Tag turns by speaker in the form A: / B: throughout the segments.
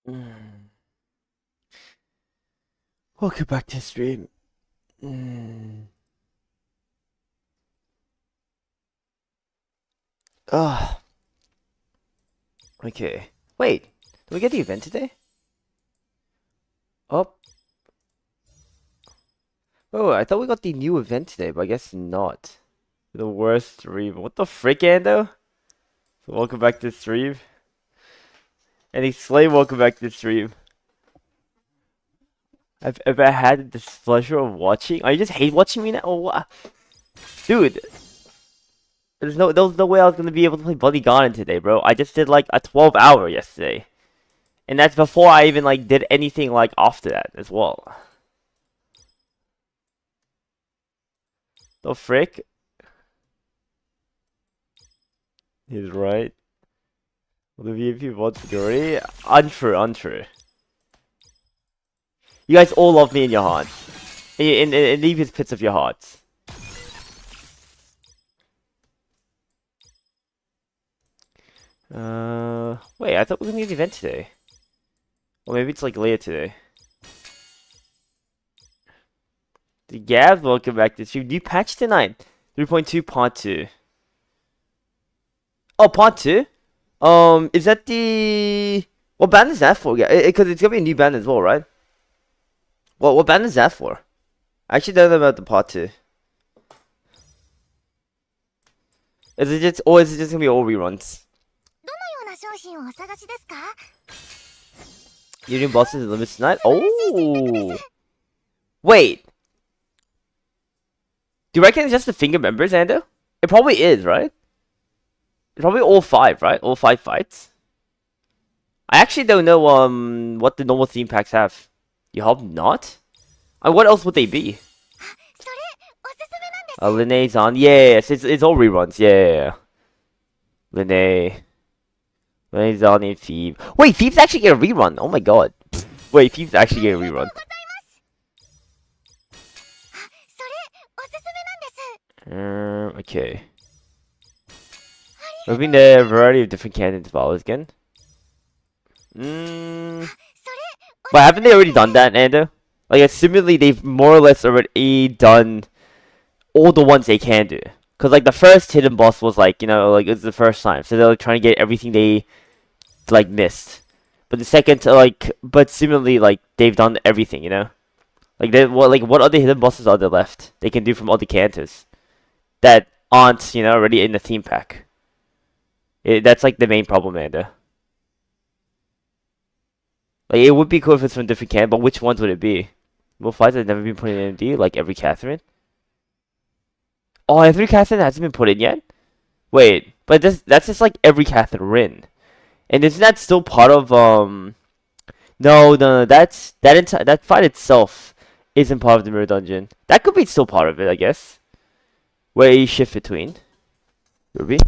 A: Mm. Welcome back to stream. Mm. Ah, okay. Wait, did we get the event today? Oh, oh, I thought we got the new event today, but I guess not. The worst stream. What the frick, Ando? So welcome back to stream. And Slay, welcome back to stream. I've ever had the displeasure of watching. Oh, you just hate watching me now? Oh, what? Dude, there was no way I was gonna be able to play Bloody Garden today, bro. I just did like a 12-hour yesterday. And that's before I even like did anything like after that as well. The frick? He's right. The VIP wants glory? Untrue, untrue. You guys all love me in your hearts. In the deepest pits of your hearts. Wait, I thought we were gonna do the event today. Or maybe it's like later today. The Gab, welcome back to the stream. New patch tonight. 3.2 part 2. Oh, part 2? Is that the... What band is that for? Yeah, because it's gonna be a new band as well, right? What band is that for? I actually don't know about the part 2. Is it just, or is it just gonna be all reruns? You're doing bosses and limits tonight? Oh! Wait! Do you reckon it's just the finger members, Ando? It probably is, right? It's probably all 5, right? All 5 fights? I actually don't know, what the normal theme packs have. You hope not? What else would they be? Linnea's on. Yes, it's all reruns. Yeah. Linnea's on in Thief. Wait, Thief's actually get a rerun. Oh my god. Wait, Thief's actually get a rerun. Okay. Moving the variety of different candidates followers again. But haven't they already done that, Ando? Like, assumedly, they've more or less already done all the ones they can do. Because, like, the first hidden boss was, like, like, it's the first time. So they're, like, trying to get everything they, like, missed. But the second, but similarly, like, they've done everything, Like, what other hidden bosses are there left they can do from other characters that aren't, already in the theme pack? That's, like, the main problem, Ando. Like, it would be cool if it's from different can, but which ones would it be? Well, fights have never been put in MD, like every Catherine. Oh, every Catherine hasn't been put in yet? Wait, but that's just like every Catherine. And isn't that still part of, No, that fight itself isn't part of the Mirror Dungeon. That could be still part of it, I guess. Where you shift between. Ruby?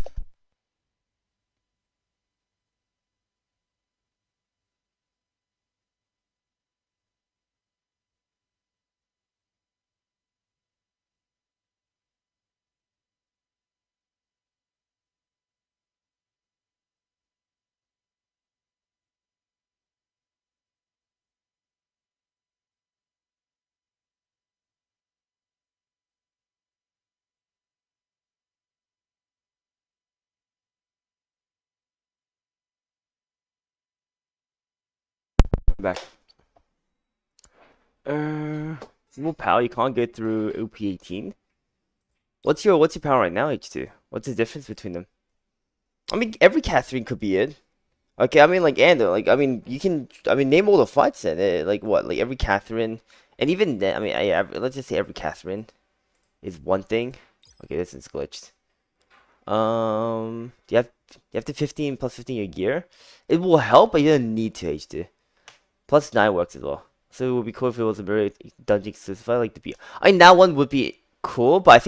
A: Back. Single power, you can't get through OP18. What's your power right now, H2? What's the difference between them? I mean, every Catherine could be it. Okay, I mean, like, Ando, like, I mean, you can, I mean, name all the fights then. Like, what? Like, every Catherine, and even then, I mean, let's just say every Catherine is one thing. Okay, this is glitched. You have to 15 plus 15 your gear. It will help, but you don't need to H2. Plus 9 works as well. So it would be cool if it was a very dungeon exclusive. I like to be. I mean, that one would be cool, but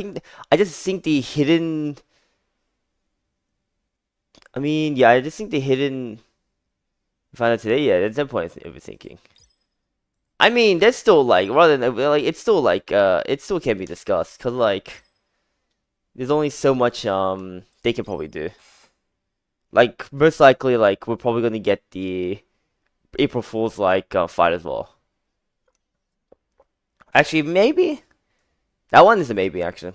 A: I just think the hidden. I mean, yeah, I just think the hidden. Find out today, yeah, there's no point in overthinking. I mean, there's still like rather than like it's still like it still can be discussed because like there's only so much they can probably do. Like most likely, like we're probably gonna get the April Fool's like fight as well. Actually, maybe that one is a maybe actually.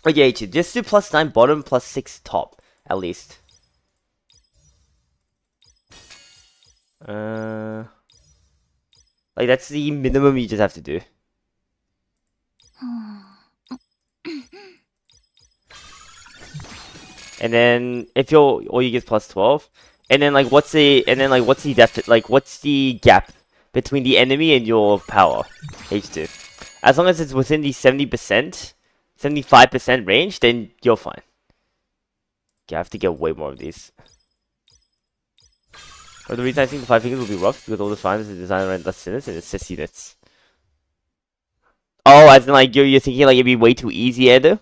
A: Oh yeah, just do +9 bottom, +6 top at least. Uh, like that's the minimum you just have to do. And then if you're all you get +12, and then like what's the deficit, like what's the gap between the enemy and your power? H2. As long as it's within the 70%, 75% range, then you're fine. Okay, I have to get way more of these. But the reason I think the 5 fingers will be rough because all the finds are designed around less sinners and it's 6 units. Oh, as in like you're thinking like it'd be way too easy, Ender?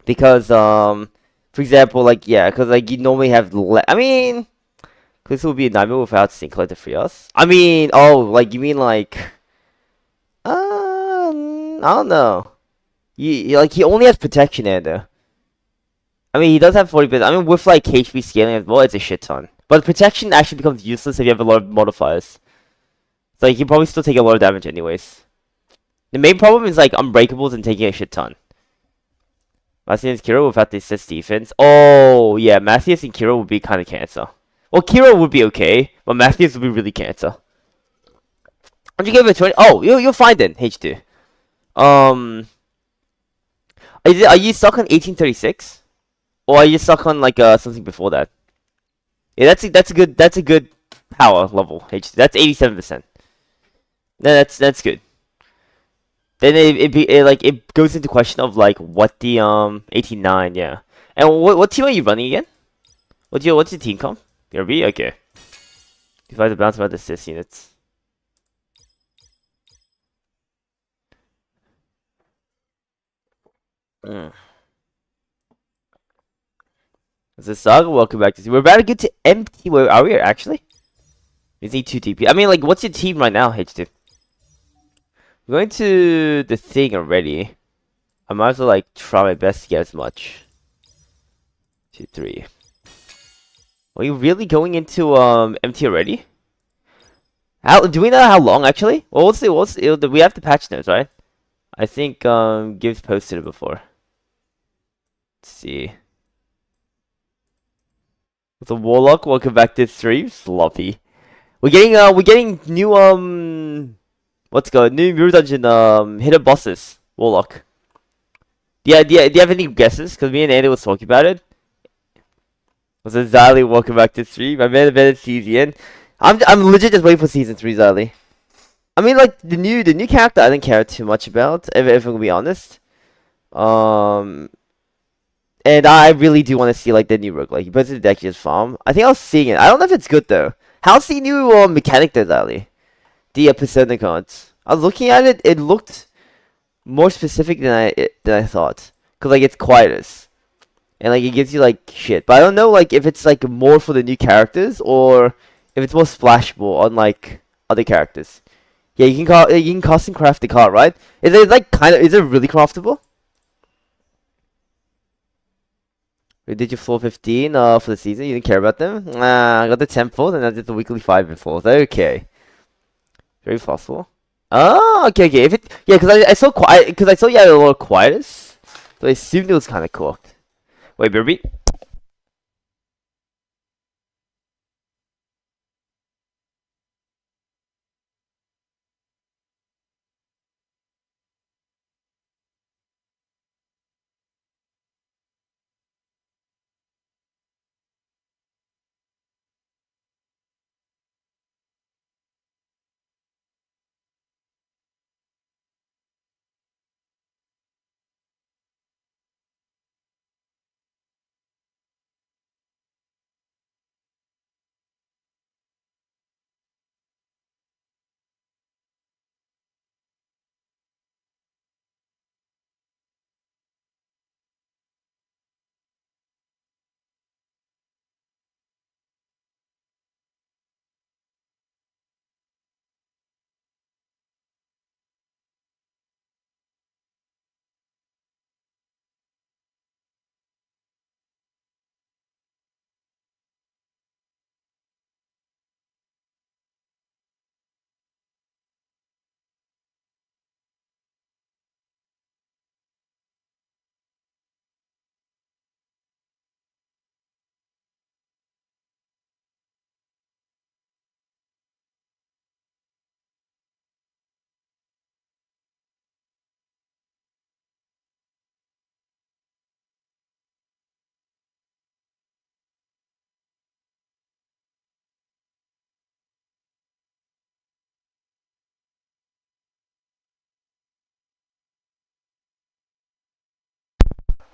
A: Because for example, like yeah, because like you normally have I mean, this would be a nightmare without Sync Collector free us. I mean, oh, like you mean like I don't know. Like he only has protection, Ender. I mean, he does have 40%. I mean, with like HP scaling as well, it's a shit ton. But protection actually becomes useless if you have a lot of modifiers. So you can probably still take a lot of damage anyways. The main problem is like unbreakables and taking a shit ton. Matthias and Kira without the assist defense. Oh yeah, Matthias and Kira would be kind of cancer. Well, Kira would be okay, but Matthias would be really cancer. Why'd you give it a 20? Oh, you'll find it, H2. Are you stuck on 1836? Or are you stuck on like something before that? Yeah, that's a good power level. H2. That's 87%. No, that's good. Then it goes into question of like what the 89, yeah. And what team are you running again? What's your team comp? BRB? Okay. If I have to bounce about the assist units. Mm. This is Saga, welcome back to see. We're about to get to empty. Where are we actually? We need 2 TP. I mean, like, what's your team right now, H2? We're going to the thing already. I might as well, like, try my best to get as much. 2, 3. Are you really going into, empty already? Do we know how long, actually? Well, we have the patch notes, right? I think, Gibbs posted it before. Let's see. The Warlock, welcome back to stream. Sloppy. We're getting new, what's good? New Mirror Dungeon, hidden bosses. Warlock. Do you have any guesses? Because me and Andy was talking about it. Was it Zali? Welcome back to stream. I made a better season. I'm legit just waiting for season 3, Zali. I mean, like the new character, I didn't care too much about. If I'm gonna be honest. And I really do want to see like the new rogue. Like he puts it in the deck just farm. I think I was seeing it. I don't know if it's good though. How's the new mechanic there, Zali? The persona cards. I was looking at it. It looked more specific than I thought. Cause like it's quietest. And like it gives you like shit. But I don't know like if it's like more for the new characters or if it's more splashable on like other characters. Yeah, you can custom craft the card, right? Is it like is it really craftable? Wait, did you floor 15 for the season? You didn't care about them? I got the 10 floors and I did the weekly 5 in floors. Okay. Very possible. Oh, okay. If it yeah, I saw quiet because I saw you had a lot of quietness. So I assumed it was kinda cooked. Wait, baby.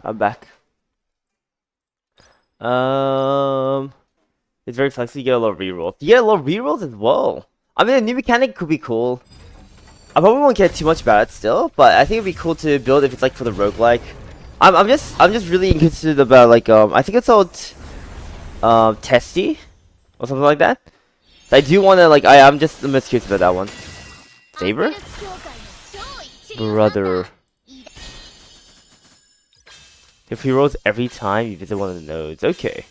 A: I'm back. It's very flexible. You get a lot of rerolls. You get a lot of rerolls as well. I mean, a new mechanic could be cool. I probably won't get too much about it still, but I think it'd be cool to build if it's like for the roguelike. I'm just really interested about like I think it's called Testy or something like that. I do want to like I'm curious about that one. Saber? Brother. If he rolls every time you visit one of the nodes. Okay.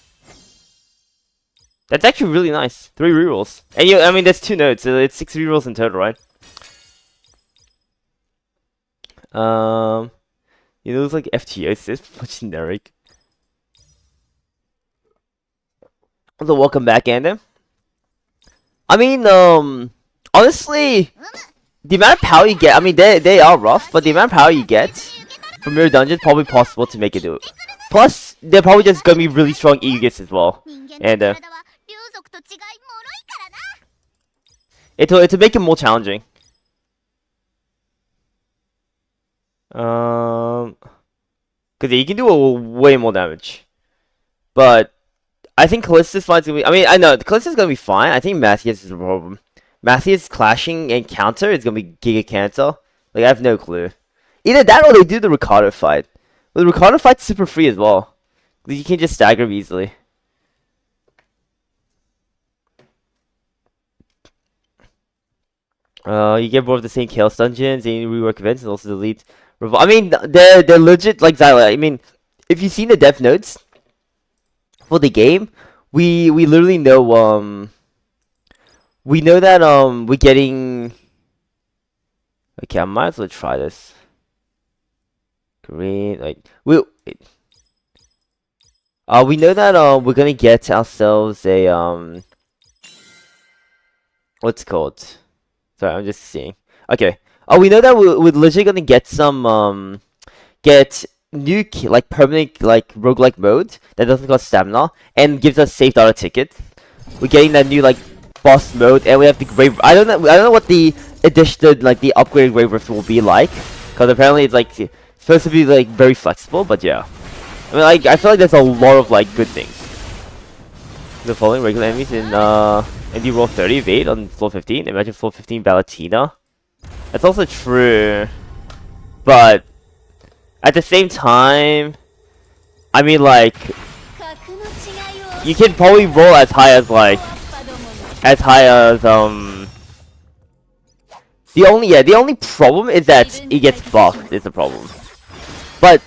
A: That's actually really nice. 3 rerolls. And I mean, there's 2 nodes, so it's 6 rerolls in total, right? It looks like FTOs. It's generic. So welcome back, Anda. I mean, honestly, the amount of power you get, I mean, they are rough, but the amount of power you get from your dungeon is probably possible to make it do it. Plus, they're probably just gonna be really strong Aegis as well. And, it'll make it more challenging. Because you can do way more damage. But I think Callista's fight's gonna be. I mean, I know Callista's gonna be fine. I think Matthias is the problem. Matthias clashing and counter is gonna be giga cancel. Like I have no clue. Either that or they do the Ricardo fight. But the Ricardo fight's super free as well. You can just stagger him easily. You get more of the same Chaos dungeons and you rework events and also delete. I mean, they're legit like Xyla. I mean, if you've seen the dev notes for the game, we literally know we know that we're getting. Okay, I might as well try this. Green, like we know that we're gonna get ourselves a what's it called? Sorry, I'm just seeing. Okay. Oh, we know that we're legit gonna get some get new like permanent like roguelike mode that doesn't cost stamina and gives us saved auto tickets. We're getting that new like boss mode and we have the grave. I don't know what the addition like the upgraded grave rift will be like because apparently it's like supposed to be like very flexible. But yeah, I mean like I feel like there's a lot of like good things. The following regular enemies in and you roll 30 evade on floor 15. Imagine floor 15 Valentina. That's also true, but at the same time, I mean like you can probably roll as high as the only problem is that he gets buffed is the problem, but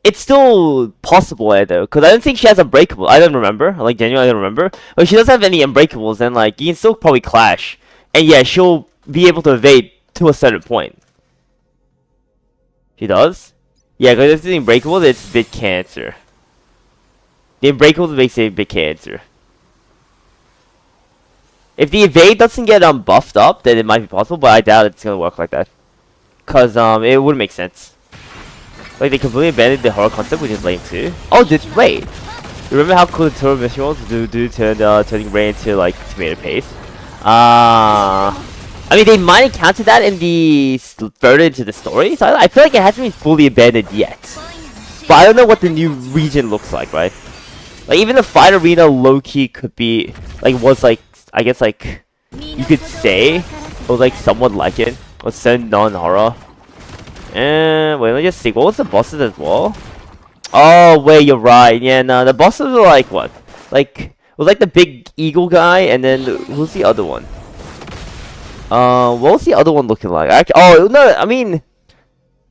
A: it's still possible though, because I don't think she has unbreakable. I don't remember, like genuinely I don't remember. But if she doesn't have any unbreakables, then like you can still probably clash, and yeah, she'll be able to evade to a certain point. She does? Yeah, because if it's unbreakable, it's bit cancer. The unbreakable makes it a bit cancer. If the evade doesn't get buffed up, then it might be possible, but I doubt it's gonna work like that. Cause it wouldn't make sense. Like they completely abandoned the horror concept, which is lame too. Oh, wait. Remember how cool the Toro mission was? Turning Ray into like tomato paste. I mean they might encounter that in the further into the story, so I feel like it hasn't been fully abandoned yet. But I don't know what the new region looks like, right? Like even the fight arena low-key could be like was like I guess like you could say it was like somewhat like it. Or send non-horror. Wait, let me just see. What was the bosses as well? Oh wait, you're right. Yeah, no, the bosses were like what? Like it was like the big eagle guy, and then who's the other one? What was the other one looking like? Oh no, I mean,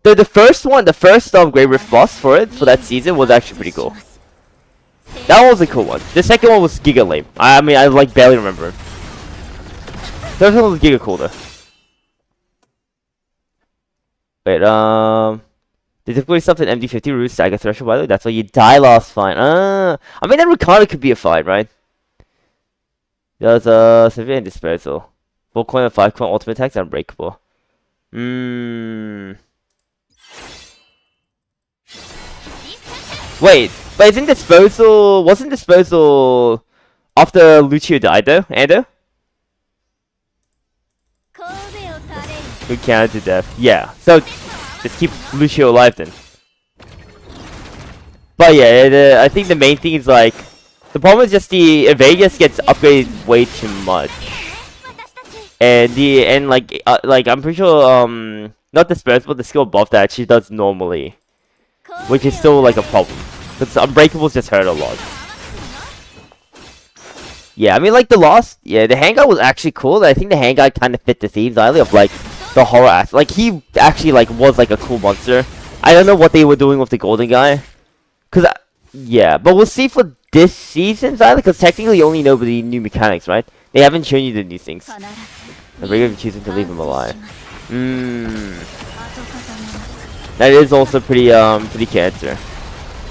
A: the first Grey Rift boss for that season was actually pretty cool. That was a cool one. The second one was giga lame. I mean, I like barely remember. The first one was giga cool though. Wait, the difficulty stuff in MD50 root stagger threshold, by the way. That's why you die last fight. I mean, that Ricardo could be a fight, right? There's severe and dispersal. 4 coin and 5 coin ultimate attacks are unbreakable. Wait, but isn't disposal? Wasn't disposal after Lucio died though, Ando? Good counter to death. Yeah. So Just keep Lucio alive then. But yeah, I think the main thing is like, the problem is just the Vegas gets upgraded way too much, and like I'm pretty sure not the spells but the skill above that she does normally, which is still like a problem because Unbreakables just hurt a lot. Yeah, I mean like the hang guy was actually cool. I think the hang guy kind of fit the themes highly of like the horror aspect. Like he actually like was like a cool monster. I don't know what they were doing with the golden guy. Yeah, but we'll see for this season, either, because technically you only know the new mechanics, right? They haven't shown you the new things. The regular choosing to leave him alive. That is also pretty cancer.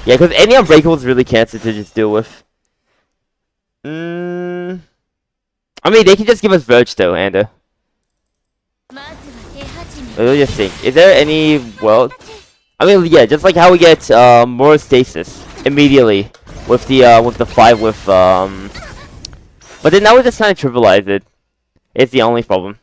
A: Yeah, because any Unbreakable is really cancer to just deal with. I mean, they can just give us Verge though, Ando. Let's just think. Is there any world? I mean, yeah, just like how we get more stasis immediately with the 5 with but then now we just kind of trivialize it. It's the only problem.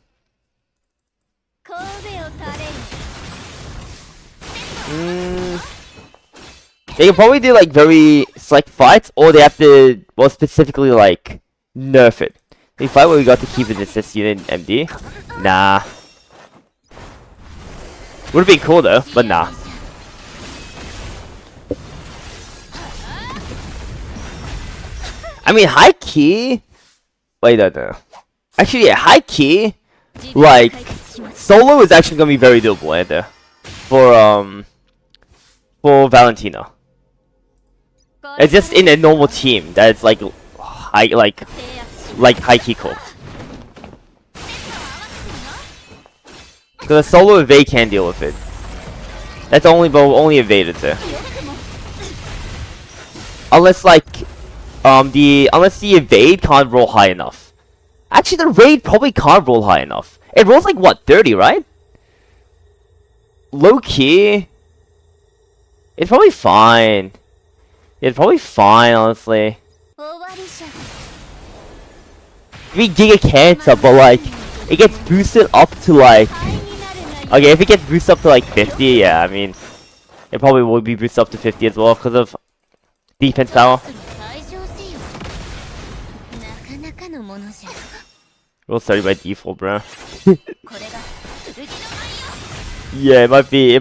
A: They can probably do like very select fights, or they have to specifically like nerf it. The fight where we got to keep an assist unit in MD. Nah. Would have been cool though, but nah. I mean, high key. Wait, no. Actually, yeah, high key. Like, solo is actually gonna be very doable, and for Valentino. It's just in a normal team that it's like high, like high key cool. Because a solo evade can deal with it. That's only evaded there. Unless like. Unless the evade can't roll high enough. Actually, the raid probably can't roll high enough. It rolls like, what, 30, right? Low key. It's probably fine. It's probably fine, honestly. I mean, Giga Cancer, but like, it gets boosted up to like... Okay, if it gets boosted up to like 50, yeah, I mean... It probably will be boosted up to 50 as well, because of defense power. Roll 30 by default, bro. Yeah, it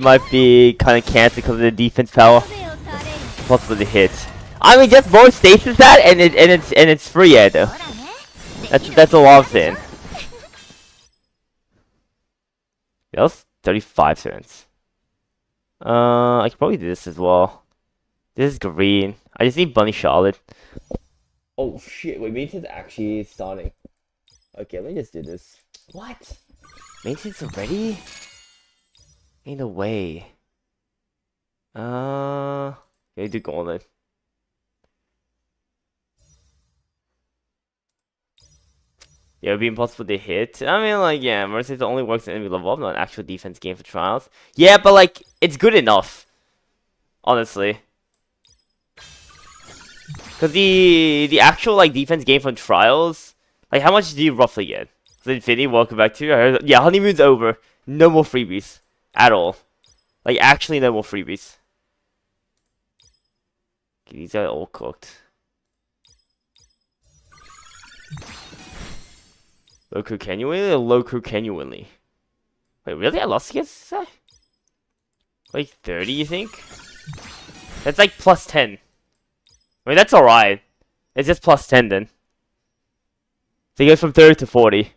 A: might be kind of cancer because of the defense power. Possibly the hit. I mean, just more stasis that, and it's free, yeah, though. That's all I'm saying. That was 35 turns. I could probably do this as well. This is green. I just need Bunny Charlotte. Oh shit! Wait, maintenance actually starting. Okay, let me just do this. What? Maintenance already? Ain't no way. Okay, do golden. Yeah, it'd be impossible to hit. I mean, like, yeah, Mercy's only works in enemy level up, not an actual defense game for trials. Yeah, but like, it's good enough. Honestly. Because the actual, like, defense game from trials, like, how much do you roughly get? So Infinity, welcome back to you. Yeah, honeymoon's over. No more freebies. At all. Like, actually no more freebies. Okay, these are all cooked. Low crew genuinely or low crew genuinely? Wait, really? I lost against that? Like 30, you think? That's like plus 10. I mean, that's alright. It's just plus 10 then. So it goes from 30 to 40.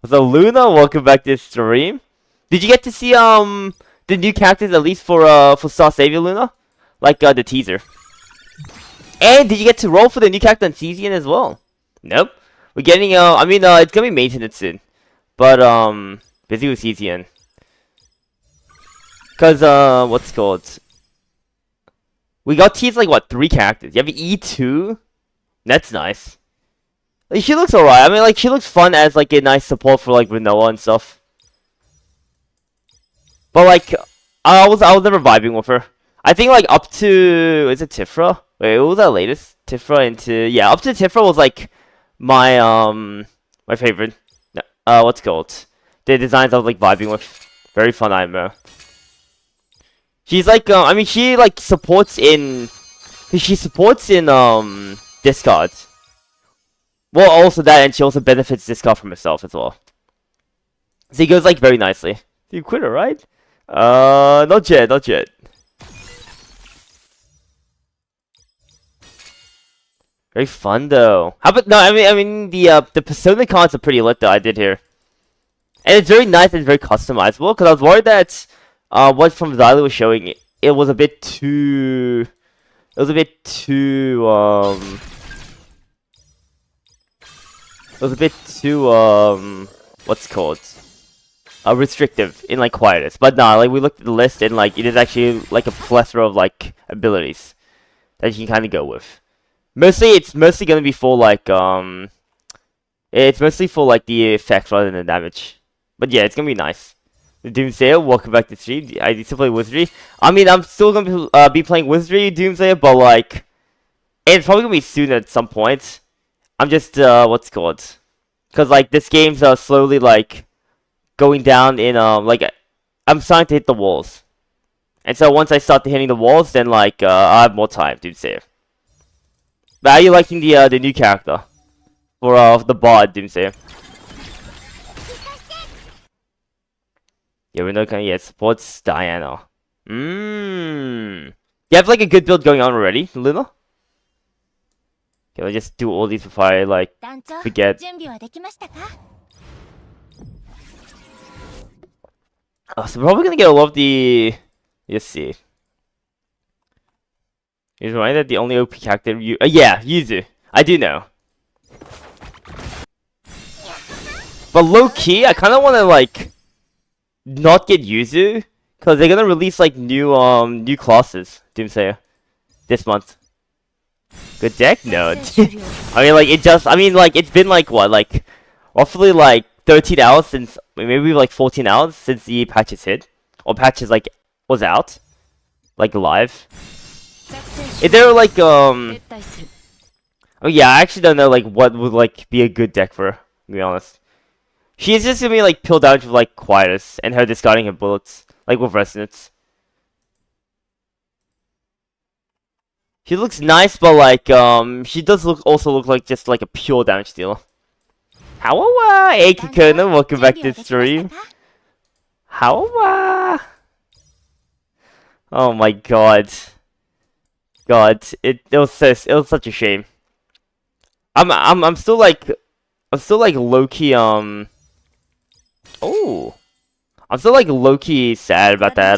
A: So Luna, welcome back to the stream. Did you get to see the new characters at least for Star Savior Luna? Like the teaser. And did you get to roll for the new character on Cesian as well? Nope. We're getting I mean it's gonna be maintenance soon. But busy with Cesian. Cause what's it called? We got teased like what, 3 characters. You have E2? That's nice. Like, she looks alright. I mean, like, she looks fun as like a nice support for like Renoa and stuff. But like, I was never vibing with her. I think like up to, is it Tifra? Wait, what was our latest? Tifra into, yeah, up to Tifra was like my my favorite. What's it called? The designs I was like vibing with. Very fun IMO. She's like, I mean, she like supports in discard. Well, also that, and she also benefits discard from herself as well. So it goes like very nicely. You quit her, right? Not yet, not yet. Very fun though. How about no? I mean the Persona cards are pretty lit though. I did hear, and it's very nice and very customizable. Because I was worried that what from Zyla was showing, it was a bit too. It was a bit too It was a bit too what's it called? Restrictive in like quietness. But nah, like we looked at the list and like it is actually like a plethora of like abilities that you can kind of go with. It's mostly gonna be for like it's mostly for like the effects rather than the damage. But yeah, it's gonna be nice. The Doomsayer, welcome back to stream. I used to play Wizardry. I mean, I'm still gonna be playing Wizardry Doomsayer, but like it's probably gonna be soon at some point. I'm just what's it called? Cause like this game's slowly like going down in like I'm starting to hit the walls. And so once I start hitting the walls, then like I have more time to save. But how are you liking the new character for the bard Doomsayer? Yeah, we know kind of yeah, supports Diana. You have like a good build going on already, Luna? Okay, let's just do all these before I like forget. Oh, so we're probably gonna get a lot of the. Let's see. He's reminded that the only OP character you. Yeah, Yuzu. I do know. But low key, I kind of want to like not get Yuzu because they're gonna release like new classes. Doomsayer this month. Good deck? No. I mean, like, it's been, like, what, like, roughly, like, 13 hours since, maybe, like, 14 hours since the patches hit. Or patches, like, was out. Like, live. If they were, like, oh, yeah, I actually don't know, like, what would, like, be a good deck for her, to be honest. She's just gonna be, like, pilled down with, like, Quietus, and her discarding her bullets, like, with Resonance. She looks nice, but like she does also look like just like a pure damage dealer. Hawawawa, hey Kikona, welcome back to the stream. Hawawawa. Oh my god. It was such a shame. I'm still like low key oh. I'm still like low key sad about that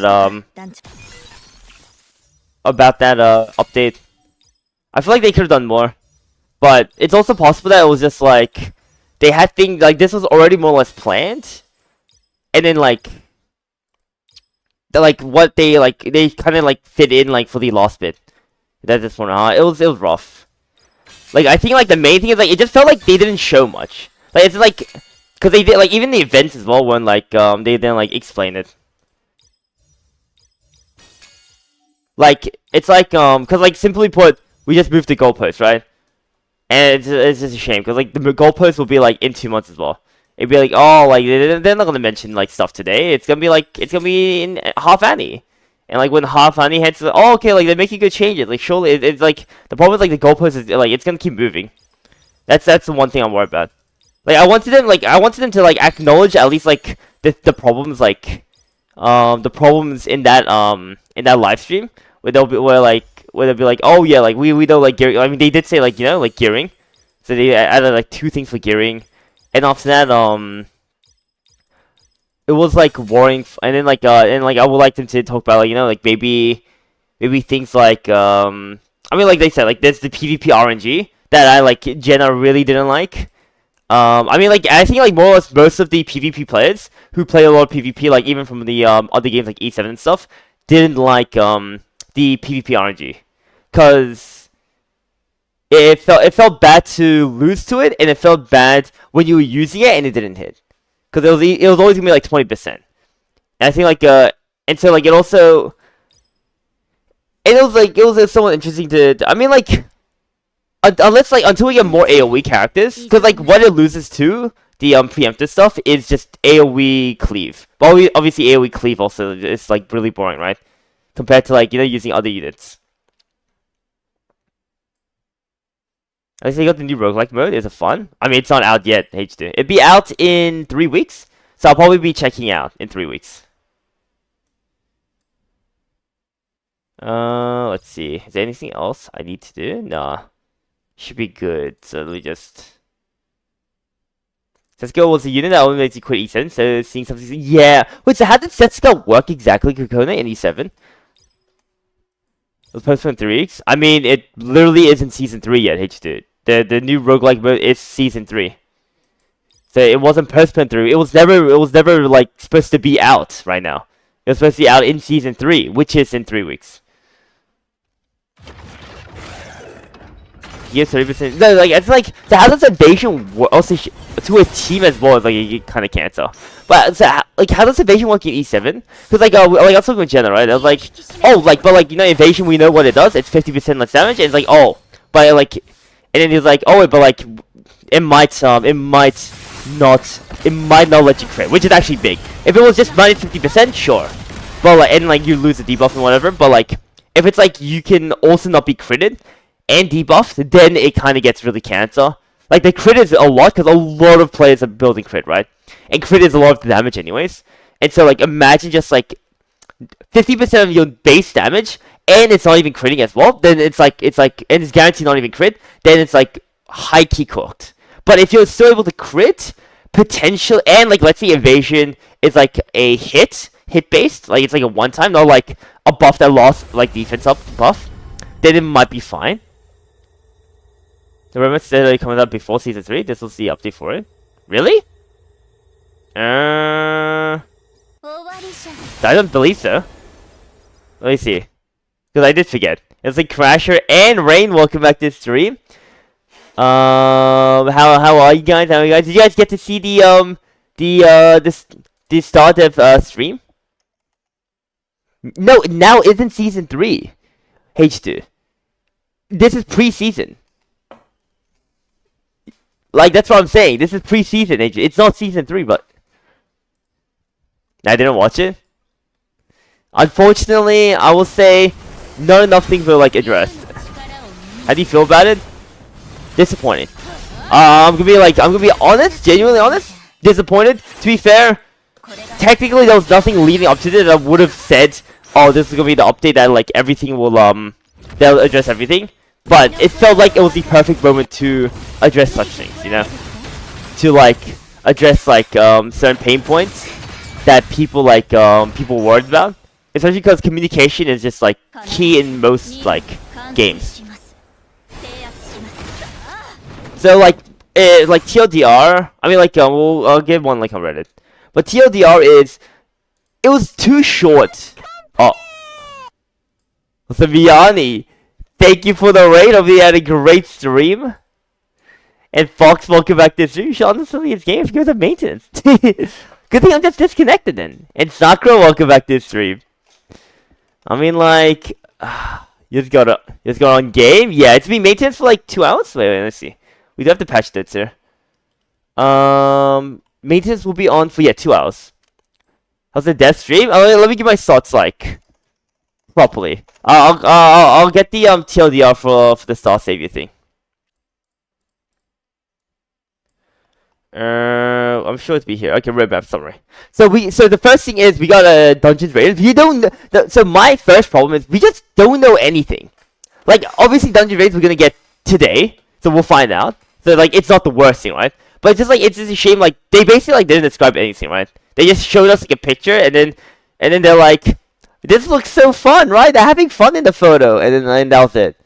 A: update. I feel like they could have done more. But it's also possible that it was just like they had things like this was already more or less planned. And then like what they kind of like fit in like for the last bit. That's just one. It was rough. Like I think like the main thing is like it just felt like they didn't show much. Like it's like because they did like even the events as well when like they didn't like explain it. Like, it's like, cause like, simply put, we just moved the goalpost, right? And it's just a shame, cause like, the goalpost will be like, in 2 months as well. It'd be like, oh, like, they're not gonna mention, like, stuff today. It's gonna be like, it's gonna be in half Annie. And like, when half Annie hits, oh, okay, like, they're making good changes. Like, surely, it's like, the problem is, like, the goalpost is, like, it's gonna keep moving. That's the one thing I'm worried about. Like, I wanted them to, like, acknowledge at least, like, the problems, like, the problems in that live stream. Where they'll be like, oh yeah, like we know like gearing. I mean, they did say like like gearing, so they added like 2 things for gearing, and after that it was like warring, and then like I would like them to talk about like like maybe things like I mean like they said like there's the PvP RNG that I like Jenna really didn't like. I mean like I think like more or less most of the PvP players who play a lot of PvP like even from the other games like E7 and stuff didn't like the PvP RNG, cause it felt bad to lose to it, and it felt bad when you were using it and it didn't hit, cause it was always gonna be like 20%, and I think like and so like it was somewhat interesting to I mean like unless like until we get more AOE characters, cause like what it loses to the preemptive stuff is just AOE cleave. Well, obviously AOE cleave also is like really boring, right? compared to like, you know, using other units. I think I got the new roguelike mode. Is it fun? I mean, it's not out yet, H2. It'd be out in 3 weeks, so I'll probably be checking out in 3 weeks. Let's see. Is there anything else I need to do? Nah. Should be good. So let me just... Setsuko was a unit that only makes you quit E7, so seeing something... Yeah! Wait, so how did Setsuko work exactly, Kokona, in E7? It was posted in 3 weeks? I mean, it literally isn't Season 3 yet, H2. The new roguelike mode is Season 3. So it wasn't postponed 3. It was never like supposed to be out right now. It was supposed to be out in Season 3, which is in 3 weeks. Yes, 30%. No, like it's like, so how does evasion work? Also, to a team as well as like you kind of can't tell. But so like, how does evasion work in E7? Because like I was talking with Jenna, right? I was like, oh, like but like, you know, evasion, we know what it does. It's 50% less damage. And it's like, oh, but like, and then he's like, oh, wait, but like, it might not let you crit, which is actually big. If it was just minus 50%, sure. But like, and like you lose the debuff and whatever. But like, if it's like you can also not be critted and debuffed, then it kind of gets really cancer. Like, the crit is a lot, because a lot of players are building crit, right? And crit is a lot of the damage anyways. And so, like, imagine just, like, 50% of your base damage, and it's not even critting as well, then it's like, and it's guaranteed not even crit, then it's, like, high-key cooked. But if you're still able to crit, potential, and, like, let's say evasion is, like, a hit-based, like, it's, like, a one-time, not, like, a buff that lost, like, defense up buff, then it might be fine. The remnant steadily coming up before Season 3. This was the update for it. Really? I don't believe so. Let me see. Because I did forget. It's like Crasher and Rain. Welcome back to the stream. How are you guys? How are you guys? Did you guys get to see the start of stream? No, now isn't Season 3. H2. This is pre-season. Like, that's what I'm saying. This is pre-season. It's not Season 3, but... I didn't watch it. Unfortunately, I will say, not enough things were, like, addressed. How do you feel about it? Disappointing. I'm gonna be honest, genuinely honest. Disappointed. To be fair, technically there was nothing leading up to this that I would have said, oh, this is gonna be the update that, like, everything will, they'll address everything. But it felt like it was the perfect moment to address such things, you know? To, like, address, like, certain pain points that people, like, people worried about. Especially because communication is just, like, key in most, like, games. So, like TLDR, I mean, like, I'll give one, like, on Reddit. But TLDR is, it was too short. Oh. So, Vianney, thank you for the raid. Hope you had a great stream. And Fox, welcome back to the stream. Sean, this is games. Give us a maintenance. Good thing I'm just disconnected then. And Sakura, welcome back to the stream. I mean, like, you just got on game. Yeah, it's been maintenance for like 2 hours. Wait, let's see. We do have to patch this here. Maintenance will be on for 2 hours. How's the death stream? Let me give my thoughts like properly. I'll get the TLDR for the star savior thing. I'm sure it'll be here. Okay, roadmap summary. So the first thing is we got a dungeons raid. You don't. So my first problem is we just don't know anything. Like, obviously dungeon raids we're gonna get today, so we'll find out. So like it's not the worst thing, right? But it's just a shame. Like they basically like didn't describe anything, right? They just showed us like a picture and then they're like, this looks so fun, right? They're having fun in the photo, and then that was it.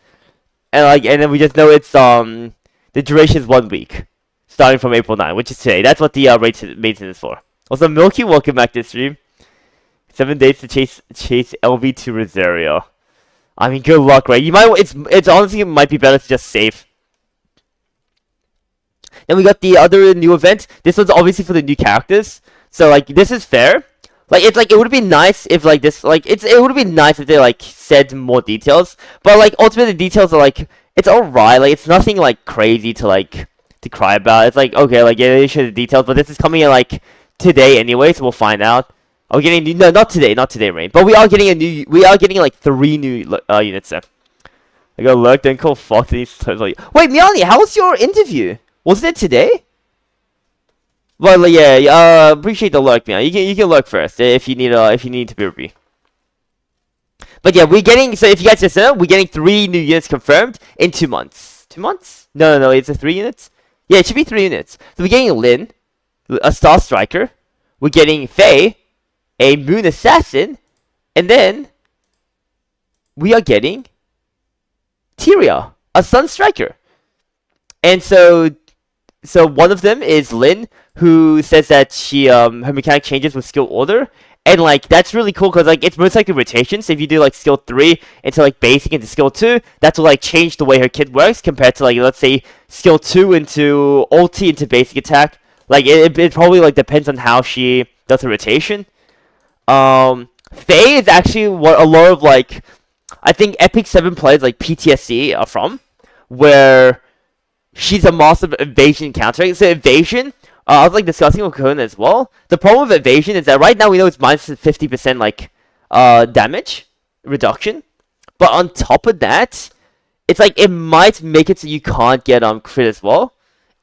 A: And then we just know it's the duration is 1 week. Starting from April 9, which is today. That's what the maintenance is for. Also, Milky, welcome back to the stream. 7 days to chase LV to Rosario. I mean, good luck, right? You might. It's honestly it might be better to just save. Then we got the other new event. This one's obviously for the new characters. So like this is fair. Like it's like it would have been nice if like this like it would have been nice if they like said more details. But like ultimately the details are like it's alright. Like it's nothing like crazy to cry about. It's like, okay, like, yeah, they should have details, but this is coming in, like, today anyway, so we'll find out. Are we getting no, not today, Rain. But we are getting like 3 new units there. I got lurk, then call fuck these. Wait, Miani, how was your interview? Wasn't it today? Well, yeah, appreciate the lurk, man. You can lurk first if you need to be. But yeah, so if you guys just know, we're getting 3 new units confirmed in 2 months. 2 months? No, it's a 3 units. Yeah, it should be 3 units. So we're getting Lin, a Star Striker. We're getting Faye, a Moon Assassin, and then we are getting Tyria, a Sun Striker. And so one of them is Lin, who says that she her mechanic changes with skill order, and like that's really cool because like it's most likely rotation. So if you do like skill 3 into like basic into skill 2, that will like change the way her kit works compared to like let's say skill 2 into ulti into basic attack. Like it probably like depends on how she does the rotation. Faye is actually what a lot of like I think Epic 7 players like PTSD are from, where she's a master of evasion countering. So evasion, I was like discussing with Conan as well. The problem with evasion is that right now we know it's minus 50% like damage reduction, but on top of that, it's like it might make it so you can't get crit as well,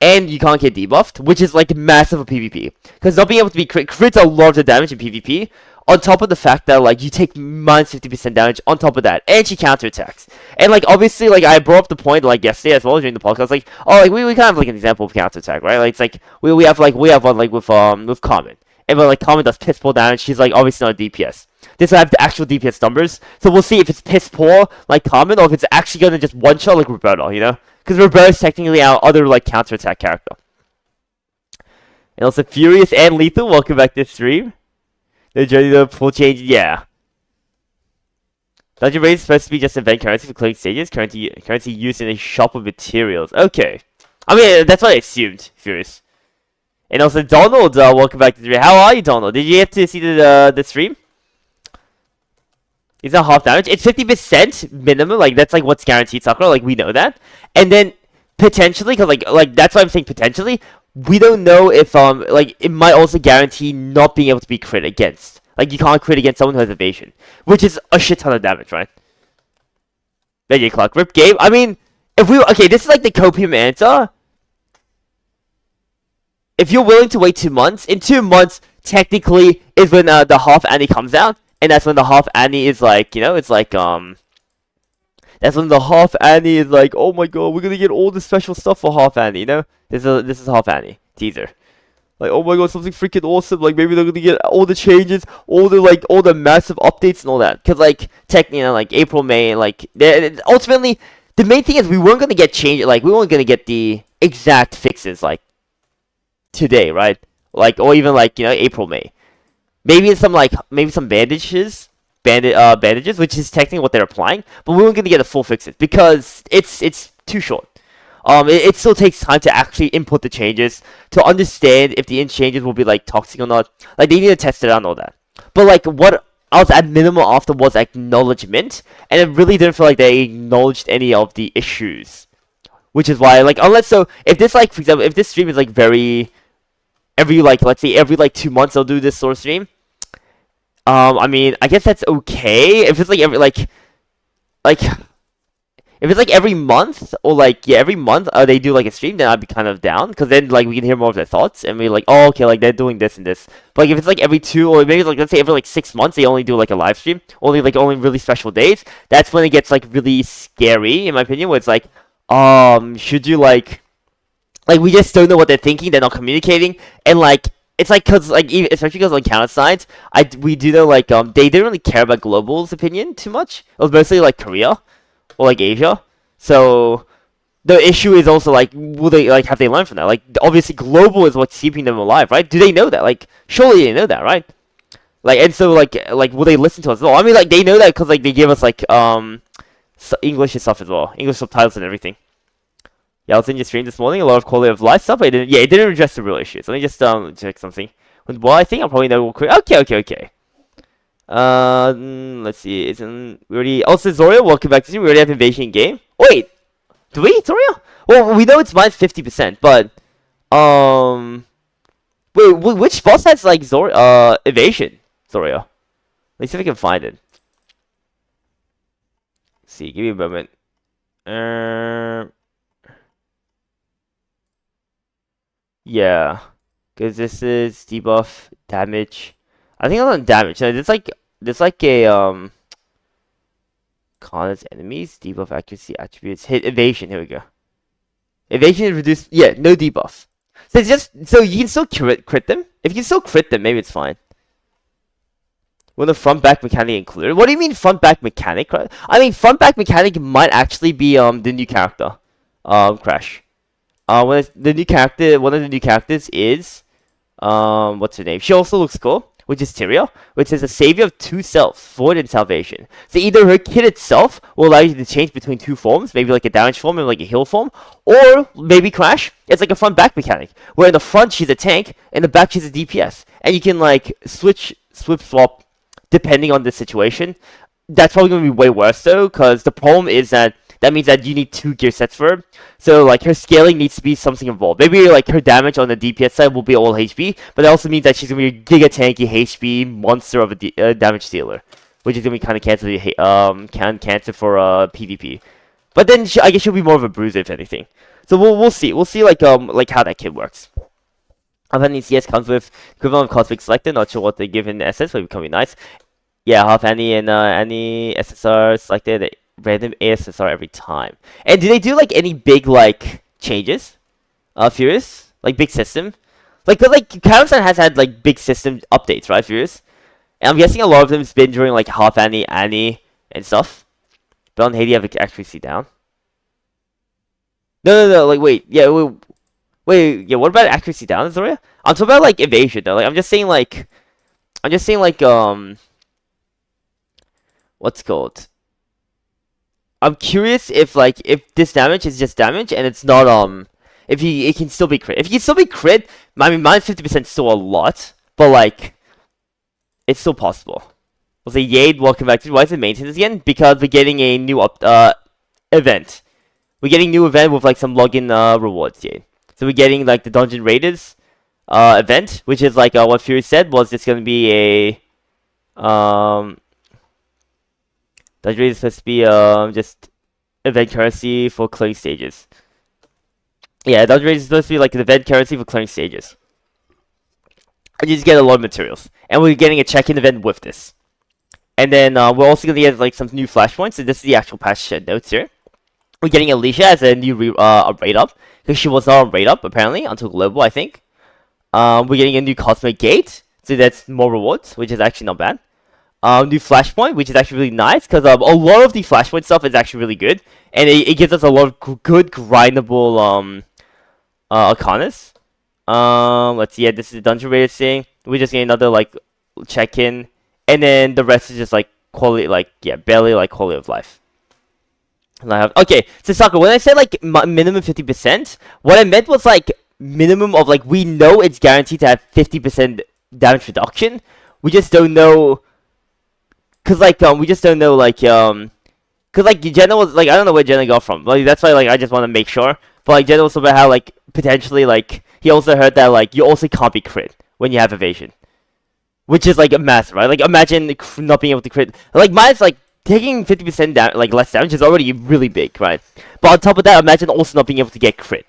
A: and you can't get debuffed, which is like massive for PvP. Because not being able to be crits a lot of the damage in PvP. On top of the fact that like you take minus 50% damage on top of that, and she counterattacks. And like obviously like I brought up the point like yesterday as well during the podcast, like we kind of have like an example of counterattack, right? Like it's like we have one like with Common. And but like Common does piss poor damage, she's like obviously not a DPS. This will have the actual DPS numbers. So we'll see if it's piss poor like Common or if it's actually gonna just one shot like Roberto, you know? Because Roberto is technically our other like counterattack character. And also Furious and Lethal, welcome back to the stream. The journey to full change, yeah. Dungeon Raid is supposed to be just event currency for clicking stages, currency used in a shop of materials. Okay. I mean, that's what I assumed, Furious. And also, Donald, welcome back to the stream. How are you, Donald? Did you get to see the stream? Is that half damage? It's 50% minimum, like, that's like what's guaranteed, Sakura, like, we know that. And then, potentially, because like that's why I'm saying potentially, we don't know if like it might also guarantee not being able to be crit against. Like you can't crit against someone who has evasion, which is a shit ton of damage, right? There you clock rip game. I mean, if we this is like the copium answer. If you're willing to wait 2 months, in 2 months technically is when the half Annie comes out, and that's when the half Annie is like it's like That's when the half Annie is like, oh my god, we're gonna get all the special stuff for half Annie, you know? This is half Annie teaser. Like, oh my god, something freaking awesome. Like, maybe they're gonna get all the changes, all the massive updates and all that. Cause like, technically, like April, May, like, ultimately, the main thing is we weren't gonna get change. Like, we weren't gonna get the exact fixes like today, right? Like, or even like April, May. Maybe some bandages, which is technically what they're applying, but we weren't gonna get the full fixes because it's too short. It still takes time to actually input the changes to understand if the changes will be like toxic or not. Like they need to test it out and all that. But like what I was at minimum after was acknowledgement, and it really didn't feel like they acknowledged any of the issues. Which is why if this like for example if this stream is like let's say every 2 months they'll do this sort of stream. I mean I guess that's okay. If it's like if it's like every month or every month they do like a stream, then I'd be kind of down because then like we can hear more of their thoughts and we're like, oh okay, like they're doing this and this. But like if it's like every 2 or maybe like let's say every 6 months they only do like a live stream, only really special days, that's when it gets like really scary in my opinion, where it's like should you like we just don't know what they're thinking, they're not communicating, and like it's like because like especially because on counter sides we do know like they didn't really care about Global's opinion too much. It was mostly like Korea or like Asia. So the issue is also like will they have they learned from that? Like obviously Global is what's keeping them alive, right? Do they know that? Like surely they know that, right? Like and so like will they listen to us at all? I mean like they know that because like they give us like English and stuff as well, English subtitles and everything. Yeah, I was in your stream this morning. A lot of quality of life stuff. It didn't address the real issues. Let me just check something. Well, I think I'll probably know real quick. Okay. Let's see. Isn't we already? Also, Zoria, welcome back to you. We already have invasion game. Wait, do we, Zoria? Well, we know it's minus 50%, but wait, which boss has like evasion? Zoria. Let's see if I can find it. Let's see, give me a moment. Yeah. Because this is debuff, damage. I think I'm on damage. No, there's like a Connors enemies, debuff accuracy, attributes, hit evasion. Here we go. Evasion is reduced. Yeah, no debuff. So it's just so you can still crit them. If you can still crit them, maybe it's fine. When the front back mechanic included. What do you mean front back mechanic? I mean front back mechanic might actually be the new character, Crash. The new character, one of the new characters is what's her name? She also looks cool, which is Tyria, which is a savior of two selves, void and salvation. So either her kit itself will allow you to change between two forms, maybe like a damage form and like a heal form, or maybe Crash, it's like a front back mechanic, where in the front she's a tank, in the back she's a DPS, and you can like swap depending on the situation. That's probably going to be way worse though, because the problem is that means that you need 2 gear sets for her. So like her scaling needs to be something involved. Maybe like her damage on the DPS side will be all HP, but that also means that she's going to be a giga tanky HP monster of a damage dealer, which is going to be kind of cancer for PvP. But then I guess she'll be more of a bruiser if anything. So we'll see. We'll see like how that kit works. Half Annie CS comes with equivalent of Cosmic Selector. Not sure what they give in SS, but it can be nice. Yeah, Half Annie and any SSR selected random ASSR every time. And do they do like any big like changes? Furious? Like big system? Like cause like Kazakhstan has had like big system updates, right, Furious? And I'm guessing a lot of them has been during like Half Annie, and stuff. But on Haiti I have accuracy down. No, like wait, yeah, wait, yeah, what about accuracy down, Zoria? I'm talking about like evasion though. Like I'm just saying like what's it called? I'm curious if this damage is just damage and it's not if it can still be crit. If it can still be crit, I mean minus 50% is still a lot, but like it's still possible. We'll say Yade, welcome back to why is it maintenance again? Because we're getting a new event. We're getting a new event with like some login rewards, Yade. So we're getting like the Dungeon Raiders event, which is like what Fury said was just gonna be a Dungeon Raiders is supposed to be just event currency for clearing stages. Yeah, Dungeon Raiders is supposed to be like an event currency for clearing stages. And you just get a lot of materials. And we're getting a check-in event with this. And then we're also gonna get like some new flashpoints. So this is the actual patch notes here. We're getting Alicia as a new rate up, because she was not on rate up apparently until global, I think. We're getting a new Cosmic Gate, so that's more rewards, which is actually not bad. New Flashpoint, which is actually really nice, because a lot of the Flashpoint stuff is actually really good, and it gives us a lot of good grindable Arcanas. Let's see, yeah, this is the Dungeon Raiders thing. We're just getting another like check-in, and then the rest is just like quality, like yeah, barely like quality of life. Okay, so Saka, when I said like minimum 50%, what I meant was like minimum of like we know it's guaranteed to have 50% damage reduction. We just don't know, cause like we just don't know like cause like Jenna was like I don't know where Jenna got from. Like that's why like I just want to make sure. But like Jenna was about how like potentially like he also heard that like you also can't be crit when you have evasion, which is like a massive, right? Like imagine not being able to crit. Like mine's like taking 50% like less damage is already really big, right? But on top of that, imagine also not being able to get crit.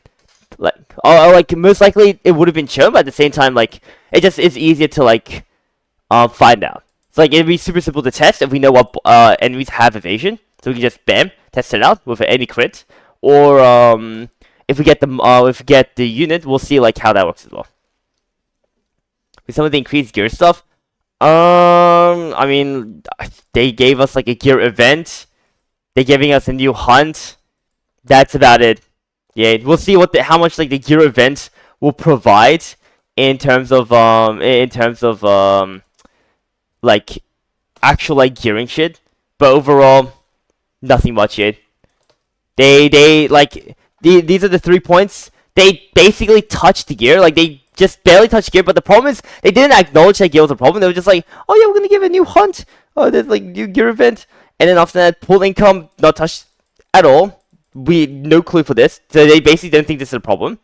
A: Like, like most likely it would have been shown, but at the same time, like it just is easier to like find out. So like it'd be super simple to test if we know what enemies have evasion, so we can just bam test it out with any crit. Or if we get the unit, we'll see like how that works as well. With some of the increased gear stuff. I mean, they gave us like a gear event. They're giving us a new hunt. That's about it. Yeah, we'll see how much like the gear event will provide in terms of like actual like gearing shit. But overall, nothing much yet. They like these are the 3 points. They basically touched the gear. Like they just barely touched gear, but the problem is they didn't acknowledge that gear was a problem. They were just like, oh yeah, we're gonna give a new hunt. Oh, there's like new gear event, and then after that, pool income not touched at all. We no clue for this, so they basically don't think this is a problem.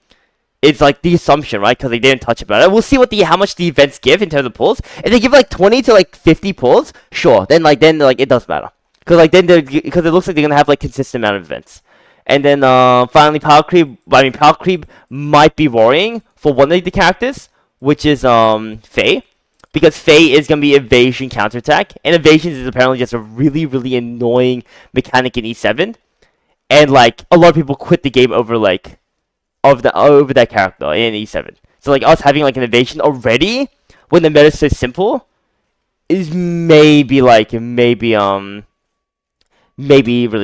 A: is like the assumption, right? Because they didn't touch about it. We'll see how much the events give in terms of pulls. If they give like 20 to like 50 pulls, sure. Then it does matter. Because it looks like they're gonna have like consistent amount of events. And then finally power creep. I mean power creep might be worrying for one of the characters, which is Faye. Because Faye is gonna be evasion counterattack, and evasion is apparently just a really, really annoying mechanic in E7. And like a lot of people quit the game over over that character in E7. So like us having like an evasion already when the meta is so simple is maybe really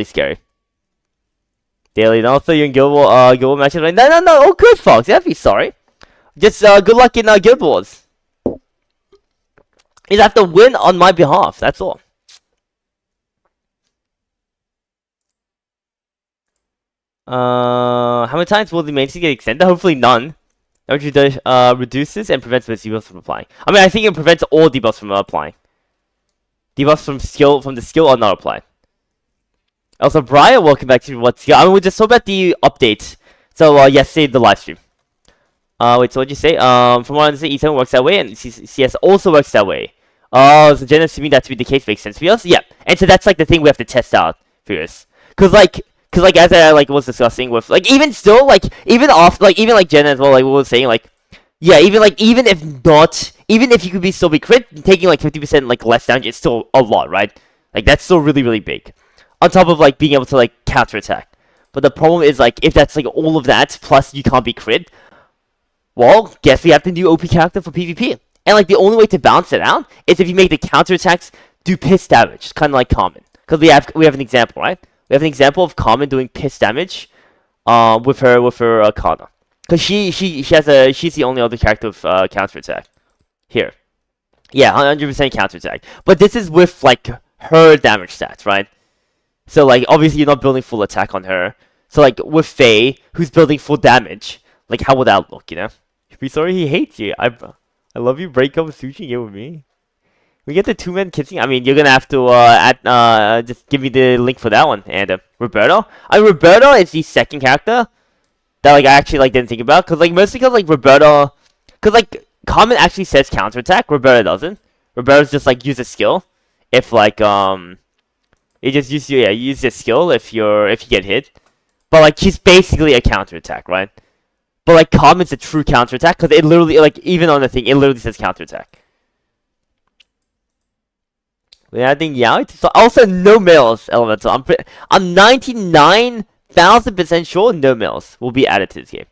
A: scary. Daily, and also you're in Guild War matches right? No, oh good folks, you have to be sorry. Just good luck in Guild Wars. You have to win on my behalf, that's all. How many times will the main get extended? Hopefully none. Which reduces and prevents debuffs from applying. I mean, I think it prevents all debuffs from applying. Debuffs from the skill are not applied. Also, Brian, welcome back to what's here. I mean, we just saw about the update. So, yesterday, the live stream. Wait, so what'd you say? From what I understand, E7 works that way, and CS also works that way. Oh, so Jen assuming that to be the case makes sense for us? Yeah. And so that's, like, the thing we have to test out for us. Cause, as I, was discussing with, even still, even Jen as well, we were saying, yeah, even if you could still be crit, taking, 50%, less damage is still a lot, right? That's still really, really big. On top of, being able to, counterattack. But the problem is, if that's, all of that, plus you can't be crit, well, guess we have the new OP character for PvP. And, the only way to balance it out is if you make the counterattacks do piss damage. Kind of like Common. Because we have an example, right? We have an example of Common doing piss damage with her Kana. Because she's the only other character with counterattack. Here. Yeah, 100% counterattack. But this is with, her damage stats, right? So, obviously you're not building full attack on her. So, with Faye, who's building full damage, how would that look, you know? Be sorry he hates you. I love you, break up with Sushi, get with me. We get the two-man kissing. I mean, you're gonna have to, just give me the link for that one. And, Roberto? Roberto is the second character that, I actually, didn't think about. Cause, mostly cause, Roberto... Cause, Common actually says counterattack, Roberto doesn't. Roberto's just, use a skill. If, you just use your skill if you get hit. But she's basically a counterattack, right? But Common's a true counterattack because it literally even on the thing it literally says counterattack. We're adding Yao. So also no males elemental. I'm 99,000% sure no males will be added to this game.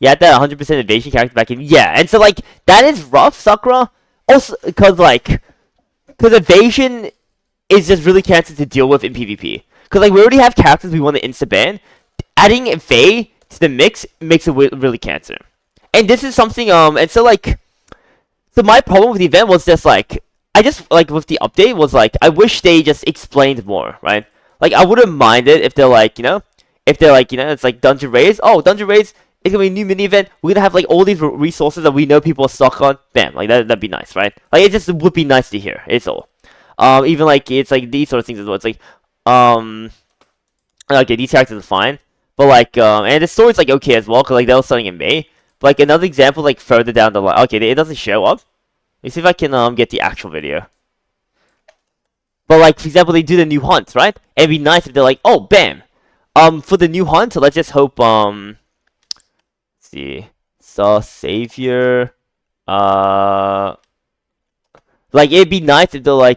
A: You had that 100% evasion character back in. Yeah, and so that is rough, Sakura. Also because evasion is just really cancer to deal with in PvP. Because we already have characters we want to insta-ban. Adding Faye to the mix makes it really cancer. And this is something, and so so my problem with the event was just I just, with the update was I wish they just explained more, right? I wouldn't mind it if they're if they're it's Dungeon Raids. Oh, Dungeon Raids is gonna be a new mini event. We're gonna have all these resources that we know people are stuck on. Bam, that'd be nice, right? It just would be nice to hear. It's all. Even it's these sort of things as well. It's okay, these characters are fine, but and the story's okay as well, because that was starting in May. But another example, further down the line. Okay, it doesn't show up. Let's see if I can get the actual video. But for example, they do the new hunt, right? And it'd be nice if they're oh, bam. For the new hunt, let's just hope let's see, Savior. It'd be nice if they're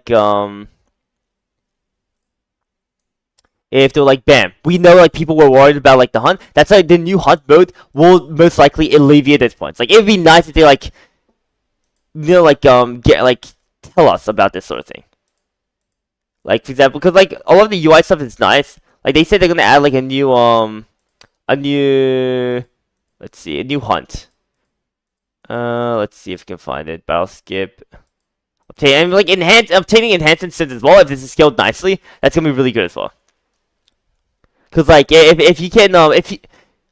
A: if they're bam, we know people were worried about the hunt. That's the new hunt mode will most likely alleviate this point. It'd be nice if they tell us about this sort of thing. For example, because a lot of the UI stuff is nice. They said they're gonna add a new let's see, a new hunt. Let's see if we can find it. Battle skip. Obtain and obtaining enhancement sins as well. If this is scaled nicely, that's gonna be really good as well. Cause if you can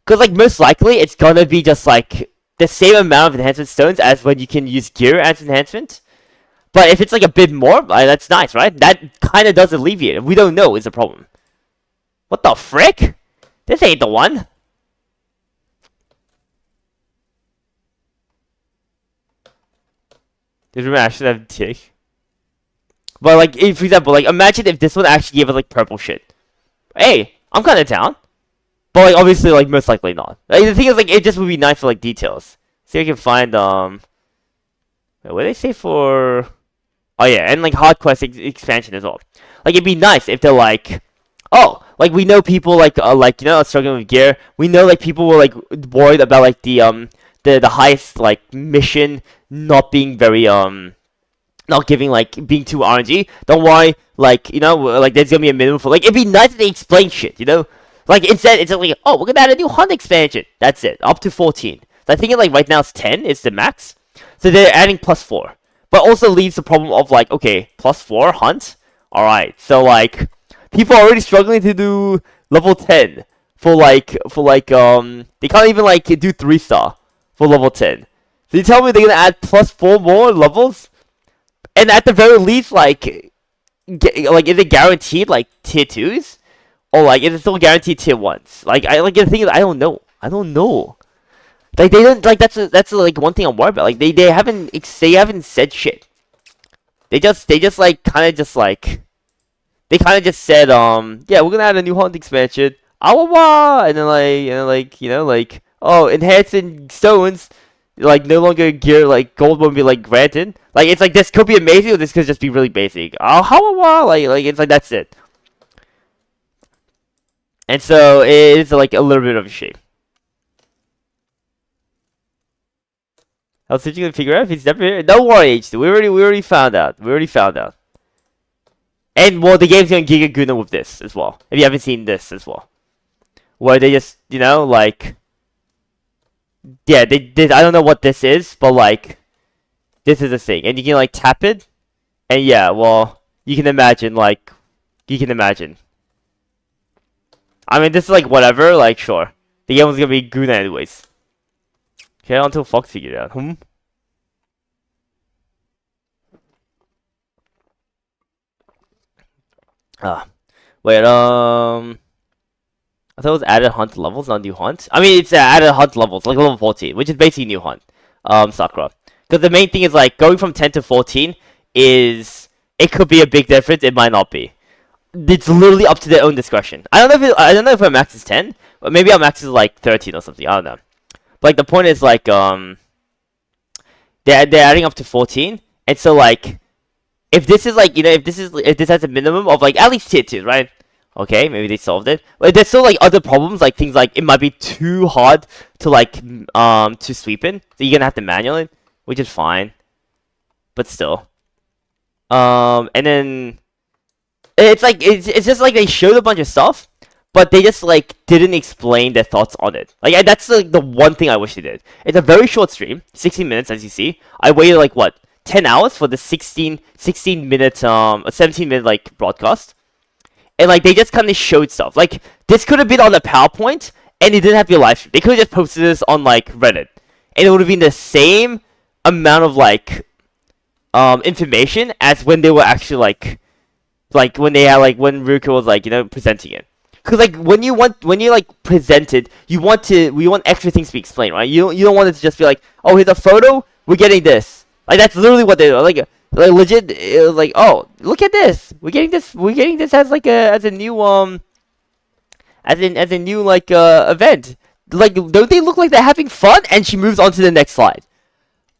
A: cause most likely it's gonna be just the same amount of enhancement stones as when you can use gear as enhancement. But if it's a bit more, that's nice, right? That kind of does alleviate it. We don't know is the problem. What the frick? This ain't the one. Does Ruben actually have tick? But like, if, for example, like imagine if this one actually gave us like purple shit. Hey, I'm kind of down. But like, obviously, like most likely not. Like, the thing is, like, it just would be nice for like details. See if I can find wait, what did they say for? Oh yeah, and like hard quest expansion as well. Like it'd be nice if they're like, oh, like we know people like struggling with gear. We know like people were like worried about like the highest like mission not being very not giving like being too RNG. Don't worry, like like there's gonna be a minimum for like it'd be nice if they explain shit, Like instead it's like, oh, we're gonna add a new hunt expansion. That's it, up to 14. So I think like right now it's 10 is the max. So they're adding +4. But also leaves the problem of like, okay, +4 hunt? Alright, so like people are already struggling to do level 10 for like they can't even like do 3-star for level 10. So you tell me they're gonna add +4 more levels? And at the very least, like is it guaranteed like tier 2s? Or like is it still guaranteed tier 1s? Like the thing is I don't know. Like they don't like that's like one thing I'm worried about. Like they haven't said shit. They just like kind of just said yeah, we're gonna add a new hunt expansion. Hawawawa, and then like oh, enhancing stones like no longer gear like gold won't be like granted. Like it's like this could be amazing or this could just be really basic. Hawawawa, like it's like that's it. And so it is like a little bit of a shame. I was trying to figure out if he's never here. Don't worry, H2. We already found out. And well, the game's gonna Giga Guna with this as well. If you haven't seen this as well, where they just like yeah, they did. I don't know what this is, but like this is a thing, and you can like tap it, and yeah, well, you can imagine. I mean, this is like whatever. Like sure, the game was gonna be Guna anyways. Okay, until Fox figured it out. Wait, I thought it was added hunt levels, not new hunt. I mean, it's added hunt levels, like level 14, which is basically new hunt, Sakura. Because the main thing is, like, going from 10 to 14 is, it could be a big difference, it might not be. It's literally up to their own discretion. I don't know if our max is 10, but maybe our max is, like, 13 or something, I don't know. But, like, the point is, like, they're adding up to 14, and so, like, if this is, like, if this has a minimum of, like, at least tier 2, right? Okay, maybe they solved it. But there's still like other problems, like things like it might be too hard to like to sweep in, so you're gonna have to manual it, which is fine. But still, and then it's like it's just like they showed a bunch of stuff, but they just like didn't explain their thoughts on it. Like that's like the one thing I wish they did. It's a very short stream, 16 minutes as you see. I waited like what 10 hours for the 16 minute 17 minute like broadcast. And like they just kind of showed stuff. Like this could have been on the PowerPoint, and it didn't have to be a live stream. They could have just posted this on like Reddit, and it would have been the same amount of like information as when they were actually like when they had like when Ruka was like presenting it. Cause like when you like present it, we want extra things to be explained, right? You don't want it to just be like, oh, here's a photo, we're getting this. Like that's literally what they do. Like legit, it was like, oh, look at this. We're getting this as like a new like event. Like, don't they look like they're having fun? And she moves on to the next slide.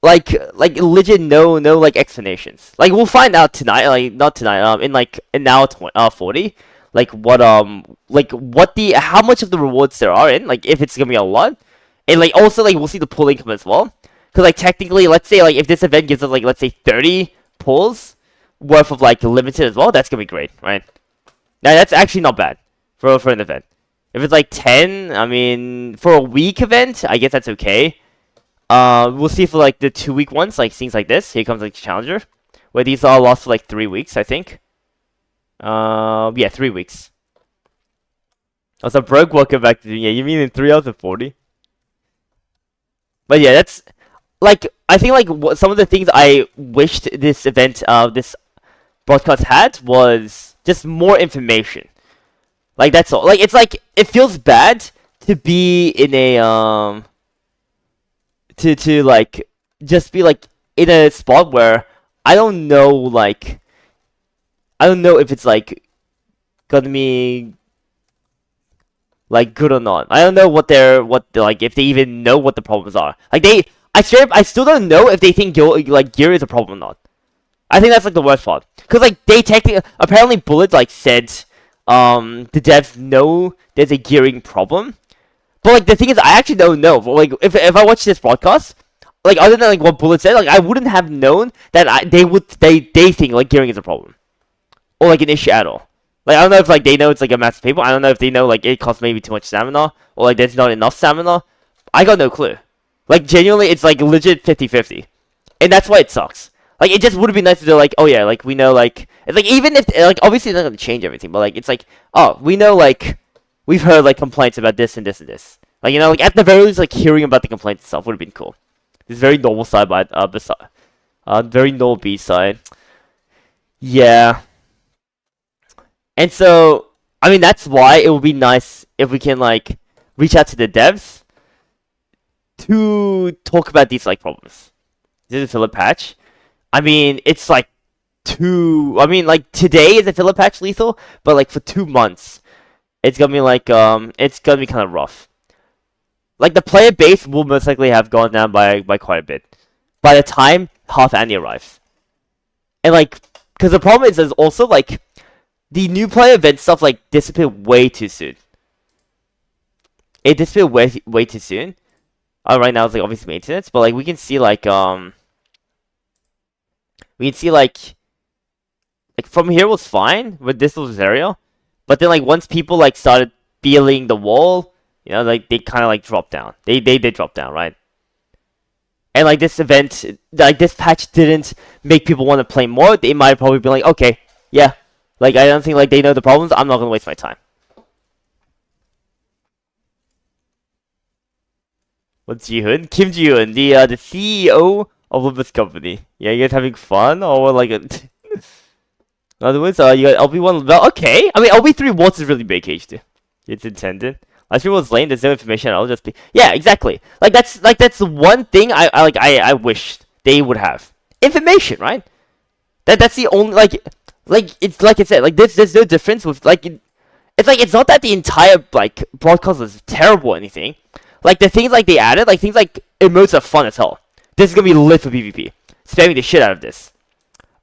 A: Like legit, no like explanations. Like we'll find out tonight. Like not tonight. In like an hour 40. Like what how much of the rewards there are in. Like if it's gonna be a lot. And like also like we'll see the pull income as well. Cause like technically, let's say like if this event gives us like let's say 30 pulls worth of like limited as well, that's gonna be great, right? Now that's actually not bad for an event. If it's like 10, I mean, for a week event, I guess that's okay. We'll see for like the 2-week ones, like things like this. Here comes like Challenger, where these all last for like 3 weeks, I think. Yeah, 3 weeks. Oh, so broke. Welcome back to you mean in 3 hours and 40? But yeah, that's like I think like some of the things I wished this event, this broadcast had was just more information. Like that's all. Like it's like it feels bad to be in a to like just be like in a spot where I don't know, like, I don't know if it's like gonna be like good or not. I don't know like if they even know what the problems are. Like I still don't know if they think like gear is a problem or not. I think that's like the worst part. Cause like they technically apparently Bullet like said the devs know there's a gearing problem. But like the thing is I actually don't know. But, like if I watch this broadcast, like other than like what Bullet said, like I wouldn't have known that they think like gearing is a problem. Or like an issue at all. Like I don't know if like they know it's like a massive paper. I don't know if they know like it costs maybe too much stamina or like there's not enough stamina. I got no clue. Like genuinely it's like legit 50-50. And that's why it sucks. Like it just would have been nice to do like, oh yeah, like we know like it's like even if like obviously it's not gonna change everything, but like it's like, oh, we know like we've heard like complaints about this and this and this. Like you know, like at the very least like hearing about the complaints itself would have been cool. This very normal side by beside very normal B side. Yeah. And so, I mean, that's why it would be nice if we can, like, reach out to the devs to talk about these, like, problems. This is a filler patch. I mean, it's, like, like, today is a filler patch lethal, but, like, for 2 months, it's gonna be, like, it's gonna be kind of rough. Like, the player base will most likely have gone down by quite a bit by the time Half Annie arrives. And, like, because the problem is also, like, the new player event stuff like disappeared way too soon. It disappeared way too soon. Right now it's like obviously maintenance, but like we can see like from here was fine with this little area, but then like once people like started feeling the wall, you know, like they kind of like dropped down. They dropped down, right? And like this event, like this patch didn't make people want to play more. They might probably be like, okay, yeah. Like, I don't think, like, they know the problems. I'm not gonna waste my time. What's Ji-hoon? Kim Ji-hoon, the CEO of Olympus Company. Yeah, you guys having fun? Or, like, in other words, you got LB1, well, okay. I mean, LB3 wants is really big, H2. It's intended. Livestream was lame, there's no information, I'll just be... Yeah, exactly. Like, that's the one thing I wish they would have. Information, right? That's the only, like it's like I said, like there's no difference with like it's like it's not that the entire like broadcast was terrible or anything. Like the things like they added, like things like emotes are fun as hell. This is gonna be lit for PvP. Spamming the shit out of this.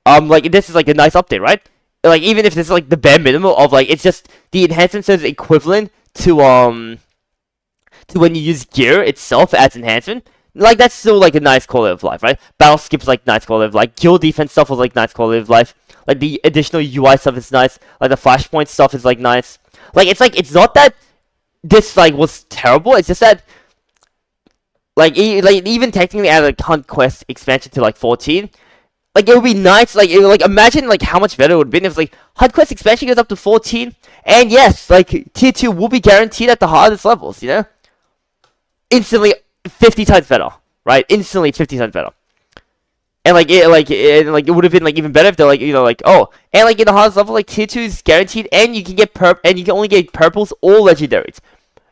A: Like this is like a nice update, right? Like even if this is like the bare minimum of like it's just the enhancement is equivalent to when you use gear itself as enhancement. Like that's still like a nice quality of life, right? Battle skips like nice quality of life. Guild defense stuff was like nice quality of life. Like the additional UI stuff is nice. Like the flashpoint stuff is like nice. Like it's not that this like was terrible. It's just that like even technically add a Hunt Quest expansion to like 14. Like it would be nice. Like imagine like how much better it would have been if like Hunt Quest expansion goes up to 14. And yes, like tier 2 will be guaranteed at the hardest levels. You know, instantly 50 times better, right? Instantly 50 times better. And it would have been like even better if they're like, you know, like, oh, and like in the hardest level, like tier 2 is guaranteed, and you can get and you can only get purples or legendaries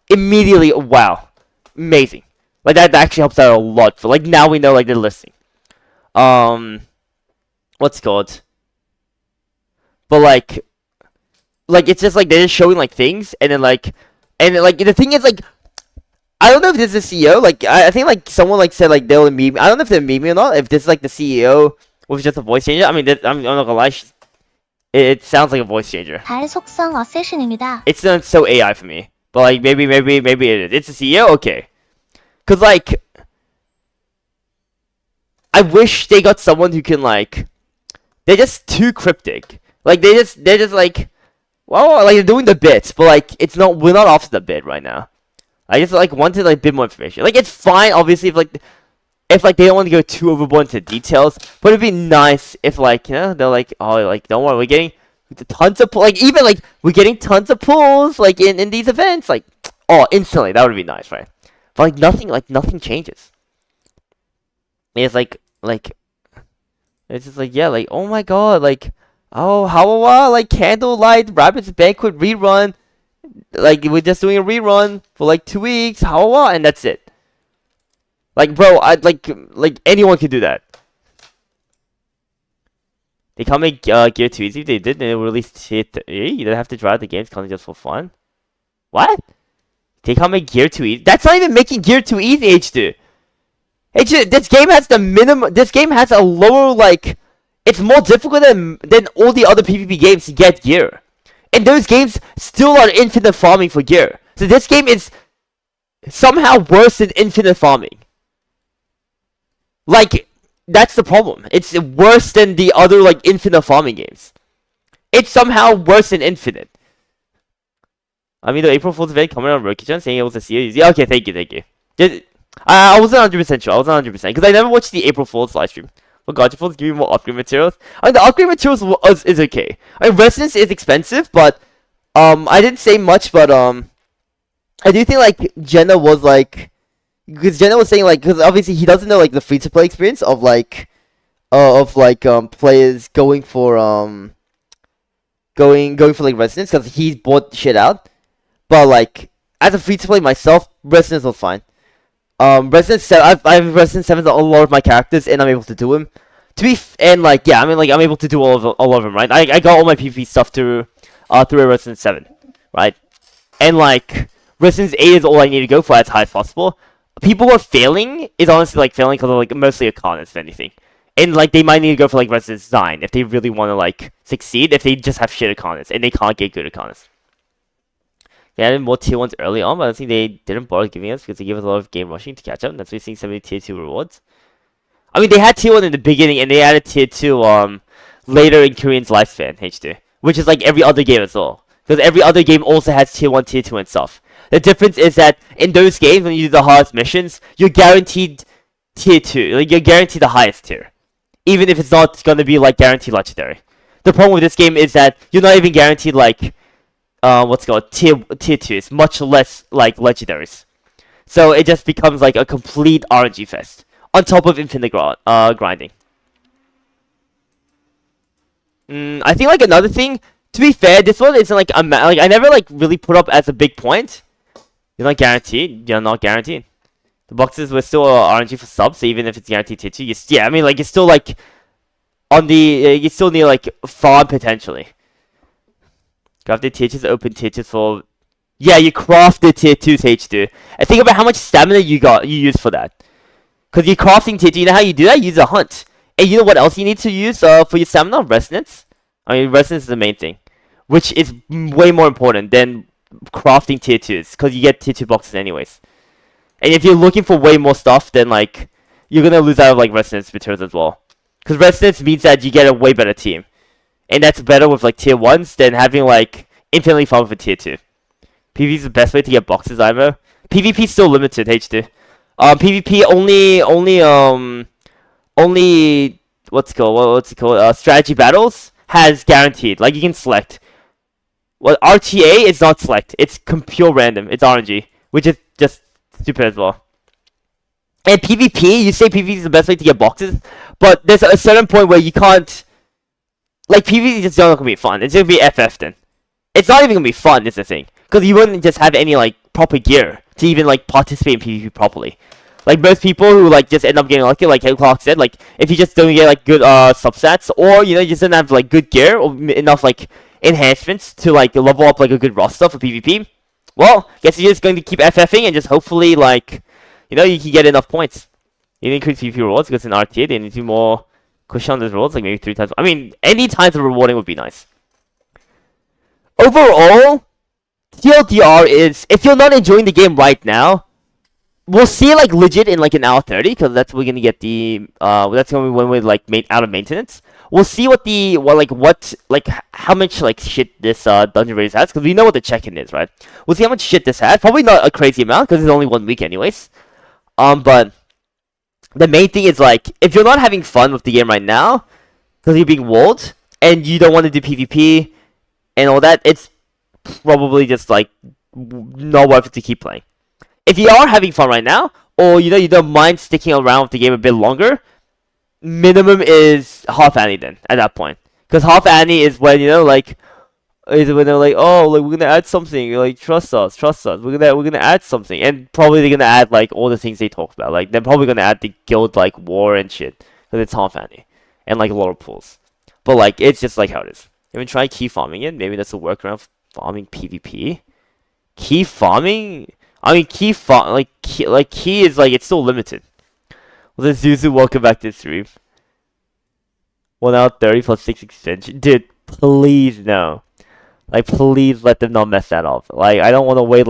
A: immediately. Wow, amazing! Like that actually helps out a lot. For like now we know like they're listing. What's it called? But like it's just like they're just showing like things, and then like the thing is like. I don't know if this is the CEO. Like, I think like someone like said like they'll meme. I don't know if they're memeing or not. If this is like the CEO was just a voice changer. I mean, I'm not gonna lie. It sounds like a voice changer.
B: 달 속성 어세션입니다.
A: It's not so AI for me. But like maybe it is. It's the CEO. Okay. Cause like, I wish they got someone who can like. They're just too cryptic. Like they're just like, well, like they're doing the bits, but like it's not. We're not off the bit right now. I just like wanted like a bit more information. Like it's fine, obviously, if like they don't want to go too overboard into details, but it'd be nice if like you know they're like, oh, like don't worry, we're getting tons of like even like we're getting tons of pulls like in these events, like oh instantly that would be nice, right? But like nothing changes. It's like it's just like yeah, like oh my god, like oh Hawawawa, like Candlelight Rabbit's Banquet rerun. Like we're just doing a rerun for like 2 weeks, and that's it. Like bro, I like anyone can do that. They can't make Gear 2 easy. If they did, then they would release Tier 3. You don't have to drive the games constantly just for fun. What? They can't make Gear 2 easy? That's not even making Gear 2 easy, H2. H2, this game has the minimum. This game has a lower, like. It's more difficult than all the other PvP games to get gear. And those games still are infinite farming for gear. So this game is somehow worse than infinite farming. Like, that's the problem. It's worse than the other, like, infinite farming games. It's somehow worse than infinite. I mean, the April Fool's event coming on Rokichan saying it was a series. Yeah, okay, thank you. I wasn't 100% sure. I wasn't 100% because I never watched the April Fool's live stream. Well, Gotcha Fool's giving more upgrade materials. I mean, the upgrade materials is okay. I mean, Resonance is expensive, but I didn't say much, but I do think like Jenna was like, because Jenna was saying like, because obviously he doesn't know like the free-to-play experience of players going for like Resonance because he bought shit out, but like as a free-to-play myself, Resonance was fine. Resident 7, I have Resident 7 on a lot of my characters, and I'm able to do them. I'm able to do all of them, right? I got all my PvP stuff through Resident 7, right? And like Resident 8 is all I need to go for as high as possible. People who are failing is honestly like failing because of like mostly Arcanas, if anything. And like they might need to go for like Resident 9 if they really want to like succeed. If they just have shit Arcanas and they can't get good Arcanas. They added more tier 1s early on, but I think they didn't bother giving us because they gave us a lot of game rushing to catch up. That's why we're seeing so many tier 2 rewards. I mean, they had tier 1 in the beginning and they added tier 2 later in Korean's lifespan, H2. Which is like every other game as well. Because every other game also has tier 1, tier 2 and stuff. The difference is that in those games, when you do the hardest missions, you're guaranteed tier 2. Like, you're guaranteed the highest tier. Even if it's not gonna be like guaranteed legendary. The problem with this game is that you're not even guaranteed like tier 2. It's much less like legendaries. So it just becomes like a complete RNG fest on top of infinite grinding. I think like another thing, to be fair, this one isn't like I never like really put up as a big point. You're not guaranteed. You're not guaranteed. The boxes were still RNG for subs, so even if it's guaranteed tier 2, I mean like it's still like on the you still need like farm potentially. Crafted tier 2s, open tier 2s for... Yeah, you crafted tier 2s, H2. And think about how much stamina you use for that. Because you're crafting tier 2, you know how you do that? You use a hunt. And you know what else you need to use for your stamina? Resonance. I mean, resonance is the main thing. Which is way more important than crafting tier 2s. Because you get tier 2 boxes anyways. And if you're looking for way more stuff, then like... You're gonna lose out of like resonance materials as well. Because resonance means that you get a way better team. And that's better with like tier 1s than having like infinitely farm for tier 2. PvP is the best way to get boxes, IMO. PvP is still limited, H2. PvP only what's it called? Strategy battles has guaranteed. Like you can select. Well, RTA is not select. It's pure random. It's RNG, which is just stupid as well. And PvP, you say PvP is the best way to get boxes, but there's a certain point where you can't. Like, PvP is just not gonna be fun. It's gonna be FF then. It's not even gonna be fun, is the thing. Because you wouldn't just have any, like, proper gear to even, like, participate in PvP properly. Like, most people who, like, just end up getting lucky, like Clark said, like, if you just don't get, like, good, substats, or, you know, you just don't have, like, good gear, or enough, like, enhancements to, like, level up, like, a good roster for PvP, well, guess you're just going to keep FFing and just hopefully, like, you know, you can get enough points. You need to increase PvP rewards because in RTA they need to do more cushion on those rewards, like maybe 3 times. I mean, any times of rewarding would be nice. Overall, TLDR is, if you're not enjoying the game right now, we'll see like legit in like an hour 30, because that's when we're gonna get the, that's gonna be when we're like out of maintenance. We'll see what the, how much like shit this Dungeon Raiders has, because we know what the check-in is, right? We'll see how much shit this has. Probably not a crazy amount, because it's only 1 week anyways. But the main thing is, like, if you're not having fun with the game right now, because you're being walled, and you don't want to do PvP, and all that, it's probably just, like, not worth it to keep playing. If you are having fun right now, or, you know, you don't mind sticking around with the game a bit longer, minimum is half Annie then, at that point. Because half Annie is when, you know, like, is when they're like, oh, like, we're gonna add something, like, trust us, we're gonna add something, and probably they're gonna add, like, all the things they talked about, like, they're probably gonna add the guild, like, war and shit, because it's half Annie, and, like, a lot of pools. But like, it's just like how it is. Even try key farming it. Maybe that's a workaround for farming PvP. Key farming? I mean, key is like, it's still limited. Well, then Zuzu, welcome back to the stream. 1 hour 30 plus 6 extension. Dude, please no. Like, please let them not mess that up. Like, I don't want to wait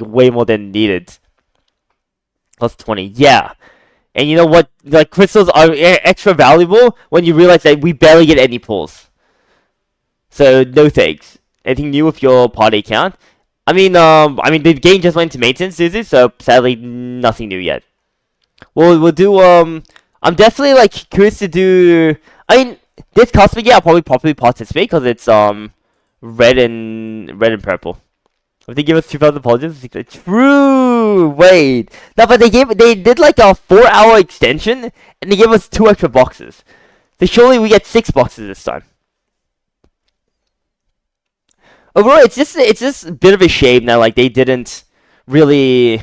A: way more than needed. Plus 20. Yeah. And you know what? Like, crystals are extra valuable when you realize that we barely get any pulls. So, no thanks. Anything new with your party account? I mean, the game just went to maintenance, Zuzu, so sadly, nothing new yet. We'll do, I'm definitely, like, curious to do, I mean, this cosmic year I'll probably participate, because it's, red and purple. If they give us 2,000 points, true! Wait! No, but they did, like, a 4-hour extension, and they gave us 2 extra boxes. So surely we get 6 boxes this time. Overall, it's just a bit of a shame that, like, they didn't really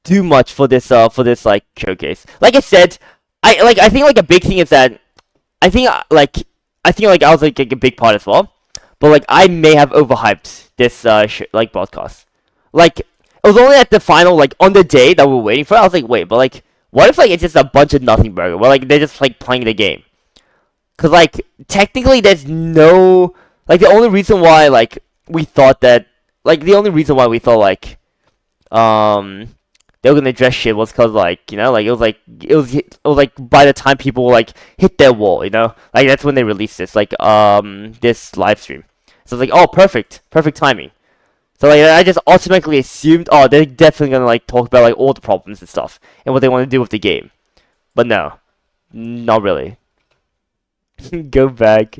A: do much for this like showcase. Like I said, I think like a big thing is that I think like I was like a big part as well, but like I may have overhyped this like broadcast. Like it was only at the final, like on the day that we were waiting for. I was like, wait, but like what if like it's just a bunch of nothing burger? Well, like they're just like playing the game. Cause like technically there's no, like the only reason why like we thought that, like the only reason why we thought like they were gonna address shit was cause like, you know, like it was like by the time people like hit their wall, you know, like that's when they released this like this live stream. So it's like, oh, perfect timing. So like I just automatically assumed, oh, they're definitely gonna like talk about like all the problems and stuff and what they want to do with the game. But no, not really. Go back.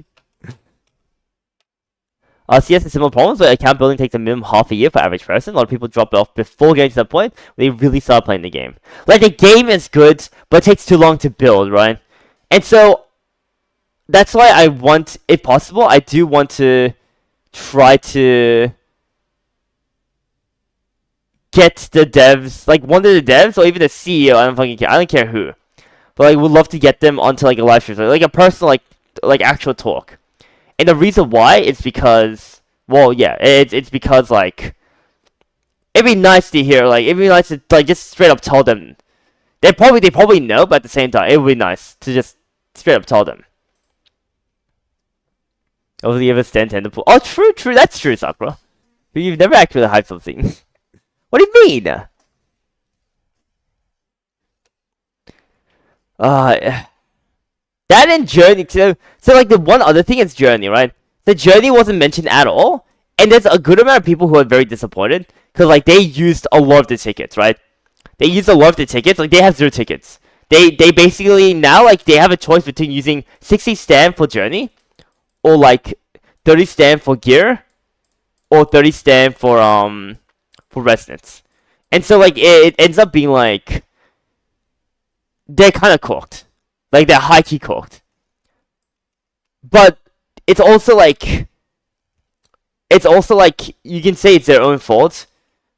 A: CS has similar problems, but account building takes a minimum half a year for average person. A lot of people drop it off before getting to that point where they really start playing the game. Like, the game is good, but it takes too long to build, right? And so, that's why I want, if possible, I do want to try to get the devs, like, one of the devs, or even the CEO, I don't fucking care, I don't care who. But, like, would love to get them onto, like, a live stream, like a personal, like actual talk. And the reason why is because, well, yeah, it's because, like, it'd be nice to hear, like, it'd be nice to, like, just straight up tell them. They probably know, but at the same time, it would be nice to just straight up tell them. Oh, you ever stand in the pool? Oh, true, that's true, Sakura. You've never actually hyped something. What do you mean? That and Journey, so like the one other thing is Journey, right? The Journey wasn't mentioned at all, and there's a good amount of people who are very disappointed, because like they used a lot of the tickets, right? They used a lot of the tickets, like they have 0 tickets. They basically now like they have a choice between using 60 stamp for Journey, or like 30 stamp for gear, or 30 stamp for Resonance. And so like it ends up being like they're kind of cooked. Like, they're high-key cooked. But it's also like, you can say it's their own fault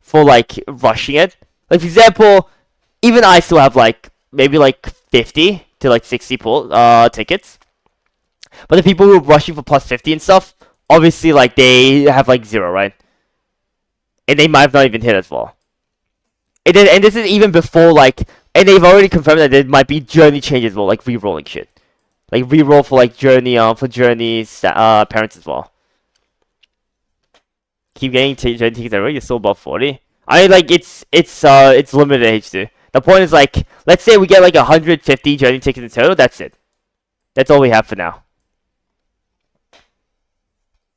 A: for, like, rushing it. Like, for example, even I still have, like, maybe, like, 50 to, like, 60 tickets. But the people who are rushing for plus 50 and stuff, obviously, like, they have, like, 0, right? And they might have not even hit as well. And this is even before, like, and they've already confirmed that there might be journey changes, well, like re-rolling shit, like re-roll for like journey, for journey's parents as well. Keep getting journey tickets everywhere. You're still above 40. I mean, like it's limited H2. The point is like, let's say we get like 150 journey tickets in total. That's it. That's all we have for now.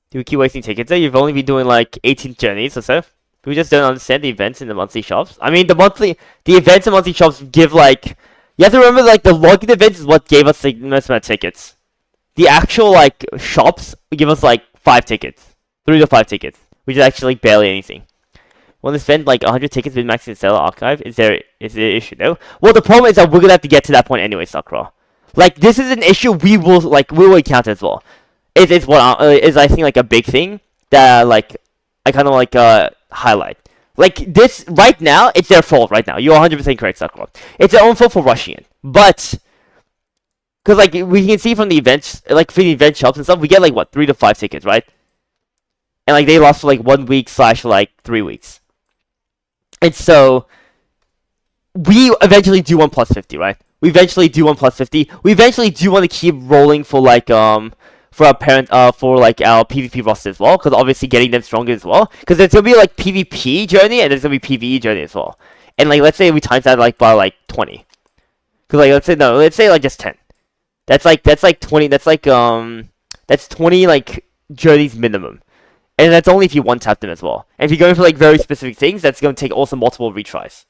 A: Do we keep wasting tickets? There, you've only been doing like 18 journeys or so. We just don't understand the events in the monthly shops. I mean, the events in monthly shops give, like... You have to remember, like, the login events is what gave us the most amount of tickets. The actual, like, shops give us, like, 5 tickets. 3 to 5 tickets. Which is actually, like, barely anything. Want to spend, like, 100 tickets with Max in Seller Archive? Is there an issue, though? Well, the problem is that we're gonna have to get to that point anyway, Sakura. Like, this is an issue we will encounter as well. It's what is, I think, like, a big thing that, like, I kind of, like, highlight. Like, this, right now, it's their fault right now. You're 100% correct, Sakura. It's their own fault for rushing it. But, Because, like, we can see from the events, like, for the event shops and stuff, we get, like, what, 3 to 5 tickets, right? And, like, they last for, like, 1 week / like, 3 weeks. And so, we eventually do want plus 50, right? We eventually do want plus 50. We eventually do want to keep rolling for, like, for our for, like, our PvP roster as well. Because, obviously, getting them stronger as well. Because there's going to be, like, PvP journey, and there's going to be PvE journey as well. And, like, let's say we times that, like, by, like, 20. Because, like, let's say, like, just 10. That's like 20, that's 20, like, journeys minimum. And that's only if you one-tap them as well. And if you're going for, like, very specific things, that's going to take also multiple retries.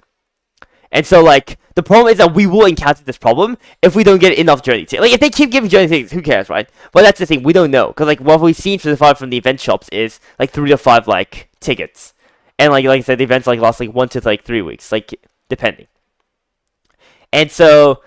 A: And so, like, the problem is that we will encounter this problem if we don't get enough journey tickets. Like, if they keep giving journey tickets, who cares, right? But that's the thing, we don't know. Because, like, what we've seen so far from the event shops is, like, 3 to 5, like, tickets. And, like I said, the events, like, last, like, 1 to, like, 3 weeks, like, depending. And so,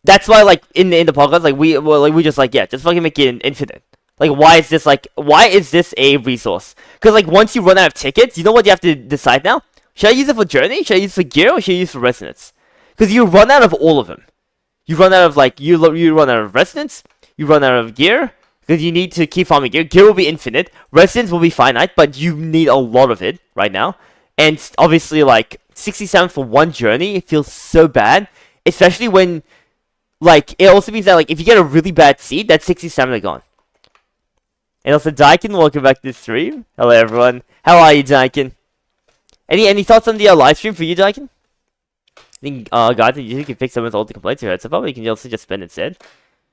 A: that's why, like, in the podcast, like, we just, like, yeah, just fucking make it infinite. Like, why is this a resource? Because, like, once you run out of tickets, you know what you have to decide now? Should I use it for journey? Should I use it for gear? Or should I use it for resonance? Because you run out of all of them. You run out of, like, you run out of resonance. You run out of gear. Because you need to keep farming gear. Gear will be infinite. Resonance will be finite. But you need a lot of it right now. And obviously, like, 67 for one journey, it feels so bad. Especially when, like, it also means that, like, if you get a really bad seed, that 67 are gone. And also, Daikin, welcome back to the stream. Hello, everyone. How are you, Daikin? Any thoughts on the live stream for you, Daikin? I think guys on YouTube can fix almost all the complaints you heard so far, but you can also just spend instead.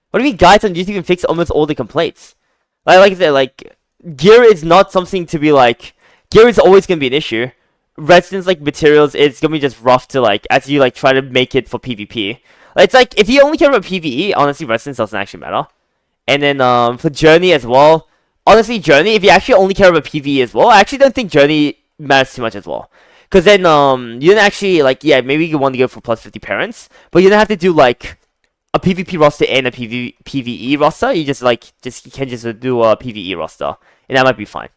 A: What do you mean guys on YouTube can fix almost all the complaints? Like I said, like, gear is not something to be like, gear is always gonna be an issue. Resistance, like, materials, it's gonna be just rough to, like, as you, like, try to make it for PvP. It's like, if you only care about PvE, honestly, resistance doesn't actually matter. And then, for journey as well, honestly, journey, if you actually only care about PvE as well, I actually don't think journey matters too much as well. Because then, you don't actually, like, yeah, maybe you want to go for plus 50 parents, but you don't have to do, like, a PvP roster and a PvE roster. You just, like, you can just do a PvE roster, and that might be fine.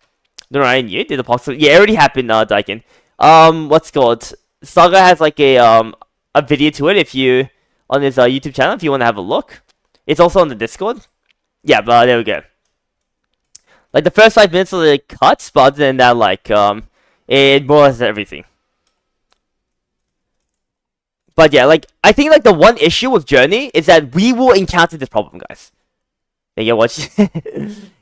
A: No, right, you did the possible. Yeah, it already happened, Daikin. What's it called? Saga has, like, a video to it if you, on his, YouTube channel, if you want to have a look. It's also on the Discord. Yeah, but there we go. Like, the first 5 minutes of the cuts, but other than that, like, it more or less everything. But yeah, like, I think, like, the one issue with Journey is that we will encounter this problem, guys. Yeah, watch.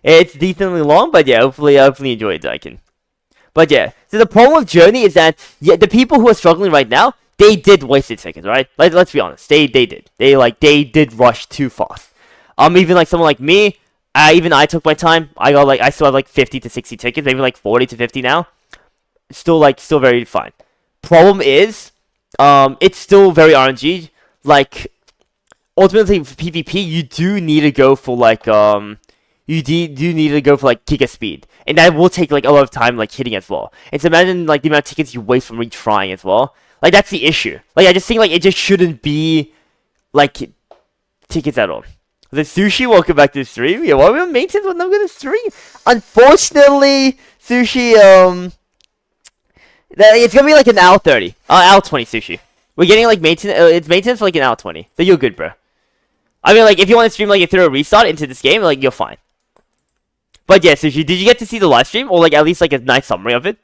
A: It's decently long, but yeah, hopefully you enjoy it, Daikin. But yeah, so the problem with Journey is that, yeah, the people who are struggling right now, they did waste their tickets, right? Like, let's be honest, they did. They did rush too fast. Even, like, someone like me, even I took my time. I still have, like, 50 to 60 tickets, maybe, like, 40 to 50 now. Still very fine. Problem is, it's still very RNG. Like, ultimately for PvP, you do need to go for, like, you do need to go for, like, giga speed. And that will take, like, a lot of time, like, hitting as well. And so imagine, like, the amount of tickets you waste from retrying as well. Like, that's the issue. Like, I just think, like, it just shouldn't be, like, tickets at all. The Sushi, welcome back to the stream. Yeah, why are we on maintenance when I'm gonna stream? Unfortunately, Sushi, it's gonna be like an hour 30. Hour 20, Sushi. We're getting, like, maintenance, it's maintenance for, like, an hour 20. So you're good, bro. I mean, like, if you want to stream, like, a thorough restart into this game, like, you're fine. But yeah, Sushi, did you get to see the live stream? Or, like, at least, like, a nice summary of it?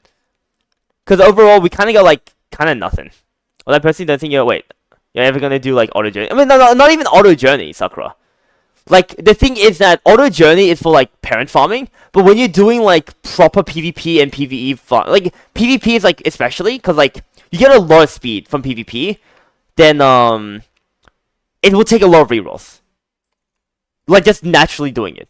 A: Because overall, we kind of got, like, kind of nothing. Well, I personally don't think you're ever gonna do, like, auto journey. I mean, no, not even auto journey, Sakura. Like, the thing is that auto journey is for, like, parent farming, but when you're doing, like, proper PvP and PvE farm, like, PvP is, like, especially, because, like, you get a lot of speed from PvP, then, it will take a lot of rerolls. Like, just naturally doing it.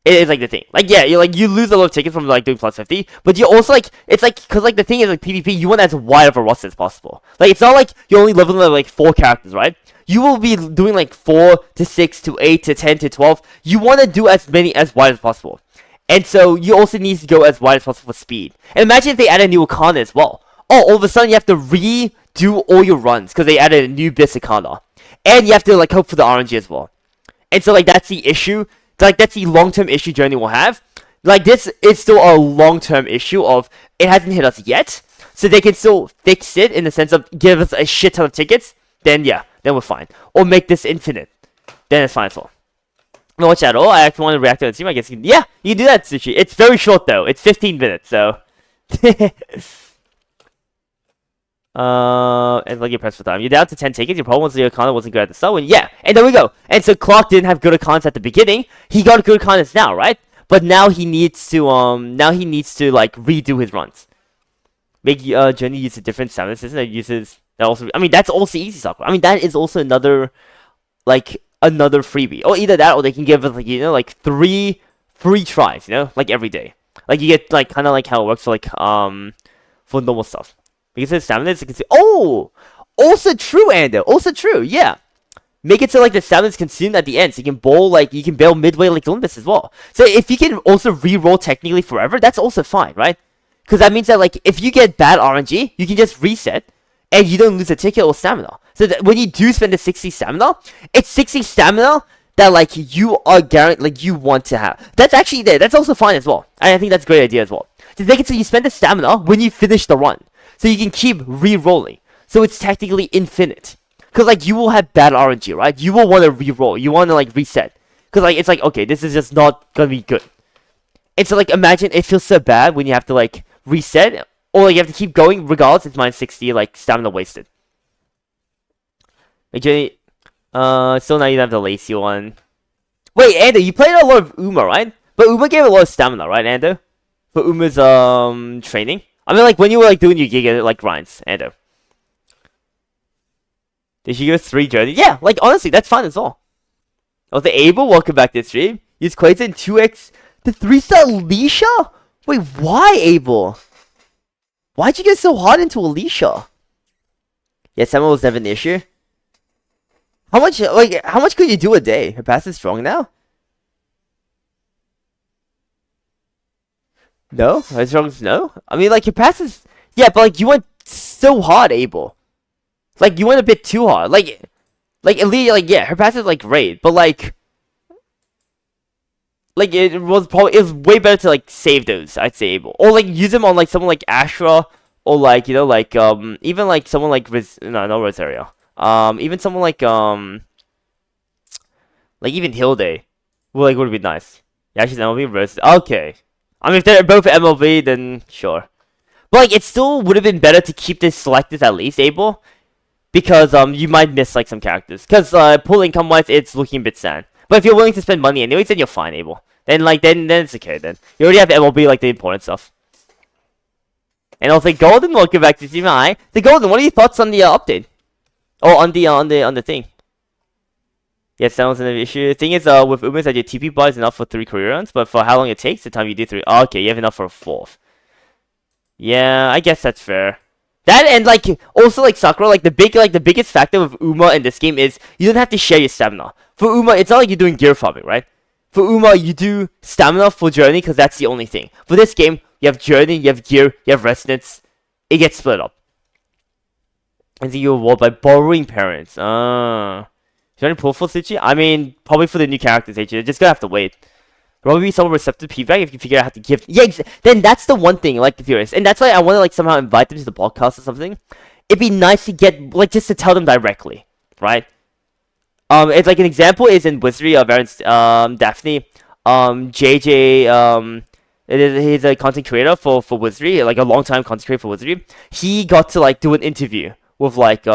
A: It is, like, the thing. Like, yeah, you lose a lot of tickets from, like, doing plus 50, but you also, like, it's, like, because, like, the thing is, like, PvP, you want as wide of a roster as possible. Like, it's not like you're only leveling, like, 4 characters, right? You will be doing, like, 4 to 6 to 8 to 10 to 12. You want to do as many as wide as possible. And so, you also need to go as wide as possible for speed. And imagine if they add a new Akana as well. Oh, all of a sudden, you have to redo all your runs, because they added a new Bis Akana. And you have to, like, hope for the RNG as well. And so, like, that's the issue. Like, that's the long-term issue Journey will have. Like, this is still a long-term issue of, it hasn't hit us yet. So they can still fix it in the sense of give us a shit ton of tickets. Then, yeah, then we're fine. Or make this infinite. then it's fine as well. No, watch at all. I actually want to react to the team. I guess you can do that, Sushi. It's very short though. It's 15 minutes, so. And like you press for time. You're down to 10 tickets. Your problem was your Akana wasn't good at the start. When, yeah, and there we go. And so Clark didn't have good Akanas at the beginning. He got good Akanas now, right? But now he needs to like redo his runs. Make Journey use a different stamina system that uses that also. I mean, that's also easy Sakura. I mean, that is also another freebie. Or either that, or they can give us like three tries. Like every day. Like you get like kind of like how it works for for normal stuff. Because the stamina is consumed. Oh! Also true, Ando. Also true, yeah. Make it so like the stamina is consumed at the end, so you can bail midway like Olympus as well. So if you can also re-roll technically forever, that's also fine, right? Because that means that like if you get bad RNG, you can just reset and you don't lose a ticket or stamina. So that when you do spend the 60 stamina, it's 60 stamina that like you are guaranteed, like you want to have. That's actually there. That's also fine as well. And I think that's a great idea as well. To make it so you spend the stamina when you finish the run. So you can keep re-rolling. So it's technically infinite. Because, like, you will have bad RNG, right? You will want to re-roll. You want to, like, reset. Because, like, it's like, okay, this is just not going to be good. And so, like, imagine it feels so bad when you have to, like, reset. Or, like, you have to keep going regardless. It's minus 60, like, stamina wasted. Like, Jenny, still now you don't have the lacy one. Wait, Ando, you played a lot of Uma, right? But Uma gave a lot of stamina, right, Ando? For Uma's, training? I mean, like, when you were, like, doing your Giga, like, grinds, Ando. Did she go 3 journeys? Yeah, like, honestly, that's fine as well. Oh, the Abel, welcome back to the stream. Use Clayton 2x to 3-star Alicia? Wait, why, Abel? Why'd you get so hard into Alicia? Yeah, Samuel was never an issue. How much could you do a day? Her pass is strong now? No? Her strong is no? I mean, like, your pass is... Yeah, but, like, you went so hard, Abel. Like, you went a bit too hard. Like, Elite, like, yeah, her pass is, like, great. But, like, it was way better to, like, save those, I'd say, Abel. Or, like, use them on, like, someone like Ashra. Or, like, even, like, someone like no, not Rosario. Even someone like, even Hilde. Well, like, would be nice. Yeah, she's MLB versus... Okay. I mean, if they're both MLB, then sure. But, like, it still would have been better to keep this selected at least, Abel. Because, you might miss, like, some characters. Because, pool income-wise, it's looking a bit sad. But if you're willing to spend money anyways, then you're fine, Abel. Then, like, then it's okay, then. You already have MLB, like, the important stuff. And also, Golden, welcome back to Team I. The Golden, what are your thoughts on the, update? Oh, on the thing. Yes, that was an issue. The thing is, with Umas, that your TP bar is enough for 3 career runs, but for how long it takes, the time you do 3... Oh, okay, you have enough for a 4th. Yeah, I guess that's fair. That and like also like Sakura, like the biggest factor of Uma in this game is you don't have to share your stamina. For Uma, it's not like you're doing gear farming, right? For Uma, you do stamina for journey because that's the only thing. For this game, you have journey, you have gear, you have resonance. It gets split up. And then you reward by borrowing parents. Is there any pull for Suchi? I mean, probably for the new characters, actually. Just gonna have to wait. Probably some receptive feedback if you figure out how to give. Yeah, then that's the one thing, like, the Furious. And that's why I want to, like, somehow invite them to the podcast or something. It'd be nice to get, like, just to tell them directly, right? It's like an example is in Wizardry of Daphne, JJ, he's a content creator for Wizardry, like a long time content creator for Wizardry. He got to, like, do an interview with, like,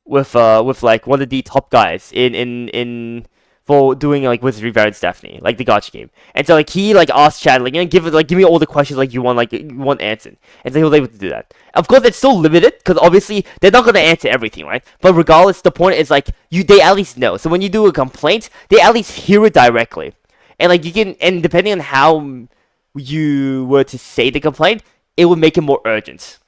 A: with like one of the top guys in for doing like Wizardry Variants Daphne, like the gacha game. And so like he like asked Chad like give me all the questions like you want answered. And so he was able to do that. Of course it's still limited because obviously they're not gonna answer everything, right? But regardless, the point is like they at least know. So when you do a complaint, they at least hear it directly. And like you can and depending on how you were to say the complaint, it would make it more urgent.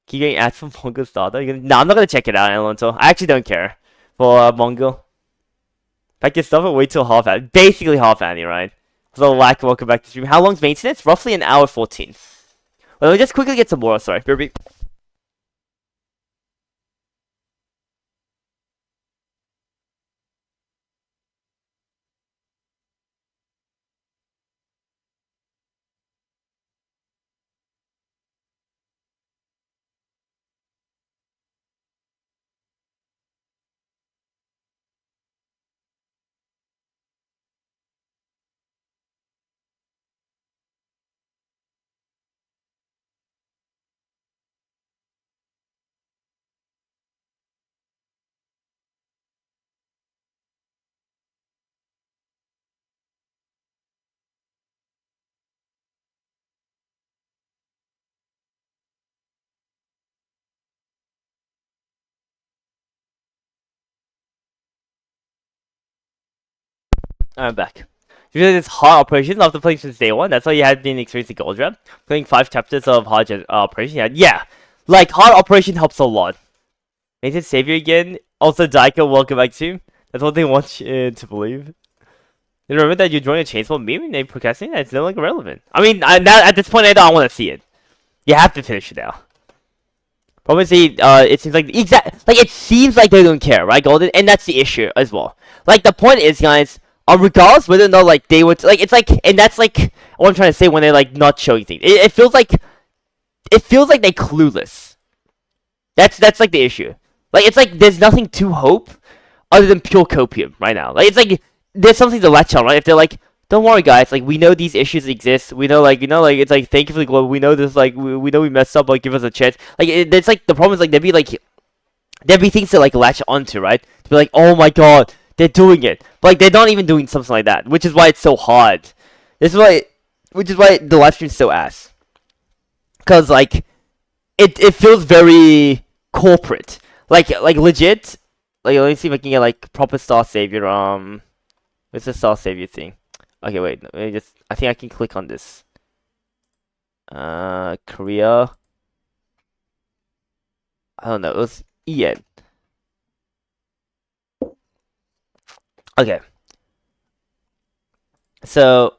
A: Keep getting ads from Mongo Starter? No, I'm not gonna check it out, Alonso. I actually don't care for Mongo. I can stuff it wait till half Annie. Basically half Annie, right? So lack welcome back to stream. How long's maintenance? Roughly an hour 14. Well, let me just quickly get some more. Sorry. I'm back. Usually it's hard operations after playing since day one. That's why you had been experiencing Gold Rep. Playing 5 chapters of hard operation. Yeah, like hard operation helps a lot. Made it savior again. Also, Daika, welcome back to. That's what they want you to believe. You remember that you joined a chainsaw meme and they procrastinate? It's no longer relevant. I mean, now at this point, I don't want to see it. You have to finish it now. Obviously, it seems like it seems like they don't care, right, Golden? And that's the issue as well. Like the point is, guys, regardless whether or not like they would like, it's like, and that's like what I'm trying to say when they're like not showing things. It feels like they're clueless. That's like the issue. Like it's like there's nothing to hope other than pure copium right now. Like it's like there's something to latch on, right? If they're like, don't worry, guys. Like we know these issues exist. We know, like it's like thank you for the globe. We know this. Like we know we messed up. Like give us a chance. Like it's like the problem is like there'd be things to like latch onto, right? To be like, oh my god, they're doing it. But like they're not even doing something like that, which is why it's so hard. Which is why the live stream's so ass. Cause like it feels very corporate. Like legit. Like let me see if I can get like proper Star Savior. What's the Star Savior thing? Okay, wait. Let me just. I think I can click on this. Korea. I don't know. It was Ian. Okay. So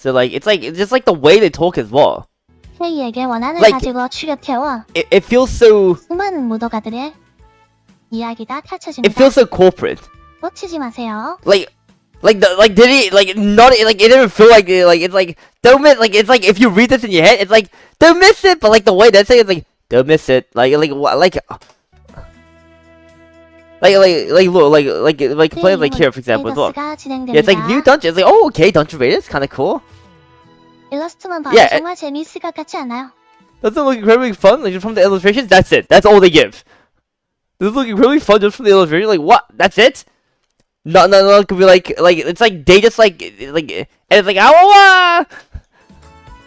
A: like it's just like the way they talk as well.
B: 회의에게 원한을
A: Like-
B: 가지고 추격해와
A: It feels so.
B: 수많은 무도가들의 이야기가
A: It
B: 펼쳐집니다.
A: feels so corporate.
B: 놓치지 마세요.
A: Did he like not like it didn't feel like it's like don't miss like it's like if you read this in your head it's like don't miss it, but like the way they're saying it's like don't miss it like what like play like here for example as well.
B: 레이더스가 진행됩니다.
A: Yeah, it's like new dungeon. It's like oh okay, Dungeon Raiders kind of cool.
B: 일러스트만 봐도
A: Yeah.
B: 정말 재미있을 것 같지 않아요?
A: Doesn't it look incredibly fun like just from the illustrations? That's it. That's all they give. This is looking really fun just from the illustration. Like what? That's it? No, it could be like it's like they just like and it's like Hawawawa!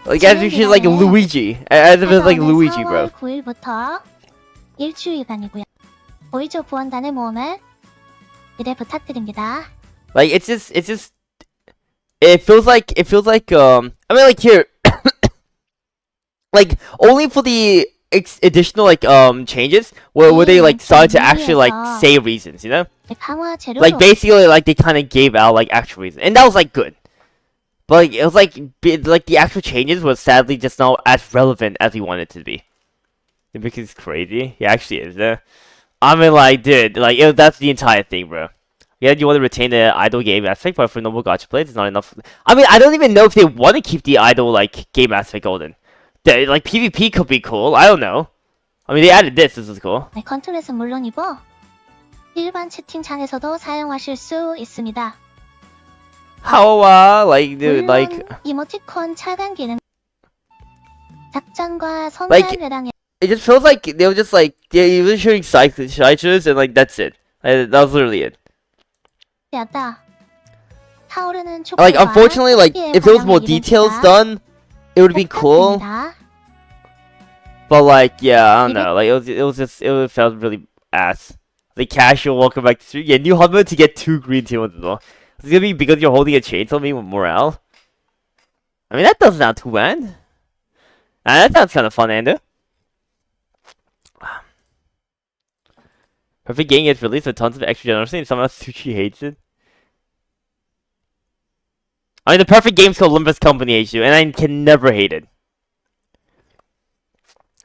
A: Like as if she's like Luigi, as if it's like Luigi, bro.
B: 4월 9일부터 일주일간이고요. 보이조 구원단의 모험을 기대 부탁드립니다.
A: Like it feels like I mean like here like only for the additional like changes where they like started to actually like say reasons, you know?
B: 강화 재료로
A: Like basically like they kind of gave out like actual reasons, and that was like good. But like, it was like the actual changes was sadly just not as relevant as we wanted it to be. Because it's crazy. He actually is. I mean like dude, like that's the entire thing, bro. Yeah, you want to retain the idle game aspect, but for normal gacha players, it's not enough. I mean, I don't even know if they want to keep the idle like game aspect golden. Like PvP could be cool. I don't know. I mean, they added this. This is cool.
B: 컨트롤은 물론이고 일반 채팅창에서도 사용하실 수 있습니다.
A: Hawawawa, like dude,
B: 물론
A: like
B: 이모티콘 차단 기능 작전과 선발 배당에
A: it just feels like they were just like they were showing cycles and like that's it. That was literally it.
B: 였다. 타오르는
A: Like
B: 촉구와
A: unfortunately, like
B: 함께의
A: if there was more
B: 관영
A: details
B: 이벤트가
A: done, it would be cool.
B: 부탁드립니다.
A: But like yeah, I don't know. Like it felt really ass. The casual welcome back to stream. Yeah, new hub mode to get 2 green teal ones as well. It's gonna be because you're holding a chainsaw me with morale. I mean that doesn't sound too bad. That sounds kind of fun, Andrew. Perfect Game gets released with tons of extra generosity and somehow Sushi hates it. I mean, the Perfect Game's called Olympus Company HU, and I can never hate it.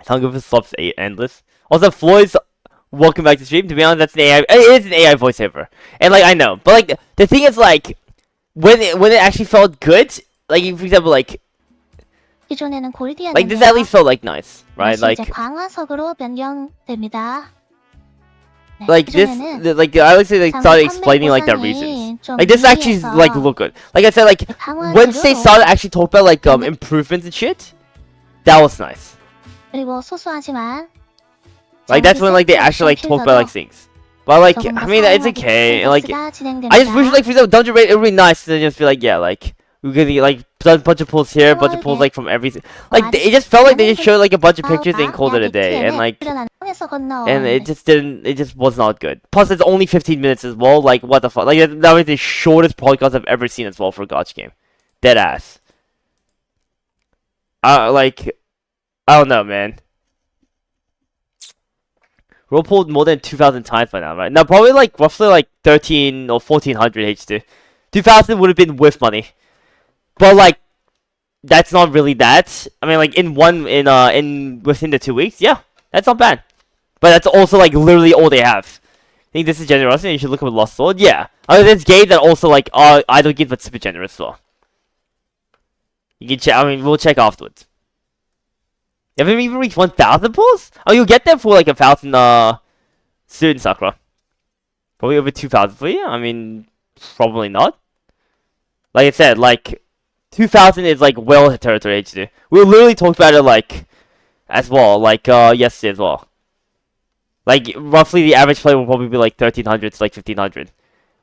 A: Tongue of his slops endless. Also, Floyd's welcome back to stream. To be honest, that's an AI. It is an AI voiceover, and like I know, but like the thing is, like when it actually felt good, like for example, like
B: 기존에는 골디였는데요.
A: like this at least felt like nice, right? Like
B: 이제 광화석으로 변경됩니다. 네,
A: like this,
B: 기존에는
A: like I would say they started explaining like their reasons. Like this actually like look good. Like I said, like once they started actually talk about like improvements and shit, that was nice.
B: 그리고 소소하지만
A: Like that's when like they actually like talk about like things. But like I mean it's okay. And, like I just wish like for example Dungeon Raid it would be nice to just be like yeah like we could like done a bunch of pulls here, a bunch of pulls like from everything. Like it just felt like they just showed like a bunch of pictures and called it a day. And like
B: 해서 건너.
A: and it just was not good. Plus, it's only 15 minutes as well. Like, what the fuck? Like, that was the shortest podcast I've ever seen as well for a gotcha game. Dead ass. Like, I don't know, man. Roll pulled more than 2,000 times by now, right? Now, probably like roughly like 13 or 1,400 H2. 2,000 would have been with money, but like that's not really that. I mean, like in within the 2 weeks, yeah, that's not bad. But that's also like literally all they have. I think this is generosity. You should look at Lost Sword. Yeah, there's games that also like are idle games but super generous as well. You can check. I mean, we'll check afterwards. You haven't even reached 1,000 pulls? Oh, you'll get them for like 1,000 soon, Sakura. Probably over 2,000 for you? I mean, probably not. Like I said, like 2,000 is like well territory HD. We literally talked about it like as well, like yesterday as well. Like roughly the average player will probably be like 1,300 to like 1,500.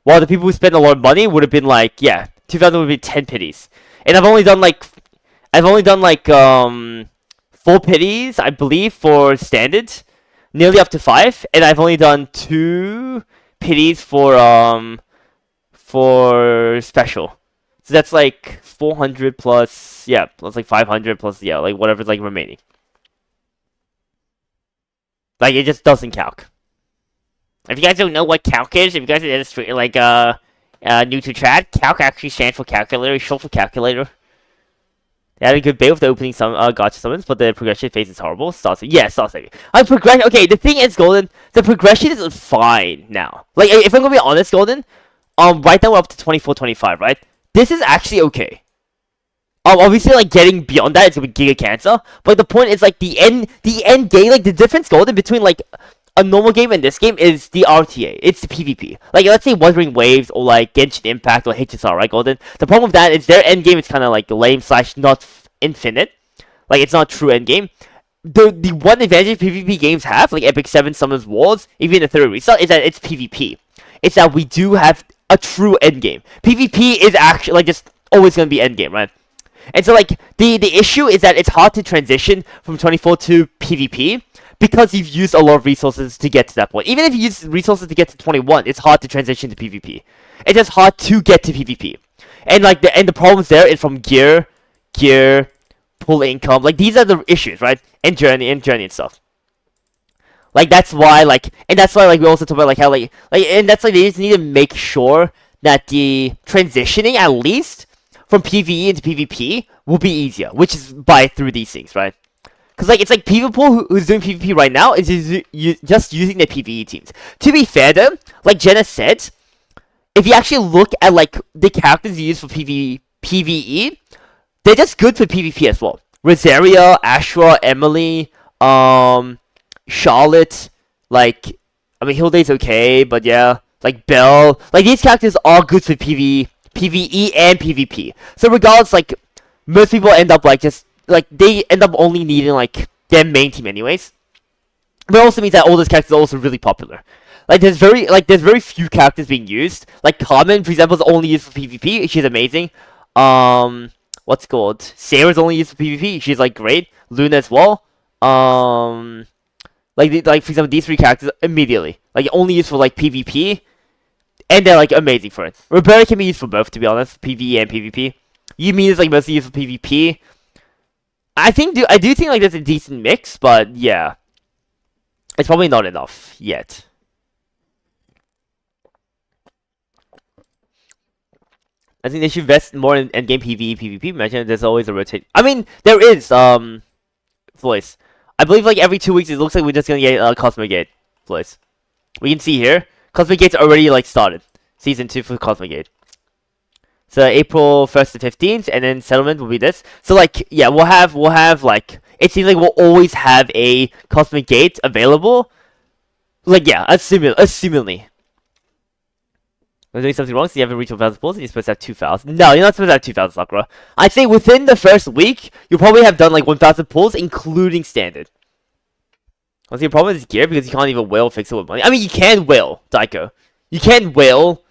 A: While the people who spend a lot of money would have been like, yeah, 2,000 would be 10 pities. And I've only done like 4 pities, I believe, for standard, nearly up to 5, and I've only done 2 pities for special. So that's like 400 plus, yeah, plus like 500 plus, yeah, like whatever's like remaining. Like it just doesn't calc. If you guys don't know what calc is, if you guys are just like new to chat, calc actually stands for calculator, short for calculator. They had a good bait with the opening gotcha summons, but the progression phase is horrible. Starts saving. Okay, the thing is, Golden, the progression is fine now. Like, if I'm gonna be honest, Golden, right now we're up to 24, 25, right? This is actually okay. Obviously, like, getting beyond that is gonna be giga cancer, but the point is, like, the end game, like, the difference, Golden, between, like, a normal game and this game is the RTA. It's the PvP. Like, let's say Wuthering Waves or, like, Genshin Impact or HSR, right, Golden? The problem with that is their end game is kind of, like, lame / not infinite. Like, it's not true end game. The one advantage PvP games have, like Epic 7 Summons Wars, even the third restart, is that it's PvP. It's that we do have a true end game. PvP is actually, like, just always gonna be end game, right? And so, like, the issue is that it's hard to transition from 24 to PvP, because you've used a lot of resources to get to that point. Even if you use resources to get to 21, it's hard to transition to PvP. It's just hard to get to PvP. And like the problems there is from gear, pull income. Like these are the issues, right? And journey and stuff. Like that's why like we also talk about like how and that's like they just need to make sure that the transitioning at least from PvE into PvP will be easier, which is through these things, right? Because, like, it's like people who's doing PvP right now is just using their PvE teams. To be fair, though, like Jenna said, if you actually look at, like, the characters you use for PvE, they're just good for PvP as well. Rosaria, Ashra, Emily, Charlotte, like, I mean, Hilda's okay, but yeah, like, Belle. Like, these characters are good for PvE and PvP. So regardless, like, most people end up, like, just like they end up only needing like their main team anyways. But it also means that all those characters are also really popular. Like there's very few characters being used. Like Carmen, for example, is only used for PvP. She's amazing. What's it called? Sarah's only used for PvP. She's like great. Luna as well. Like for example, these 3 characters immediately like only used for like PvP, and they're like amazing for it. Roberta can be used for both, to be honest, PvE and PvP. Yumi is like mostly used for PvP. I do think like that's a decent mix, but yeah, it's probably not enough yet. I think they should invest more in endgame PvE, PvP. Imagine there's always a rotate. I mean, there is voice. I believe like every 2 weeks it looks like we're just gonna get Cosmic Gate voice. We can see here, Cosmic Gate's already like started. Season 2 for Cosmic Gate. So April 1st to 15th, and then settlement will be this. So like, yeah, we'll have like, it seems like we'll always have a Cosmic Gate available. Like, yeah, assumingly. We're doing something wrong, so you haven't reached 1,000 pulls, and you're supposed to have 2,000. No, you're not supposed to have 2,000, Sakura. I'd say within the first week, you'll probably have done like 1,000 pulls, including standard. What's your problem is gear, because you can't even whale fix it with money. I mean, you can whale, Daiko. You can whale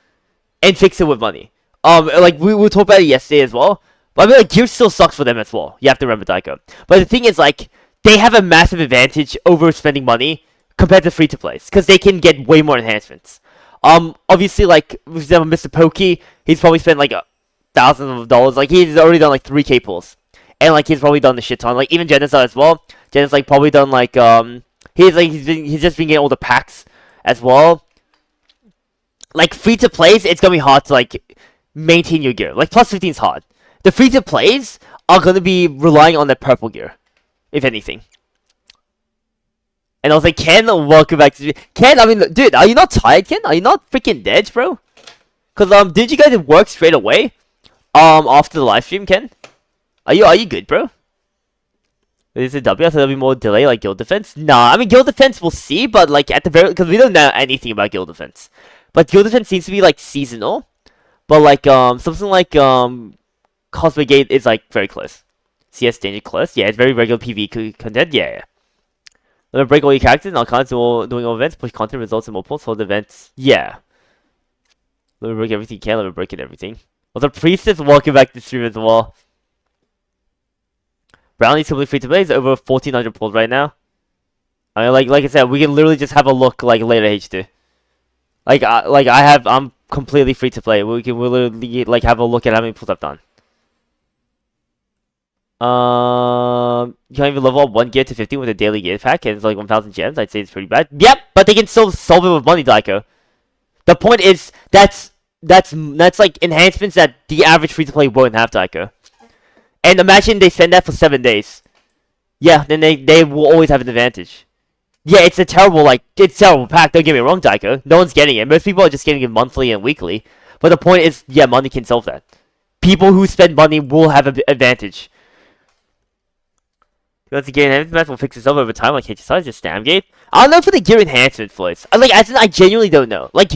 A: and fix it with money. Like, we talked about it yesterday as well. But I mean, like, gear still sucks for them as well. You have to remember, Daiko. But the thing is, like, they have a massive advantage over spending money compared to free-to-plays, because they can get way more enhancements. Obviously, like, for example, Mr. Pokey, he's probably spent, like, thousands of dollars. Like, he's already done, like, 3K pulls. And, like, he's probably done the shit ton. Like, even Genesis as well. Genesis, like, probably done, like, he's just been getting all the packs as well. Like, free-to-plays, it's gonna be hard to, like, maintain your gear. Like, plus 15 is hard. The free-to-plays are gonna be relying on that purple gear, if anything. And I was like, Ken, welcome back to Ken. I mean, dude, are you not tired, Ken? Are you not freaking dead, bro? Cause did you guys work straight away? After the live stream, Ken? Are you good, bro? Is it W? I thought there'll be more delay, like guild defense. Nah, I mean guild defense we'll see, but like at the very, because we don't know anything about guild defense. But guild defense seems to be like seasonal. But like something like Cosmic Gate is like very close. CS danger close. Yeah, it's very regular PvE content. Yeah. Let me break all your characters and I'll count doing all events, push content results in more pulls, hold events. Yeah. Let me break everything you can, let me break it everything. Also, Priestess, welcome back to the stream as well. Brownie's completely free to play, it's over 1400 pulls right now. I mean, like I said, we can literally just have a look like later H2. I'm completely free to play. We can literally like have a look at how many pulls I've done. You can't even level up one gear to 15 with a daily gear pack, and it's like 1,000 gems. I'd say it's pretty bad. Yep, but they can still solve it with money, Daiko. The point is, that's like enhancements that the average free-to-play won't have, Daiko. And imagine they spend that for 7 days. Yeah, then they will always have an advantage. Yeah, it's a terrible pack, don't get me wrong, Daiko. No one's getting it. Most people are just getting it monthly and weekly. But the point is, yeah, money can solve that. People who spend money will have an advantage. Because the gear enhancement will fix itself over time, like HSI, just Stamgate. I don't know for the gear enhancement, Floyds. I genuinely don't know. Like,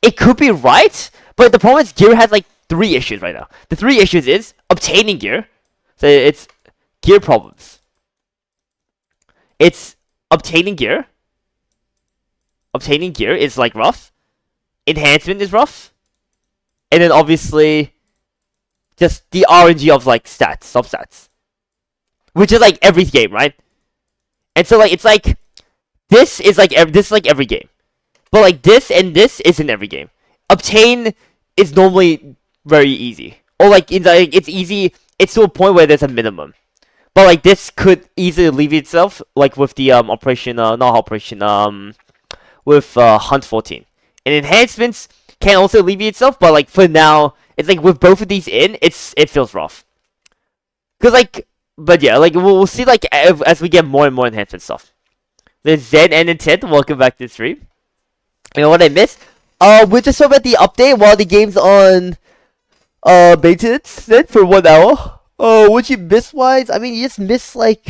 A: it could be right, but the problem is gear has, like, 3 issues right now. The 3 issues is obtaining gear. So it's gear problems. It's obtaining gear. Obtaining gear is, like, rough. Enhancement is rough. And then, obviously, just the RNG of, like, stats, substats. Which is like every game, right? And so like it's like this is like every game, but like this and this isn't every game. Obtain is normally very easy, or like it's easy. It's to a point where there's a minimum, but like this could easily alleviate itself, like with the with Hunt 14. And enhancements can also alleviate itself, but like for now, it's like with both of these in, it feels rough. Cause like. But yeah, like we'll see like as we get more and more enhancement stuff. There's Zen and Intent. Welcome back to the stream. You know what I missed? We just talking about the update while the game's on maintenance then for 1 hour. What you miss wise? I mean, you just miss like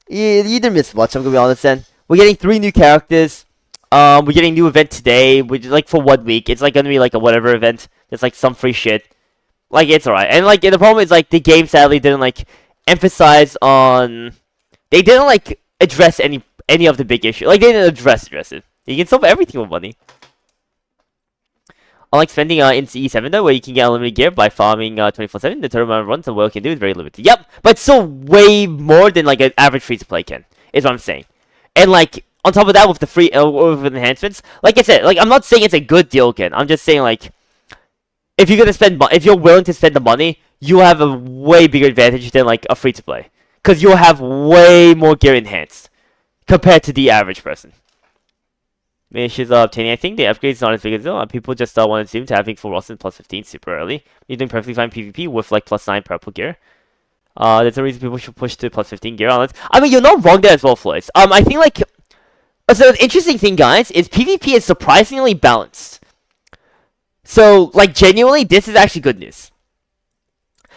A: you didn't miss much. I'm gonna be honest. Then we're getting 3 new characters. We're getting a new event today, which is like for 1 week. It's like gonna be like a whatever event. There's like some free shit. Like it's alright. And like the problem is like the game sadly didn't like emphasize on they didn't like address any of the big issues. Like they didn't address it. You can solve everything with money. Unlike spending in E7 though, where you can get unlimited gear by farming 24/7, the total amount of runs the world can do is very limited. Yep, but still way more than like an average free to play can. Is what I'm saying. And like on top of that, with the free with enhancements, like I said, like I'm not saying it's a good deal, Ken. I'm just saying like if you're willing to spend the money, you have a way bigger advantage than like a free to play, because you'll have way more gear enhanced compared to the average person. Issues obtaining. I think the upgrade is not as big as though people just want to assume to having full roster plus 15 super early. You're doing perfectly fine PvP with like plus 9 purple gear. There's a reason people should push to plus 15 gear on it. I mean, you're not wrong there as well, Floyd. I think like so the interesting thing, guys, is PvP is surprisingly balanced. So like genuinely, this is actually good news.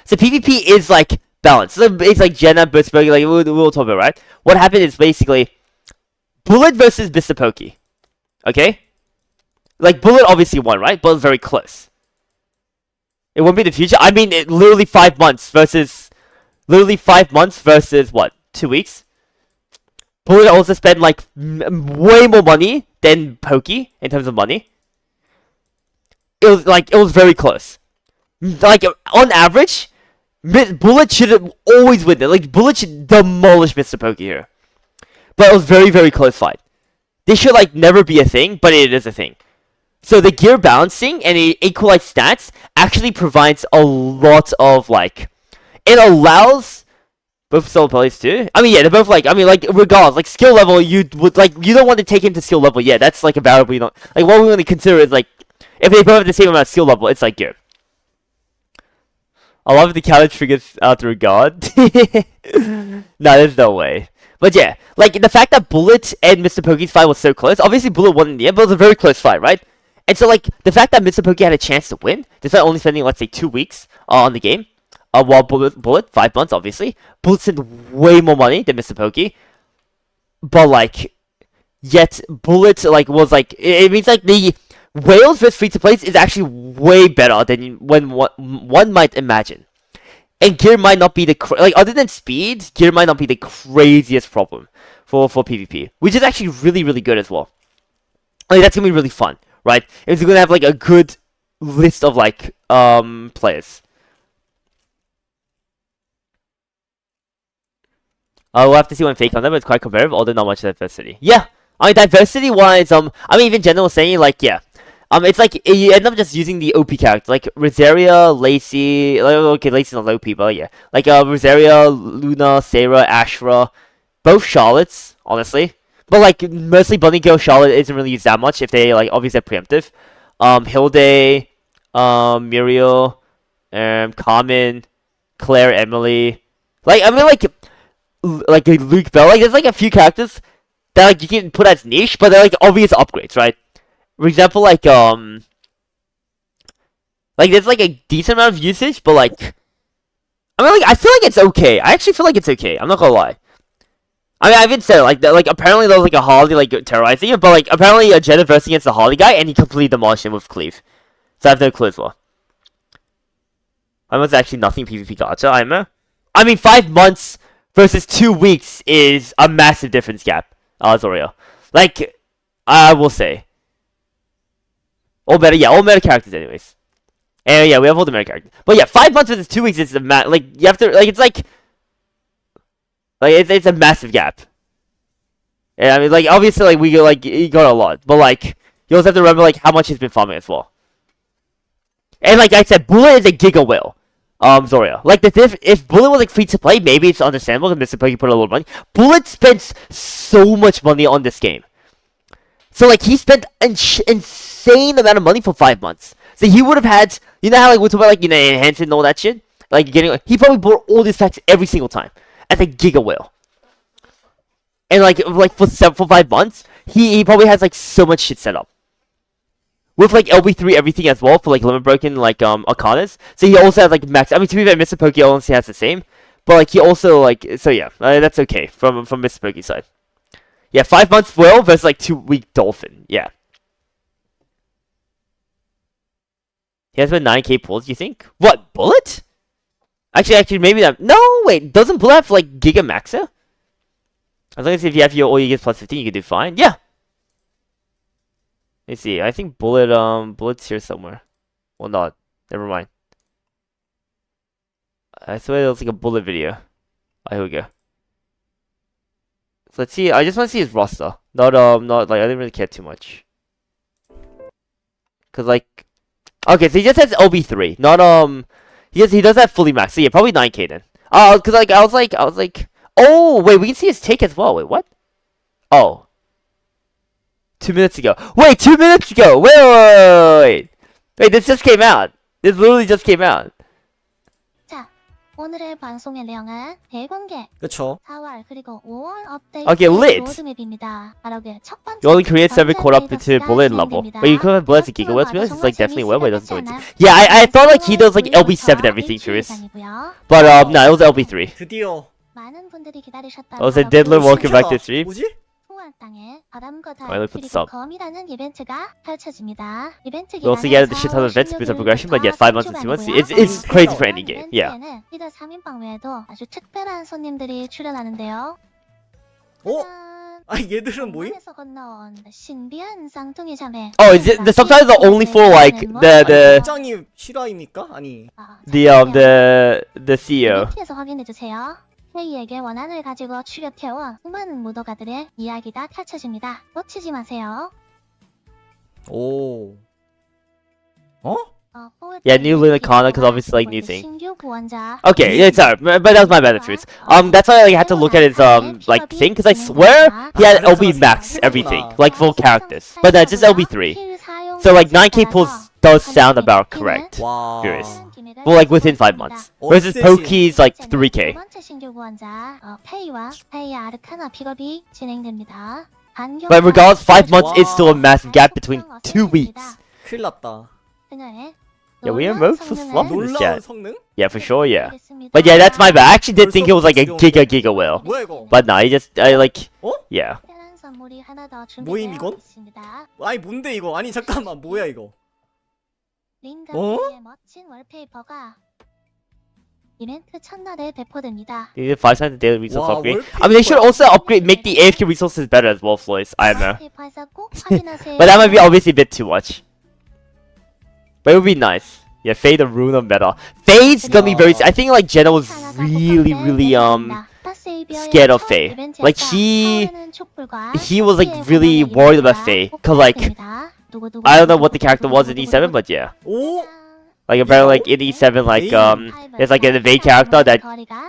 A: So PvP is like balanced. So it's like Jenna, Bursberg, like we'll talk about, right? What happened is basically Bullet versus Mr. Pokey. Okay? Like Bullet obviously won, right? But it's very close. It won't be the future. I mean, literally 5 months versus what? 2 weeks? Bullet also spent like way more money than Pokey in terms of money. It was very close. Like on average, Bullet should have always win it. Like Bullet should demolish Mr. Pokey here, but it was very very close fight. This should like never be a thing, but it is a thing. So the gear balancing and the equalized stats actually provides a lot of like, it allows both solo players too. I mean, yeah, they're both like, I mean, like regardless, like skill level, you would like, you don't want to take into skill level. Yeah, that's like a variable you don't like. What we want to consider is like, if they both have the same amount of skill level, it's like gear. I love the counter triggers through God. No, there's no way. But yeah, like the fact that Bullet and Mr. Poke's fight was so close. Obviously, Bullet won in the end, but it was a very close fight, right? And so like the fact that Mr. Poke had a chance to win, despite only spending let's say 2 weeks on the game, while Bullet 5 months obviously, Bullet spent way more money than Mr. Poke, but like, yet Bullet like was like it means like the Wales vs free to play is actually way better than when one might imagine. And gear might not be the like other than speed, gear might not be the craziest problem for PvP, which is actually really good as well. Like that's gonna be really fun, right? It's gonna have like a good list of like players. We'll have to see when fake comes up, but it's quite competitive, although not much diversity. Yeah, I mean diversity wise, I mean even general saying like yeah. It's like you end up just using the OP characters like Rosaria, Lacey. Okay, Lacey's not OP, but yeah, like Rosaria, Luna, Sarah, Ashra, both Charlottes, honestly. But like mostly Bunny Girl Charlotte isn't really used that much if they like obviously are preemptive. Hilde, Muriel, Carmen, Claire, Emily. Like I mean like Luke Bell. Like there's like a few characters that like you can put as niche, but they're like obvious upgrades, right? For example, like there's like a decent amount of usage, but like, I mean, like I feel like it's okay. I actually feel like it's okay. I'm not gonna lie. I mean, I haven't said it, like that. Like apparently there was like a Harley like terrorizing him, but like apparently a Jenna versus against the Harley guy, and he completely demolished him with Cleave. So I have no clue as well. I was actually nothing PvP gacha. I mean, 5 months versus 2 weeks is a massive difference gap. Zorio. Like, I will say. All meta characters anyways. And yeah, we have all the meta characters. But yeah, 5 months versus 2 weeks is like you have to like it's like it's a massive gap. Yeah, I mean like obviously like we he got a lot, but like you also have to remember like how much he's been farming as well. And like I said, Bullet is a giga whale. Zoria. Like if Bullet was like free to play, maybe it's understandable because Mr. Pokey put a little money. Bullet spends so much money on this game. So like he spent an insane amount of money for 5 months. So he would have had, you know how like we talk about like enhancing and all that shit, like he probably bought all these packs every single time as a giga whale. And like for 5 months, he probably has like so much shit set up with like LB3 everything as well for like limit broken like Arcanas. So he also has like max. I mean to be fair, Mr. Pokey honestly has the same, but like he also like so yeah, that's okay from Mr. Pokey's side. Yeah, 5 months whale versus like 2 week dolphin. Yeah. He has been 9k pulls, you think? What, Bullet? Actually, maybe that. No, wait, doesn't Bullet have like Giga Maxa? As long as if you have your all you get plus 15, you can do fine. Yeah. Let's see. I think Bullet's here somewhere. Well, not. Never mind. I swear it looks like a Bullet video. Oh, here we go. So let's see. I just want to see his roster. Not like I didn't really care too much. Cause like, okay, so he just has LB3. Not he does have fully max. So yeah, probably 9k then. Cause like I was like, oh wait, we can see his take as well. Wait, what? Oh. 2 minutes ago. Wait, 2 minutes ago. Wait. This just came out. This literally just came out.
B: 자, 오늘의 방송의 내용은 대공개.
C: 그쵸.
B: 4월 그리고 5월 업데이트
A: Okay, lit.
B: 로드맵입니다. 바로 첫 번째
A: You only Korean server caught up to Bullet level. But you could have Bullet to Giga Whale, to be honest, it's like definitely well, but it doesn't do anything. Yeah, I thought like he does like LB7 everything, Furious. But no, it was LB3.
C: 드디어.
B: 많은 분들이 기다리셨다.
A: I was a Diddler, welcome back to stream.
C: 뭐지?
B: 땅에 바람과 달
A: Why look at
B: 그리고
A: sub?
B: 검이라는 이벤트가 펼쳐집니다. 이벤트
A: We also get a shit ton of events, boost up progression, but yet 5 months and 2 months, it's crazy for any game. Yeah.
B: 리더 3인방 외에도 아주 특별한 손님들이 출연하는데요.
C: 어? 아 얘들은 뭐임?
B: 에서 건너온 신비한 쌍둥이 자매.
A: Oh, is it the subtitles are only for like the
C: 굉장히 실화입니까? 아니.
A: the CEO.
B: 이벤트에서 확인해 주세요. 페이에게 원한을 가지고 추격해온 수많은 무도가들의 이야기가 펼쳐집니다. 놓치지 마세요.
C: 오. 어?
A: Yeah, new Linacana, because obviously like new thing.
B: 신규 구원자.
A: Okay, yeah, sorry, but that was my bad truth. That's why I like, had to look at his like thing, because I swear he had LB max everything, like full characters, but that's just LB3. So like 9K pulls does sound about correct.
C: 와.
A: Curious. Well, like within 5 months. Versus Poki's like 3K.
B: 두 번째 신규 구원자 페이와 페이 아르카나 픽업이 진행됩니다.
A: But regardless, 5 months is still a massive gap between 2 weeks.
C: 큰일 났다.
A: Yeah, we are both for fluff in this
C: 놀라운
A: chat.
C: 성능?
A: Yeah, for sure, yeah. But yeah, that's my bad. I actually did think it was like a giga whale.
C: 뭐야 이거?
A: But no, he just, like,
C: 어?
A: yeah.
C: 모임 이건? 아니 뭔데 이거? 아니 잠깐만 뭐야 이거?
B: 어? 멋진 월페이퍼가 이벤트 첫날에 배포됩니다.
A: They did 5 times the daily resource
C: Wow,
A: upgrade.
C: we're
A: I mean, they should
C: people-
A: also upgrade, make the AFK resources better as well, Floyd. I don't know.
B: 월페이퍼에서 꼭 확인하세요.
A: But that might be obviously a bit too much. But it would be nice. Yeah, Faye the rune of meta. Faye's gonna be very. I think like Jenna was really scared of Faye. Like he was like really worried about Faye. Cause like I don't know what the character was in E7, but yeah.
C: 오?
A: Like apparently like in E7 like there's like an evade character that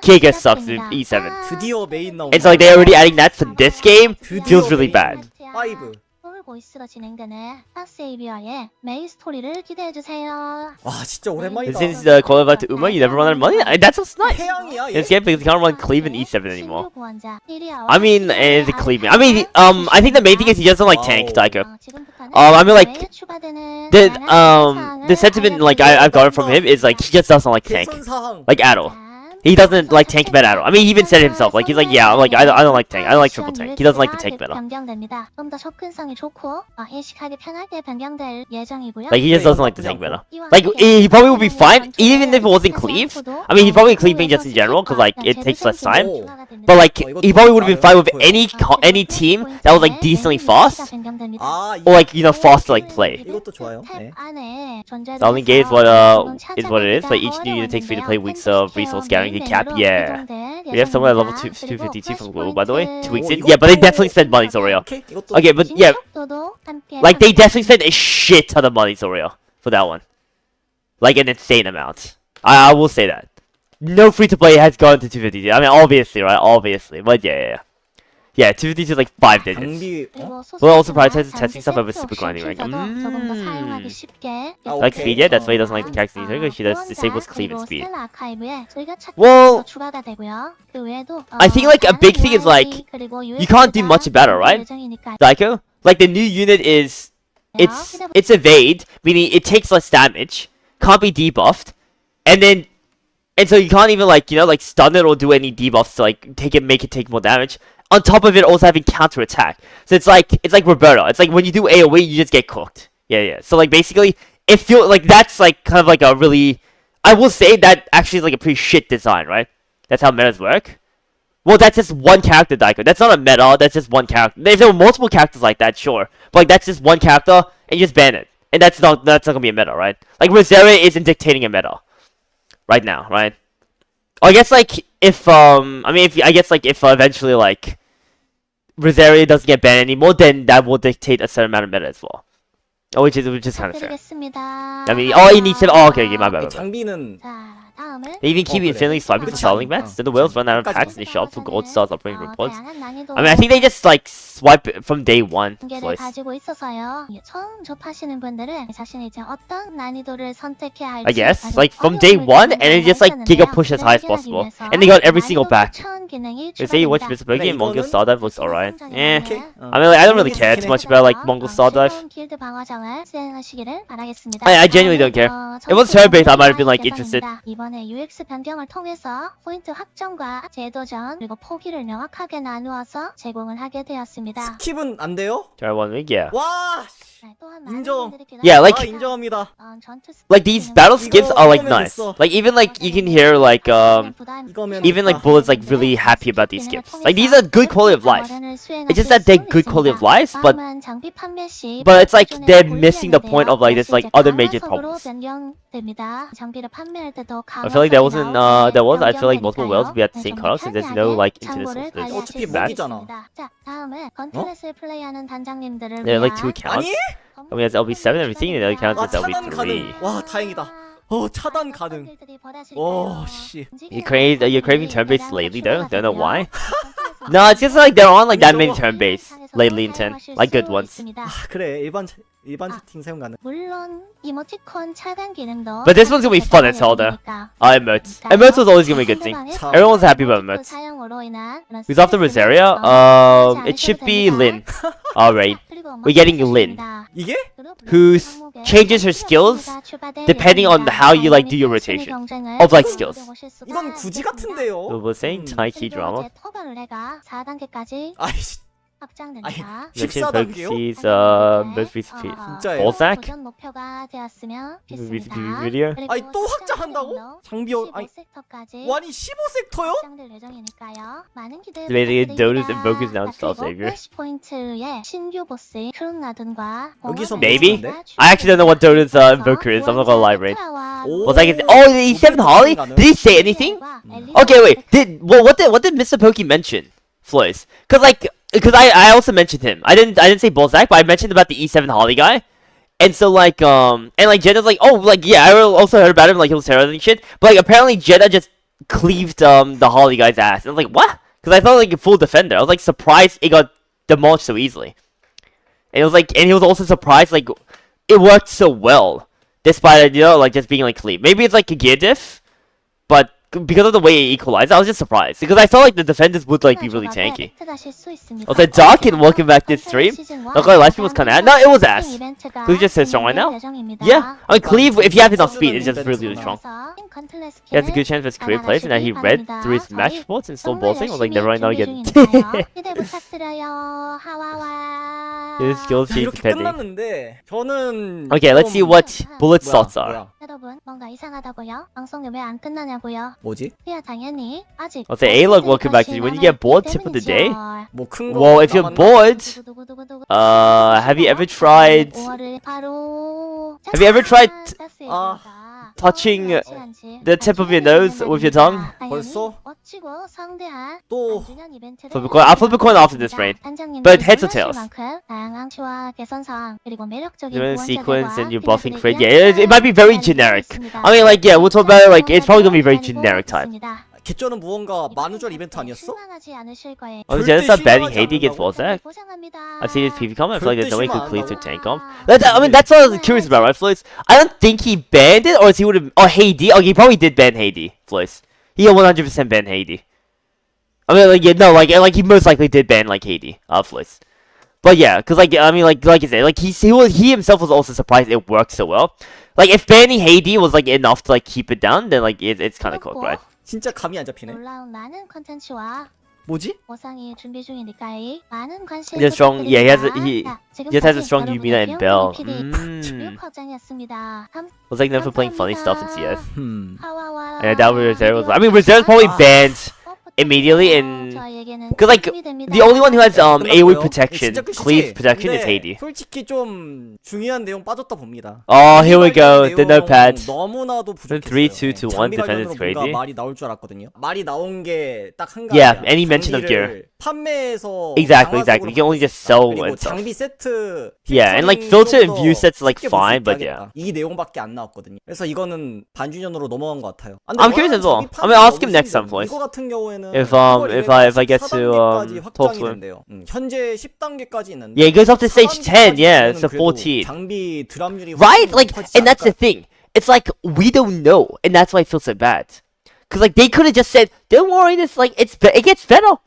A: giga sucks in E7.
C: 드디어 메인 나온다.
A: And so like they're already adding that for this game feels really bad.
C: 5.
B: 보이스로 진행되는 핫세이비어의 메인 스토리를 기대해주세요.
C: 와 진짜
A: And
C: 오랜만이다.
A: since qualified to Uma, you never run out of money. That's just nice.
C: 태양이야
A: In
C: 얘.
A: this game because you can't run cleave in E7 anymore.
B: 신규 구원자 시리아와
A: I mean, it's a cleaving. I mean, I think the main thing is he doesn't like tank, Daiko.
B: 지금부터는
A: I mean, like,
B: 내에 추가되는
A: The sentiment like I've gotten from him is like he just doesn't like tank,
C: 대선사항.
A: like at all. He doesn't like tank meta at all. I mean, he even said it himself. Like he's like, yeah, like I don't like tank. I don't like triple tank. He doesn't like the tank meta.
B: 변경됩니다. 좀 더 접근성이 좋고 인식하기 편하게 변경될 예정이고요.
A: Like he just doesn't like the tank meta. Like he probably would be fine even if it wasn't cleave. I mean, he'd probably cleave just in general because like it takes less time. But like he probably would have been fine with any team that was like decently fast
C: 아
A: or like fast to like play.
C: 이것도 좋아요. 네.
A: The only game is what it is. Like each new unit takes 3 to play weeks of resource guarantee cap. Yeah. We have someone at level 252 from Global, by the way. 2 weeks in. Yeah, but they definitely spend money, Zorio.
C: 오케이 이것도.
A: Okay, but yeah, like they definitely spent a shit ton of money, Zorio, for that one. Like an insane amount. I will say that. No free to play has gone to 252. I mean, obviously, right? Obviously, but yeah. Yeah, 252 is like 5 digits.
C: 장비.
A: Well, also prioritizes testing stuff over super grinding rank. Like speed, yeah, that's why he doesn't like the character either, because she disables cleave and speed. Well, I think like a big thing is like you can't do much about it, right? Daiko? Like the new unit is it's evade, meaning it takes less damage, can't be debuffed, and so you can't even like like stun it or do any debuffs to like make it take more damage. On top of it, also having counter attack. So it's like Roberto. It's like when you do AoE, you just get cooked. Yeah. So like basically, it feels like that's like kind of like a really. I will say that actually is like a pretty shit design, right? That's how metas work. Well, that's just one character, Daiko. That's not a meta. That's just one character. If there were multiple characters like that, sure. But like that's just one character, and you just ban it, and that's not gonna be a meta, right? Like Rosaria isn't dictating a meta right now, right? I guess like if eventually like Rosaria doesn't get banned anymore, then that will dictate a certain amount of meta as well. Which is kind of fair. I mean, all he needs to. Oh, okay, my bad.
C: 장비는
A: They even keep
C: 그래.
A: infinitely swiping for selling mats. Then the whales run out of packs in the shop for gold stars operating reports.
B: I
A: I mean, I think they just like swipe it from day one.
B: 를 가지고 있어서요. 처음 접하시는 분들은 자신이 이제 어떤 난이도를 선택해야 할지
A: I guess like from day one, and it just like giga push as high as possible. And they got every single pack. They say you watch Mr. Buggy and Mongol Stardive looks alright. Eh.
C: 오케이.
A: I mean, like, I don't really care too much about like Mongol Stardive.
B: 길드 방어장을 수행하시기를 바라겠습니다.
A: I genuinely don't care. If it was turn-based, I might have been like interested.
B: 이번에 UX 변경을 통해서 포인트 확정과 제도전 그리고 포기를 명확하게 나누어서 제공을 하게 되었습니다.
C: 스킵은 안 돼요?
A: Try 1 week, yeah.
C: 와. 인정.
A: Yeah, like
C: 인정합니다.
A: like these battle skips are like
C: 이거면
A: nice.
C: 됐어.
A: Like even like you can hear like
C: 이거면
A: even like
C: 됐다.
A: bullets like really happy about these skips. Like these are good quality of life. It's just that they're good quality of life, but it's like they're missing the point of like this like other major problems. I feel like there wasn't I feel like multiple whales would be at the same cutoff since there's no like into this.
C: 어차피
A: bad.
C: 먹이잖아.
B: 자, 다음은 건틀렛을 플레이하는 단장님들을
A: There are like two accounts.
C: 아니?
A: I mean, it's LB7 and everything, and the other account
C: 아
A: is
C: 차단 가능.
A: LB3.
C: 와 다행이다. 차단 가능. 씨.
A: You're craving turn-based lately though? Don't know why? No, it's just like there aren't like that many turn-based lately in 10. Like good ones.
C: 아 그래 일반 채팅 사용 가능.
B: 물론 이모티콘 차단 기능도
A: But this one's gonna be fun as hell though. Emotes. Emotes was always gonna be a good thing. Everyone's happy about emotes. Who's after Rosaria? It should be Lin. Alright. We're getting Lin.
C: 이게?
A: Who changes her skills depending on how you like do your rotation of like skills.
C: 이건 굳이 같은데요.
A: So we're saying Taiki drama.
C: 아이씨.
B: 확장됩니다.
A: Mention
C: 14단계요?
A: Boxy's most recent
C: 진짜예요?
A: Ballsack?
B: 도전 목표가 되었으면
A: Recent
B: 좋겠습니다.
A: video?
B: 그리고
C: 아니 또 확장한다고? 장비 아니
B: 15섹터까지
C: 와니 15섹터요?
B: 확장될 예정이니까요. 많은 기대
A: Basically,
B: 부탁드립니다.
A: Dota's Invokers now
B: 자,
A: Star
B: 그리고
A: Savior.
B: 플래시포인트의 신규 보스 크룬라든과
C: 여기서
A: Maybe?
C: 뭐
A: I actually don't know what Dota's Invoker is. I'm not gonna lie, right?
B: Was
A: Was like, oh, the E7 Holly? Did he say anything? Okay, wait. What did Mr. Pokey mention? Floys, because I also mentioned him. I didn't say Ballsack, but I mentioned about the E7 Holly guy. And so like and like Jenna's like, oh, like yeah, I also heard about him, like he was terrorizing shit. But like apparently Jenna just cleaved the Holly guy's ass. And I was like, what? Because I thought like a full defender. I was like surprised it got demolished so easily. And it was like, and he was also surprised like it worked so well, despite like just being like cleave. Maybe it's like a gear diff, but because of the way it equalized, I was just surprised because I thought like the defenders would like be really tanky. Also, Doc, and welcome back to the stream. Look, like last stream was kind of no, it was ass. Cleave just so strong right now. Yeah, I mean Cleave, if you have enough speed, it's just really strong. He has a good chance of his career plays, and that he read through his match reports and still bossing. I was like, never mind, not again. His skills
C: 자,
A: change
C: 이렇게
A: depending.
C: 끝났는데 저는
A: Okay, let's see what Bullet's
C: 뭐야,
A: thoughts are.
C: 뭐야.
B: 여러분 뭔가 이상하다고요? 방송이 왜 안 끝나냐고요?
C: 뭐지?
B: 그야 당연히 아직
A: I'll say, A-Log, welcome back to you. When you get bored, tip of the day?
C: 뭐 큰 거
A: Well, if you're
C: 남았나?
A: bored, have you ever tried touching the tip of your nose with your tongue?
C: 벌써?
B: 또
A: Flip a coin. I'll flip a coin after this raid. But heads or tails? Doing sequence and you're buffing crit. Yeah, it might be very generic. I mean, like, yeah, we'll talk about it. Like, it's probably gonna be very generic type.
C: 개쩌는 무언가 만우절 이벤트 아니었어?
A: Oh, is Jenna start banning Haiti against Ballsack? I've seen his PV comment. I feel like there's no way he could cleave to tank comp. I mean, that's what I was curious about, right, Floyd? I don't think he banned it, or he would have. Oh, Haiti. Oh, he probably did ban Haiti, Floyd. He 100% banned Haiti. I mean, like, yeah, no, like he most likely did ban like Haiti, Floyd. But yeah, cause like I mean, like you said, like he himself was also surprised it worked so well. Like if banning Haiti was like enough to like keep it down, then like it's kind of cooked, right?
C: 진짜 감이 안 잡히네.
B: 놀라운 많은 컨텐츠와
C: 뭐지?
B: 보상이 준비 중이니까요. 많은 관심
A: He has strong. Yeah, he just has a strong
B: 여러분의
A: Yumina and Bell.
B: 주요 확장이었습니다.
A: Was like known for playing funny stuff in CS.
B: 하와와와
A: And that was Reserve was. I mean, Reserve's probably banned immediately in. Cause like the only one who has AoE protection, cleave protection is Haiti.
C: 솔직히 좀 중요한 내용 빠졌다 봅니다.
A: Oh, here we go. The notepad.
C: 너무나도 부족했어요.
A: 3-2-1 defenders
C: 장비 관련으로 뭔가
A: crazy.
C: 말이 나올 줄 알았거든요. 말이 나온 게 딱 한 가지.
A: Yeah, any mention of gear.
C: 판매에서
A: Exactly. You can only just sell
C: 그리고
A: and stuff.
C: 장비 세트.
A: Yeah, and like filter and view sets like fine, but yeah.
C: 이 내용밖에 안 나왔거든요. 그래서 이거는 반주년으로 넘어간 것 같아요.
A: I'm curious as well. I'm gonna ask him next time, boys.
C: 이거 같은 경우에는
A: If I get to talk to him.
C: 현재 10단계까지 있는데.
A: Yeah, it goes up to stage 10. Yeah, it's a 14.
C: 장비 드랍률이
A: Right? Like, and that's the thing. It's like we don't know, and that's why I feel so bad. Cause like they could have just said, "Don't worry, this like it gets better,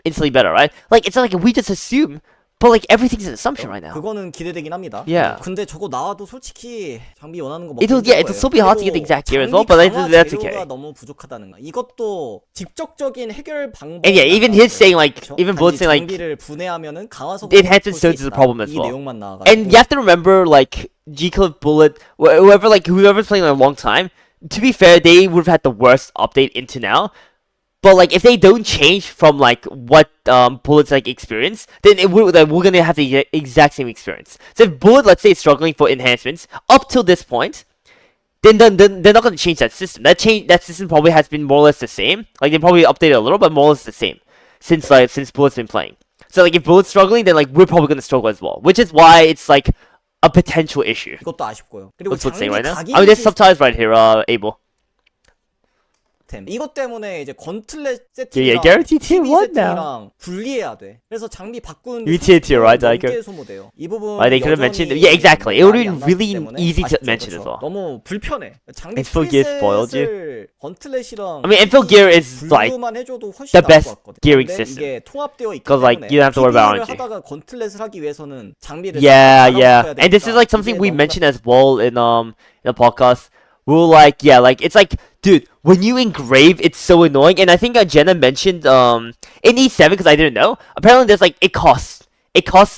A: instantly better, right?" Like it's like we just assume, But like everything's an assumption right now.
C: 그거는 기대되긴 합니다.
A: Yeah.
C: 근데 저거 나와도 솔직히 장비 원하는 거
A: It'll still be hard to get the exact gear as well, but that's okay.
C: 재료가 너무 부족하다는 거. 이것도 직접적인 해결 방법.
A: And yeah, even his saying like, even Bullet saying like,
C: 장비를 분해하면은 강화석
A: the enhancement stones is a problem as
C: 이
A: well.
C: 내용만 나와가지고.
A: And you have to remember like G-Cliff, Bullet, whoever's playing a long time. To be fair, they would have had the worst update into now. But like, if they don't change from like what Bullet's like experience, then we're gonna have the exact same experience. So if Bullet, let's say, is struggling for enhancements up till this point, then they're not gonna change that system. That system probably has been more or less the same. Like they probably updated a little, but more or less the same since Bullet's been playing. So like if Bullet's struggling, then like we're probably gonna struggle as well. Which is why it's like a potential issue.
C: 이것도 아쉽고요. 그리고
A: What's Bullet saying right now?
C: 장비
A: I mean, there's subtitles right here, Abel.
C: 이것 때문에 이제 건틀렛
A: Yeah,
C: 세팅이랑
A: guaranteed tier
C: TV
A: 1 now.
C: 세팅이랑 분리해야 돼. 그래서 장비 바꾼
A: Guaranteed tier, right, Iker?
C: 게 소모돼요. 이 부분
A: They could have mentioned. Yeah, exactly. It would have been really easy to mention as well.
C: 너무 불편해. 장비
A: And Phil Gear spoiled you.
C: 프리셋을 건틀렛이랑
A: I mean, and Phil Gear is like
C: 분류만 해줘도 훨씬
A: the
C: 나을
A: best
C: 것 같거든.
A: gearing
C: 근데
A: system.
C: 이게 통합되어 있기
A: 'Cause, like,
C: 때문에
A: you don't have to worry about
C: PVE를
A: RNG.
C: 하다가 건틀렛을 하기 위해서는 장비를
A: Yeah. And this is like something we mentioned as well in the podcast. We were like, yeah, like it's like, dude, when you engrave, it's so annoying. And I think Jenna mentioned in E7 because I didn't know. Apparently, there's like it costs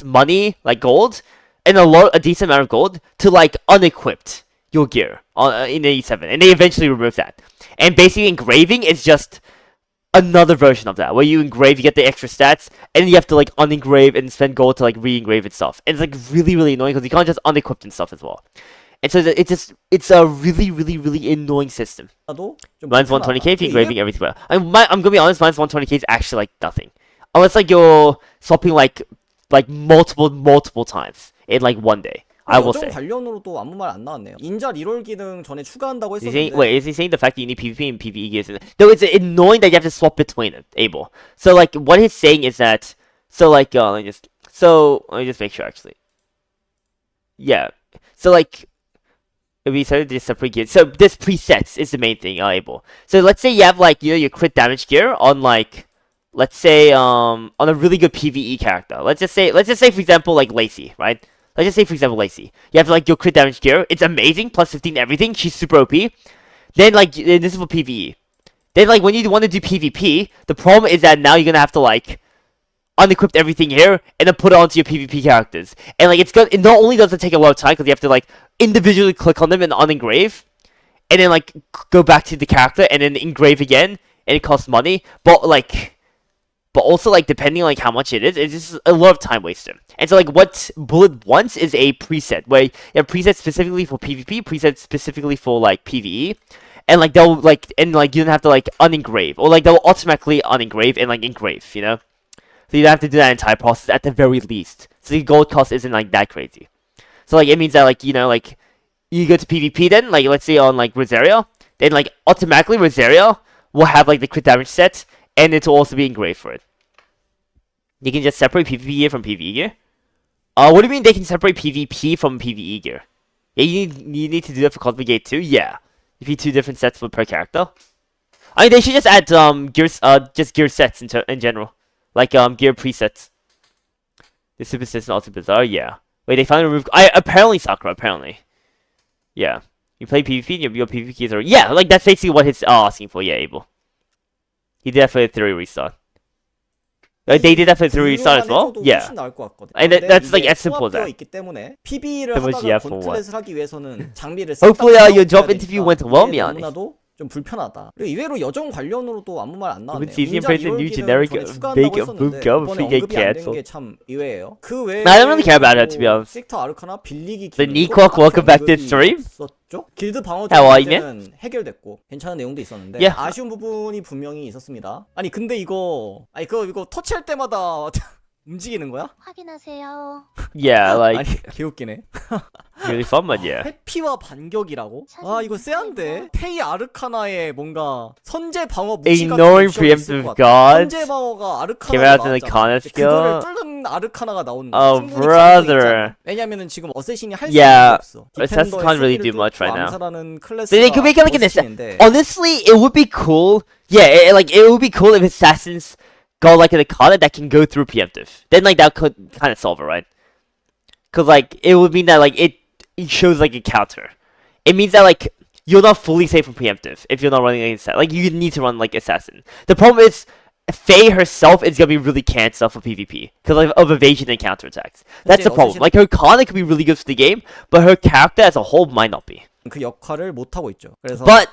A: money, like gold, and a decent amount of gold to like unequipped your gear in the E7, and they eventually remove that. And basically, engraving is just another version of that, where you engrave, you get the extra stats, and then you have to like unengrave and spend gold to like re-engrave and stuff. And it's like really annoying because you can't just unequip and stuff as well. And so it's a really annoying system. Mine's 120k if you're engraving everything well. I'm gonna be honest, mine's 120k is actually like nothing. Unless like you're swapping like multiple times in like one day. I will say.
C: 관련으로도 아무 말 안 나왔네요. 인자 리롤 기능 전에 추가한다고
A: Is
C: 했었는데.
A: is he saying the fact that you need PvP and PvE gears? No, it's annoying that you have to swap between it, Abel. So like what he's saying is that let me just make sure actually. Yeah. So like we started this separate gear. So this presets is the main thing, Abel. So let's say you have like your crit damage gear on like let's say on a really good PvE character. Let's just say for example like Lacey, right? Let's just say for example Lacey. You have like your crit damage gear. It's amazing, plus 15 everything. She's super OP. Then like this is for PvE. Then like when you want to do PvP, the problem is that now you're gonna have to like unequip everything here and then put it onto your PvP characters. And like it's good. It not only does it take a lot of time because you have to like individually click on them and unengrave, and then like go back to the character and then engrave again, and it costs money. But also like depending on like how much it is, it's just a lot of time wasted. And so like what Bullet wants is a preset where you have presets specifically for PvP, presets specifically for like PvE, and like they'll like you don't have to like unengrave, or like they'll automatically unengrave and like engrave, you know. So you don't have to do that entire process at the very least. So the gold cost isn't like that crazy. So like it means that like like you go to PvP then like let's say on like Rosaria, then like automatically Rosaria will have like the crit damage set, and it will also be engraved for it. You can just separate PvP gear from PvE gear. What do you mean they can separate PvP from PvE gear? Yeah, you need to do that for Cosmic Gate too. Yeah, if you two different sets per character. I mean they should just add gears just gear sets in general, like gear presets. The super system also bizarre. Yeah. Wait, they finally removed. Apparently Sakura. Apparently. Yeah. You play PvP and your PvP keys are. Yeah, like that's basically what he's asking for. Yeah, Abel. He did that for the 3 restart. They did that for the 3 restart as well. Yeah. And that's like as simple as that. Hopefully your job interview went well, Miani.
C: 좀 불편하다. 그리고 의외로 여정 관련으로도 아무 말 안 나왔네요.
A: 인자 리롤 기능은 전에 추가한다고 했었는데
C: 이번에 언급이 안 된 게 참 의외예요. 그 외에
A: I don't really care about it to be honest.
C: 섹터 아르카나 빌리기
A: The Niquok, welcome back to the stream.
C: 길드 방어 문제는 해결됐고 괜찮은 내용도 있었는데 아쉬운 부분이 분명히 있었습니다. 아니 근데 이거 터치할 때마다 움직이는 거야?
B: 확인하세요.
A: Yeah, like
C: 아니 개웃기네.
A: really fun, but yeah.
C: 회피와 반격이라고? 아 이거 쎄한데? 페이 아르카나의 뭔가 선제 방어 무시 같은
A: Ignoring preemptive gods.
C: 선제 방어가
A: Came
C: 아르카나가
A: out in the
C: 나왔잖아.
A: Connor
C: 그거를
A: skill.
C: 뚫는 아르카나가 나오는
A: Oh brother.
C: 왜냐면은 지금 어쌔신이 할 수
A: Yeah,
C: 없어.
A: Assassin can't really do much right now.
C: So
A: They could make it like an assassin. Honestly, it would be cool. Yeah, it would be cool if assassins go like an Akana that can go through preemptive. Then like that could kind of solve it, right? Cause like it would mean that like it shows like a counter. It means that like you're not fully safe from preemptive if you're not running an assassin. Like you need to run like assassin. The problem is Faye herself is gonna be really cancer for PvP because of evasion and counterattacks. That's the problem. Like her Kana could be really good for the game, but her character as a whole might not be.
C: 그 역할을 못 하고 있죠. 그래서
A: But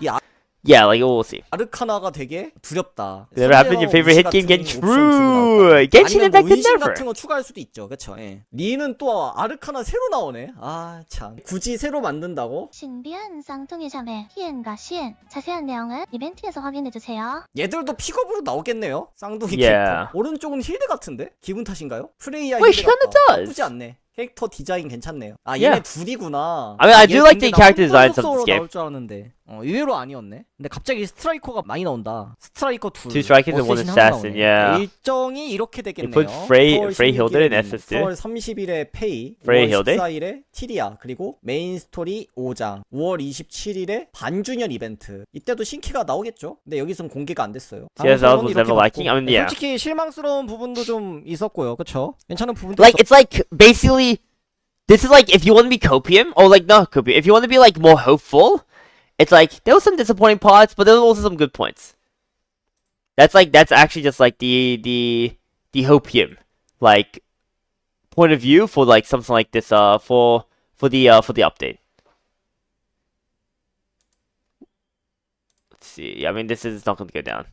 A: yeah, like we'll see.
C: 아르카나가 되게 두렵다.
A: Never happened your favorite hit game Genshin. True. Genshin Impact
C: 운신
A: never.
C: 같은 거 추가할 수도 있죠. 그쵸? 예. 리는 또 아르카나 새로 나오네. 아 참. 굳이 새로 만든다고?
B: 신비한 쌍둥이 자매 희엔과 시엔. 자세한 내용은 이벤트에서 확인해주세요.
C: 얘들도 픽업으로 나오겠네요. 쌍둥이
A: Yeah.
C: 캐릭터. 오른쪽은 힐드 같은데? 기분 탓인가요? 프레이야
A: Wait,
C: 힐드
A: she kinda
C: 같다.
A: does.
C: 나쁘지 않네. 캐릭터 디자인 괜찮네요. 아
A: Yeah.
C: 얘네 둘이구나.
A: I mean, I do like the
C: 근데 나
A: character designs of
C: 홈플러스로
A: this game.
C: 나올 줄 알았는데 의외로 아니었네. 근데 갑자기 스트라이커가 많이 나온다. 스트라이커 둘.
A: Two strikers and one
C: 어쌔신 하나
A: assassin,
C: 나오네.
A: yeah.
C: 일정이 이렇게 되겠네요.
A: You put Frey Hilder in SS2.
C: 4월 30일에 페이,
A: Frey
C: 5월
A: Hilder?
C: 14일에 티리아, 그리고 메인 스토리 5장, 5월 27일에 반주년 이벤트. 이때도 신키가 나오겠죠? 근데 여기선 공개가 안 됐어요.
A: CS
C: 다음
A: was
C: 이렇게
A: never liking.
C: 봤고.
A: I mean, yeah.
C: 솔직히 실망스러운 부분도 좀 있었고요. 그쵸? 괜찮은 부분도
A: Like it's like basically, this is like if you want to be copium or like not copium. If you want to be like more hopeful, it's like there was some disappointing parts, but there was also some good points. That's actually just like the hopium like point of view for like something like this for the update. Let's see. I mean, this is not going to go down.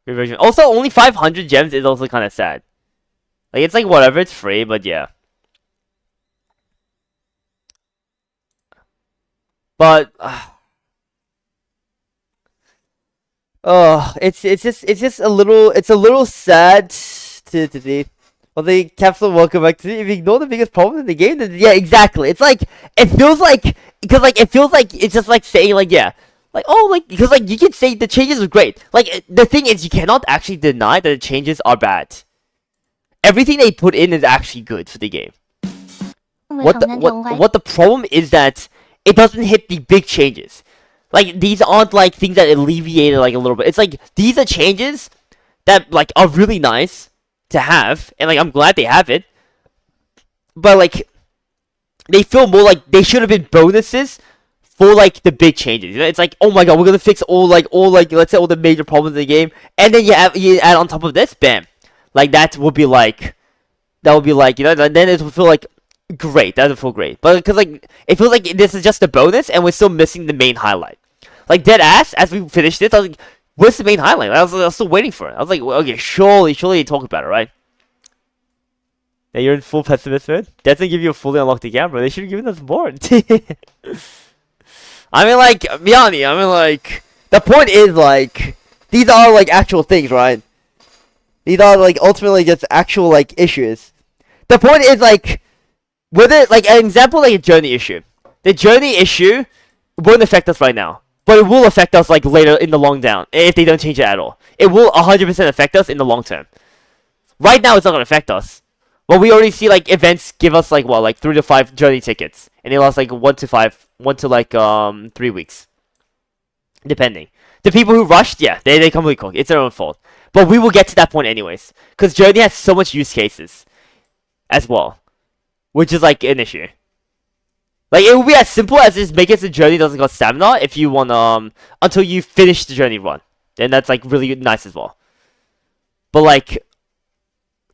A: Reversion. Also, only 500 gems is also kind of sad. Like it's like whatever, it's free, but yeah. But it's just a little sad to see. Well, the capsule welcome back to see. If you ignore the biggest problem in the game, then yeah, exactly. It's like it feels like it's just like saying like yeah, like oh like because like you can say the changes are great. Like the thing is you cannot actually deny that the changes are bad. Everything they put in is actually good for the game. What the problem is that it doesn't hit the big changes. Like these aren't like things that alleviate it like a little bit. It's like these are changes that like are really nice to have, and like I'm glad they have it. But like they feel more like they should have been bonuses for like the big changes. You know, it's like oh my god, we're gonna fix all like let's say all the major problems in the game, and then you add on top of this, bam, like that would be like you know then it would feel like great. That would feel great. But because like it feels like this is just a bonus and we're still missing the main highlight. Like dead ass, as we finished this, I was like, where's the main highlight? I was still waiting for it. I was like, well, okay, surely they talk about it, right? Now you're in full pessimist mode? That doesn't give you a fully unlocked account, bro. They should have given us more. I mean like, be honest, I mean like the point is like these are like actual things, right? These are like ultimately just actual like issues. The point is like whether, like, an example, like a journey issue. The journey issue won't affect us right now. But it will affect us, like, later in the long down. If they don't change it at all. It will 100% affect us in the long term. Right now, it's not going to affect us. But we already see, like, events give us, like, what, like, 3 to 5 journey tickets. And they lost, like, 1 to 3 weeks. Depending. The people who rushed, yeah, they completely cook. It's their own fault. But we will get to that point anyways. Because journey has so much use cases. As well. Which is like an issue. Like it would be as simple as just make it so the journey doesn't cost stamina if you want until you finish the journey run. Then that's like really nice as well. But like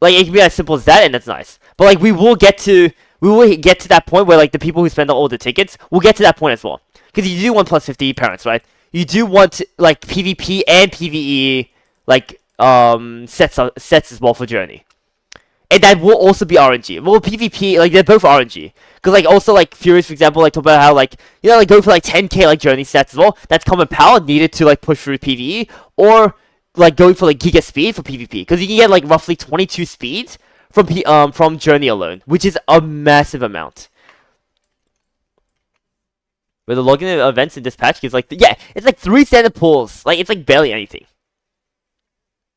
A: it can be as simple as that and that's nice. But like we will get to that point where like the people who spend all the tickets will get to that point as well. Because you do want plus 50 parents, right? You do want like PvP and PvE like sets as well for journey. And that will also be RNG. Well, PvP, like, they're both RNG. Because, like, also, like, Furious, for example, like, talk about how, like, you know, like, going for, like, 10k, like, journey stats as well. That's common power needed to, like, push through PvE. Or, like, going for, like, Giga Speed for PvP. Because you can get, like, roughly 22 speed from journey alone. Which is a massive amount. Where the login events in this patch gives, like, yeah, it's, like, 3 standard pulls. Like, it's, like, barely anything.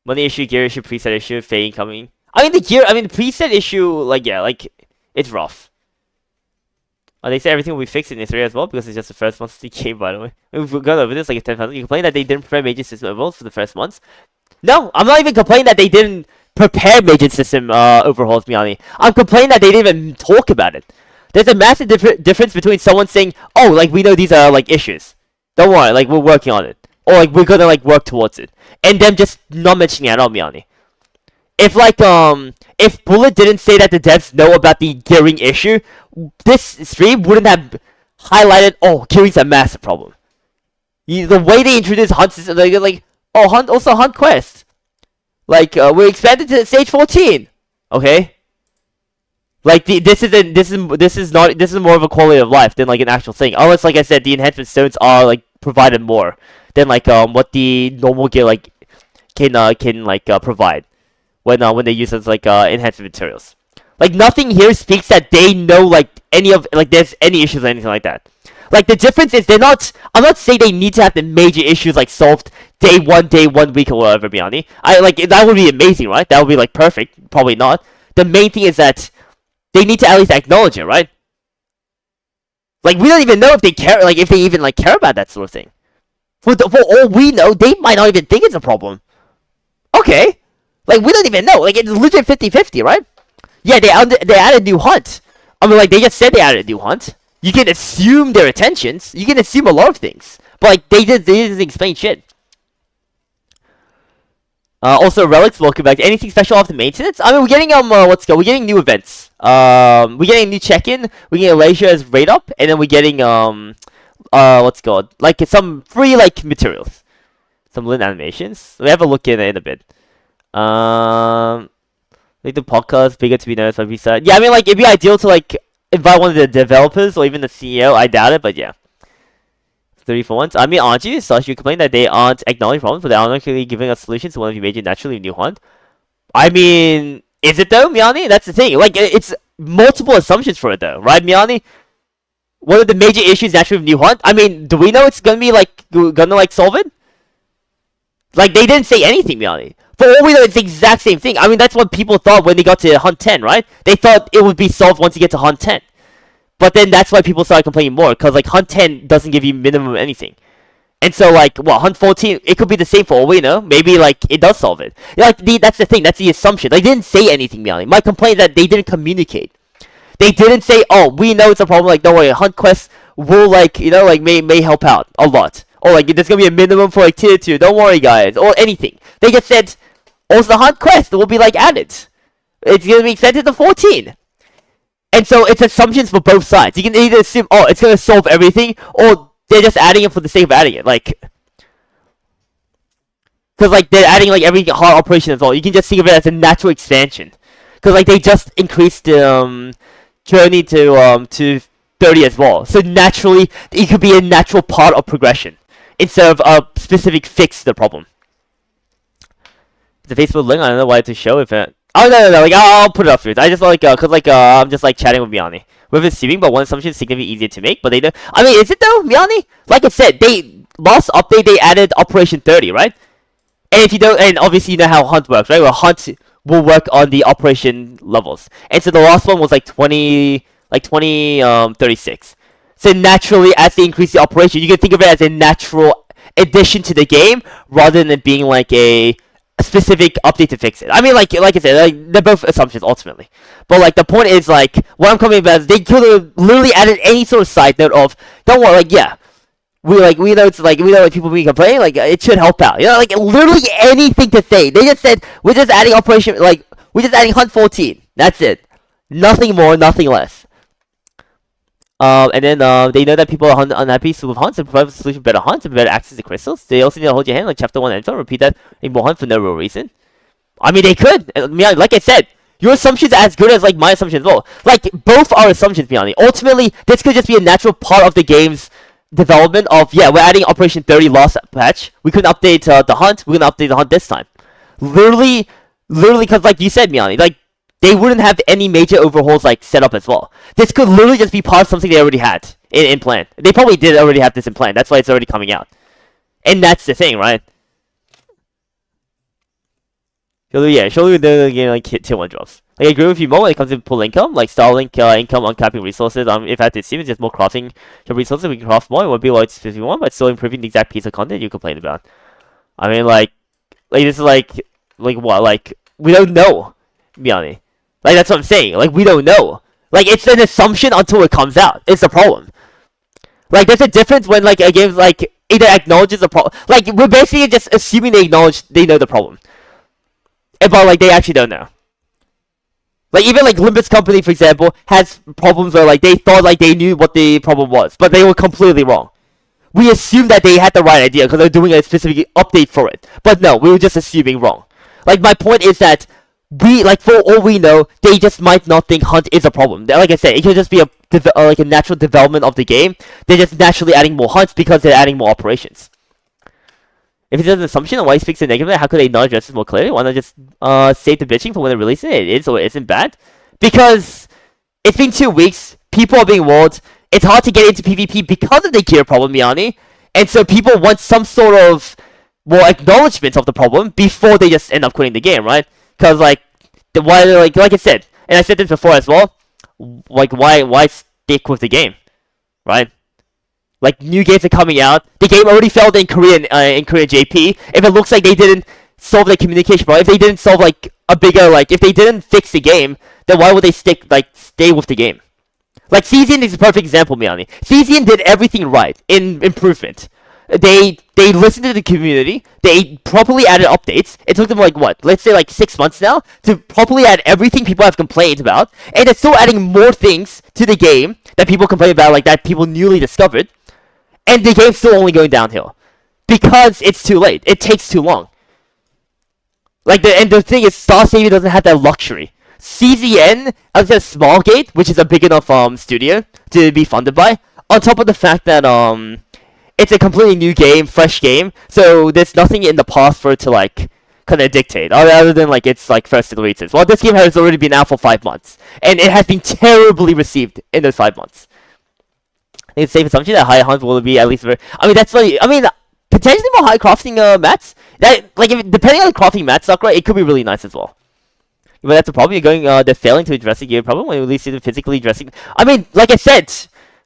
A: Money issue, gear issue, preset issue, Faye incoming. I mean, the preset issue, like, yeah, like, it's rough. They say everything will be fixed in E3 as well, because it's just the first month's game, by the way. We've gone over this, like, 10,000. You complain that they didn't prepare major system overhauls for the first months. No, I'm not even complaining that they didn't prepare major system overhauls, Miani. I'm complaining that they didn't even talk about it. There's a massive difference between someone saying, "Oh, like we know these are like issues. Don't worry, like we're working on it," or like we're gonna like work towards it, and them just not mentioning it at all, Miani. If like if Bullet didn't say that the devs know about the gearing issue, this stream wouldn't have highlighted, "Oh, gearing's a massive problem." The way they introduced Hunt system, like, "Oh, Hunt also Hunt Quest." Like, we expanded to stage 14. Okay. Like, this is more of a quality of life than like an actual thing. Unless, like I said, the enhancement stones are like provided more than like what the normal gear like can provide when they use it as like enhancement materials. Like, nothing here speaks that they know like any of like there's any issues or anything like that. Like, the difference is I'm not saying they need to have the major issues like solved day 1 week or whatever, Biani. That would be amazing, right? That would be like perfect. Probably not. The main thing is that they need to at least acknowledge it, right? Like, we don't even know if they care, like if they even like care about that sort of thing. For all we know, they might not even think it's a problem. Okay. Like, we don't even know. Like, it's legit 50-50, right? Yeah, they added new hunt. I mean, like, they just said they added new hunt. You can assume their intentions. You can assume a lot of things. But, like, they didn't explain shit. Also, relics, welcome back. Anything special off the maintenance? I mean, we're getting, we're getting new events. We're getting a new check-in. We're getting Alasia as raid up. And then we're getting, like, some free, like, materials. Some Lin animations. We have a look in a bit. Like, the podcast, bigger to be noticed, like we said. Yeah, I mean, like, it'd be ideal to, like, invite one of the developers or even the CEO. I doubt it, but yeah. 3 for once. I mean, aren't you? So you complain that they aren't acknowledging problems, but they aren't actually giving us solutions to one of your major naturally new hunt. I mean, is it though, Miani? That's the thing. Like, it's multiple assumptions for it though, right, Miani? One of the major issues naturally with new hunt. I mean, do we know it's gonna be like solve it? Like, they didn't say anything, Miani. For all we know, it's the exact same thing. I mean, that's what people thought when they got to Hunt 10, right? They thought it would be solved once you get to Hunt 10. But then that's why people started complaining more, because, like, Hunt 10 doesn't give you minimum anything. And so, like, Hunt 14, it could be the same for all we know. Maybe, like, it does solve it. Like, that's the thing. That's the assumption. They didn't say anything, Miani. My complaint is that they didn't communicate. They didn't say, "Oh, we know it's a problem. Like, don't worry, Hunt Quest will, like, you know, like, may help out a lot. Or, like, there's gonna be a minimum for, like, Tier 2. Don't worry, guys." Or anything. They just said, also the Hunt Quest will be, like, added. It's gonna be extended to 14. And so it's assumptions for both sides. You can either assume, "Oh, it's gonna solve everything," or they're just adding it for the sake of adding it. Like, because, like, they're adding, like, every hard operation as well. You can just think of it as a natural expansion. Because, like, they just increased the journey to 30 as well. So naturally, it could be a natural part of progression instead of a specific fix to the problem. The Facebook link, I don't know why to show if it. Oh, no, like, I'll put it up for you. I just like, cause, like, I'm just, like, chatting with Miani. We're assuming, but one assumption is significantly easier to make, but they don't. I mean, is it though, Miani? Like I said, last update, they added Operation 30, right? And if you don't, and obviously you know how Hunt works, right? Well, Hunt will work on the operation levels. And so the last one was, like, 36. So naturally, as they increase the operation, you can think of it as a natural addition to the game, rather than it being, like, a specific update to fix it. I mean, like I said, like, they're both assumptions ultimately. But, like, the point is, like, what I'm coming about is they could have literally added any sort of side note of, don't worry, like, yeah, we know it's like, we know like people be complaining, like, it should help out. You know, like, literally anything to say. They just said, we're just adding we're just adding Hunt 14. That's it. Nothing more, nothing less. And then they know that people are unhappy with hunts and provide a solution for better hunts and better access to crystals. They also need to hold your hand like chapter 1 info, repeat that in more hunt for no real reason. I mean, they could. I mean, like I said, your assumptions are as good as, like, my assumptions as well. Like, both are assumptions, Miani. Ultimately, this could just be a natural part of the game's development of, yeah, we're adding Operation 30 last patch. We couldn't update the hunt. We're gonna update the hunt this time. Literally, because, like you said, Miani, like, they wouldn't have any major overhauls, like, set up as well. This could literally just be part of something they already had in plan. They probably did already have this in plan. That's why it's already coming out. And that's the thing, right? Surely they're getting, like, hit tier 1 drops. Like, I agree with you more when it comes to pull income, like Starlink income, uncapping resources. If I had to assume it's just more crafting resources, we can craft more. It would be like 51, but still improving the exact piece of content you complained about. I mean, like, Like this is like what? Like we don't know, Miani. Like that's what I'm saying. Like we don't know. Like it's an assumption until it comes out. It's the problem. Like there's a difference when like a game like either acknowledges the problem. Like we're basically just assuming they know the problem, but like they actually don't know. Like even like Limbus Company, for example, has problems where like they thought like they knew what the problem was, but they were completely wrong. We assumed that they had the right idea because they're doing a specific update for it, but no, we were just assuming wrong. Like my point is that we like for all we know, they just might not think Hunt is a problem. Like I said, it could just be like a natural development of the game. They're just naturally adding more hunts because they're adding more operations. If it's an assumption on why he speaks in negative, how could they not address this more clearly? Why not just save the bitching for when they release it? It is or it isn't bad. Because it's been 2 weeks, people are being walled, it's hard to get into PvP because of the gear problem, Miani. And so people want some sort of more acknowledgement of the problem before they just end up quitting the game, right? Because like I said, and I said this before as well, like why stick with the game, right? Like new games are coming out. The game already failed in Korean JP. If it looks like they didn't solve the communication problem, if they didn't solve like a bigger if they didn't fix the game, then why would they stay with the game? Like Cesian is a perfect example, Miani. Cesian did everything right in improvement. They listened to the community. They properly added updates. It took them like what? Let's say like 6 months now to properly add everything people have complained about, and they're still adding more things to the game that people complain about, like that people newly discovered. And the game's still only going downhill because it's too late. It takes too long. Like the thing is, Star Savior doesn't have that luxury. CZN has a small gate, which is a big enough studio to be funded by. On top of the fact that it's a completely new game, fresh game, so there's nothing in the past for it to like kind of dictate, other than like its like first releases. Well, this game has already been out for 5 months, and it has been terribly received in those 5 months. It's a safe assumption that high hunt will be at least potentially more high crafting mats. That depending on the crafting mat stock, right, it could be really nice as well. But that's a problem. They're failing to address the gear problem when you really see them physically addressing. I mean, like I said,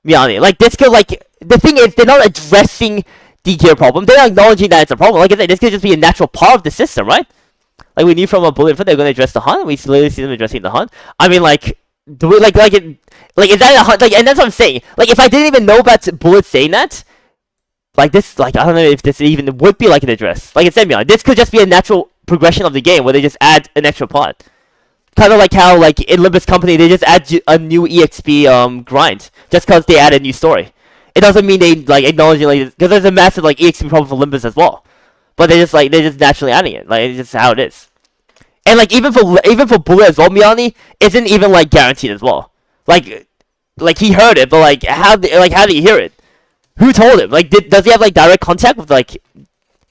A: Miani, like this could the thing is they're not addressing the gear problem. They're not acknowledging that it's a problem. Like I said, this could just be a natural part of the system, right? Like we knew from a bullet they're going to address the hunt. We literally see them addressing the hunt. I mean, do we is that a hunt? And that's what I'm saying. Like if I didn't even know about Bullet saying that, I don't know if this even would be like an address. Like I said, this could just be a natural progression of the game where they just add an extra part. Kind of like how in Limbus Company they just add a new EXP grind just because they add a new story. It doesn't mean they acknowledging because there's a massive EXP problem for Limbus as well. But they're just naturally adding it. It's just how it is. And even for Bullet as well, Miani isn't even guaranteed as well. Like he heard it, but how did he hear it? Who told him? Does he have direct contact with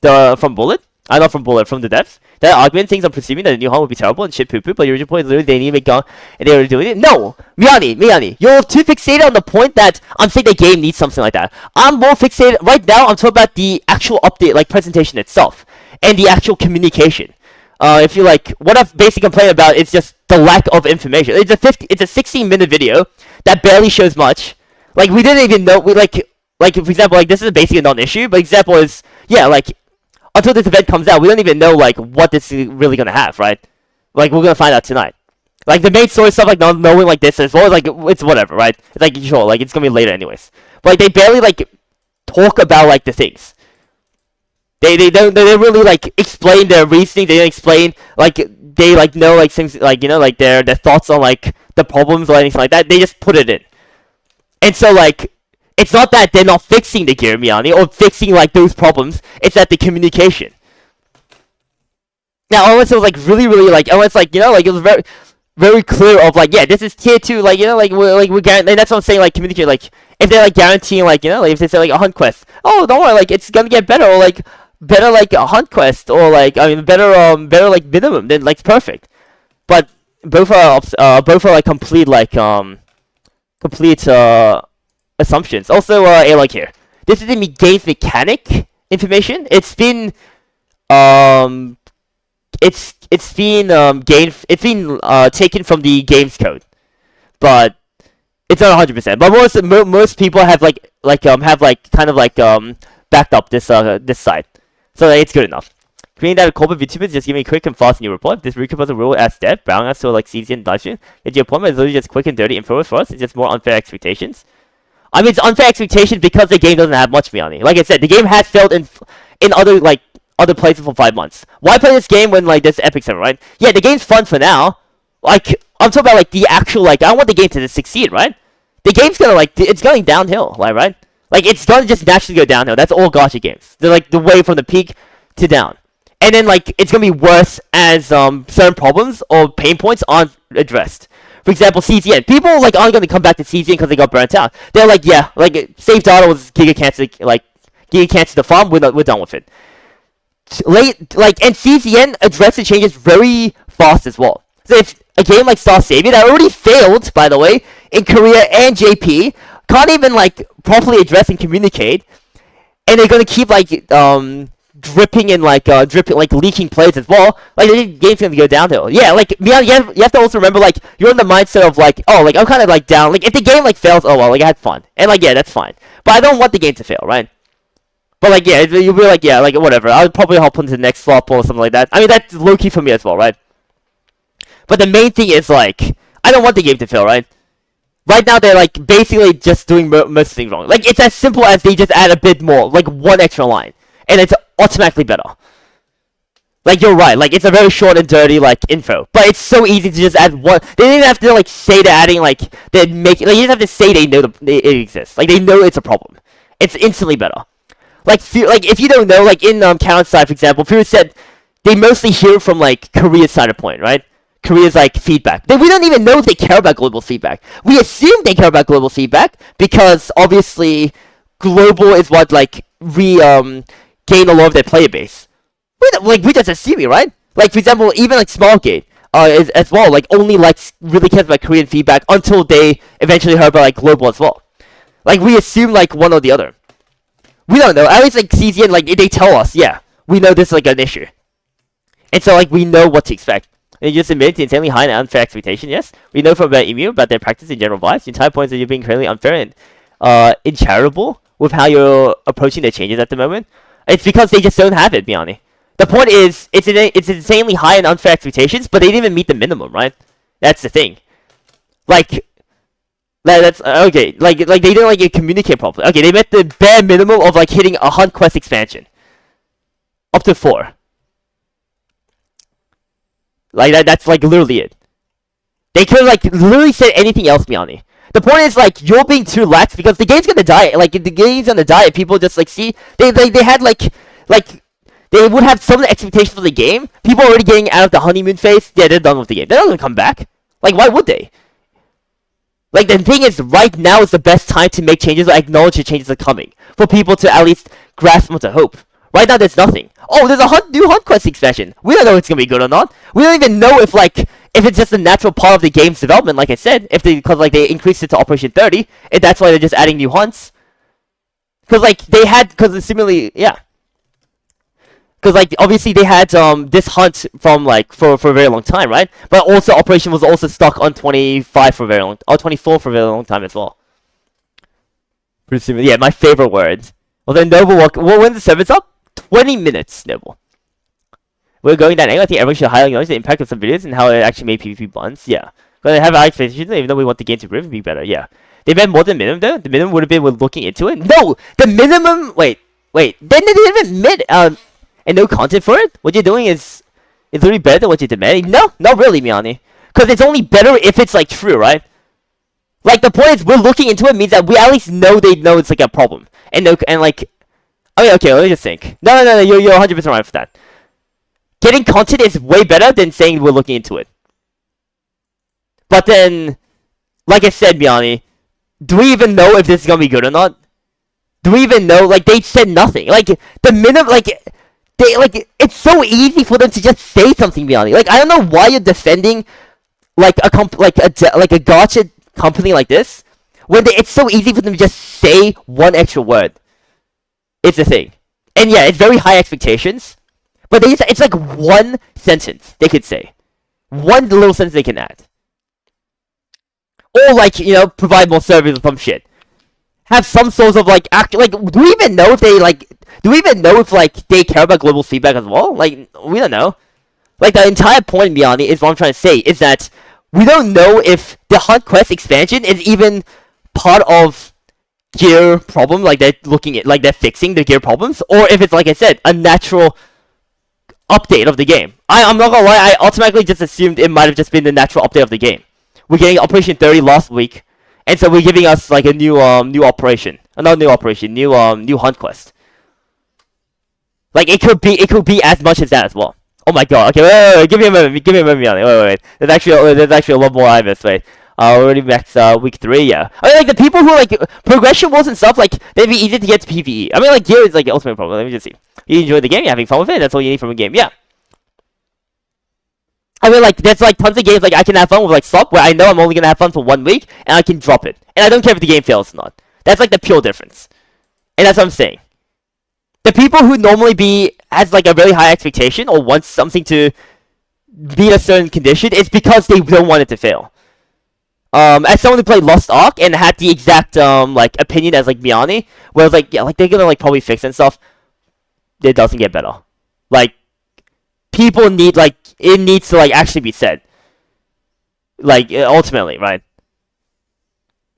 A: from Bullet? I know from Bullet, from the devs. That argument things are presuming that the new hunt would be terrible and shit poo poo, but your original point is literally they need to make gun and they were doing it. No! Miani, you're too fixated on the point that I'm saying the game needs something like that. I'm more fixated right now, I'm talking about the actual update, presentation itself. And the actual communication. If you what I've basically complained about is just the lack of information. It's a 16-minute video that barely shows much. We didn't even know for example, this is basically a non-issue, but example is until this event comes out, we don't even know what this is really gonna have, right? We're gonna find out tonight. The main story stuff, not knowing this as well, it's whatever, right? It's sure, it's gonna be later anyways. But they barely talk about the things. They don't really explain their reasoning. They don't explain they know things their thoughts on the problems or anything like that. They just put it in, and so it's not that they're not fixing the gear, Miani, or fixing those problems. It's that the communication. Now, unless it was really, unless it was very, very clear of yeah, this is tier 2, we're guaranteeing, and that's what I'm saying, communicate, if they're guaranteeing, if they say a hunt quest, oh, don't worry, it's gonna get better, or better a hunt quest, or better minimum, then it's perfect. But both are complete assumptions. Also, here. This is the game's mechanic information. It's been taken from the game's code, but it's not 100%. But most people have backed up this side, so it's good enough. Creating that corporate VTubers, just give me a quick and fast new report. This recap was a rule as dead, brown as so like CZ and Livestream. Yet your appointment is literally just quick and dirty info for us. It's just more unfair expectations. I mean, it's unfair expectations because the game doesn't have much beyond it. Like I said, the game has failed in other places for 5 months. Why play this game when like this epic server, right? Yeah, the game's fun for now. Like I'm talking about like the actual like I want the game to succeed, right? The game's gonna like it's going downhill, like right? Like it's gonna just naturally go downhill. That's all gacha games. They're like the way from the peak to down. And then like it's gonna be worse as certain problems or pain points aren't addressed. For example, CZN. People like aren't gonna come back to CZN because they got burnt out. They're like, yeah, like save data was Giga Cancer, like Giga Cancer the farm. We're done with it. And CZN addresses changes very fast as well. So if a game like Star Savior that already failed, by the way, in Korea and JP, can't even like properly address and communicate, and they're gonna keep like dripping and like leaking plays as well, like the game's gonna go downhill. Yeah, like you have to also remember like you're in the mindset of like, oh, like I'm kind of like down. Like if the game like fails, oh well, like I had fun, and like yeah, that's fine. But I don't want the game to fail, right? But like yeah, you'll be like yeah, like whatever. I'll probably hop into the next flop or something like that. I mean that's low key for me as well, right? But the main thing is like I don't want the game to fail, right? Right now they're like basically just doing most things wrong. Like it's as simple as they just add a bit more, like one extra line, and it's automatically better. Like you're right, like it's a very short and dirty like info, but it's so easy to just add one. They didn't even have to like say they're adding like they make like you just have to say they know it exists. Like they know it's a problem. It's instantly better. Like if you don't know, like in Counter-Strike for example, Fury said they mostly hear from like Korea's side of point, right? Korea's like feedback. We don't even know if they care about global feedback. We assume they care about global feedback because obviously global is what like gain a lot of their player base. We just assume it, right? Like for example, even like Smallgate is as well like only like really cares about Korean feedback until they eventually heard about like global as well. Like we assume like one or the other. We don't know. At least like CZN like they tell us, yeah, we know this is like an issue, and so like we know what to expect. And you just admit to insanely high and unfair expectation. Yes, we know from about Emu about their practice in general vibes. The entire point is that you're being incredibly unfair and uncharitable with how you're approaching their changes at the moment. It's because they just don't have it, Biani. The point is, it's insanely high and unfair expectations, but they didn't even meet the minimum, right? That's the thing. Like, that's okay. Like they didn't like communicate properly. Okay, they met the bare minimum of like hitting a Hunt Quest expansion, up to 4. Like that's like literally it. They could like literally said anything else, Biani. The point is like you're being too lax because the game's gonna die. Like the game's gonna die. People just like see they had like they would have some expectations for the game. People already getting out of the honeymoon phase. Yeah, they're done with the game. They're not gonna come back. Like why would they? Like the thing is, right now is the best time to make changes or acknowledge the changes are coming for people to at least grasp onto hope. Right now, there's nothing. Oh, there's a new Hunt Quest expansion. We don't know if it's gonna be good or not. We don't even know if it's just a natural part of the game's development. Like I said, because they increased it to Operation 30, and that's why they're just adding new hunts. Because similarly, yeah. Because like obviously they had this hunt from like for a very long time, right? But also Operation was also stuck on 25 for a very long, or 24 for a very long time as well. Yeah, my favorite word. Well then, Noble, when the server's up. 20 minutes, Noble. We're going down angle. I think everyone should highlight the impact of some videos and how it actually made PvP buns. Yeah. But they have high expectations, even though we want the game to improve and be better. Yeah. They meant more than minimum, though. The minimum would have been with looking into it. No! The minimum... Wait. Then they didn't admit, and no content for it? What you're doing is literally better than what you demanding? No, not really, Miani. Because it's only better if it's, like, true, right? Like, the point is, we're looking into it means that we at least know they know it's, like, a problem. And like... Oh yeah, okay, let me just think. No, you're 100% right for that. Getting content is way better than saying we're looking into it. But then, like I said, Miani, do we even know if this is gonna be good or not? Do we even know? Like, they said nothing. Like, the minimum, it's so easy for them to just say something, Miani. Like, I don't know why you're defending, like a gacha company like this, when it's so easy for them to just say one extra word. It's the thing. And yeah, it's very high expectations. But it's like one sentence they could say. One little sentence they can add. Or like, provide more service or some shit. Have some sorts of like do we even know if they like do we even know if like they care about global feedback as well? Like we don't know. Like the entire point, Miani, is what I'm trying to say is that we don't know if the Hunt Quest expansion is even part of gear problem, like they're looking at, like they're fixing the gear problems, or if it's like I said, a natural update of the game. I'm not gonna lie, I automatically just assumed it might have just been the natural update of the game. We're getting Operation 30 last week, and so we're giving us like a new operation, not new operation, new Hunt Quest. Like it could be as much as that as well. Oh my god. Okay, wait. Give me a moment, wait. There's actually a lot more I missed. Wait. Already max week 3. Yeah. I mean, like the people who like progression wars and stuff, like they'd be easy to get to PvE. I mean, like gear is like the ultimate problem. Let me just see. You enjoy the game, you're having fun with it. That's all you need from a game. Yeah. I mean, like there's like tons of games like I can have fun with, like Slop, where I know I'm only gonna have fun for 1 week and I can drop it, and I don't care if the game fails or not. That's like the pure difference, and that's what I'm saying. The people who normally has like a very high expectation or wants something to beat a certain condition, it's because they don't want it to fail. As someone who played Lost Ark and had the exact like opinion as like Miani, where it's like yeah, like they're gonna like probably fix and stuff, it doesn't get better. Like people need like it needs to like actually be said. Like ultimately, right?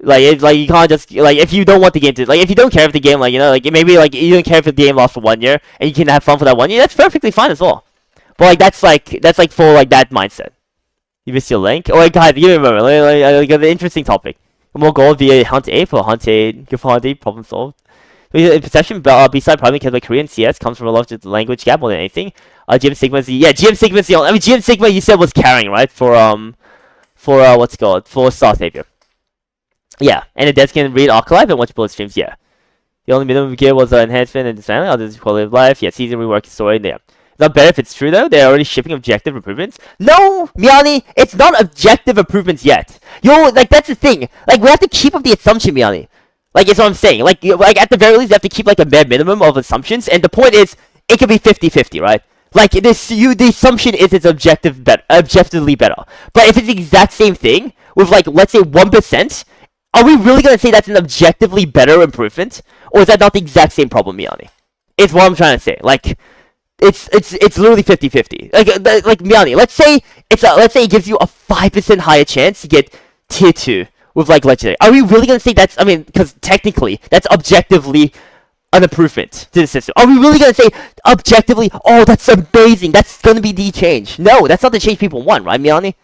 A: Like it's like you can't just like if you don't want the game to like if you don't care if the game like you know like maybe like you don't care if the game lasts for 1 year and you can have fun for that 1 year, that's perfectly fine as well. But like that's like for like that mindset. You missed your link. Oh wait, guys, give me a moment. Like an interesting topic. More gold via Hunt 8 for Hunt 8. Good for Hunt 8. Problem solved. In perception, beside probably because like Korean CS comes from a lot of the language gap more than anything. GM Sigma is GM Sigma is the only. I mean GM Sigma you said was carrying right for what's it called for Star Savior. Yeah, and the devs can read Archive and watch bullet streams, yeah. The only minimum gear was enhancement and design, others quality of life, yeah, season rework story, yeah. It's not better if it's true though, they're already shipping objective improvements. No, Miani, it's not objective improvements yet. Yo, like that's the thing. Like we have to keep up the assumption, Miani. Like it's what I'm saying. Like at the very least, you have to keep like a bare minimum of assumptions, and the point is, it could be 50-50, right? Like the assumption is it's objectively better. But if it's the exact same thing, with like, let's say 1%, are we really gonna say that's an objectively better improvement, or is that not the exact same problem, Miani? It's what I'm trying to say. Like, it's literally 50-50. Like Miani, let's say it gives you a 5% higher chance to get tier 2 with like legendary. Are we really gonna say that's? I mean, because technically that's objectively an improvement to the system. Are we really gonna say objectively? Oh, that's amazing. That's gonna be the change. No, that's not the change people want, right, Miani?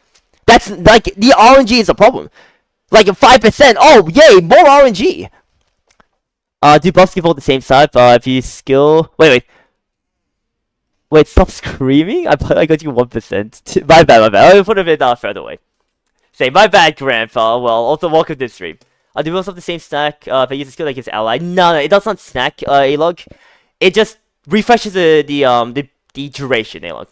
A: That's like the RNG is a problem. Like 5%. Oh, yay, more RNG. Do buffs give all the same type? If you skill. Wait, stop screaming. I got you 1%. My bad. I'll put a bit further away. Say, my bad, Grandpa. Well, also welcome to the stream. Do buffs have the same stack? If I use a skill like his ally. No, it does not snack, A-log. It just refreshes the duration, A-log.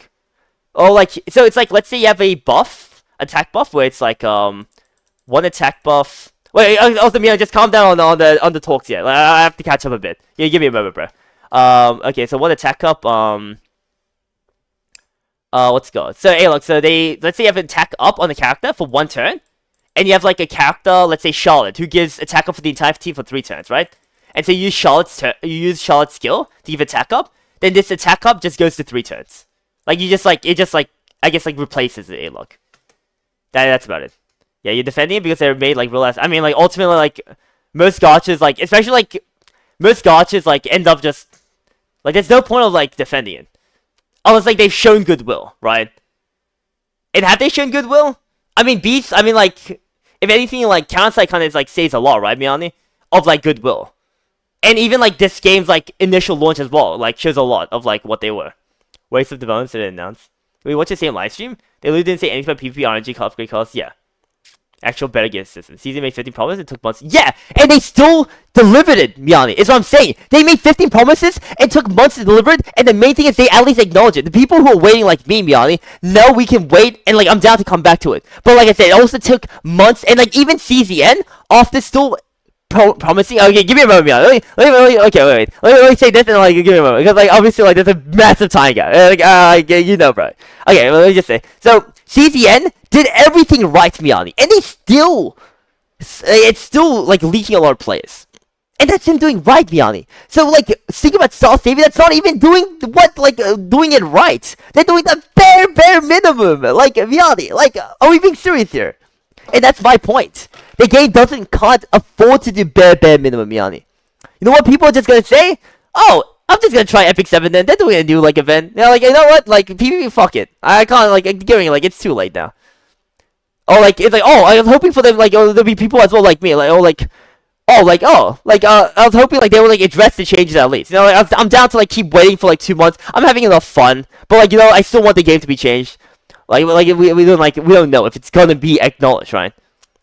A: Oh, like, so it's like, let's say you have a buff, attack buff, where it's like, one attack buff. Wait, also Mia, just calm down on the talks yet. I have to catch up a bit. Yeah, give me a moment, bro. Okay, so one attack up. Let's go. So hey, look. So let's say you have an attack up on the character for 1 turn, and you have like a character, let's say Charlotte, who gives attack up for the entire team for 3 turns, right? And so you use Charlotte's skill to give attack up. Then this attack up just goes to 3 turns. Like it just I guess like replaces the A-log. That's about it. Yeah, you're defending it because they're made like real ass. I mean, like ultimately, like most gotchas, like especially like most gotchas, like end up just like there's no point of like defending it, unless like they've shown goodwill, right? And have they shown goodwill? I mean, Beast. I mean, like if anything, like Counter-Strike kind of like says a lot, right, Miani, of like goodwill, and even like this game's like initial launch as well, like shows a lot of like what they were. Waste of development didn't announce. We watched the same live stream. They literally didn't say anything about PvP, RNG, upgrade costs. Yeah. Actual better gear system. Season made 15 promises, it took months. Yeah! And they still delivered it, Miani. Is what I'm saying. They made 15 promises and took months to deliver it, and the main thing is they at least acknowledge it. The people who are waiting like me, Miani, know we can wait, and like I'm down to come back to it. But like I said, it also took months, and like even CZN, after still promising. Okay, give me a moment, Miani. Let me say this and like give me a moment. Because like obviously like there's a massive time gap. You know, bro. Okay, let me just say. So, CZN did everything right, Miani, and it's still like leaking a lot of players. And that's him doing right, Miani. So, like, think about South Navy, that's not even doing doing it right. They're doing the bare minimum. Like, Miani, like, are we being serious here? And that's my point. The game can't afford to do bare minimum, Miani. You know what people are just gonna say? Oh, I'm just gonna try Epic 7 then. They're doing a new, like, event. They're like, you know what? Like, PvP, fuck it. I can't, like, giving it, like, it's too late now. Oh, like, it's like, oh, I was hoping for them, like, oh, there'll be people as well like me. Like, I was hoping like they would like address the changes at least. You know, like, I'm down to like keep waiting for like 2 months. I'm having enough fun, but like, you know, I still want the game to be changed. We don't know if it's gonna be acknowledged, right?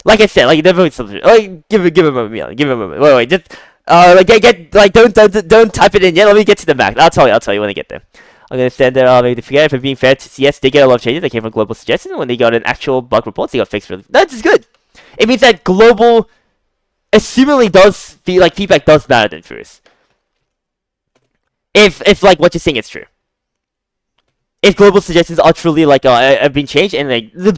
A: Like I said, like definitely something. Like give him a moment, give him a moment. Wait, just like don't type it in yet. Let me get to the max. I'll tell you when I get there. I'm gonna stand there. Maybe to forget. If I'm being fair to CS, they get a lot of changes. They came from global suggestions. When they got an actual bug report, they got fixed. Really, that's just good. It means that global. Assumingly does feel like feedback does matter then first. If like what you're saying is true. If global suggestions are truly like have been changed and like the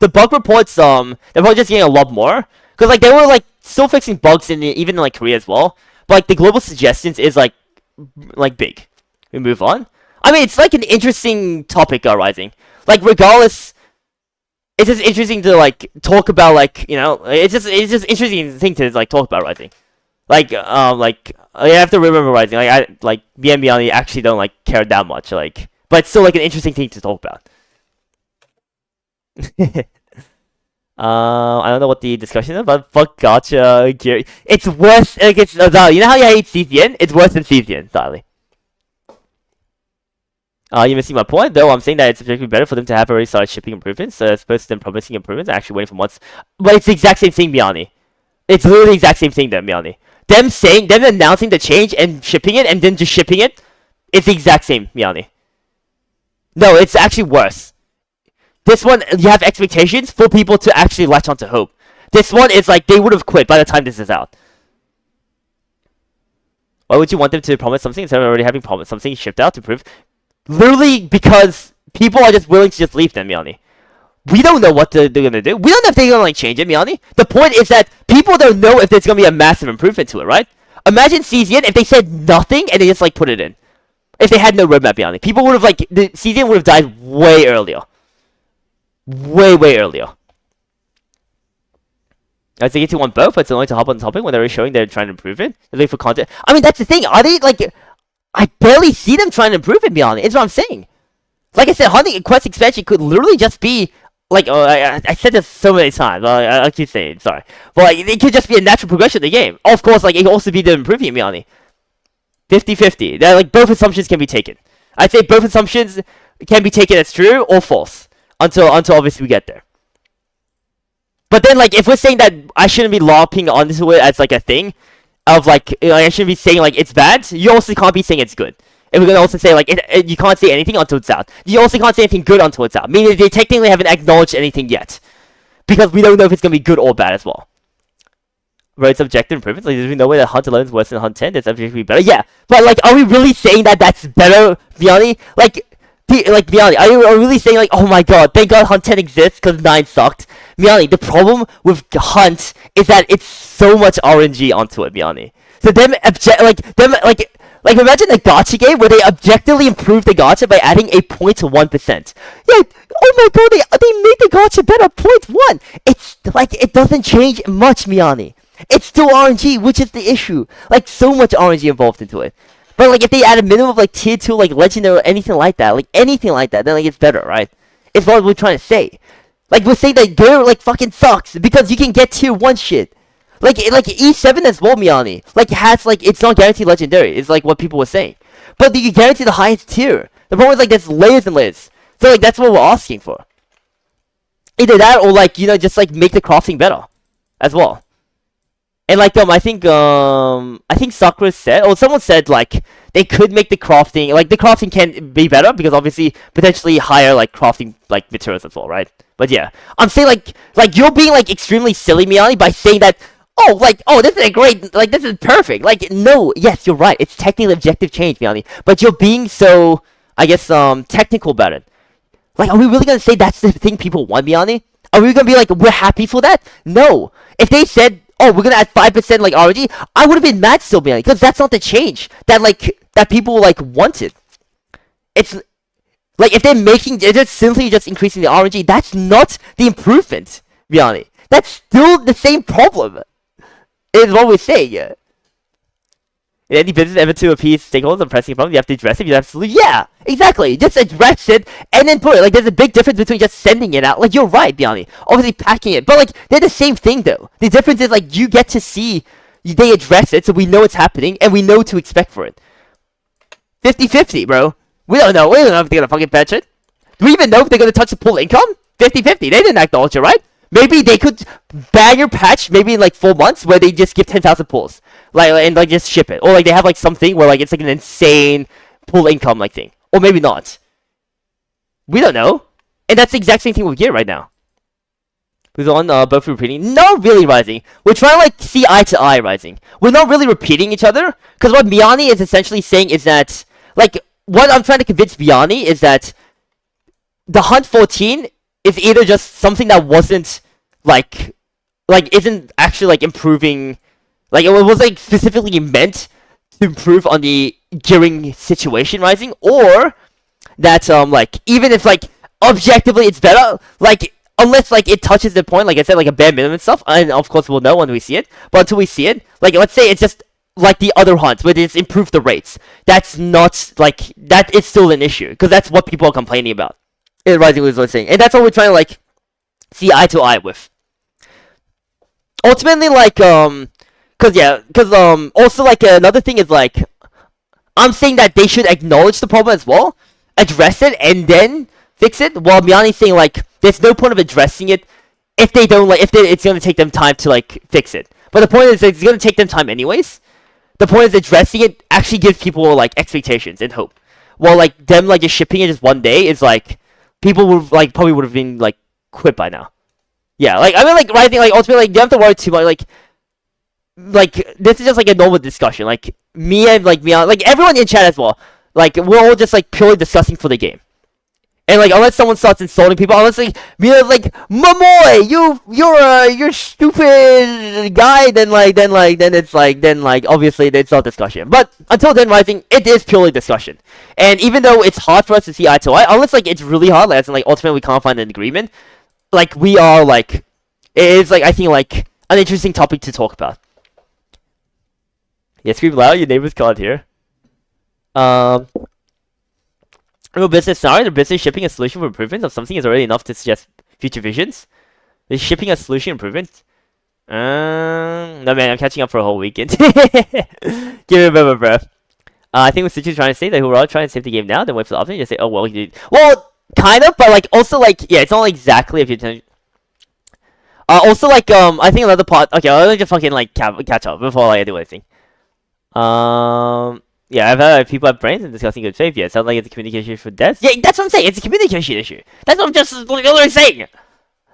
A: bug reports they're probably just getting a lot more because like they were like still fixing bugs even in like Korea as well, but like the global suggestions is like big. We move on. I mean it's like an interesting topic rising. Like regardless. It's just interesting to like talk about like you know it's just interesting thing to like talk about Rising, like I have to remember Rising like me and Miani actually don't like care that much like but it's still like an interesting thing to talk about. I don't know what the discussion is but fuck gotcha gear. It's worse like it's you know how you hate CCN? It's worse than CCN, sadly. You may see my point, though. I'm saying that it's objectively better for them to have already started shipping improvements, as opposed to them promising improvements and actually waiting for months. But it's the exact same thing, Miani. It's literally the exact same thing, there, Miani. Them announcing the change and shipping it, and then just shipping it, it's the exact same, Miani. No, it's actually worse. This one, you have expectations for people to actually latch onto hope. This one is like, they would have quit by the time this is out. Why would you want them to promise something instead of already having promised something shipped out to prove? Literally because people are just willing to just leave them, Miani. We don't know what they're gonna do. We don't know if they're gonna like change it, Miani. The point is that people don't know if there's gonna be a massive improvement to it, right? Imagine CZN if they said nothing and they just like put it in. If they had no roadmap, Miani. People would have like the CZN would have died way earlier. Way earlier. I think you want both, but it's annoying to hop on the topic when they're showing they're trying to improve it. They're looking for content. I mean that's the thing. Are they like I barely see them trying to improve it, Miani. It's what I'm saying. Like I said, hunting quest expansion could literally just be like I said this so many times. I keep saying it, sorry, but like it could just be a natural progression of the game. Of course, like it could also be them improving it, Miani. 50-50. That like both assumptions can be taken. I'd say both assumptions can be taken as true or false until obviously we get there. But then like if we're saying that I shouldn't be lopping onto it as like a thing. Of like I shouldn't be saying like it's bad. You also can't be saying it's good. And we're gonna also say like you can't say anything until it's out. You also can't say anything good until it's out. Meaning they technically haven't acknowledged anything yet, because we don't know if it's gonna be good or bad as well. Right? It's objective improvements. Like there's no way that Hunt 11 is worse than Hunt 10. It's objectively better. Yeah, but like, are we really saying that that's better, Miani? Like Miani, are you really saying like, oh my god, thank god Hunt 10 exists because 9 sucked? Miani, the problem with Hunt is that it's so much RNG onto it, Miani. So imagine a gacha game where they objectively improve the gacha by adding a 0.1%. Yeah, oh my god, they made the gacha better, 0.1. It's like it doesn't change much, Miani. It's still RNG, which is the issue. Like so much RNG involved into it. But like if they add a minimum of like tier 2 like legendary or anything like that, then like it's better, right? It's what we're trying to say. Like we're saying that Gear like fucking sucks because you can get tier 1 shit. Like E7 as well, Miani. Like has like it's not guaranteed legendary. It's like what people were saying. But you guarantee the highest tier. The problem is like there's layers and layers. So like that's what we're asking for. Either that or like, you know, just like make the crafting better as well. And like I think Sakura said, or someone said like they could make the crafting can be better because obviously potentially higher like crafting like materials as well, right? But yeah, I'm saying like you're being like extremely silly, Miani, by saying that this is a great, like this is perfect. Like no, yes, you're right. It's technically objective change, Miani, but you're being so I guess technical about it. Like, are we really gonna say that's the thing people want, Miani? Are we gonna be like we're happy for that? No. If they said oh, we're gonna add 5% like RNG, I would have been mad still, man, because that's not the change that people like wanted. It's like if they're just simply just increasing the RNG, that's not the improvement, Biani. That's still the same problem. Is what we say. Yeah. In any business ever to appease stakeholders and pressing a problem, you have to address it. You absolutely, yeah, exactly. Just address it and then put it. Like, there's a big difference between just sending it out. Like, you're right, Biani. Obviously, packing it, but like, they're the same thing, though. The difference is like you get to see they address it, so we know it's happening and we know what to expect for it. 50-50, bro. We don't know. We don't know if they're gonna fucking patch it. Do we even know if they're gonna touch the pool income? 50-50. They didn't acknowledge it, right? Maybe they could bang your patch maybe in like 4 months where they just give 10,000 pulls. Like, and like just ship it. Or like they have like something where like it's like an insane pool income like thing. Or maybe not. We don't know. And that's the exact same thing we get right now. Who's on both repeating? Not really, Rising. We're trying to like see eye to eye, Rising. We're not really repeating each other. Because what Miani is essentially saying is that, like, what I'm trying to convince Biani is that the Hunt 14 is either just something that wasn't like isn't actually like improving, like it was like specifically meant to improve on the gearing situation, Rising, or that like even if like objectively it's better, like unless like it touches the point, like I said, like a bare minimum stuff, and of course we'll know when we see it, but until we see it, like let's say it's just like the other hunts, where it's improved the rates. That's not like that is still an issue because that's what people are complaining about. Rising was what I'm saying, and that's what we're trying to like see eye to eye with. Ultimately, like also like another thing is like I'm saying that they should acknowledge the problem as well, address it, and then fix it. While Miani's saying like there's no point of addressing it if they don't like it's gonna take them time to like fix it. But the point is it's gonna take them time anyways. The point is addressing it actually gives people like expectations and hope. While like them like just shipping it just one day is like people would like probably would have been like quit by now. Yeah, like I mean like Rising, like ultimately like you don't have to worry too much, like this is just like a normal discussion. Like me and like Mian, like everyone in chat as well. Like we're all just like purely discussing for the game. And like unless someone starts insulting people, unless like Mia's like Momoy, you're stupid guy, then it's obviously it's not discussion. But until then, Rising, it is purely discussion. And even though it's hard for us to see eye to eye, unless like it's really hard, like, and like ultimately we can't find an agreement, like we are like it is like I think like an interesting topic to talk about. Yeah, scream loud, your neighbors can't hear. Real business scenario, the business shipping a solution for improvements of something is already enough to suggest future visions. Is shipping a solution improvement? No man, I'm catching up for a whole weekend. Give me a moment, bro. I think what Stitch is trying to say that who are all trying to save the game now, then wait for the update, just say, oh well, you did. Well, kind of, but like also like yeah, it's not exactly if you also like I think another part. Okay, let me just fucking like catch up before like, I do anything. Yeah, I've heard people have brains and discussing good faith. Yeah, it sounds like it's a communication issue for devs. Yeah, that's what I'm saying. It's a communication issue. That's what I'm just literally saying.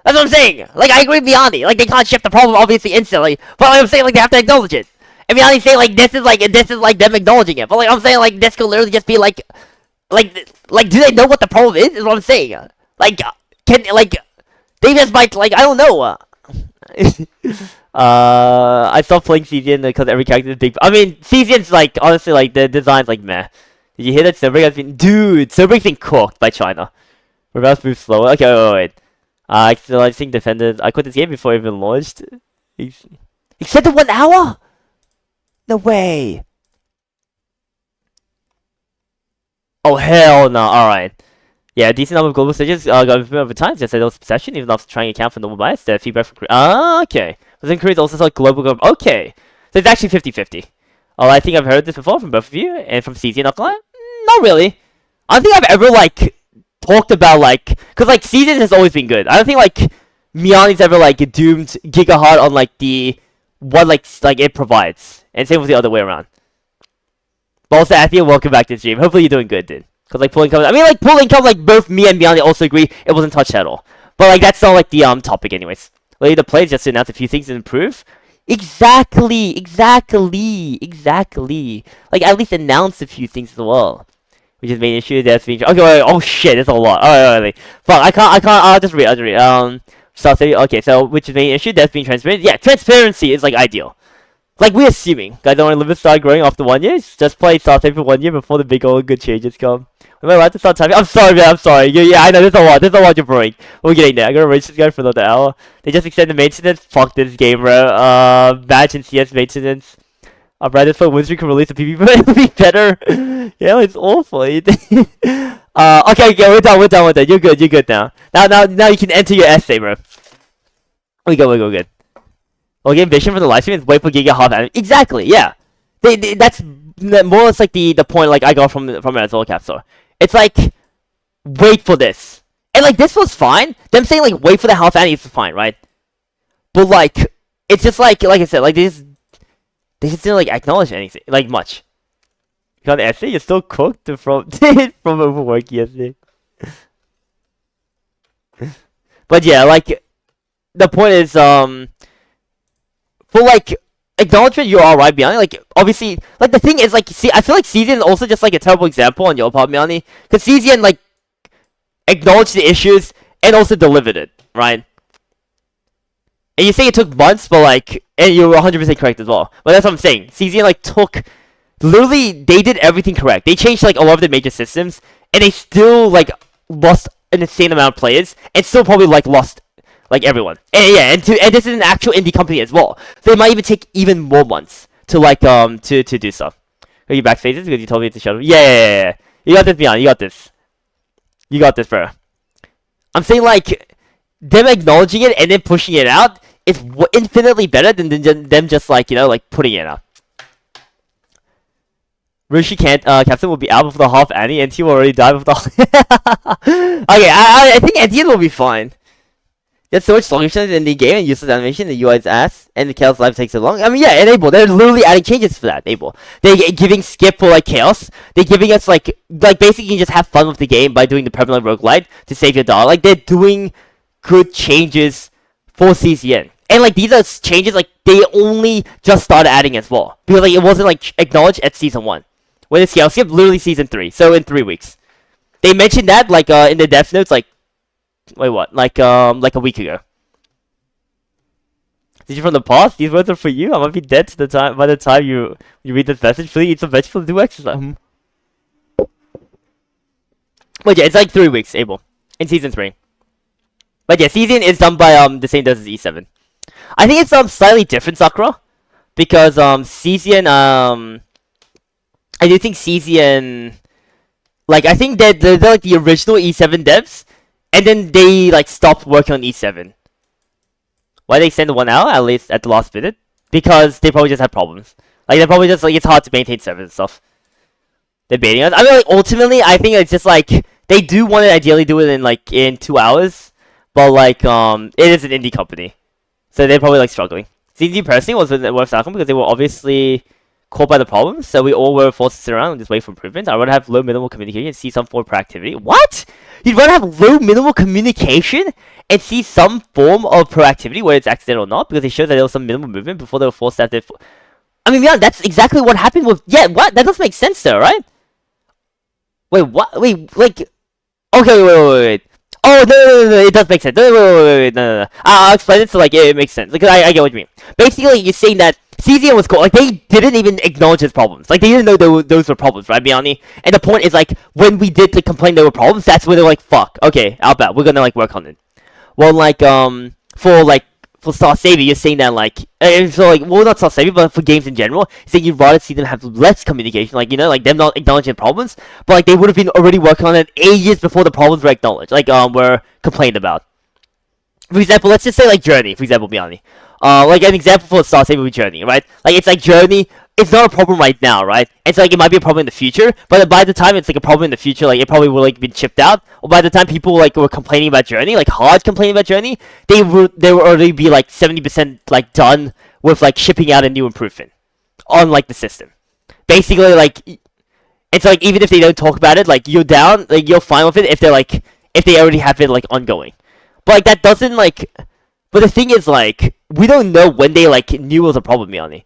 A: That's what I'm saying. Like, I agree with Miani. Like, they can't shift the problem obviously instantly. But like, I'm saying, like, they have to acknowledge it. And Miani's saying, like, this is like them acknowledging it. But like, I'm saying, like, this could literally just be like, do they know what the problem is? Is what I'm saying. Like, they just might, like, I don't know. I stopped playing Cesian because every character is big. I mean, Cesian's like honestly like the design's like meh. Did you hear that Sobrik has been Sobrik's been cooked by China. We're about to move slower. Okay, wait. I think defended. I quit this game before it even launched. Except 1 hour? No way. Oh hell no! All right. Yeah, a decent number of global stages got improvement over time. Just said it was perception, even after trying to account for normal bias. The feedback from okay. Was increased also saw global. Okay, so it's actually 50-50. Oh, I think I've heard this before from both of you and from CZ. Not really. I don't think I've ever like talked about like because like season has always been good. I don't think like Miani's ever like doomed Giga hard on like the what like it provides, and same with the other way around. But also, Athia, welcome back to the stream. Hopefully you're doing good, dude. Cause like pulling income, I mean like pulling income, like both me and Miani also agree it wasn't touched at all. But like that's not like the topic anyways. Later the plays just to announce a few things to improve. Exactly. Like at least announce a few things as well. Which is main issue that's being okay. Wait, oh shit, it's a lot. Alright. Fuck, I can't. I'll just read. Star Stable. Okay, so which is the main issue? That's being transparent. Yeah, transparency is like ideal. Like we're assuming guys don't want to live and start growing after 1 year. Just play Star Stable for 1 year before the big old good changes come. Am I allowed to start typing? I'm sorry, man. I'm sorry. Yeah, I know. There's a lot. There's a lot you're brewing. We're getting there. I'm gonna reach this guy for another hour. They just extended maintenance. Fuck this game, bro. Match and CS maintenance. Brandon for Wizard can release a PvP, it'll be better. Yeah, it's awful. Okay, we're done. You're good now. Now you can enter your essay, bro. We go good. Okay, vision for the live stream is wait for Giga half anime. Exactly, yeah. That's more or less like the point like I got from it as well, Capsule. It's like wait for this. And like this was fine. Them saying like wait for the half anime is fine, right? But like it's just like I said, like they just didn't like acknowledge anything like much. You got an essay? You're still cooked from from overwork yesterday. But yeah, like the point is for like acknowledgement you're alright, Biani. Like obviously like the thing is like see I feel like Season is also just like a terrible example on your part, Biani. Because Season like acknowledged the issues and also delivered it, right? And you say it took months, but like, and you're 100% correct as well. But that's what I'm saying. CZN like took, literally, they did everything correct. They changed like a lot of the major systems, and they still like lost an insane amount of players, and still probably like lost like everyone. And yeah, and this is an actual indie company as well. So it might even take even more months to like to do stuff. Are you back phases because you told me to shut up? Yeah. You got this, Beyond. You got this. You got this, bro. I'm saying like them acknowledging it and then pushing it out is infinitely better than them just like, you know, like putting it out. Rishi Captain will be out before the half Annie and he will already die before the Okay, I think Antian will be fine. There's so much sluggishness in the game and useless animation, the UI is ass, and the Chaos Life takes so long. I mean, yeah, enable. They're literally adding changes for that, enable. They're giving skip for, like, Chaos. They're giving us, like basically you can just have fun with the game by doing the permanent roguelite to save your dollar. Like, they're doing good changes for CCN. And, like, these are changes, like, they only just started adding as well. Because, like, it wasn't, like, acknowledged at Season 1. When it's Chaos skip, literally Season 3. So, in 3 weeks. They mentioned that, like, in the dev notes, like, wait, what? Like a week ago. Did you from the past? These words are for you. I might be dead to the time by the time you read this message. Please eat some vegetables and do exercise. But yeah, it's like 3 weeks, Abel. In Season 3. But yeah, Season is done by the same devs as E7. I think it's slightly different, Sakura. Because Season I do think Season, like, I think that they're like the original E7 devs. And then they like stopped working on E7. Why they extend 1 hour at least at the last minute? Because they probably just had problems. Like they're probably just like it's hard to maintain servers and stuff. They're baiting us. I mean, like ultimately, I think it's just like they do want to ideally do it in 2 hours, but like it is an indie company, so they're probably like struggling. CG personally was a worse outcome because they were obviously caught by the problems, so we all were forced to sit around and just wait for improvements. I'd rather have low minimal communication and see some form of proactivity. What? You'd rather have low minimal communication and see some form of proactivity, whether it's accidental or not, because it shows that there was some minimal movement before they were forced to have their... I mean, yeah, that's exactly what happened with... Yeah, what? That doesn't make sense though, right? Wait, what? Wait, like... Okay, wait. Oh, no, it does make sense. Wait, no. I'll explain it so, like, it makes sense. Like, I get what you mean. Basically, you're saying that CZN was cool. Like, they didn't even acknowledge his problems. Like, they didn't know those were problems, right, Biani? And the point is, like, when we did complain there were problems, that's when they're like, fuck, okay, I'll bet. We're gonna, like, work on it. Well, like, for Star Savior, you're saying that, like, so, like, well, not Star Savior, but for games in general, you're saying you'd rather see them have less communication, like, you know, like, them not acknowledging problems, but, like, they would have been already working on it ages before the problems were acknowledged, like, were complained about. For example, let's just say, like, Journey, for example, Biani. Like, an example for Star Savior with Journey, right? Like, it's like Journey, it's not a problem right now, right? It's like, it might be a problem in the future, but by the time it's, like, a problem in the future, like, it probably will, like, be chipped out, or by the time people, like, were complaining about Journey, like, hard complaining about Journey, they would already be, like, 70%, like, done with, like, shipping out a new improvement on, like, the system. Basically, like, it's like, even if they don't talk about it, like, you're down, like, you're fine with it if they're, like, if they already have it, like, ongoing. But, like, that doesn't, like... But the thing is, like, we don't know when they, like, knew it was a problem, Miani.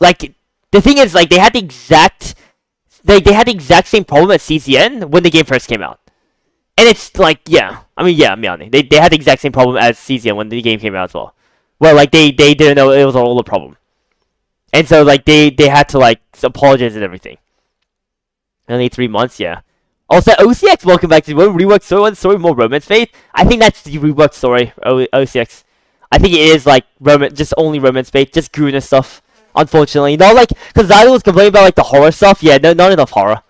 A: Like, the thing is, like, they had the exact same problem at CCN when the game first came out. And it's, like, yeah. I mean, yeah, Miani. They had the exact same problem as CZN when the game came out as well. Well, like they didn't know it was all a problem, and so like they had to like apologize and everything. Only 3 months, yeah. Also, OCX, welcome back to one reworked story. One story more romance fate. I think that's the reworked story. OCX. I think it is like just only romance fate, just Guna stuff. Unfortunately, not like because Zylo was complaining about like the horror stuff. Yeah, no, not enough horror.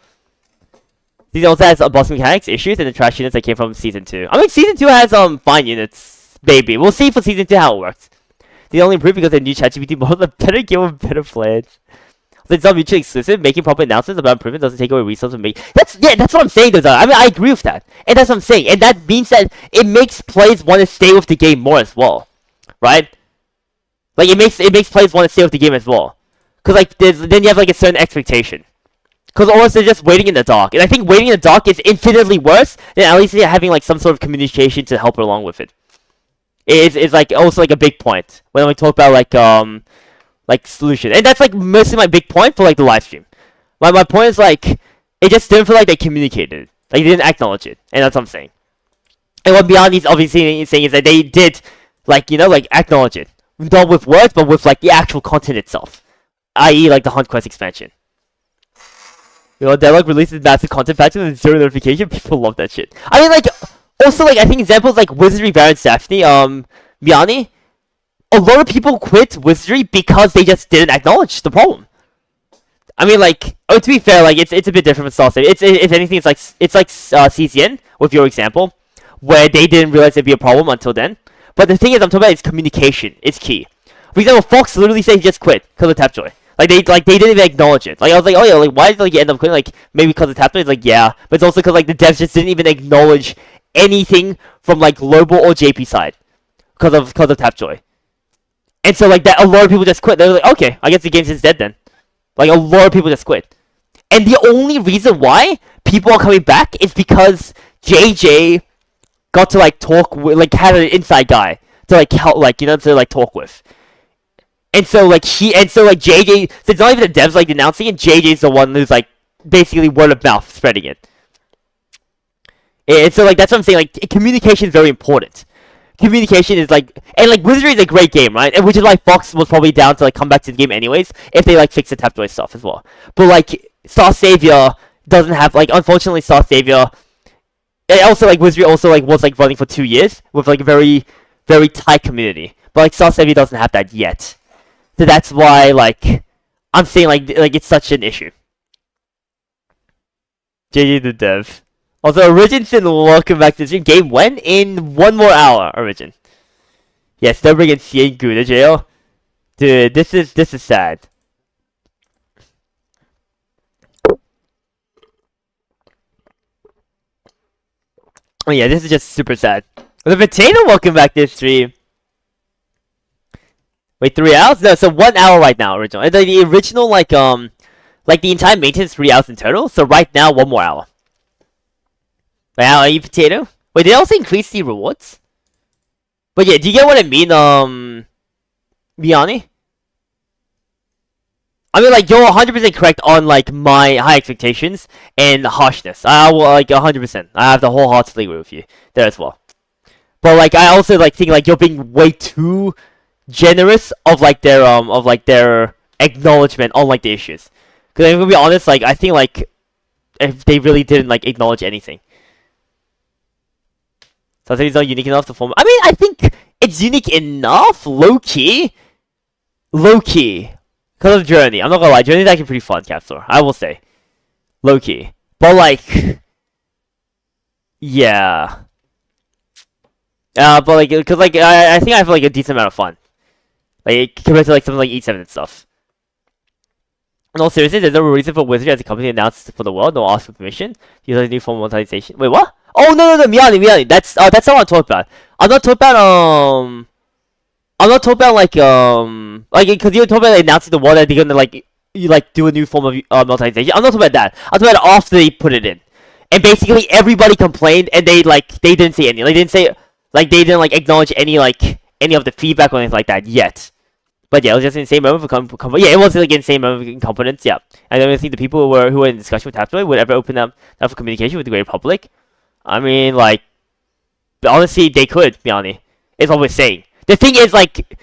A: Season also has boss mechanics issues and the trash units that came from season 2. I mean, season 2 has fine units, baby. We'll see for season 2 how it works. They only improve because the new ChatGPT model have better game with better plans. So it's not mutually exclusive. Making proper announcements about improvement doesn't take away resources and make that's what I'm saying though. I mean, I agree with that, and that's what I'm saying, and that means that it makes players want to stay with the game more as well, right? Like it makes players want to stay with the game as well, because like then you have like a certain expectation. Because or else they're just waiting in the dark. And I think waiting in the dark is infinitely worse than at least having like some sort of communication to help along with it. It's like also like a big point when we talk about like solution. And that's like mostly my big point for like the live stream. My point is like it just didn't feel like they communicated. Like they didn't acknowledge it. And that's what I'm saying. And what Beyond is obviously saying is that they did like like acknowledge it. Not with words, but with like the actual content itself. i.e. like the Hunt Quest expansion. Deadlock releases massive content patches with 0 notification. People love that shit. I mean, like, also, like, I think examples like Wizardry, Baron, Daphne, Miani. A lot of people quit Wizardry because they just didn't acknowledge the problem. I mean, like, to be fair, like, it's a bit different with Star Save. If anything, it's like CCN with your example, where they didn't realize it'd be a problem until then. But the thing is, I'm talking about is communication. It's key. For example, Fox literally said he just quit because of Tapjoy. Like they didn't even acknowledge it. Like I was like, oh yeah, like why did you end up quitting? Like maybe because of Tapjoy. It's like yeah, but it's also because like the devs just didn't even acknowledge anything from like global or JP side because of Tapjoy. And so like that, a lot of people just quit. They're like, okay, I guess the game's just dead then. Like a lot of people just quit. And the only reason why people are coming back is because JJ got to like talk with, like had an inside guy to like help, like to like talk with. And so JJ, so it's not even the devs like announcing it, JJ's the one who's like basically word of mouth spreading it. And so like that's what I'm saying, like communication is very important. Communication is like, and like Wizardry is a great game, right? And which is why Fox was probably down to like come back to the game anyways, if they like fix the Tapjoy stuff as well. But like Star Savior doesn't have, like, unfortunately Star Savior, and also like Wizardry also like was like running for 2 years with like a very, very tight community. But like Star Savior doesn't have that yet. So that's why, like, I'm saying, like it's such an issue. JJ the dev. Also, Originson, welcome back to the stream. Game when? In 1 more hour, Origin. Yes, they're bringing CN Gu to jail. Dude, this is sad. Oh yeah, this is just super sad. The Potato, welcome back to the stream. Wait, 3 hours? No, so 1 hour right now, original. And the original, like the entire maintenance 3 hours in total. So right now, 1 more hour. Wow, are you Potato? Wait, did they also increase the rewards? But yeah, do you get what I mean, Miani? I mean, like, you're 100% correct on, like, my high expectations and harshness. I will, like, 100%. I have to wholeheartedly agree with you there as well. But, like, I also, like, think, like, you're being way too generous of like their acknowledgement on like the issues. Because I'm gonna be honest, like I think like if they really didn't like acknowledge anything. So I think it's not unique enough to form. I mean, I think it's unique enough, low key. Because of Journey. I'm not gonna lie, Journey's actually pretty fun, Capstore. I will say. Low key. But like yeah. But like, cause like I think I have like a decent amount of fun. Like, compared to like something like E7 and stuff. In all seriousness, there's no reason for Wizardry as a company announced for the world, no ask for permission. Use a new form of monetization. Wait, what? Oh no, Miani. That's not what I'm talking about. I'm not talking about like because you're talking about announcing the world that they're gonna like do a new form of monetization. I'm not talking about that. I'm talking about after they put it in. And basically everybody complained and they didn't say any. They didn't acknowledge any of the feedback or anything like that yet. But yeah, it was just in the same moment for yeah, it was like in the same moment of incompetence, yeah. I don't think the people who were in discussion with Tapjoy would ever open up for communication with the greater public. I mean, like, honestly, they could, to be honest. Is what we're saying. The thing is, like,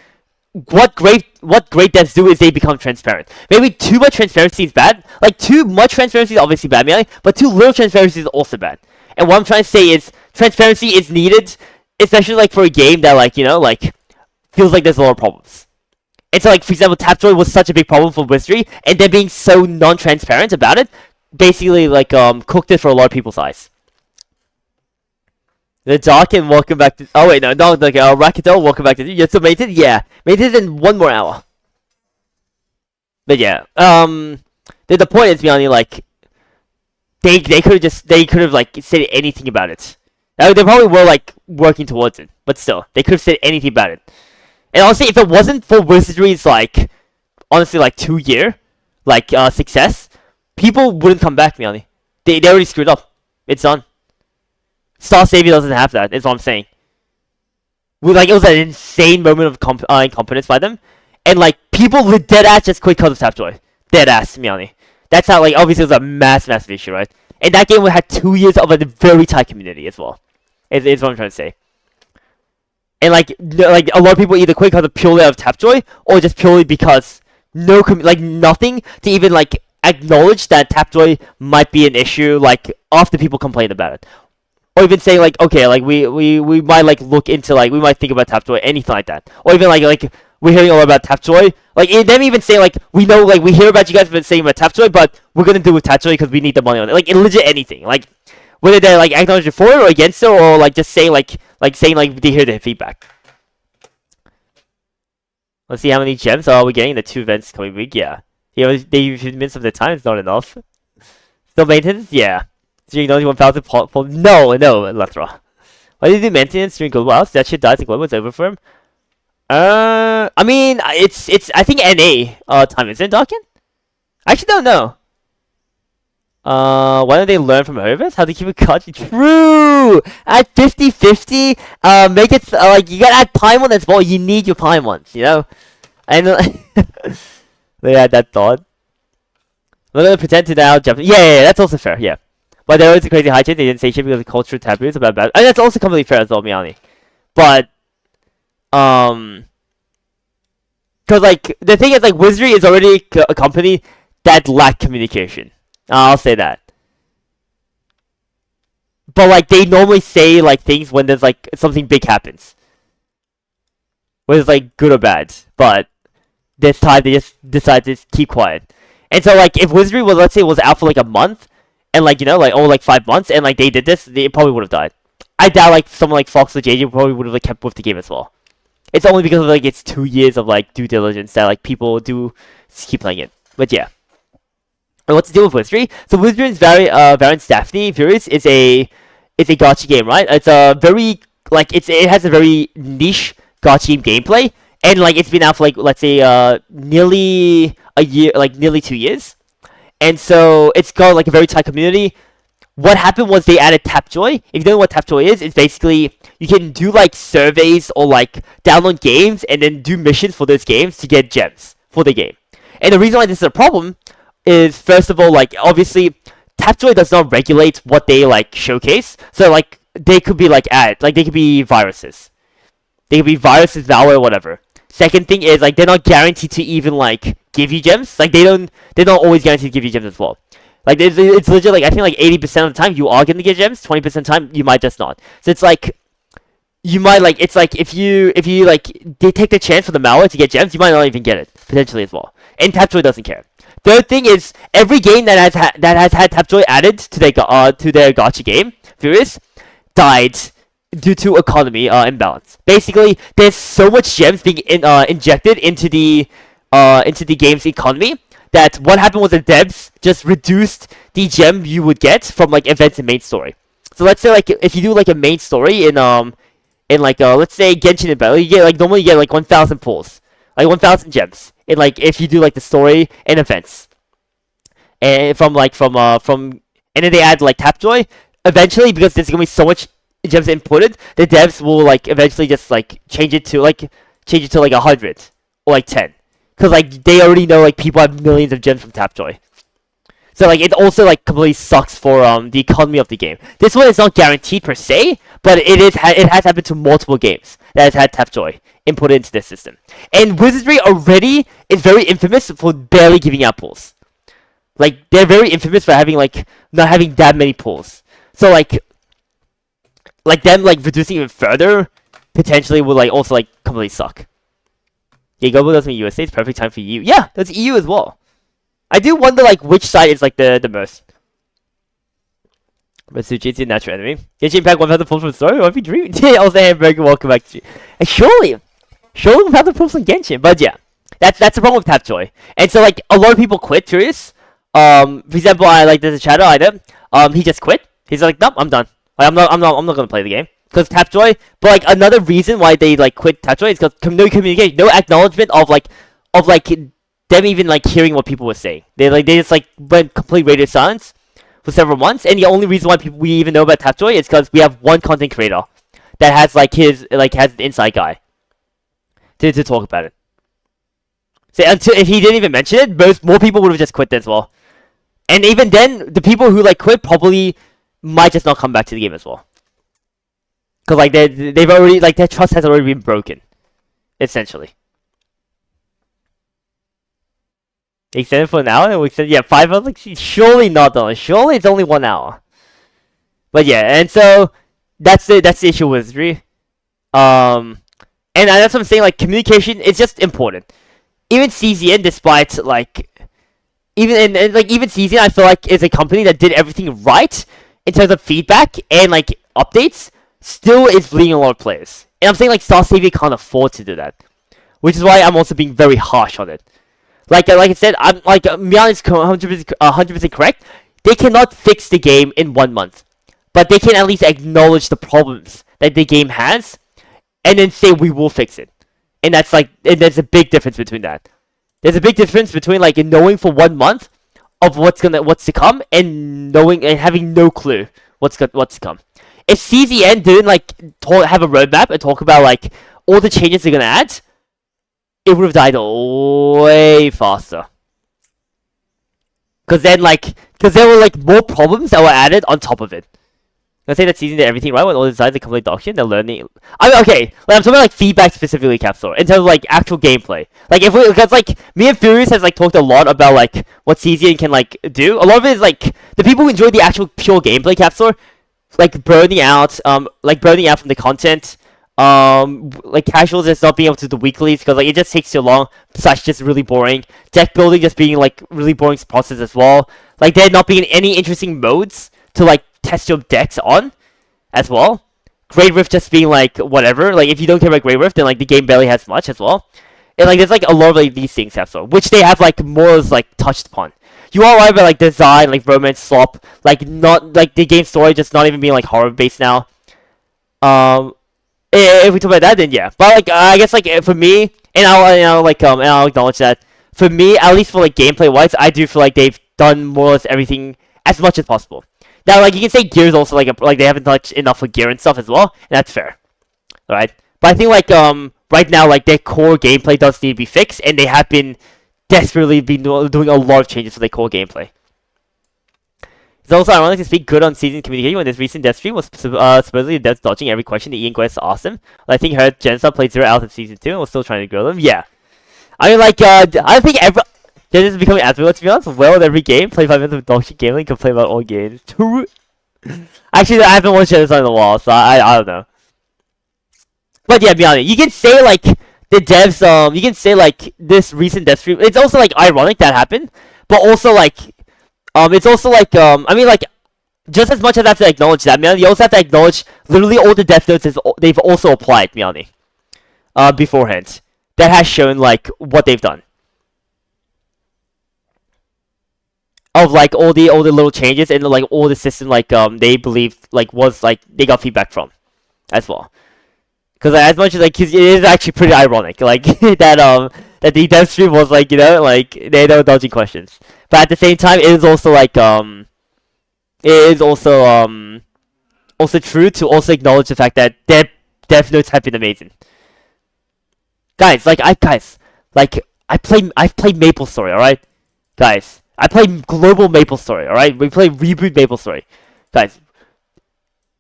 A: what great devs do is they become transparent. Maybe too much transparency is bad. Like, too much transparency is obviously bad, but too little transparency is also bad. And what I'm trying to say is, transparency is needed, especially, like, for a game that, like, you know, like, feels like there's a lot of problems. And so, like, for example, Tapjoy was such a big problem for Wizardry, and then being so non-transparent about it, basically, like, cooked it for a lot of people's eyes. The Dark and welcome back to. Oh wait, no, like Rakito, welcome back to. You're still mated? Yeah, mated in 1 more hour. But yeah, the point is, beyond like, they could have like said anything about it. They probably were like working towards it, but still, they could have said anything about it. And honestly, if it wasn't for Wizardry's like, honestly, like 2-year, like success, people wouldn't come back, Miani. They already screwed up. It's done. Star Savior doesn't have that, is what I'm saying. Like, it was an insane moment of incompetence by them. And, like, people with deadass just quit because of Tapjoy. Deadass, Miani. That's how, like, obviously it was a massive issue, right? And that game had 2 years of a very tight community as well. Is what I'm trying to say. And, like, a lot of people either quit because of purely out of Tapjoy, or just purely because nothing to even, like, acknowledge that Tapjoy might be an issue, like, after people complain about it. Or even saying like, okay, like we might like look into like we might think about Tapjoy, anything like that. Or even like we're hearing all about Tapjoy. Like them even saying like we know like we hear about you guys been saying about Tapjoy, but we're gonna do with Tapjoy because we need the money on it. Like legit anything. Like whether they're like acknowledging for it or against it, or like just saying like they hear their feedback. Let's see how many gems are we getting in the 2 events coming week. Yeah, they minutes of the time is not enough. Still maintenance, yeah. During only 1,000 No, Lethra. Why did you do maintenance during global outs? That shit dies in global, it's over for him. I mean, it's I think NA time, isn't it, Dawkin? I actually don't know. Why don't they learn from Hervis? How to keep it cut? True! At 50-50, make it, like, you gotta add Paimon as well. You need your Paimons, you know? I know. They had that thought. We're gonna pretend to now jump. Yeah, that's also fair, yeah. But there was a crazy high chance they didn't say shit because of cultural taboos about bad. And that's also completely fair as well, Miani. But, because, like, the thing is, like, Wizardry is already a company that lack communication. I'll say that. But, like, they normally say, like, things when there's, like, something big happens. Whether it's, like, good or bad. But, this time they just decide to keep quiet. And so, like, if Wizardry was, let's say, was out for, like, a month, and, like, you know, like, like 5 months, and, like, they did this, they probably would have died. I doubt, like, someone like Fox or JJ probably would have, like, kept with the game as well. It's only because of, like, it's 2 years of, like, due diligence that, like, people do keep playing it. But, yeah. And what's the deal with Wizardry? So, Wizardry's Variant Daphne Furious is a gacha game, right? It's a very, like, it has a very niche gacha game gameplay, and, like, it's been out for, like, let's say, nearly a year, like, nearly 2 years. And so it's got like a very tight community. What happened was they added Tapjoy. If you don't know what Tapjoy is, it's basically you can do like surveys or like download games and then do missions for those games to get gems for the game. And the reason why this is a problem is, first of all, like obviously Tapjoy does not regulate what they like showcase. So like they could be like they could be viruses. They could be viruses, malware, whatever. Second thing is like they're not guaranteed to even like give you gems. Like they're not always guaranteed to give you gems as well. Like it's legit. Like I think like 80% of the time you are gonna get gems. 20% of the time you might just not. So it's like you might like it's like if you like they take the chance for the malware to get gems, you might not even get it potentially as well. And Tapjoy doesn't care. Third thing is every game that has had Tapjoy added to their gacha game, Furious, died due to economy imbalance. Basically, there's so much gems being injected into the game's economy that what happened was the devs just reduced the gem you would get from like events and main story. So let's say like if you do like a main story in like let's say Genshin Impact, you get like normally you get like 1,000 pulls, like 1,000 gems. In like if you do like the story and events, and from and then they add like Tapjoy. Eventually, because there's gonna be so much gems inputted, the devs will like eventually just like change it to like 100 or like 10, because like they already know like people have millions of gems from Tapjoy. So like it also like completely sucks for the economy of the game. This one is not guaranteed per se, but it has happened to multiple games that has had Tapjoy input into this system. And Wizardry already is very infamous for barely giving out pulls. Like they're very infamous for having like not having that many pulls. So like them like reducing even further potentially would like also like completely suck. Yeah, Global doesn't mean USA. It's perfect time for EU. Yeah, that's EU as well. I do wonder like which side is like the most. But Suji's a natural enemy. Genshin Impact 1000 pulls from story. What if you dream? Yeah, also Hamburger. Welcome back to you. And surely 1000 pulls from Genshin. But yeah, that's the problem with Tapjoy. And so like a lot of people quit. Curious. For example, I like there's a chatter item. He just quit. He's like, nope, I'm done. Like, I'm not gonna play the game because Tapjoy. But like another reason why they like quit Tapjoy is because no communication, no acknowledgement of them even like hearing what people were saying. They just like went complete radio silence for several months, and the only reason why we even know about Tapjoy is because we have one content creator that has like has an inside guy to talk about it. So until if he didn't even mention it, more people would have just quit as well. And even then, the people who like quit probably might just not come back to the game as well. Cause like they've already like their trust has already been broken, essentially. Extended for an hour, and we extended 5 hours. Like surely not though. Surely it's only 1 hour. But yeah, and so that's the issue with Wizardry. And that's what I'm saying. Like communication is just important. Even CZN, despite like even CZN, I feel like is a company that did everything right in terms of feedback and like updates, still is bleeding a lot of players. And I'm saying like Star Savior can't afford to do that, which is why I'm also being very harsh on it. Like I said, I'm like Mian is 100% correct. They cannot fix the game in 1 month, but they can at least acknowledge the problems that the game has, and then say we will fix it. And there's a big difference between that. There's a big difference between like knowing for 1 month of what's to come and knowing and having no clue what's to come. If CZN didn't like have a roadmap and talk about like all the changes they're gonna add, it would have died way faster. Because there were like more problems that were added on top of it. I say that season did everything right when all the designs are complete dog shit. They're learning. I mean, okay, like I'm talking about like feedback specifically, Capsule, in terms of like actual gameplay. Like because like me and Furious has like talked a lot about like what CZN can like do. A lot of it is like the people who enjoy the actual pure gameplay, Capsule, like burning out from the content. Like casuals just not being able to do weeklies because like it just takes too long. Such just really boring. Deck building just being like really boring process as well. Like there not being any interesting modes to like test your decks on as well. Great Rift just being like whatever. Like if you don't care about Great Rift, then like the game barely has much as well. And like there's like a lot of like these things which they have like more as like touched upon. You are right about like design, like romance slop, like not like the game story just not even being like horror based now. If we talk about that, then yeah. But like I guess like for me, and I'll acknowledge that for me, at least for like gameplay wise, I do feel like they've done more or less everything as much as possible. Now, like you can say Gear's also like they haven't touched enough for Gear and stuff as well, and that's fair, right? But I think like right now like their core gameplay does need to be fixed, and they have been desperately doing a lot of changes to their core gameplay. It's also ironic to speak good on season communication when this recent death stream was supposedly devs dodging every question that Ian Quest asked him. I think her Gensta played 0 out in season 2 and was still trying to grill them. Yeah. I mean, like, I think Gen is becoming admirable, to be honest. Well, in every game, play 5 minutes of dog shit gaming, complain about all games. Actually, I haven't watched Gensta in a while, so I don't know. But yeah, be honest. You can say, like, the devs, you can say, like, this recent death stream, it's also, like, ironic that happened, but also, like, it's also like, I mean, like, just as much as I have to acknowledge that, man, you also have to acknowledge literally all the death notes they've also applied, Miani, beforehand. That has shown, like, what they've done. Of, like, all the little changes and, like, all the system, like, they believed, like, was, like, they got feedback from, as well. Because, like, as much as, like, it is actually pretty ironic, like, that the dev stream was, like, you know, like, they were dodging questions. But at the same time, it is also like it is also true to also acknowledge the fact that their dev notes have been amazing. Guys, I've played MapleStory, alright? Guys, I play global MapleStory, alright? We play reboot MapleStory. Guys,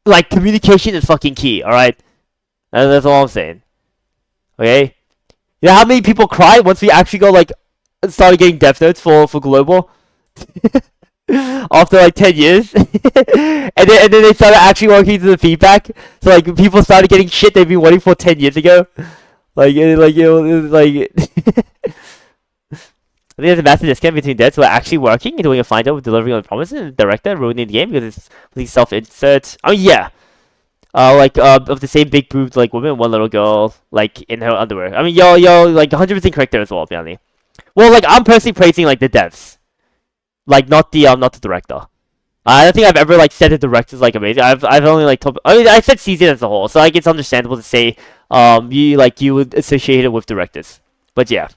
A: like, communication is fucking key, alright? And that's all I'm saying. Okay? You know how many people cry once we actually go, like, started getting death notes for global? After like 10 years. and then they started actually working through the feedback. So like people started getting shit they've been waiting for 10 years ago. Like it was like I think there's a massive disconnect between devs who are actually working and doing a fine job with delivering on promises and the director ruining the game because it's really self-insert. Oh yeah. Of the same big boobed like woman, one little girl like in her underwear. I mean yo like 100% correct there as well, apparently. Well, like I'm personally praising like the devs. Like not the director. I don't think I've ever like said the director's like amazing. I've only like I said season as a whole, so like it's understandable to say you would associate it with directors. But yeah.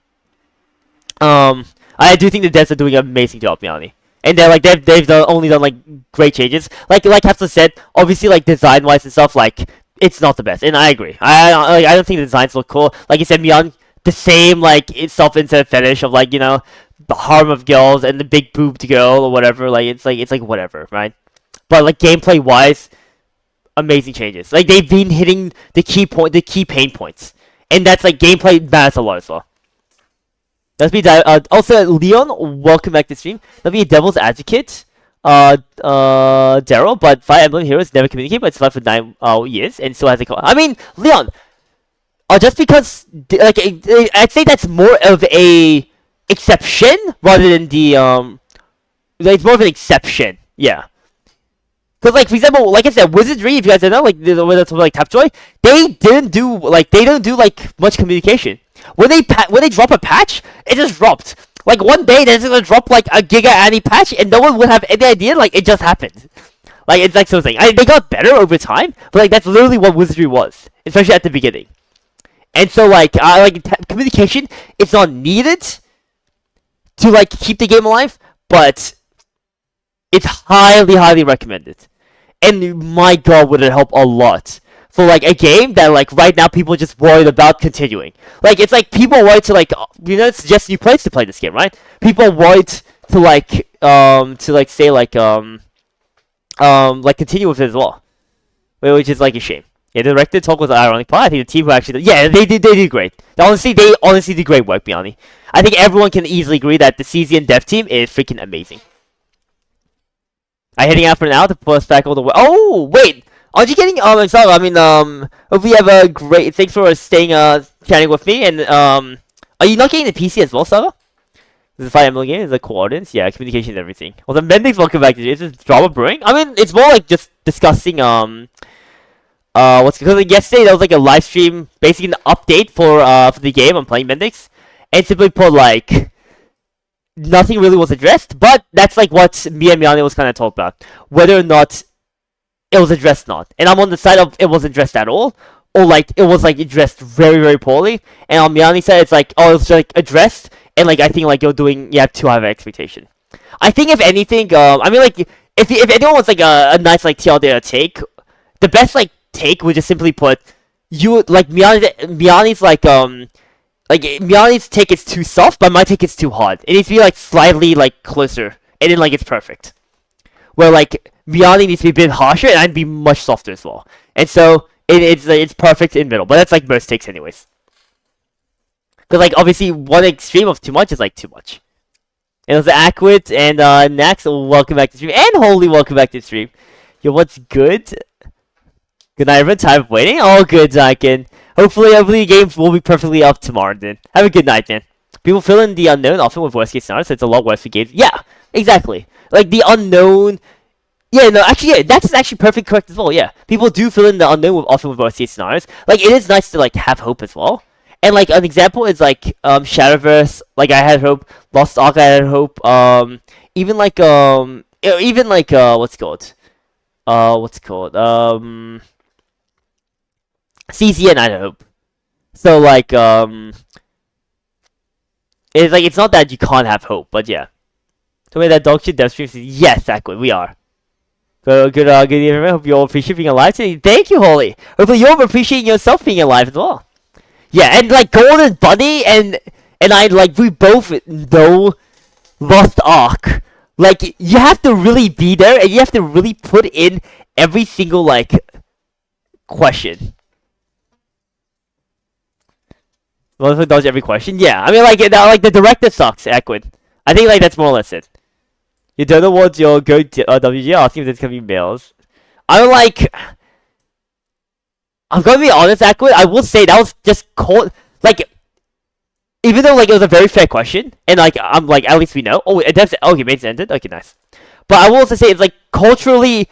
A: I do think the devs are doing an amazing job, Yanni. And they're like they've only done like great changes. Like Hafsa said, obviously like design wise and stuff, like it's not the best. And I agree. I don't think the designs look cool. Like you said, Mian, the same like self-insert fetish of like, you know, the harm of girls and the big boobed girl or whatever, like it's like whatever, right? But like gameplay wise, amazing changes. Like they've been hitting the key pain points, and that's like gameplay matters a lot as well. Let's be also Leon, welcome back to the stream. Let me be a devil's advocate, Daryl, but Fire Emblem Heroes never communicate, but it's survived for 9 years and still has a call. I mean, Leon, just because like I'd say that's more of a exception rather than the it's more of an exception, yeah. Because like for example, like I said, Wizardry, if you guys don't know, like like Tapjoy, they don't do like much communication. When they drop a patch, it just dropped. Like one day they're just gonna drop like a Giga Annie patch, and no one would have any idea. Like it just happened. Like it's like something. They got better over time, but like that's literally what Wizardry was, especially at the beginning. And so like communication, it's not needed to like keep the game alive, but it's highly recommended. And my god, would it help a lot for like a game that like right now people are just worried about continuing. Like it's like people are worried to like suggest new players to play this game, right? People are worried to say like continue with it as well, which is like a shame. Yeah, the director talk was an ironic part. I think the team who actually they did great. They honestly did great work, Biani. I think everyone can easily agree that the CZN dev team is freaking amazing. I'm heading out for now to post back all the way. Oh wait, aren't you getting sorry, I mean hope you have a great. Thanks for staying chatting with me. And are you not getting the PC as well, Sarah? This is a Fire Emblem game. It's a cool audience. Yeah, communication and everything. Well, the Mendix, welcome back to you. Is this drama brewing? I mean, it's more like just discussing because like yesterday there was like a live stream, basically an update for the game. I'm playing Mendix, and simply put, like nothing really was addressed. But that's like what me and Miani was kind of talking about, whether or not it was addressed or not. And I'm on the side of it wasn't addressed at all, or like it was like addressed very poorly. And on Miani's side, it's like it's just like addressed, and like I think like you have too high of an expectation. I think if anything, I mean like if anyone wants like a nice like TLDR take, the best like take would just simply put you like Miani's like Miani's take is too soft, but my take is too hard. It needs to be like slightly like closer, and then like it's perfect. Where like Miani needs to be a bit harsher, and I'd be much softer as well. And so it's perfect in middle. But that's like most takes anyways. Because like obviously one extreme of too much is like too much. And it was Aquid and Nax, welcome back to the stream, and Holy, welcome back to the stream. Yo, what's good? Good night, everyone. Time of waiting. All good, Zykin. Hopefully the game will be perfectly up tomorrow, then. Have a good night, man. People fill in the unknown often with worst case scenarios, so it's a lot worse for games. Yeah, exactly. Like, the unknown... Yeah, no, actually, yeah, that's actually perfectly correct as well, yeah. People do fill in the unknown often with worst case scenarios. Like, it is nice to, like, have hope as well. And, like, an example is, like, Shadowverse, like, I had hope. Lost Ark, I had hope. Even, what's it called? CZN, I hope. So like it's not that you can't have hope, but yeah. So wait, that dog shit dev stream says yes, exactly, we are. Good evening, everyone. Hope you all appreciate being alive today. Thank you, Holly. Hopefully you're appreciating yourself being alive as well. Yeah, and like Golden Bunny and I, like, we both know Lost Ark. Like, you have to really be there, and you have to really put in every single, like, question. Well, if it does every question, yeah. I mean, like the director sucks, Equid. I think, like, that's more or less it. You don't know what your go to WG asking if there's gonna be males. I'm like, I'm gonna be honest, Equid. I will say that was just cold. Like, even though, like, it was a very fair question, and, like, I'm like, at least we know. Oh, that's okay. Mates ended. Okay, nice. But I will also say it's like culturally,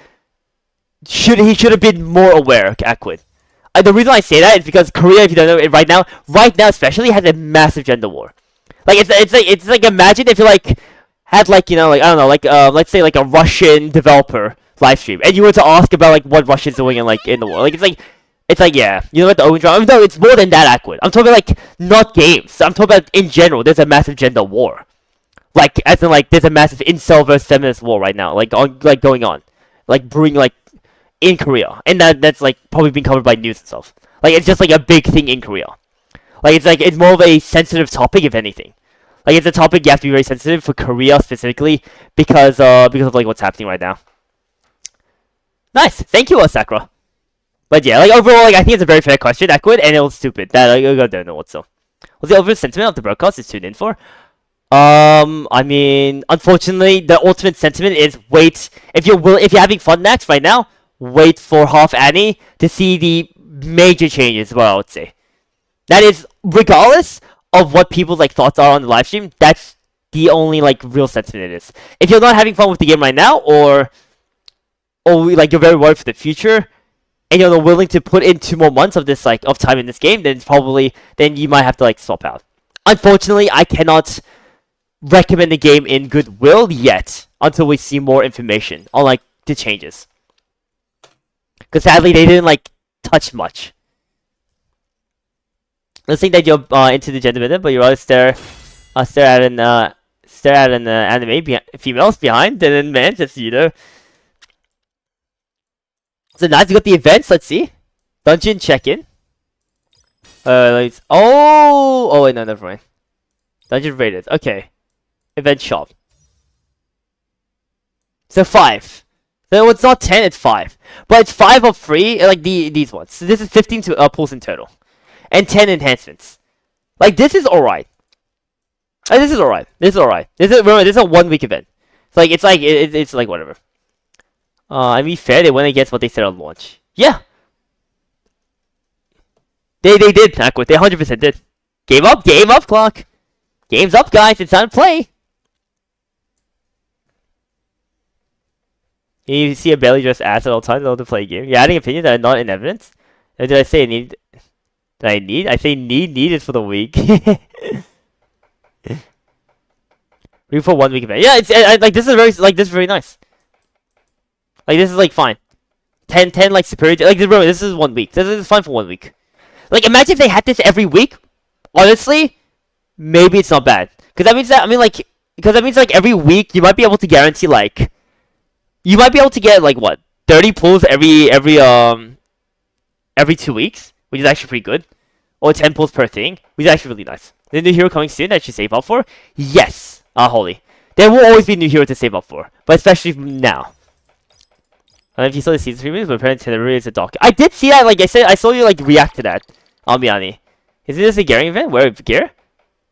A: he should have been more aware, Equid. The reason I say that is because Korea, if you don't know it right now especially, has a massive gender war. Like, it's like imagine if you like had, like, you know, like, I don't know, like, let's say like a Russian developer live stream, and you were to ask about like what Russia's doing in the war. Like, it's like, yeah, you know what, the own drama. No, it's more than that, Aquid. I'm talking about, like, not games. I'm talking about in general. There's a massive gender war. Like, as in, like, there's a massive incel versus feminist war right now, like going on, like brewing, like, in Korea, and that's like probably been covered by news and stuff. Like, it's just like a big thing in Korea. Like, it's more of a sensitive topic, if anything. Like, it's a topic you have to be very sensitive for Korea specifically because of like what's happening right now. Nice, thank you, Sakura. But yeah, like overall, like I think it's a very fair question, Equid, and it was stupid. That I don't know what so. What's the overall sentiment of the broadcast is tuned in for? I mean, unfortunately, the ultimate sentiment is wait. If you're having fun next right now, wait for Half Annie to see the major changes. What I would say. That is, regardless of what people's like thoughts are on the live stream, that's the only like real sentiment it is. If you're not having fun with the game right now, or like you're very worried for the future, and you're not willing to put in 2 more months of this like of time in this game, then you might have to like swap out. Unfortunately, I cannot recommend the game in goodwill yet until we see more information on like the changes. Because sadly, they didn't like touch much. Let's think that you're into the gender bit, but you rather stare at an anime females behind than in men, just you know. So nice, you got the events. Let's see. Dungeon check-in. Oh wait, no, never mind. Dungeon rated. Okay. Event shop. So 5. So it's not 10, it's 5. But it's 5 of free, like these ones. So this is 15 pulls in total. And 10 enhancements. Like, this is alright. This is alright. Remember, this is a 1-week event. It's like whatever. I mean, fair, they went against what they said on launch. Yeah. They did, Aqua. They 100% did. Game up, clock. Game's up, guys. It's time to play. You see a belly dressed ass at all times in order to play a game. You're adding opinions that are not in evidence. Or did I say need? Did I need? I say needed for the week. Read for 1 week event. Yeah, it's like this is very nice. Like, this is like fine. 10 like superior. Like, remember, this is 1 week. This is fine for 1 week. Like, imagine if they had this every week. Honestly, maybe it's not bad. Because that means like every week you might be able to guarantee like. You might be able to get like what 30 pulls every 2 weeks, which is actually pretty good, or 10 pulls per thing, which is actually really nice. The new hero coming soon that you should save up for? Yes, holy. There will always be a new hero to save up for, but especially now. I don't know if you saw the season previews, but apparently Tenerife is a doc. I did see that. Like I said, I saw you like react to that. Miyani, isn't this a gearing event? Where gear?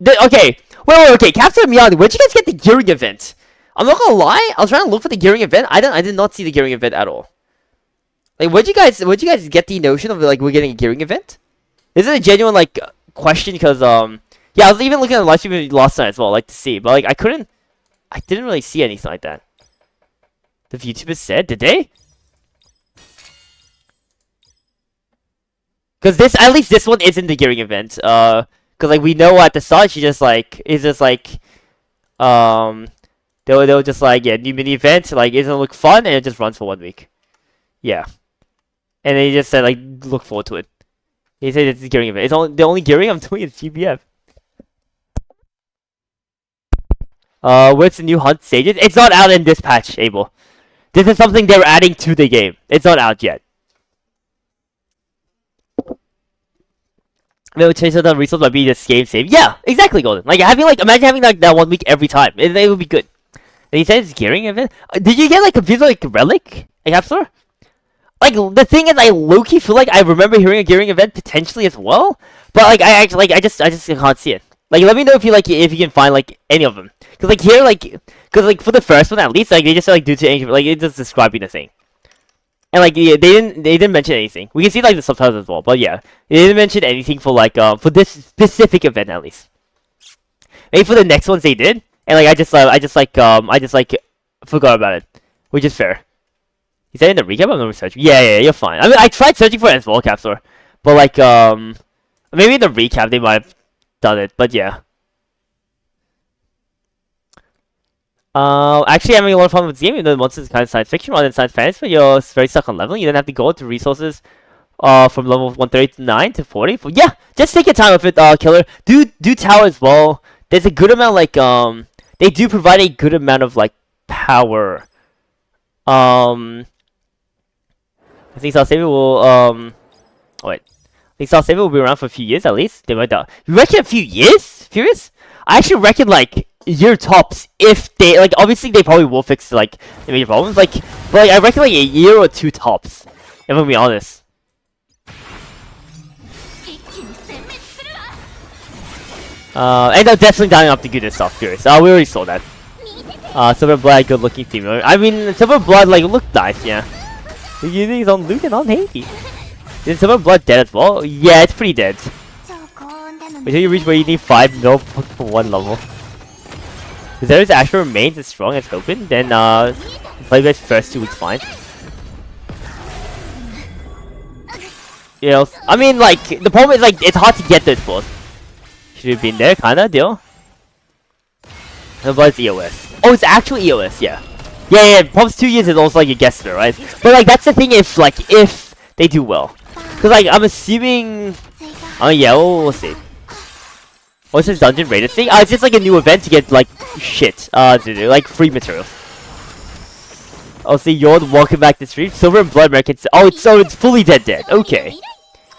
A: Okay, wait, okay. Captain Miyani, where'd you guys get the gearing event? I'm not gonna lie, I was trying to look for the gearing event. I did not see the gearing event at all. Like, where'd you guys get the notion of like we're getting a gearing event? Is it a genuine like question? Because yeah, I was even looking at the live stream last night as well, like to see, but like I didn't really see anything like that. The YouTubers said, did they? Because at least this one isn't the gearing event. Because like we know at the start she just like They'll just like, yeah, new mini event, like, it doesn't look fun, and it just runs for 1 week. Yeah. And then he just said, like, look forward to it. He said it's a gearing event. The only gearing I'm doing is GBF. Where's the new hunt stages? It's not out in this patch, Abel. This is something they're adding to the game. It's not out yet. Maybe change the resource might be the game save. Yeah, exactly, Golden. Like imagine having like that 1 week every time. It would be good. And he said it's gearing event. Did you get like a piece of like relic? Like App Store? Like the thing is, I low-key feel like I remember hearing a gearing event potentially as well. But like I actually I just can't see it. Like let me know if you can find like any of them. Cause like here cause like for the first one at least they just like due to ancient like it's just describing the thing. And like yeah, they didn't mention anything. We can see like the subtitles as well, but yeah, they didn't mention anything for like for this specific event at least. Maybe for the next ones they did, and like I just forgot about it, which is fair. Is that in the recap? I'm not searching. Yeah, you're fine. I mean, I tried searching for it as well, Capstor, but like maybe in the recap they might have done it, but yeah. Actually, having a lot of fun with this game, even though once it's kind of science fiction rather than science fantasy, but you're very stuck on leveling. You don't have to go to resources, from level 139 to 40. Yeah, just take your time with it, Killer. Do tower as well. There's a good amount, like, they do provide a good amount of, like, power. I think South Savior will, wait. I think South Savior will be around for a few years at least. They might die. You reckon a few years? Furious? I actually reckon, like, year tops if they like obviously they probably will fix like the major problems but like I reckon like a year or two tops if I'm gonna be honest. And they're definitely dialing up to good stuff, Furious. We already saw that. Silver Blood, good looking female. I mean Silver Blood like looked nice, yeah. The using is on Luke and on Hades. Is Silver Blood dead as well? Yeah, it's pretty dead. Until you reach where you need 5 mil for 1 level. If there is actually remains as strong as hoping, then play guys first 2 weeks fine. You know, I mean like the problem is like it's hard to get those balls. Should have been there, kinda deal. But it's EOS. Oh, it's actually EOS, yeah. Yeah. Probably 2 years is also like a guesstimate, right? But like that's the thing if they do well, cause like I'm assuming. Oh yeah, we'll see. What's this dungeon rated thing? It's just like a new event to get like shit to do, like free materials. Oh, see, Yord, welcome back to stream. Silver and Blood Americans. Oh, it's fully dead. Okay.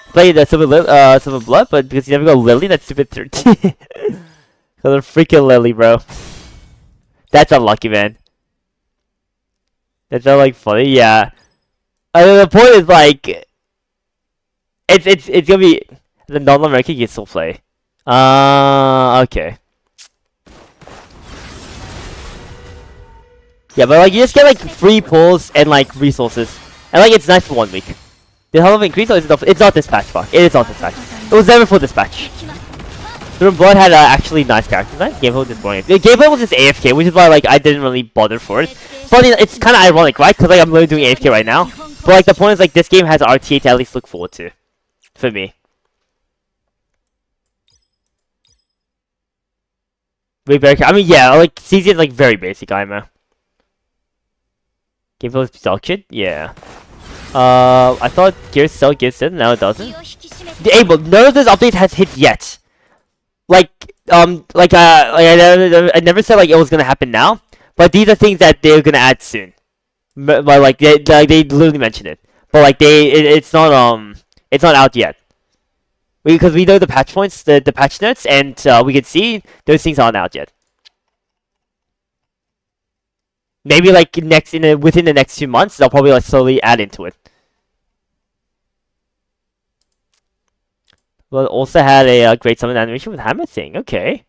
A: Play the Silver Blood, but because you never got Lily, that's stupid 13. Got a freaking Lily, bro. That's unlucky, man. That's not like funny, yeah. The point is like, it's gonna be the non-American you can still play. Okay. Yeah, but like you just get like free pulls and like resources, and like it's nice for 1 week. Did Hell of increase or is it not? It's not dispatch, fuck. It is not dispatch. It was never for dispatch. The Blood had actually nice character design. Gameplay was just boring. The gameplay was just AFK, which is why like I didn't really bother for it. But it's kind of ironic, right? Because like I'm literally doing AFK right now. But like the point is like this game has RTA to at least look forward to, for me. I mean, yeah, like CZ is like very basic IMO. Gameplay was dog shit? Yeah. I thought Gears still gives it, now it doesn't. But none of those updates has hit yet. I never said like it was gonna happen now, but these are things that they're gonna add soon. But like they literally mentioned it, but like it's not out yet. Because we know the patch points, the patch notes, and we can see those things aren't out yet. Maybe like within the next 2 months, they'll probably like slowly add into it. Well, also had a great summon animation with hammer thing. Okay,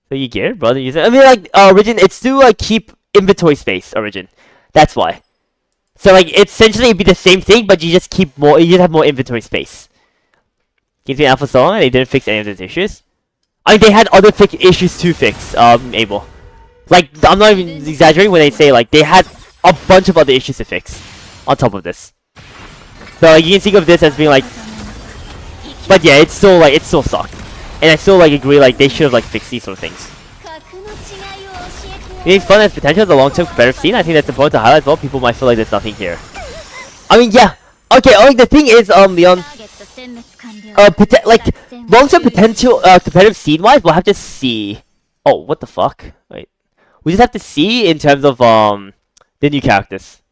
A: so you get it, brother. I mean, like Origin, it's to like keep inventory space. Origin, that's why. So like essentially it'd be the same thing, but you just keep more. You just have more inventory space. Gives me Alpha Song, and they didn't fix any of those issues. I mean, they had other issues to fix. Abel. Like, I'm not even exaggerating when they say like they had a bunch of other issues to fix on top of this. So like, you can think of this as being like, but yeah, it still sucked, and I still like agree like they should have like fixed these sort of things. It's fun as potential as a long-term competitive scene. I think that's important to highlight as well. People might feel like there's nothing here. I mean, yeah. Okay, like the thing is, Leon, like long-term potential competitive scene-wise, we'll have to see. Oh, what the fuck? Wait. We just have to see in terms of the new characters.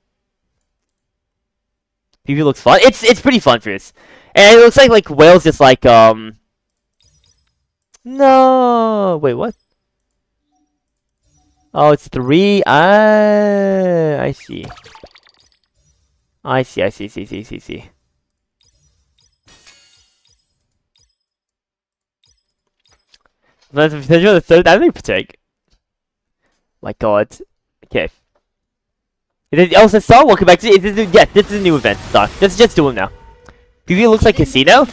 A: PvP looks fun. It's pretty fun for us. And it looks like Whale's just like No! Wait, what? Oh, it's 3. Ah, I see. I see. That's potential the third damage protect. My god. Okay. Also, Star, welcome back to yes, this is a new event. Star, just do it now. PvP looks like casino.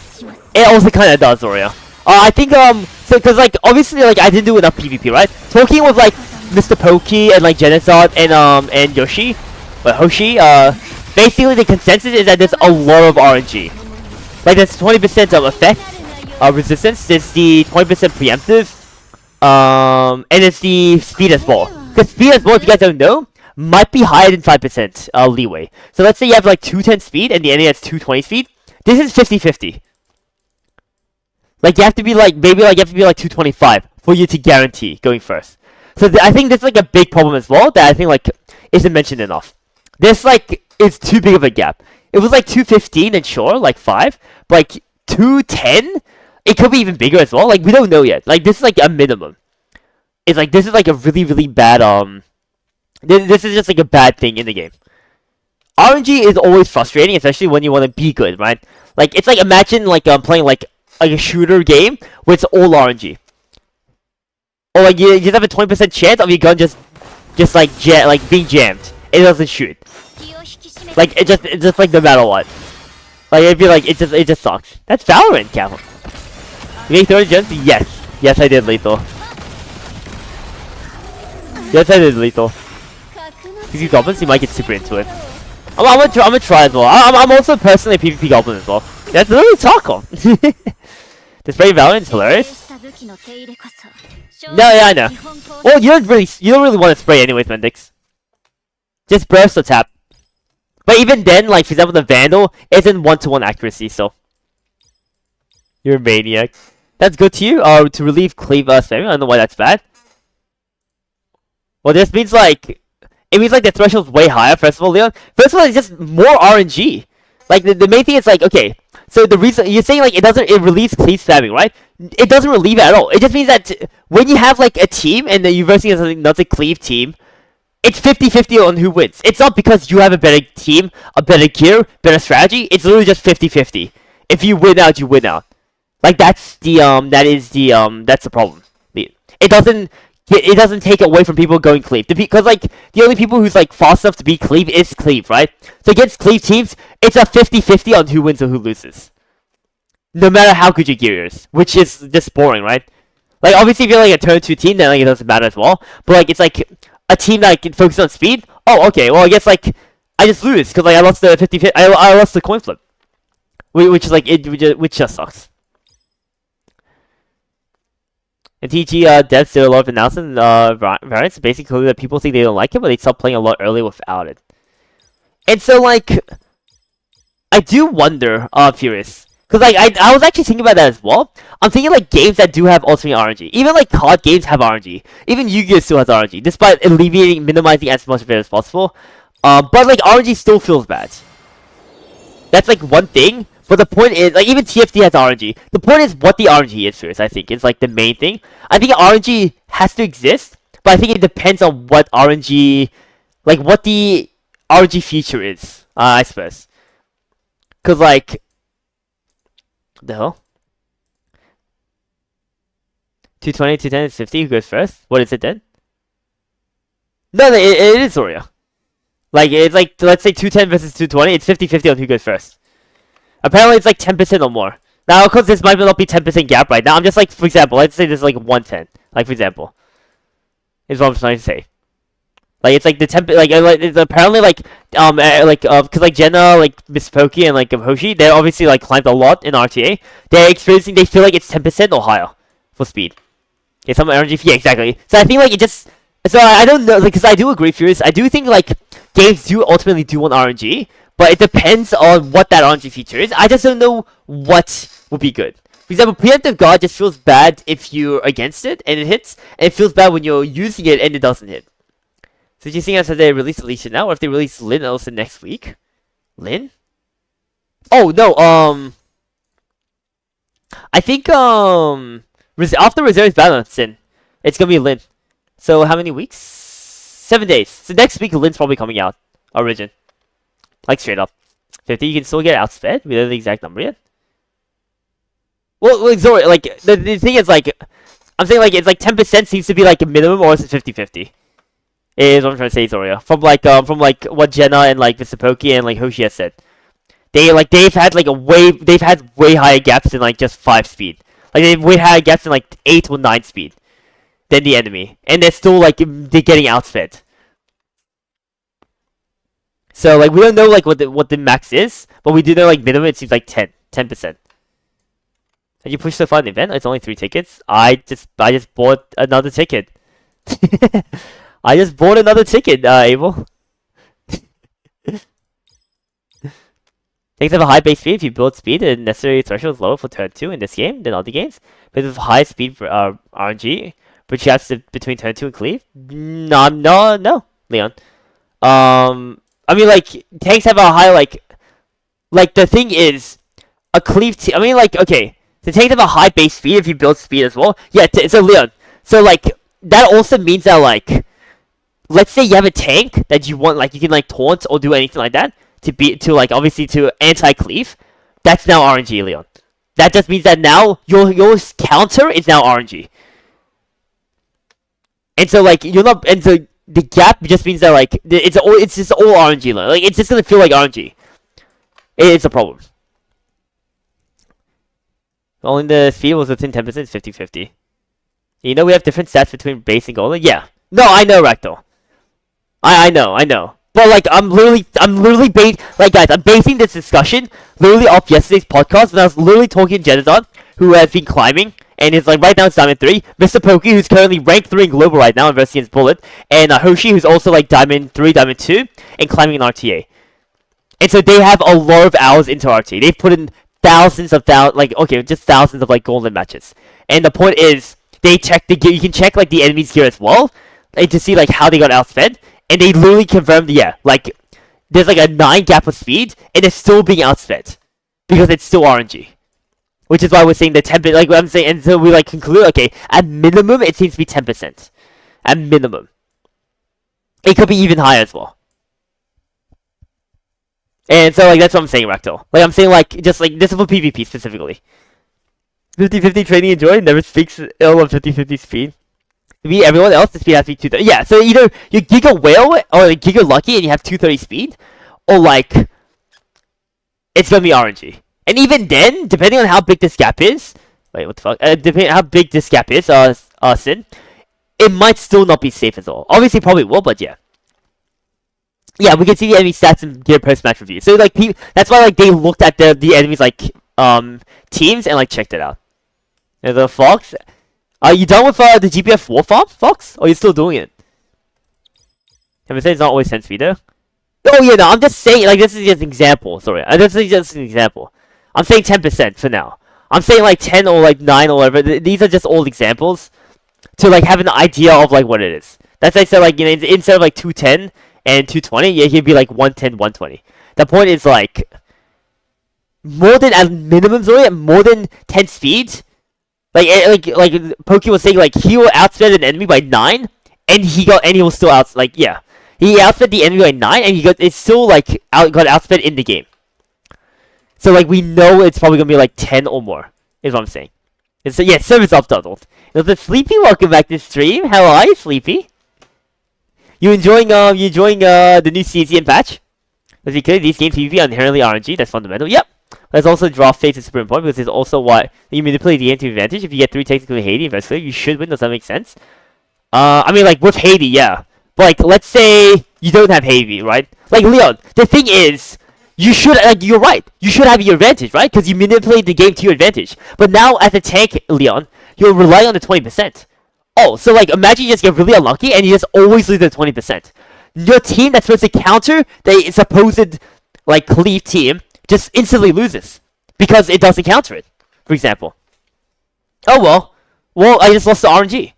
A: It also kind of does, Oreo. I think so because like obviously like I didn't do enough PvP, right? Talking with like Mr. Pokey and like Genesod and Yoshi, but Hoshi, basically the consensus is that there's a lot of RNG. Like there's 20% of effect, resistance. There's the 20% preemptive, and it's the speed as well. Because speed as well, if you guys don't know, might be higher than 5% leeway. So let's say you have like 210 speed and the enemy has 220 speed. This is 50-50. Like you have to be like maybe like you have to be like 225 for you to guarantee going first. So I think that's like a big problem as well that I think like isn't mentioned enough. This like is too big of a gap. It was like 215 and sure like 5, but like 210, it could be even bigger as well. Like we don't know yet. Like this is like a minimum. It's like this is like a really bad this is just like a bad thing in the game. RNG is always frustrating, especially when you want to be good, right? Like it's like imagine like playing like a shooter game where it's all RNG. Or like you just have a 20% chance of your gun just like being jammed. It doesn't shoot. Like it's just like no matter what. Like it'd be like it just sucks. That's Valorant, Cavill. You make 30 jumps? Yes I did lethal. Yes I did lethal. If you goblins, you might get super into it. I'm gonna try as well. I'm also personally a PvP goblin as well. That's literally Tarkov. The spray Valorant is hilarious. No, yeah, I know. Well, you don't really want to spray anyways, Mendix. Just burst or tap. But even then, like for example, the Vandal isn't 1-to-1 accuracy, so you're a maniac. That's good to you. To relieve cleave spamming. I don't know why that's bad. Well, this means like it means like the threshold's way higher. First of all, Leon. First of all, it's just more RNG. Like the main thing is like okay. So the reason you're saying like it relieves cleave spamming, right? It doesn't relieve it at all. It just means that when you have like a team and you're versing another cleave team, it's 50-50 on who wins. It's not because you have a better team, a better gear, better strategy. It's literally just 50-50. If you win out, you win out. Like that's the that's the problem. It doesn't take away from people going cleave. Because like the only people who's like fast enough to beat cleave is cleave, right? So against cleave teams, it's a 50-50 on who wins or who loses. No matter how good your gear is, which is just boring, right? Like obviously if you're like a turn 2 team, then like it doesn't matter as well. But like it's like a team that can focus on speed. Oh, okay. Well, I guess like I just lose because like I lost the 50-50. I lost the coin flip, which is like which just sucks. And TG devs did a lot of announcement variants, basically that people think they don't like it, but they stop playing a lot earlier without it. And so like, I do wonder, Furious, because like I was actually thinking about that as well. I'm thinking like games that do have ultimate RNG, even like card games have RNG. Even Yu-Gi-Oh still has RNG, despite minimizing as much of it as possible. But like RNG still feels bad. That's like one thing. But the point is, like, even TFT has RNG. The point is what the RNG is first, I think. It's, like, the main thing. I think RNG has to exist, but I think it depends on what RNG... Like, what the RNG feature is, I suppose. Because, like... What the hell? 220, 210, 50, who goes first? What is it then? No, it is Soria. Like, it's like, let's say 210 versus 220, it's 50-50 on who goes first. Apparently it's like 10% or more. Now, of course, this might not be 10% gap right now. I'm just like, for example, let's say this is like 110. Like, for example. Is what I'm trying to say. Like, it's like the 10, like it's apparently like, cause like Jenna, like Miss Pokey and like Hoshi, they obviously like climbed a lot in RTA. They feel like it's 10% or higher for speed. Okay, some energy, yeah, exactly. So I think like it just, so I don't know, like, cause I do agree, Furious. I do think like games do ultimately do want RNG. But it depends on what that RNG feature is. I just don't know what would be good. For example, Preemptive Guard just feels bad if you're against it and it hits, and it feels bad when you're using it and it doesn't hit. So do you think after they release Alicia now, or if they release Lin also next week? Lin? Oh no, I think After reserves balance in, it's gonna be Lin. So how many weeks? 7 days. So next week Lin's probably coming out. Origin. Like straight up. 50, you can still get outsped. We don't know the exact number yet. Well, like, sorry, like, the thing is, like, I'm saying, like, it's like 10% seems to be, like, a minimum, or is it 50-50? Is what I'm trying to say, Zoria. From, like, what Jenna and, like, Mr. Pokey and, like, Hoshi has said. They've had, like, they've had way higher gaps than, like, just 5 speed. Like, they've way higher gaps than, like, 8 or 9 speed than the enemy. And they're still, like, they're getting outsped. So, like, we don't know, like, what the max is, but we do know, like, minimum, it seems like 10%. And you push so far in the event? It's only 3 tickets. I just bought another ticket. I just bought another ticket, Abel. Things have a high base speed. If you build speed, the necessary threshold is lower for turn 2 in this game than other games. But with high speed for RNG, which you have to between turn 2 and cleave. No, Leon. I mean, like, tanks have a high, like, the thing is, a cleave I mean, like, okay, the tanks have a high base speed if you build speed as well. Yeah, so Leon, so, like, that also means that, like, let's say you have a tank that you want, like, you can, like, taunt or do anything like that like, obviously to anti-cleave. That's now RNG, Leon. That just means that now your counter is now RNG. And so, like, you're not, and so the gap just means that, like, it's just all RNG, like, it's just gonna feel like RNG. It's a problem. Only the speed was within 10%, 50-50. You know we have different stats between base and golden? Yeah. No, I know, Ractal. I know. But, like, I'm literally like, guys, I'm basing this discussion literally off yesterday's podcast when I was literally talking to Genadon, who has been climbing, and is, like, right now it's Diamond 3, Mr. Pokey, who's currently ranked 3 in Global right now, versus against Bullet, and Hoshi, who's also, like, Diamond 3, Diamond 2, and climbing in RTA. And so they have a lot of hours into RTA. They've put in thousands of, just thousands of, like, golden matches. And the point is, they check the gear, you can check, like, the enemy's gear as well, like, to see, like, how they got outsped, and they literally confirmed, yeah, like, there's, like, a 9 gap of speed, and it's still being outsped, because it's still RNG. Which is why we're saying the 10%, like, what I'm saying, and so we, like, conclude, okay, at minimum, it seems to be 10%. At minimum. It could be even higher as well. And so, like, that's what I'm saying, Ractal. Like, I'm saying, like, just, like, this is for PvP specifically. 50-50 training enjoy, never speaks ill of 50-50 speed. To be everyone else, the speed has to be 230. Yeah, so either you Giga Whale, or Giga Lucky, and you have 230 speed, or, like, it's gonna be RNG. And even then, depending on how big this gap is, wait, what the fuck? Depending on how big this gap is, Sin, it might still not be safe as all. Obviously, probably will, but yeah. Yeah, we can see the enemy stats in gear post-match review. So, like, that's why, like, they looked at the enemy's, like, teams and, like, checked it out. There's a Fox. Are you done with the GPF war farm, Fox? Or are you still doing it? Can I say it's not always 10 speed though? Oh yeah, no, I'm just saying, like, this is just an example, sorry. This is just an example. I'm saying 10% for now. I'm saying, like, 10 or, like, 9 or whatever. These are just old examples to, like, have an idea of, like, what it is. That's why I said, like, you know, instead of, like, 210 and 220, yeah, he'd be, like, 110, 120. The point is, like, more than, as minimum, sorry, more than 10 speed. Like Pokey was saying, like, he will outsped an enemy by 9, and he will still like, yeah. He outsped the enemy by 9, and it's still, like, got outsped in the game. So, like, we know it's probably gonna be, like, 10 or more, is what I'm saying. And so, yeah, service up doubled. The Sleepy, welcome back to stream. How are you, Sleepy? You enjoying the new CZN patch? As you could, these games PvP are inherently RNG, that's fundamental. Yep. There's also draw phase is super important because it's also why you manipulate the game to advantage. If you get 3 takes including Haiti, eventually you should win. Does that make sense? I mean, like, with Haiti, yeah. But, like, let's say you don't have Haiti, right? Like, Leon, the thing is, you should, like, you're right. You should have your advantage, right? Because you manipulate the game to your advantage. But now, as a tank, Leon, you're relying on the 20%. Oh, so, like, imagine you just get really unlucky and you just always lose the 20%. Your team that's supposed to counter the supposed, like, cleave team just instantly loses because it doesn't counter it, for example. Oh well, I just lost to RNG.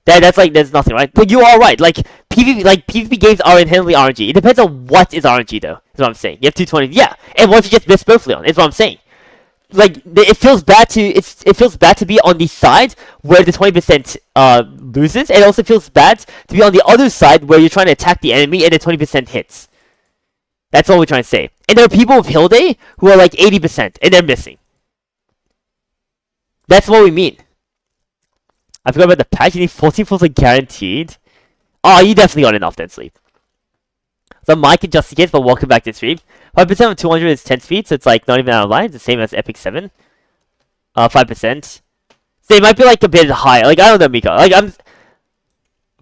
A: That's like, there's nothing, right? But you are right. Like PvP games are inherently RNG. It depends on what is RNG though. Is what I'm saying. You have 220, yeah. And what if you just miss both, Leon? Is what I'm saying. it feels bad to be on the side where the 20% loses, and it also feels bad to be on the other side where you're trying to attack the enemy and the 20% hits. That's all we're trying to say. And there are people with Hilde who are like 80% and they're missing. That's what we mean. I forgot about the patch. You need 14 pulls are guaranteed. Oh, you definitely got enough then, Sleep. So Mike and just in case, but welcome back to the stream. 5% of 200 is 10 speed, so it's like not even out of line. It's the same as Epic 7. 5%. So it might be like a bit higher. Like, I don't know, Miko. Like,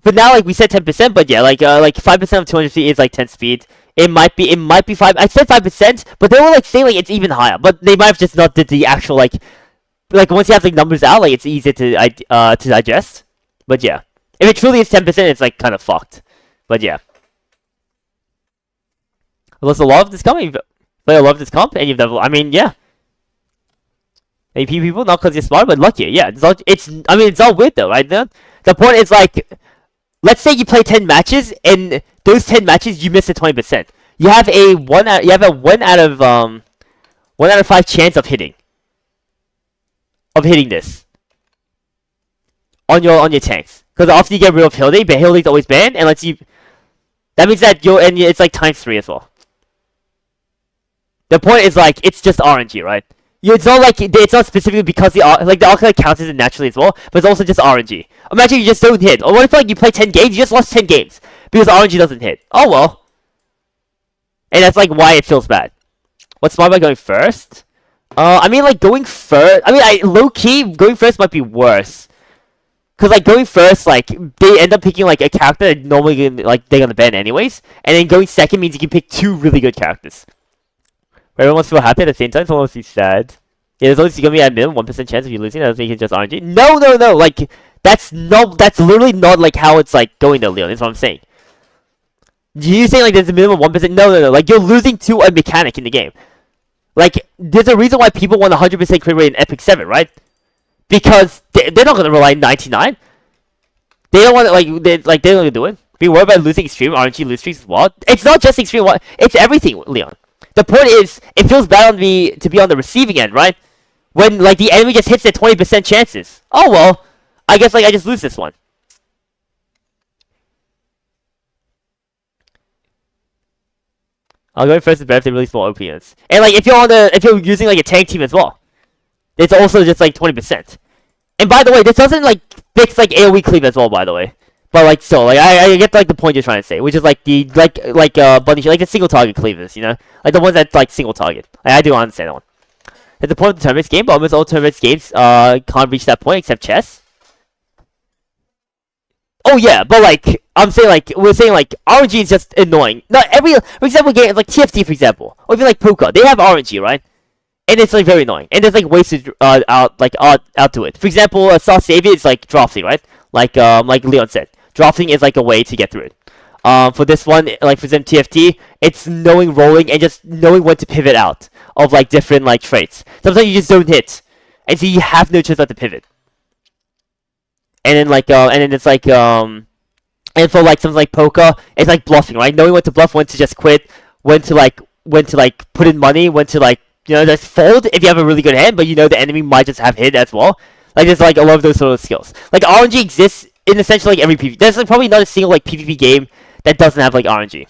A: but now, like, we said 10%, but yeah, like 5% of 200 speed is like 10 speed. It might be 5. I said 5%, but they were like saying like it's even higher. But they might have just not did the actual like once you have like numbers out, like it's easier to digest. But yeah, if it truly is 10%, it's like kind of fucked. But yeah. There's a lot of this comp. You play a lot of this comp, and you've never. I mean, yeah. AP people, not because you're smart, but lucky. Yeah, it's all weird though, right? The point is like, let's say you play 10 matches, and those 10 matches you miss the 20%. You have a 1 out of 5 chance of hitting this on your tanks. Because after you get rid of Hilde, but Hilde's always banned, and that means that it's like times 3 as well. The point is like it's just RNG, right? It's not like it's not specifically because the Arcanite counts as it naturally as well, but it's also just RNG. Imagine you just don't hit. Or what if like you play 10 games, you just lost 10 games because RNG doesn't hit. Oh well. And that's like why it feels bad. What's smart about going first? I mean like going first. I mean, low key going first might be worse. Cause like going first, like they end up picking like a character that normally they're gonna ban anyways, and then going second means you can pick 2 really good characters. Everyone wants to feel happy at the same time, someone wants to be sad. Yeah, there's always gonna be at minimum 1% chance of you losing. That doesn't make it just RNG. No. Like that's literally not like how it's like going there, Leon. That's what I'm saying. You saying like there's a minimum 1%? No. Like you're losing to a mechanic in the game. Like there's a reason why people want 100% crit rate in Epic 7, right? Because they're not gonna rely on 99. They don't want to they don't wanna do it. Be worried about losing extreme RNG lose streaks as well. It's not just extreme. It's everything, Leon. The point is, it feels bad on me to be on the receiving end, right? When like the enemy just hits their 20% chances. Oh well, I guess like I just lose this one. I'll go first is better if they release more OPs. And like if you're using like a tank team as well, it's also just like 20%. And by the way, this doesn't like fix like AoE cleave as well, by the way. But like still, like I get like the point you're trying to say, which is like the bunny like the single target cleavers, you know, like the ones that like single target. I do understand that one. At the point of the tournament game, but almost all tournament games can't reach that point except chess. Oh yeah, but like I'm saying, like we're saying, like RNG is just annoying. Not every, for example, game like TFT, for example, or even like Poker, they have RNG, right? And it's like very annoying, and there's like ways to out to it. For example, Saw Savior is like drafting, right? Like Leon said, drafting is like a way to get through it. For this one, like for example TFT, it's knowing rolling and just knowing when to pivot out of like different like traits. Sometimes you just don't hit, and so you have no choice but to pivot. And then like and then it's like and for like something like Poker, it's like bluffing, right? Knowing when to bluff, when to just quit, when to put in money, when to like, you know, just fold if you have a really good hand, but you know the enemy might just have hit as well. Like there's like a lot of those sort of skills. Like RNG exists in essentially like every PvP. There's like probably not a single like PvP game that doesn't have like RNG.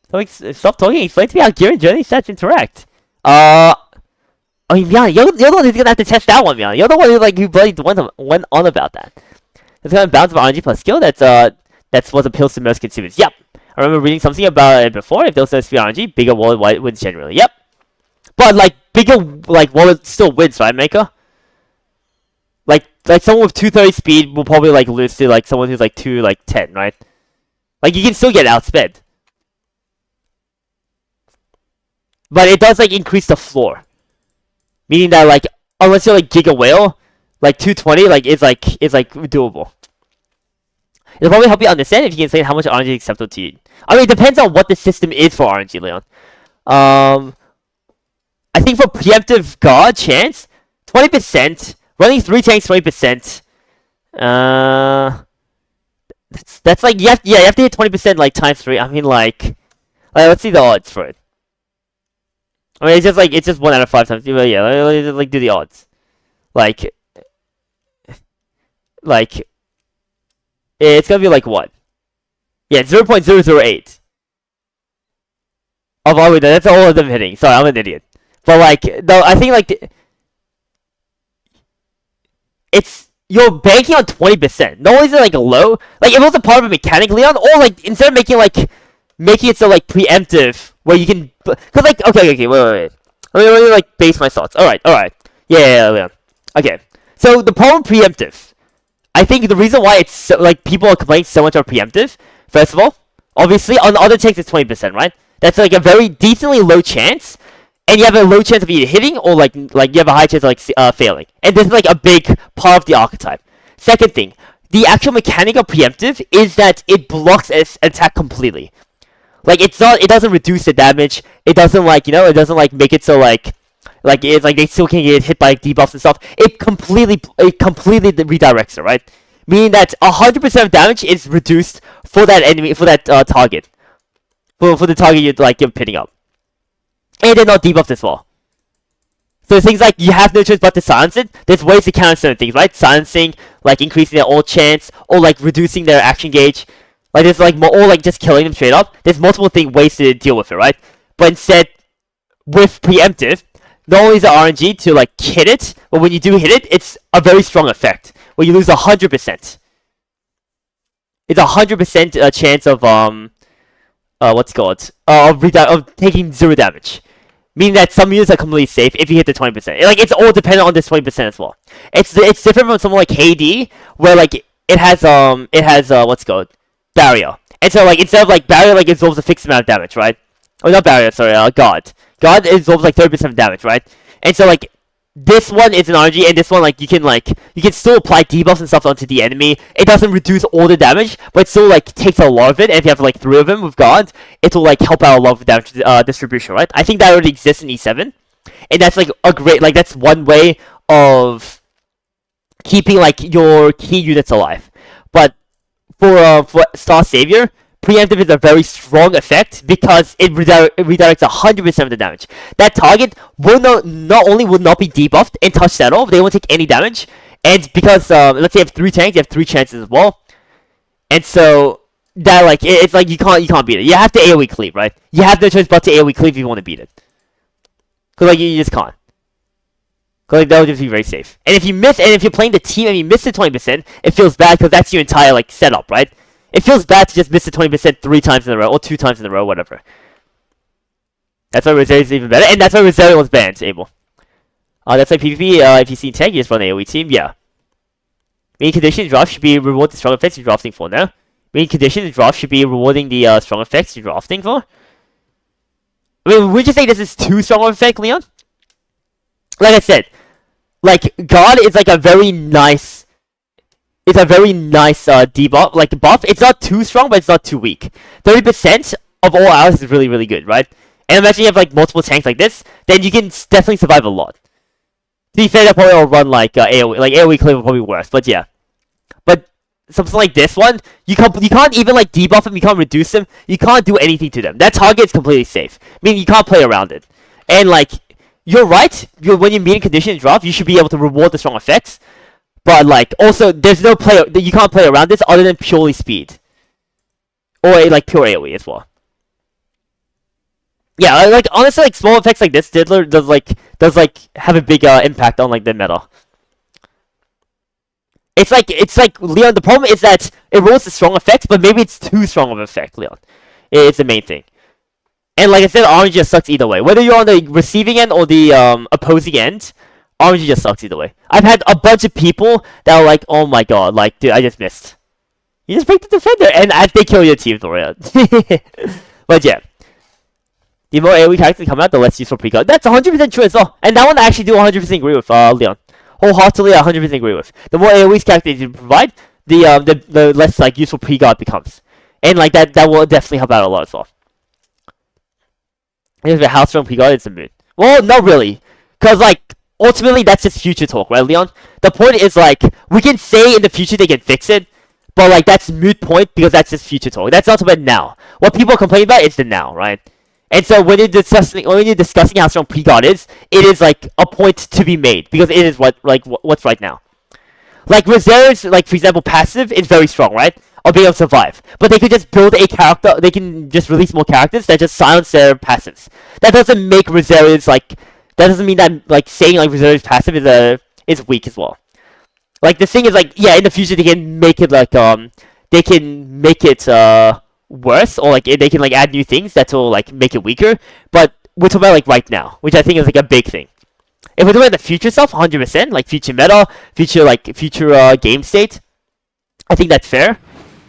A: So like, stop talking. Explain to me how Gear and Journey sets interact. I mean, Mian, you're the one who's gonna have to test that one, Mian. You're the one who like who bloody went on about that. It's gonna bounce of RNG plus skill. That's what appeals to most consumers. Yep. I remember reading something about it before. If those supposed to be RNG, bigger wallet wins generally. Yep. But like bigger like wallet still wins, right, Maker? Like someone with 230 speed will probably like lose to like someone who's like 210, right? Like you can still get outsped. But it does like increase the floor. Meaning that like unless you're like Giga Whale, like 220 like is like doable. It'll probably help you understand if you can explain how much RNG is acceptable to you. I mean, it depends on what the system is for RNG, Leon. I think for preemptive guard chance, 20%. Running 3 tanks, 20%. That's like you have to hit 20% like times 3. I mean like let's see the odds for it. I mean, it's just 1 out of 5 times. But yeah, like do the odds. Like, it's gonna be like what? Yeah, 0.008. Of all that's all of them hitting. Sorry, I'm an idiot. But like, no, I think like it's you're banking on 20%. No, is it like low? Like if it was a part of a mechanic, Leon, or like instead of making it so like preemptive, where you can, cause like okay, wait. Let me like base my thoughts. All right. Yeah, Leon. Okay. So the problem with preemptive, I think the reason why it's so, like people are complaining so much about preemptive. First of all, obviously on other tanks it's 20%, right? That's like a very decently low chance, and you have a low chance of either hitting or like you have a high chance of like failing. And this is like a big part of the archetype. Second thing, the actual mechanic of preemptive is that it blocks its attack completely. Like it doesn't reduce the damage. It doesn't like it doesn't like make it so like it's like they still can get hit by like, debuffs and stuff. It completely redirects it, right? Meaning that 100% of damage is reduced for that enemy target. For the target you're pitting up. And they're not debuffed as well. So things like you have no choice but to silence it. There's ways to counter certain things, right? Silencing, like increasing their ult chance, or like reducing their action gauge. Like there's like more, or like just killing them straight up. There's multiple ways to deal with it, right? But instead, with preemptive, not only is it RNG to like hit it, but when you do hit it, it's a very strong effect. Where you lose 100%. It's 100% chance of of taking 0 damage. Meaning that some units are completely safe if you hit the 20%. Like it's all dependent on this 20% as well. It's different from someone like KD, where like it has barrier. And so like instead of like barrier like absorbs a fixed amount of damage, right? Oh, not barrier, sorry, God. God absorbs like 30% of damage, right? And so like this one is an RNG, and this one like you can still apply debuffs and stuff onto the enemy. It doesn't reduce all the damage, but it still like takes a lot of it. And if you have like 3 of them with God, it will like help out a lot of damage distribution, right? I think that already exists in E7, and that's like a great that's one way of keeping like your key units alive. But for Star Savior, preemptive is a very strong effect because it redirects 100% of the damage. That target will not only will not be debuffed and touched at all, they won't take any damage. And because let's say you have 3 tanks, you have 3 chances as well. And so that like it's like you can't beat it. You have to AoE cleave, right? You have no choice but to AoE cleave if you want to beat it. Cause like you just can't. Cause like that would just be very safe. And if you miss, and if you're playing the team and you miss the 20%, it feels bad because that's your entire like setup, right? It feels bad to just miss the 20% 3 times in a row, or 2 times in a row, whatever. That's why Rosario is even better, and that's why Rosario was banned, Abel. That's why PvP, if you see tank, you just run AoE team, yeah. Main condition draft should be reward the strong effects you're drafting for now. Main condition draft should be rewarding the strong effects you're drafting for. I mean, would you say this is too strong of an effect, Leon? Like I said, like, God is like a very nice... It's a very nice debuff, like buff. It's not too strong, but it's not too weak. 30% of all hours is really, really good, right? And imagine you have like multiple tanks like this, then you can definitely survive a lot. To be fair, that probably will run like AoE, like AoE cleave will probably be worse, but yeah. But something like this one, you can't even like debuff them, you can't reduce them, you can't do anything to them. That target is completely safe. Meaning you can't play around it. And like, you're right, when you're meeting condition draft, you should be able to reward the strong effects. But like, also, there's no play. You can't play around this other than purely speed, or like pure AoE as well. Yeah, like honestly, like small effects like this, Diddler does like have a big impact on like the meta. It's like Leon. The problem is that it rolls the strong effects, but maybe it's too strong of an effect, Leon. It's the main thing. And like I said, RNG just sucks either way. Whether you're on the receiving end or the opposing end. RNG just sucks either way. I've had a bunch of people that are like, oh my god, like, dude, I just missed. You just break the defender, and they kill your team, Thoria. But yeah. The more AoE characters come out, the less useful pre-cut. That's 100% true as well. And that one I actually do 100% agree with, Leon. Wholeheartedly, 100% agree with. The more AoE characters you provide, the less, like, useful pre-guard becomes. And, like, that will definitely help out a lot as well. And if how strong pre-guard is a mood. Well, not really. Because, like, ultimately, that's just future talk, right, Leon? The point is, like, we can say in the future they can fix it, but, like, that's moot point because that's just future talk. That's not about now. What people are complaining about is the now, right? And so when you're discussing how strong Precon is, it is like a point to be made because it is what's right now. Like reserves, like for example, passive is very strong, right? Or being able to survive. But they could just build a character. They can just release more characters that just silence their passives. That doesn't make reserves like. That doesn't mean that like saying like reserves passive is weak as well. Like the thing is like yeah, in the future they can make it like they can make it worse or like they can like add new things that will like make it weaker. But we're talking about like right now, which I think is like a big thing. If we're talking about the future stuff, 100%, like future meta, future game state, I think that's fair.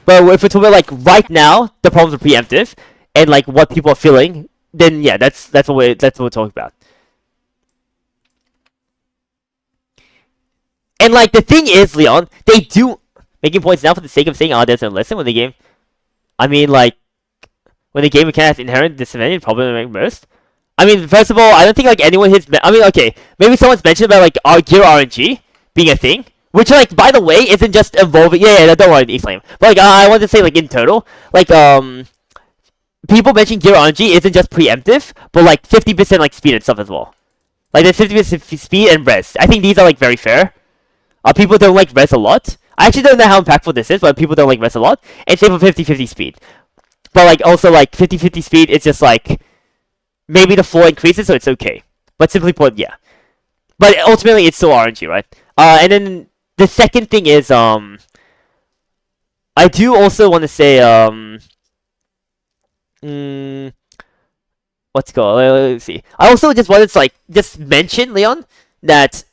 A: But if we're talking about like right now, the problems are preemptive, and like what people are feeling, then yeah, that's what we're talking about. And like the thing is, Leon, they do making points now for the sake of saying, "Oh, there's a lesson when the game." I mean, like when the game mechanic has inherent disadvantage, probably make most. I mean, first of all, I don't think like anyone hits. I mean, okay, maybe someone's mentioned about like our gear RNG being a thing, which like by the way isn't just evolving. Yeah, don't worry, E-Flame. But like I want to say like in total, like people mention gear RNG isn't just preemptive, but like 50% like speed and stuff as well. Like there's 50% speed and res. I think these are like very fair. People don't like res a lot. I actually don't know how impactful this is, but people don't like res a lot. And same for 50-50 speed. But like also like 50-50 speed, it's just like maybe the floor increases, so it's okay. But simply put, yeah. But ultimately, it's still RNG, right? And then the second thing is I do also want to say let's go. Let's see. I also just wanted to like just mention, Leon, that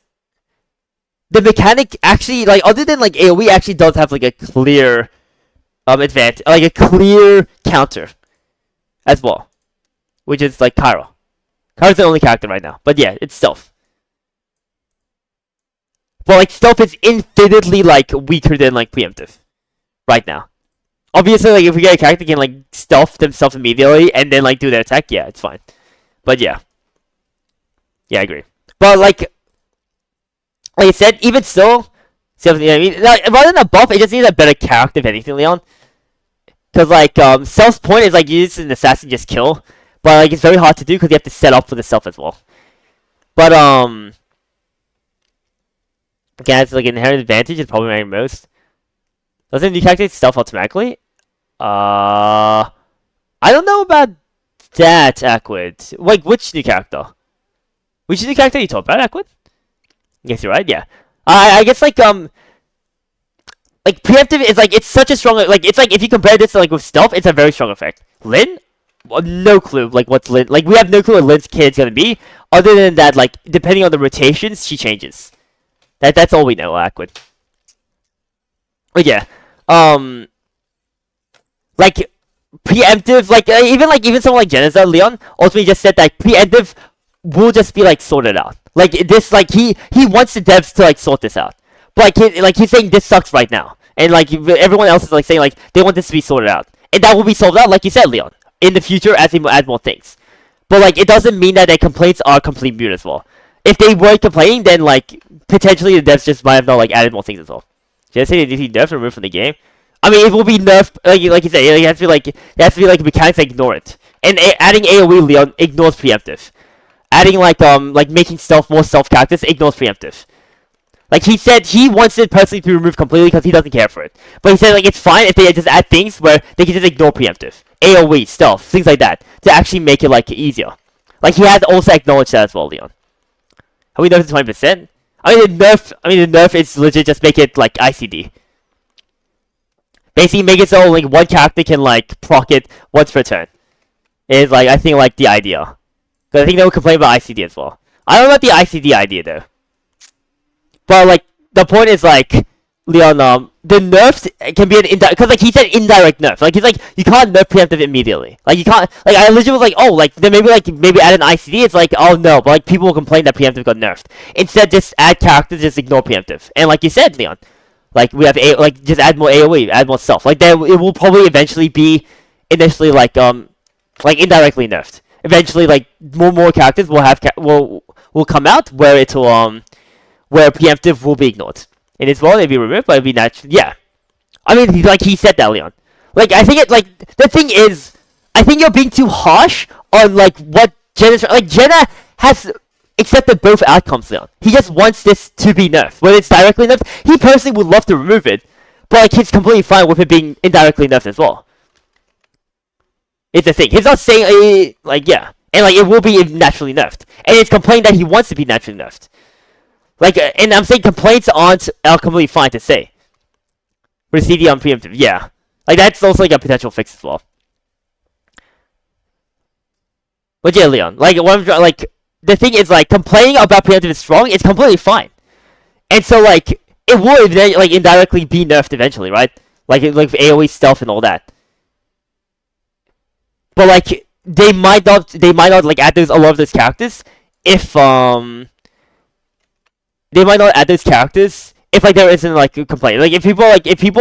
A: the mechanic actually, like, other than like AoE, actually does have like a clear advantage, like a clear counter as well, which is like Kyra. Kyra's the only character right now, but yeah, it's stealth. But like stealth is infinitely like weaker than like preemptive right now. Obviously, like if we get a character that can like stealth themselves immediately and then like do their attack, yeah, it's fine. But yeah, I agree. But like I said, even still, see what I mean? Like, rather than a buff, it just needs a better character if anything, Leon. Cause like stealth's point is like you use an assassin just kill, but like it's very hard to do because you have to set up for the stealth as well. But again, it's like an inherent advantage. It's probably mattering most. Doesn't new character stealth automatically? I don't know about that, Aquid. Like which new character? Which new character you talking about, Aquid? Yes, you're right. Yeah, I guess like preemptive is like it's such a strong like it's like if you compare this to like with stealth, it's a very strong effect. Lyn, well, no clue like what's Lyn like. We have no clue what Lyn's kid's gonna be. Other than that, like depending on the rotations, she changes. That's all we know, Aquid. But yeah, like preemptive, like even someone like Genesis Leon ultimately just said that preemptive will just be like sorted out. Like this, like he wants the devs to like sort this out, but like he's saying this sucks right now, and like everyone else is like saying like they want this to be sorted out, and that will be solved out, like you said, Leon, in the future as they add more things. But like it doesn't mean that their complaints are complete mute as well. If they were complaining, then like potentially the devs just might have not like added more things as well. Did I say that he nerfed removed from the game? I mean, it will be nerfed, like you said, it has to be like mechanics that ignore it, and adding AoE, Leon, ignores preemptive. Adding like making stealth more stealth characters ignores preemptive. Like he said, he wants it personally to be removed completely because he doesn't care for it. But he said like it's fine if they just add things where they can just ignore preemptive, AoE, stealth, things like that, to actually make it like easier. Like he has also acknowledged that as well, Leon. Have we nerfed 20%? I mean the nerf is legit just make it like ICD. Basically make it so like one character can like proc it once per turn. Is like I think like the idea. Because I think they will complain about ICD as well. I don't know about the ICD idea though. But like the point is like Leon, the nerfs can be an indirect, because like he said indirect nerf. Like he's like you can't nerf preemptive immediately. Like you can't, like I legit was like, oh, like then maybe add an ICD. It's like, oh no, but like people will complain that preemptive got nerfed. Instead, just add characters, just ignore preemptive. And like you said, Leon, like we have just add more AoE, add more stuff. Like there, it will probably eventually be initially like indirectly nerfed. Eventually, like more characters will have will come out where it'll where preemptive will be ignored. In its world, it'd be removed, but it'd be natural. Yeah, I mean, like he said that, Leon. Like I think it. Like the thing is, I think you're being too harsh on like what Jenna's like. Jenna has accepted both outcomes, Leon. He just wants this to be nerfed. When it's directly nerfed, he personally would love to remove it, but like he's completely fine with it being indirectly nerfed as well. It's a thing. He's not saying like yeah, and like it will be naturally nerfed, and it's complaining that he wants to be naturally nerfed. Like, and I'm saying complaints aren't completely fine to say. For CD on preemptive, yeah. Like that's also like a potential fix as well. But yeah, Leon, like what I'm like the thing is like complaining about preemptive is strong. It's completely fine, and so like it would then like indirectly be nerfed eventually, right? Like AOE stealth and all that. But like they might not like add those a lot of those characters if they might not add those characters if like there isn't like a complaint. Like if people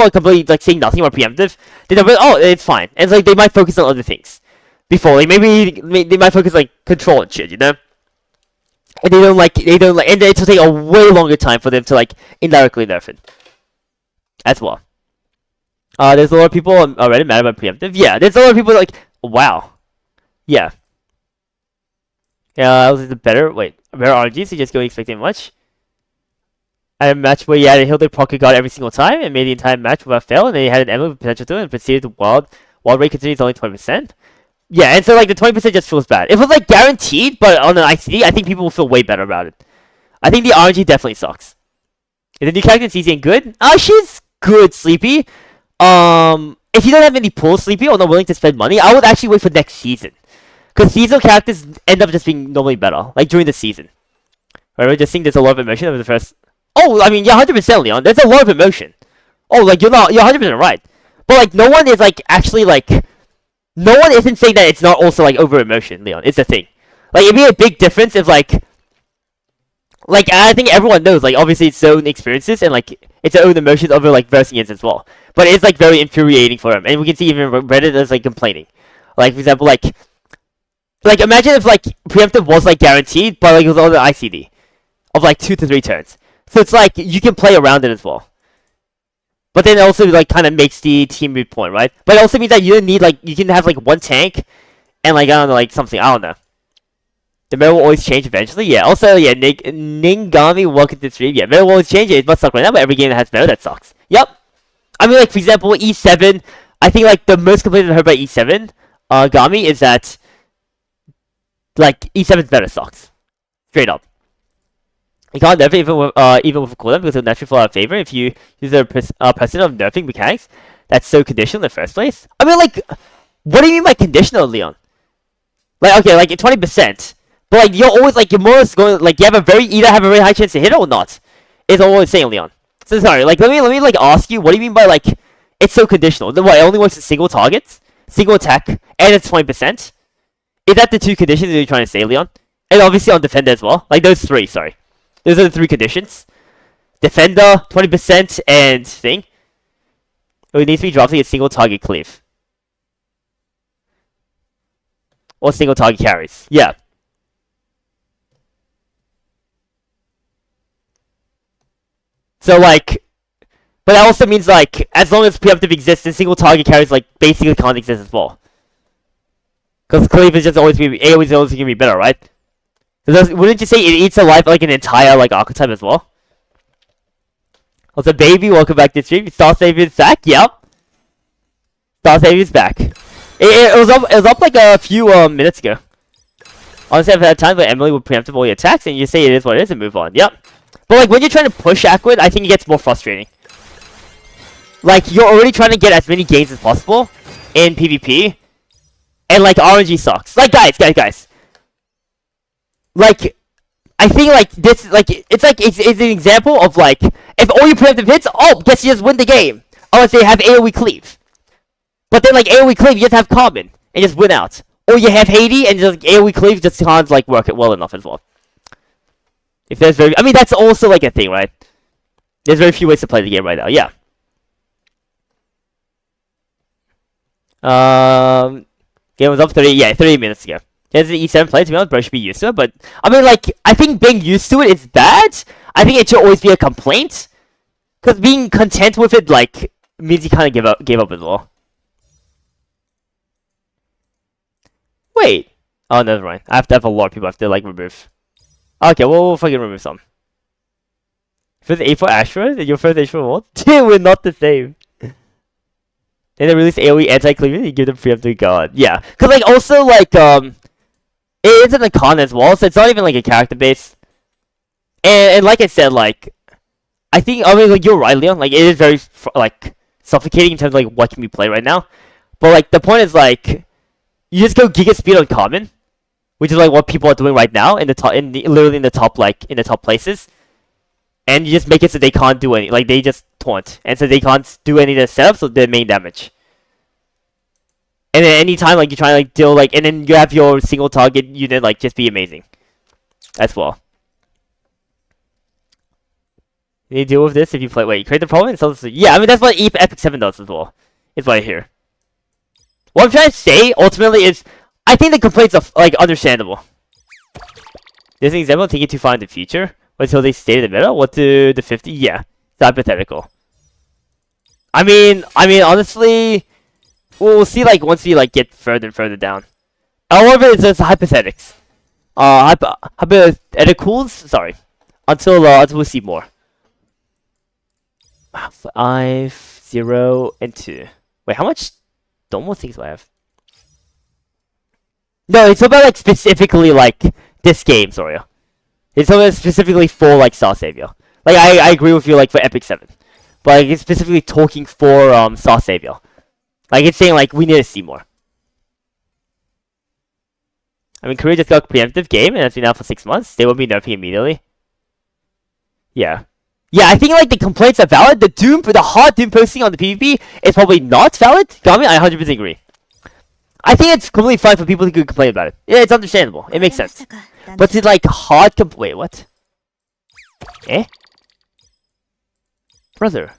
A: are completely like saying nothing about preemptive, then they'll be like, oh, it's fine. And it's like they might focus on other things before. Like maybe they might focus like control and shit, you know? And they don't like and it'll take a way longer time for them to like indirectly nerf it as well. There's a lot of people already mad about preemptive. Yeah, there's a lot of people like, wow. Yeah. Yeah, was it better RNG, so just going expecting much. I had a match where you had a Hilda pocket guard every single time and made the entire match without fail, and then you had an emblem with potential to it and proceeded to wild rate continues only 20%. Yeah, and so like the 20% just feels bad. If it was like guaranteed, but on an ICD, I think people will feel way better about it. I think the RNG definitely sucks. Is the new character easy and good? She's good, Sleepy. If you don't have any pulls, Sleepy, or not willing to spend money, I would actually wait for next season. Because seasonal characters end up just being normally better, like during the season. Right, I just think there's a lot of emotion over the first... Oh, I mean, yeah, 100% Leon, there's a lot of emotion. Oh, like, you're 100% right. But, like, no one is, like, actually, like... No one isn't saying that it's not also, like, over emotion, Leon. It's a thing. Like, it'd be a big difference if, like... Like, I think everyone knows, like, obviously it's own experiences and, like, its own emotions over, like, versing it as well. But it's, like, very infuriating for him. And we can see even Reddit is, like, complaining. Like, for example, like, imagine if, like, preemptive was, like, guaranteed, but, like, it was on the ICD. Of, like, 2 to 3 turns. So it's, like, you can play around it as well. But then it also, like, kind of makes the team moot point, right? But it also means that you don't need, like, you can have, like, one tank and, like, I don't know, like, something. I don't know. The meta will always change eventually. Yeah, also, yeah, Ningami, welcome to the stream. Yeah, meta will always change. It must suck right now, but every game that has meta, that sucks. Yep. I mean, like, for example, E7, I think, like, the most complaints I've heard about E7, Gami, is that, like, E7's meta sucks. Straight up. You can't nerf it even with a cooldown because it'll naturally fall out of favor if you use a precedent of nerfing mechanics that's so conditional in the first place. I mean, like, what do you mean by conditional, Leon? Like, okay, like, 20%. But, like, you're always, like, you're more or less going, like, you either have a very high chance to hit it or not. It's always saying, Leon. So, sorry, like, let me, like, ask you, what do you mean by, like, it's so conditional? What, it only works with single targets, single attack, and it's 20%? Is that the two conditions that you're trying to say, Leon? And obviously on Defender as well. Like, those three, sorry. Those are the 3 conditions. Defender, 20%, and thing. It needs to be dropped to get single target cleave. Or single target carries. Yeah. So, like... But that also means, like, as long as preemptive exists, then single target carries, like, basically can't exist as well. Because cleave is just always be... AoE is always going to be better, right? Wouldn't you say it eats alive like an entire like archetype as well? Also, baby, welcome back to the stream. Star Savior's back. Yep. Star Savior's back. It was up like a few minutes ago. Honestly, I've had times where Emily would preempt all your attacks, and you say it is what it is and move on. Yep. But like when you're trying to push Aquid, I think it gets more frustrating. Like you're already trying to get as many gains as possible in PvP, and like RNG sucks. Like guys. Like, I think, like, this, like, it's an example of, like, if all your preemptive hits, oh, guess you just win the game. Unless they have AoE cleave. But then, like, AoE cleave, you just have common, and just win out. Or you have Haiti, and just, like, AoE cleave just can't, like, work it well enough as well. If there's I mean, that's also, like, a thing, right? There's very few ways to play the game right now, yeah. Game was up 30 minutes ago. As an E7 player, to be honest, bro should be used to it, but I mean, like, I think being used to it is bad. I think it should always be a complaint, because being content with it, like, means you kind of gave up as well. Wait, Oh, never mind. I have to have a lot of people I have to like remove. Okay, well, we'll fucking remove some. First A4 Ashford and your first A4 what? Dude, we're not the same. Then they release AoE anti-cleavage, you give them preemptive guard. Yeah. Cause like also like it isn't a con as well, so it's not even like a character base. And like I said, like I think I mean like you're right, Leon, like it is very like suffocating in terms of like what can we play right now. But like the point is like you just go giga speed on common, which is like what people are doing right now in the top literally in the top like in the top places. And you just make it so they can't do any, like they just taunt, and so they can't do any of the setup, so their main damage. And then anytime like you try to like deal like, and then you have your single target unit like just be amazing, as well. You deal with this if you play. Wait, create the problem and sell this. Yeah, I mean that's what Epic 7 does as well. Is what I hear. What I'm trying to say ultimately is, I think the complaints are like understandable. There's an example of taking too far in the future. Until they stay in the middle? What to the 50? Yeah. It's hypothetical. I mean, honestly, we'll see, like, once we, like, get further and further down. However, it's just hypothetics. Hypotheticals? Sorry. Until we see more. 5, 0, and 2. Wait, how much Domo things do I have? No, it's about, like, specifically, like, this game, sorry. It's specifically for like Star Savior. Like I agree with you like for Epic 7. But like, it's specifically talking for Star Savior. Like it's saying like we need to see more. I mean Korea just got a preemptive game and it's been out for 6 months. They will be nerfing immediately. Yeah. Yeah, I think like the complaints are valid. The hard Doom posting on the PvP is probably not valid. Gami, I 100% agree. I think it's completely fine for people to complain about it. Yeah, it's understandable. It makes sense. But to like hard wait, what? Eh? Brother.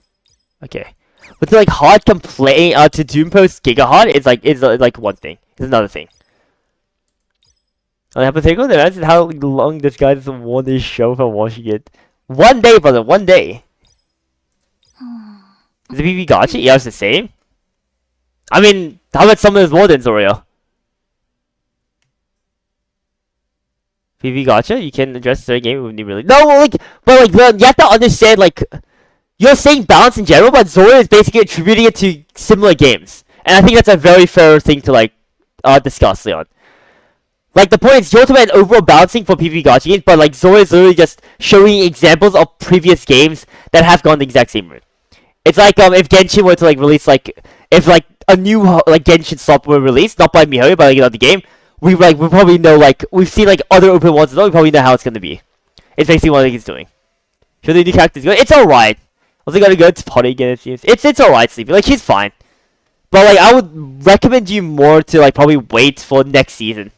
A: Okay. But to like hard complain to Doom post Giga hard is like one thing. It's another thing. On hypothetical, imagine how long this guy doesn't want this show for watching it. 1 day, brother, 1 day. Is the PvP gotcha? Yeah, it's the same. I mean, how about some of his wardens, Oreo? PvP gotcha? You can address the game when you really... No, like, but like, you have to understand, like, you're saying balance in general, but Zora is basically attributing it to similar games. And I think that's a very fair thing to, like, discuss, Leon. Like, the point is, you're talking about overall balancing for PvP gotcha games, but, like, Zora is literally just showing examples of previous games that have gone the exact same route. It's like, if Genshin were to, like, release, like, if, like, a new, like, Genshin swap were released, not by MiHoYo, but, like, another game, we probably know, like, we've seen, like, other open ones as well, we probably know how it's gonna be. It's basically what he's doing. Should the new characters go? It's alright. Also gotta go to potty again, it seems. It's alright, Sleepy. Like, she's fine. But, like, I would recommend you more to, like, probably wait for next season.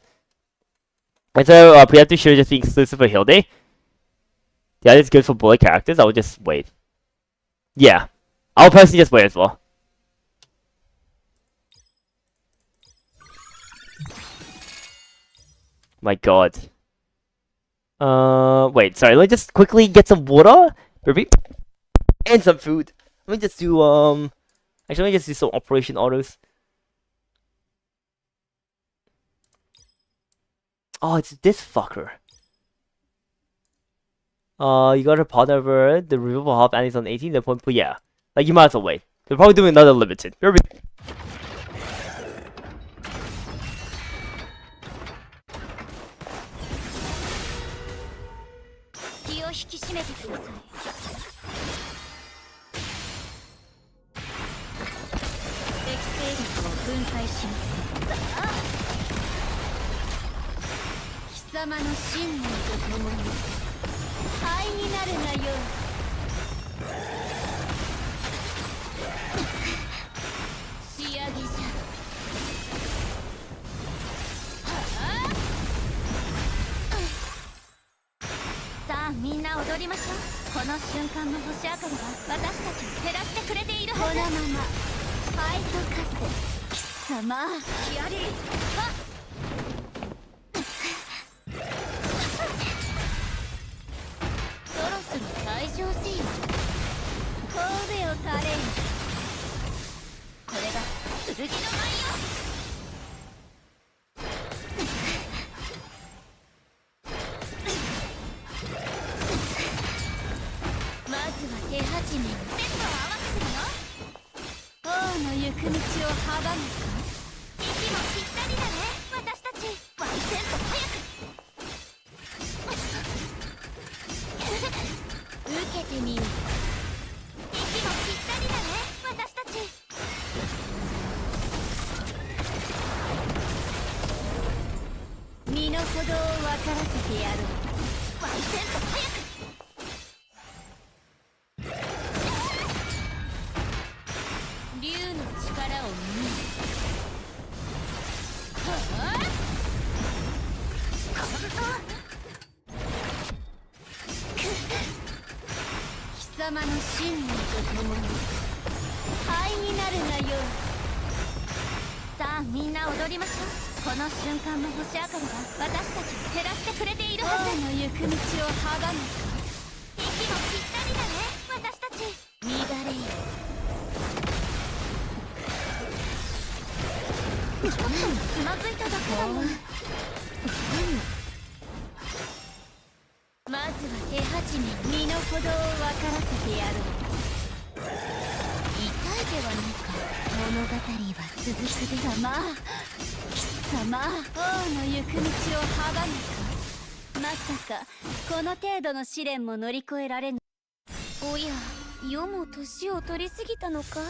A: And so, preemptive should just be exclusive for Hill Day. Yeah, it's good for bullet characters. I would just wait. Yeah. I'll personally just wait as well. My god. Wait, sorry, let me just quickly get some water. And some food. Let me just do, actually, let me just do some Operation Autos. Oh, it's this fucker. You got a partner over the removal hop and it's on 18, the point, but yeah. Like, you might as well wait. They're probably doing another limited.
B: 地面にステップを合わせてるよ。王の行く道を阻むか。息もぴったりだね私たち。ワンセント早く受けてみよう。息もぴったりだね私たち。身の程を分からせてやろう。ワンセント早く。竜の力を見る。はあ、貴様の信念と共に灰になるがよい。さあみんな踊りましょう。この瞬間の星明かりが私たちを照らしてくれているはず。王の行く道を阻む。息もぴったりだね私たち。乱れよ。ちょっとつまずいただけだもん。まずは手始め身の程を分からせてやろう。痛いではないか。物語は続きで。貴様、王の行く道を阻むか。まさかこの程度の試練も乗り越えられぬ。おや、世も年を取りすぎたのか。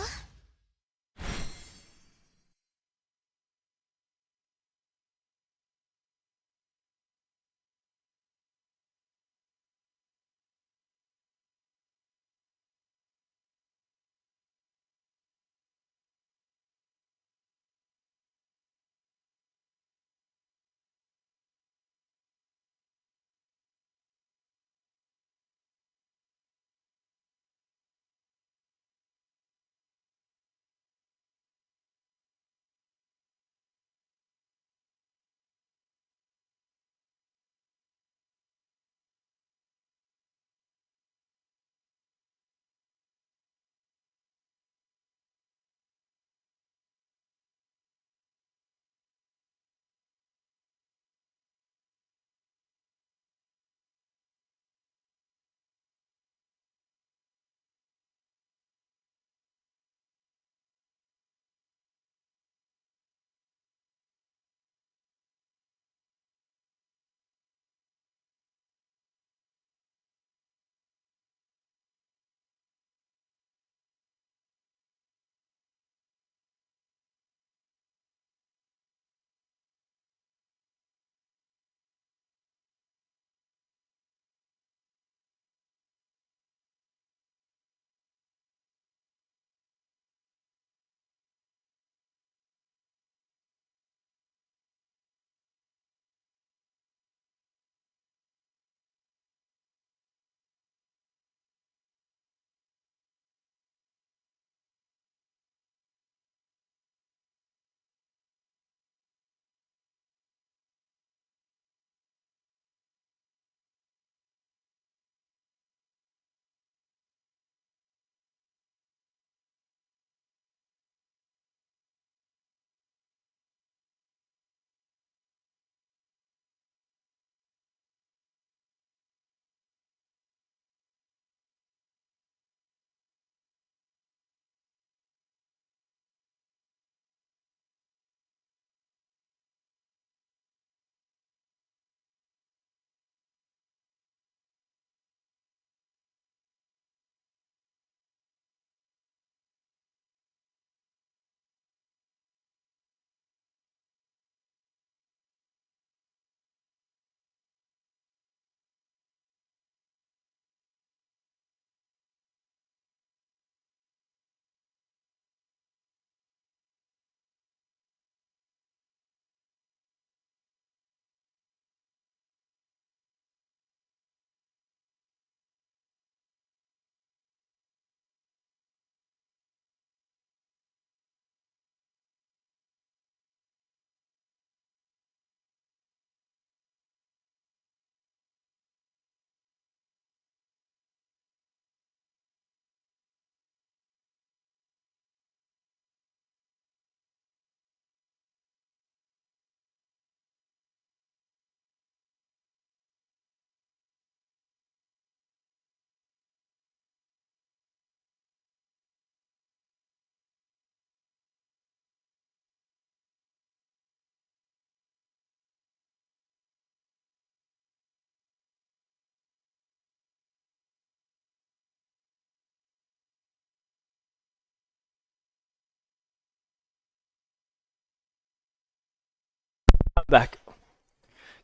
A: Back.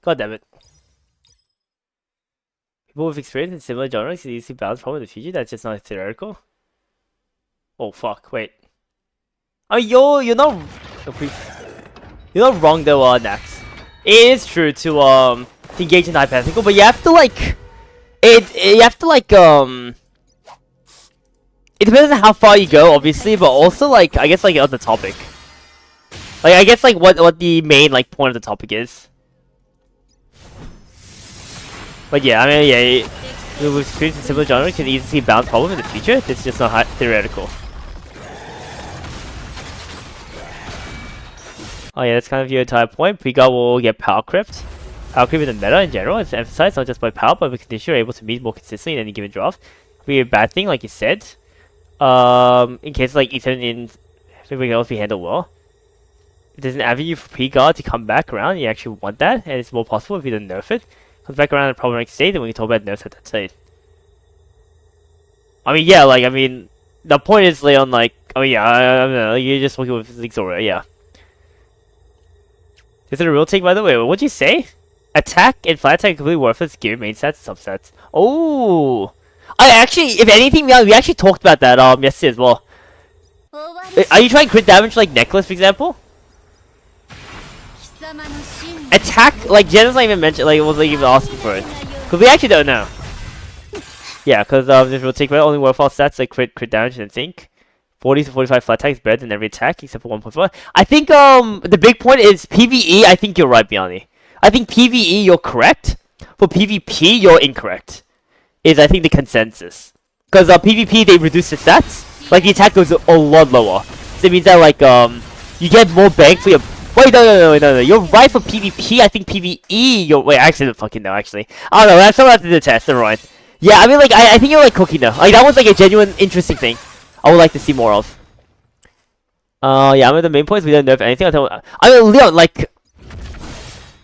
A: God damn it. People with experience in similar genres can easily balance problem in the future. That's just not theoretical. Oh fuck! Wait. Oh, you're not wrong though, Nax. It is true to engage in hypothetical, but you have to like you have to like it depends on how far you go, obviously, but also like I guess like on the topic. Like I guess like what the main like point of the topic is. But yeah, I mean yeah, with experience in similar genre can easily balance problem in the future. It's just not theoretical. Oh yeah, that's kind of your entire point. Pre-God will get power crept. Power creep in the meta in general is emphasized not just by power, but by condition you're able to meet more consistently in any given draft. Could be a bad thing, like you said. In case like Ethan in everything else be handled well. If there's an avenue for pre-God to come back around, you actually want that, and it's more possible if you don't nerf it. Comes back around in a problematic state, then we can talk about nerfs at that state. I mean, yeah, like, I mean, the point is, Leon, like, oh yeah, I don't know, you're just working with Zora, yeah. Is it a real take, by the way? What'd you say? Attack and flat attack are completely worthless gear, main stats, subsets. Oh! I actually, if anything, we actually talked about that, yesterday as well. Are you trying crit damage like Necklace, for example? Attack, like, Jenna's not even mentioned, like, it wasn't even asking for it. Because we actually don't know. Yeah, because, this will take away only worthwhile stats like crit damage and sync. 40 to 45 flat attack is better than every attack except for 1.4. I think, the big point is PvE, I think you're right, Biani. I think PvE, you're correct. For PvP, you're incorrect. Is, I think, the consensus. Because, PvP, they reduce the stats. Like, the attack goes a lot lower. So it means that, like, you get more bang for your... Wait, no. You're right for PvP. I think PvE, you're... Wait, I actually don't fucking know, actually. I don't know. That's something I have to do the test. Never mind. Yeah, I mean, like, I think you're, like, cooking, though. Like, that was, like, a genuine, interesting thing. I would like to see more of. Yeah, I mean, the main point is we don't nerf anything. I mean, Leon, like...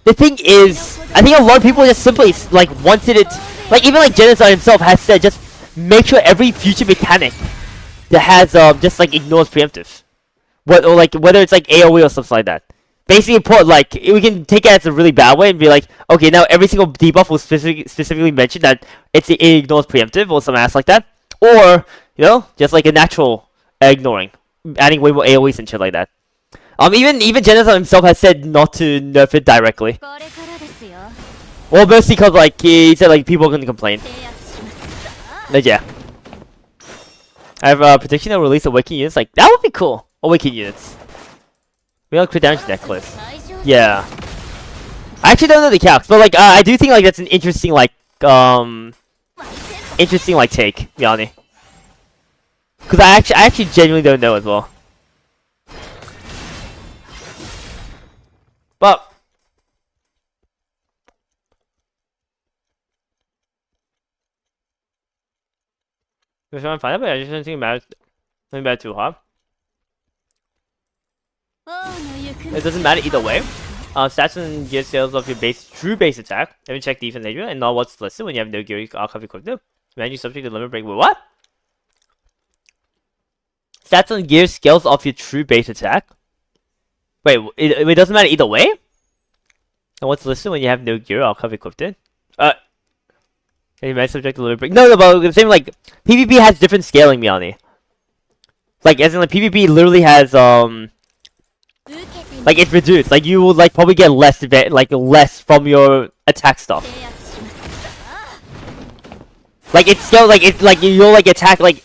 A: The thing is... I think a lot of people just simply, like, wanted it... Like, even, like, Genocide himself has said, just make sure every future mechanic that has, just, like, ignores preemptive. Or, like, whether it's, like, AoE or something like that. Basically, put, like, we can take it as a really bad way and be like, okay, now every single debuff will specifically mention that it ignores preemptive or some ass like that. Or, you know, just, like, a natural ignoring. Adding way more AoEs and shit like that. Even Genocide himself has said not to nerf it directly. Well, mostly because, like, he said, like, people are gonna complain. But yeah. I have a prediction they'll release Awakening units. Like, that would be cool. Awakening units. We don't crit damage Necklace. Yeah. I actually don't know the calcs, but, like, I do think, like, that's an interesting, like, take, Yanni. Because I actually genuinely don't know as well. But... We're trying to find out, but I just don't think it matters too hard. It doesn't matter either way. Stats and gear sales of your true base attack. Haven't checked defense nature and not what's listed when you have no gear archive equipped. Man, you subject to limit break. Wait, what? Stats and gear scales off your true base attack. Wait, it doesn't matter either way? And what's listed when you have no gear archive equipped? You might subject to limit break. No, but the same, like, PvP has different scaling, Miani. Like, as in, like, PvP literally has, like, it's reduced. Like, you will, like, probably get less, less from your attack stuff. Like, it's scaled, like, it's, like, you'll, like, attack, like,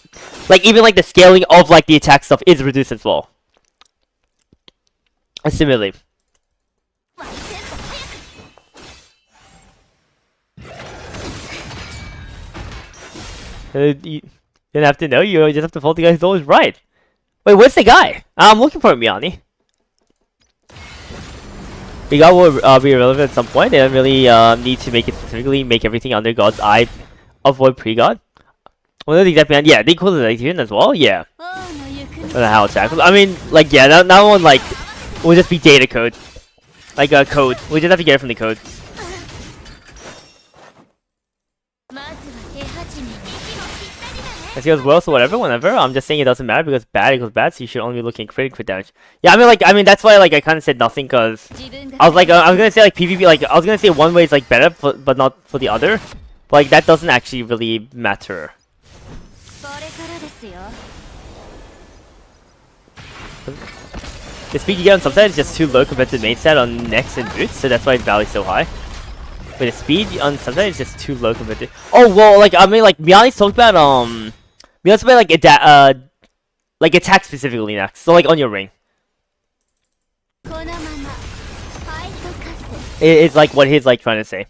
A: even, like, the scaling of, like, the attack stuff is reduced as well. Similarly. You didn't have to know, you just have to follow the guy who's always right. Wait, where's the guy? I'm looking for him, Miani. The guy will be irrelevant at some point. They don't really need to make it specifically make everything under God's eye avoid pre-God. Well, the exact behind, yeah, they equal to the Ethereum as well, yeah. I don't know how it's actually. I mean, like, yeah, that one, like, will just be data code. Like, code. We just have to get it from the code. If he goes well, so whatever, whenever. I'm just saying it doesn't matter because bad equals bad, so you should only be looking at crit damage. Yeah, I mean that's why like I kind of said nothing because I was like I was gonna say like PvP, like I was gonna say one way is like better, but not for the other. But like that doesn't actually really matter. The speed you get on subside is just too low compared to the main stat on Nex and Boots, so that's why its value's so high. But the speed on subside is just too low compared to. Oh well, like I mean, like Miani's talked about Miani's about like attack specifically next. So like on your ring. It's like what he's like trying to say.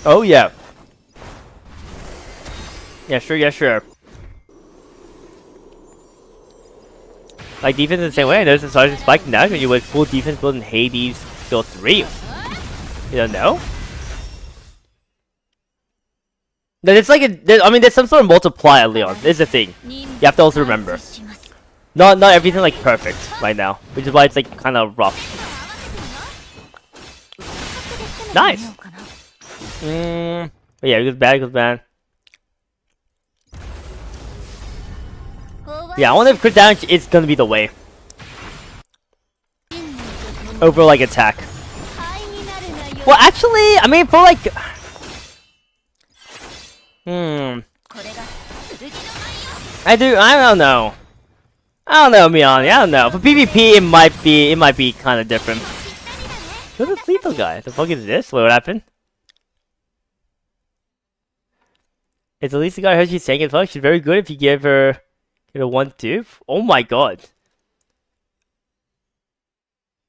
A: Oh yeah. Yeah, sure, yeah, sure. Like defense in the same way, there's a sergeant spike now when you with full defense build in Hades skill 3. You don't know? There's like I mean there's some sort of multiplier, Leon. This is the thing. You have to also remember. Not everything like perfect right now. Which is why it's like kinda rough. Nice! But yeah, it goes bad. Yeah, I wonder if crit damage is gonna be the way. Over like attack. Well actually, I mean for like I don't know. Miani, I don't know. For PvP it might be kinda different. Who's this lethal guy? The fuck is this? Wait, what happened? It's the lethal guy I heard she's saying it fuck. She's very good if you give her a 1-2. Oh my god.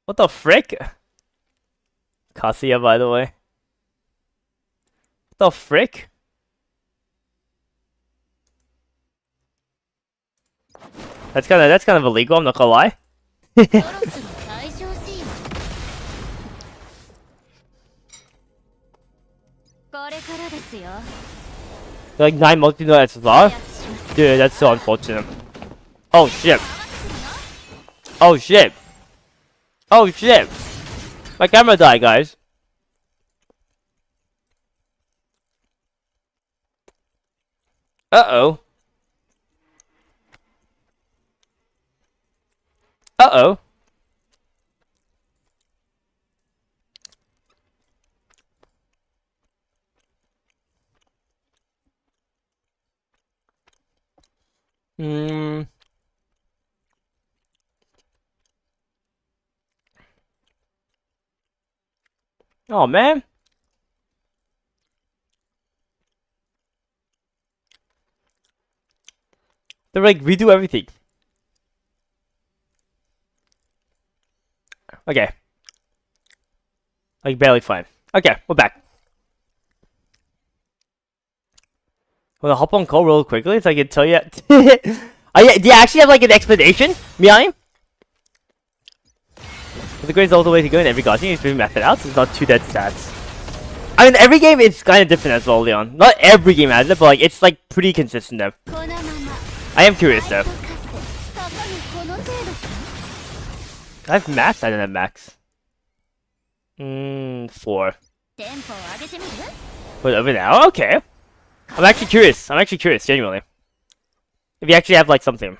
A: What the frick? Cassia, by the way. What the frick? That's kind of illegal, I'm not gonna lie. Like 9 multi-node as well? Dude, that's so unfortunate. Oh shit. Oh shit. Oh shit. My camera died, guys. Uh-oh. Uh-oh. Oh man. They're like redo everything. Okay. Like barely fine. Okay, we're back. Wanna hop on call real quickly so I can tell you. Oh, yeah, do you actually have like an explanation, Miani? The greatest all the way to go in every Guardian is being mapped out, so it's not 2 dead stats. I mean, every game is kind of different as well, Leon. Not every game has it, but like it's like pretty consistent though. I am curious though. I have max? I don't have max. 4. Wait, over now? Okay. I'm actually curious, genuinely. If you actually have like something.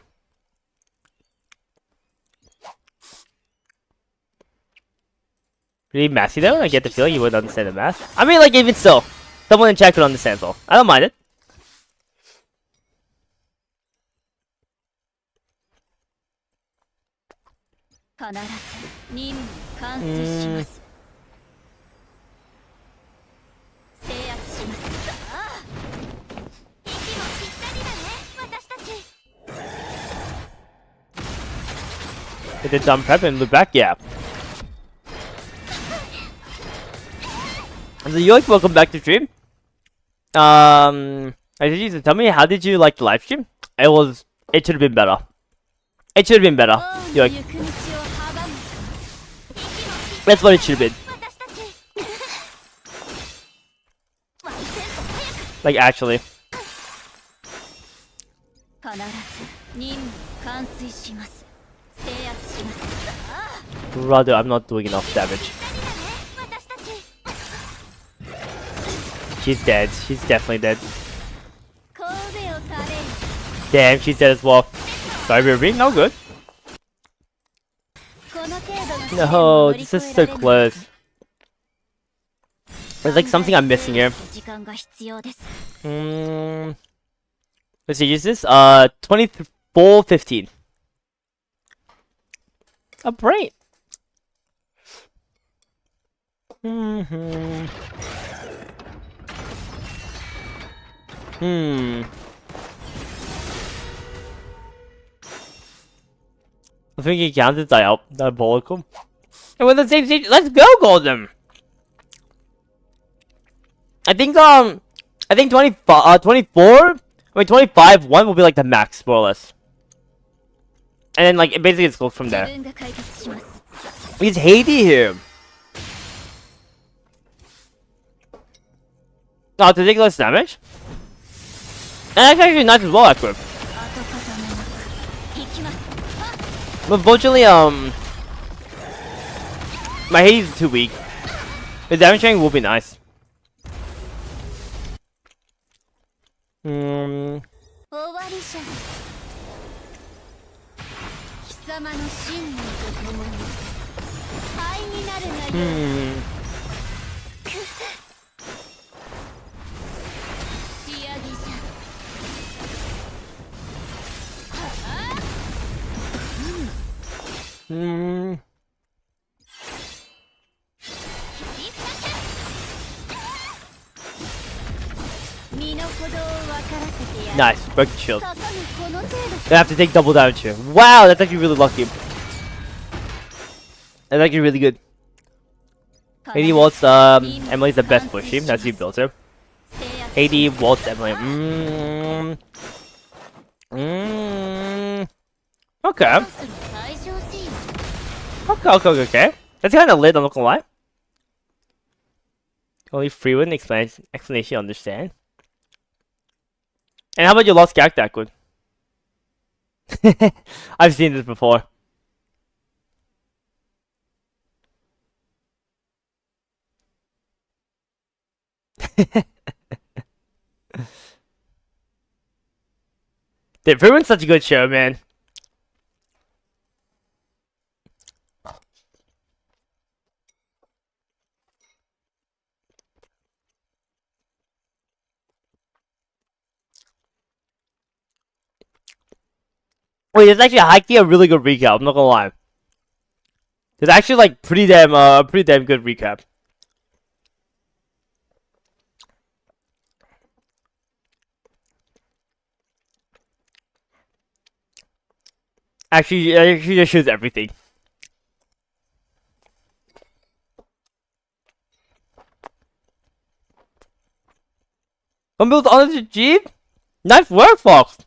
A: Really massy though? I get the feeling you wouldn't understand the math. I mean, like, even still, someone in chat could understand, so I don't mind it. They did dumb prep and look back, yeah. So you're like, welcome back to stream. I did you tell me, how did you like the live stream? It should have been better. It should have been better. You're like, that's what it should have been. Like, actually. Brother, I'm not doing enough damage. She's dead. She's definitely dead. Damn, she's dead as well. Sorry, Ruby. No good. No, this is so close. There's like something I'm missing here. Let's see, is this 24-15. A brain. I think he counted diabolical. And we're the same stage. Let's go, Golden. I think 24. I mean 25. 1 will be like the max, more or less. And then like it basically it's goes from there. Is Haiti here? Oh, to take less damage. And that's actually nice as well, actually. But unfortunately, my Hades is too weak. The damage range will be nice. Nice, break the shield. They have to take double damage here. Wow, that's actually really lucky. That's actually really good. 80 waltz, Emily's the best push team. That's who built her. 80 waltz, Emily. Okay. Okay. That's kind of lit, I'm not gonna lie. Only free win explanation, understand. And how about your lost character, good? I've seen this before. Dude, free win's such a good show, man. Wait, it's actually high-key a really good recap, I'm not gonna lie. It's actually like pretty damn good recap. Actually, it just shows everything. One build on the Jeep? Nice work, Fox!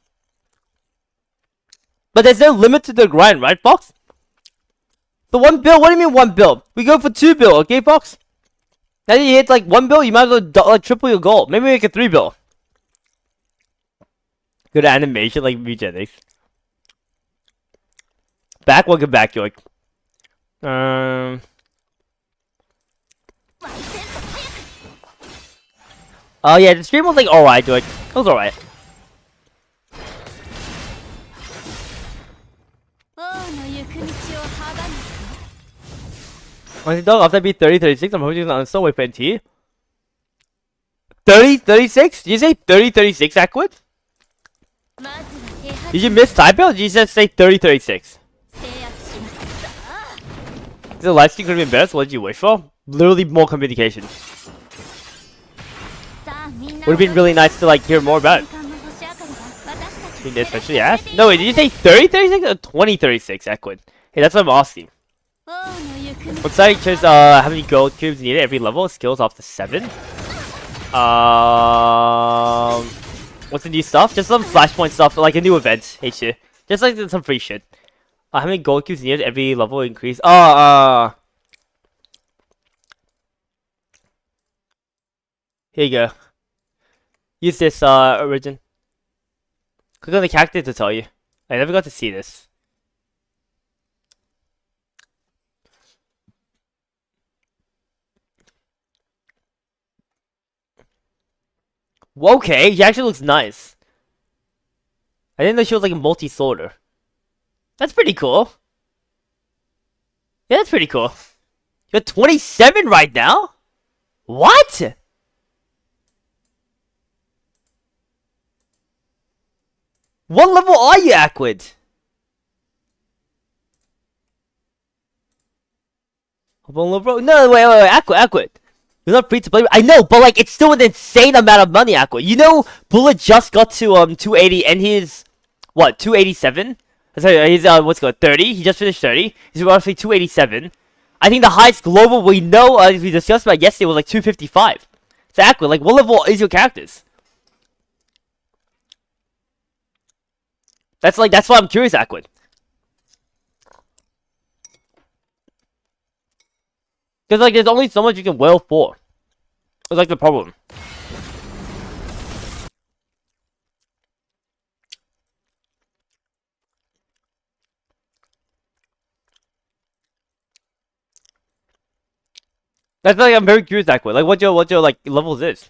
A: But there's no limit to the grind, right, Fox? The 1 bill? What do you mean 1 bill? We go for 2 bill, okay, Fox? Now that you hit like 1 bill, you might as well like triple your goal. Maybe make it 3 bill. Good animation, like Vegetics. Back, welcome back, York. Oh yeah, the stream was like alright, York. It was alright. Honestly, dog, after I beat 30-36, I'm hoping on so with NT. 30-36? Did you say 30-36, Aquid? Did you miss type or did you just say 30-36? The live stream could have been better, so what did you wish for? Literally more communication. Would have been really nice to like hear more about it. Especially asked. No wait, did you say 30-36 or 20-36, Aquid? Hey, that's what I'm asking. Looks like there's how many gold cubes needed every level, skills off to 7. What's the new stuff? Just some flashpoint stuff, like a new event, HC. Just like some free shit. How many gold cubes needed every level increase? Here you go. Use this, Origin. Click on the character to tell you. I never got to see this. Okay, she actually looks nice. I didn't know she was like a multi-sorter. That's pretty cool. Yeah, that's pretty cool. You're 27 right now? What? What level are you, Aquid? No, wait, Aquid. You're not free to play. I know, but like, it's still an insane amount of money, Aquid. You know, Bullet just got to 280, and he's what 287. Sorry, he's what's it called 30. He just finished 30. He's roughly 287. I think the highest global we know, as we discussed about yesterday, was like 255. So Aquid, like, what level is your characters? That's why I'm curious, Aquid. Because, like, there's only so much you can wail for. It's like the problem. That's like, I'm very curious, Aquid. Like, what your like levels is?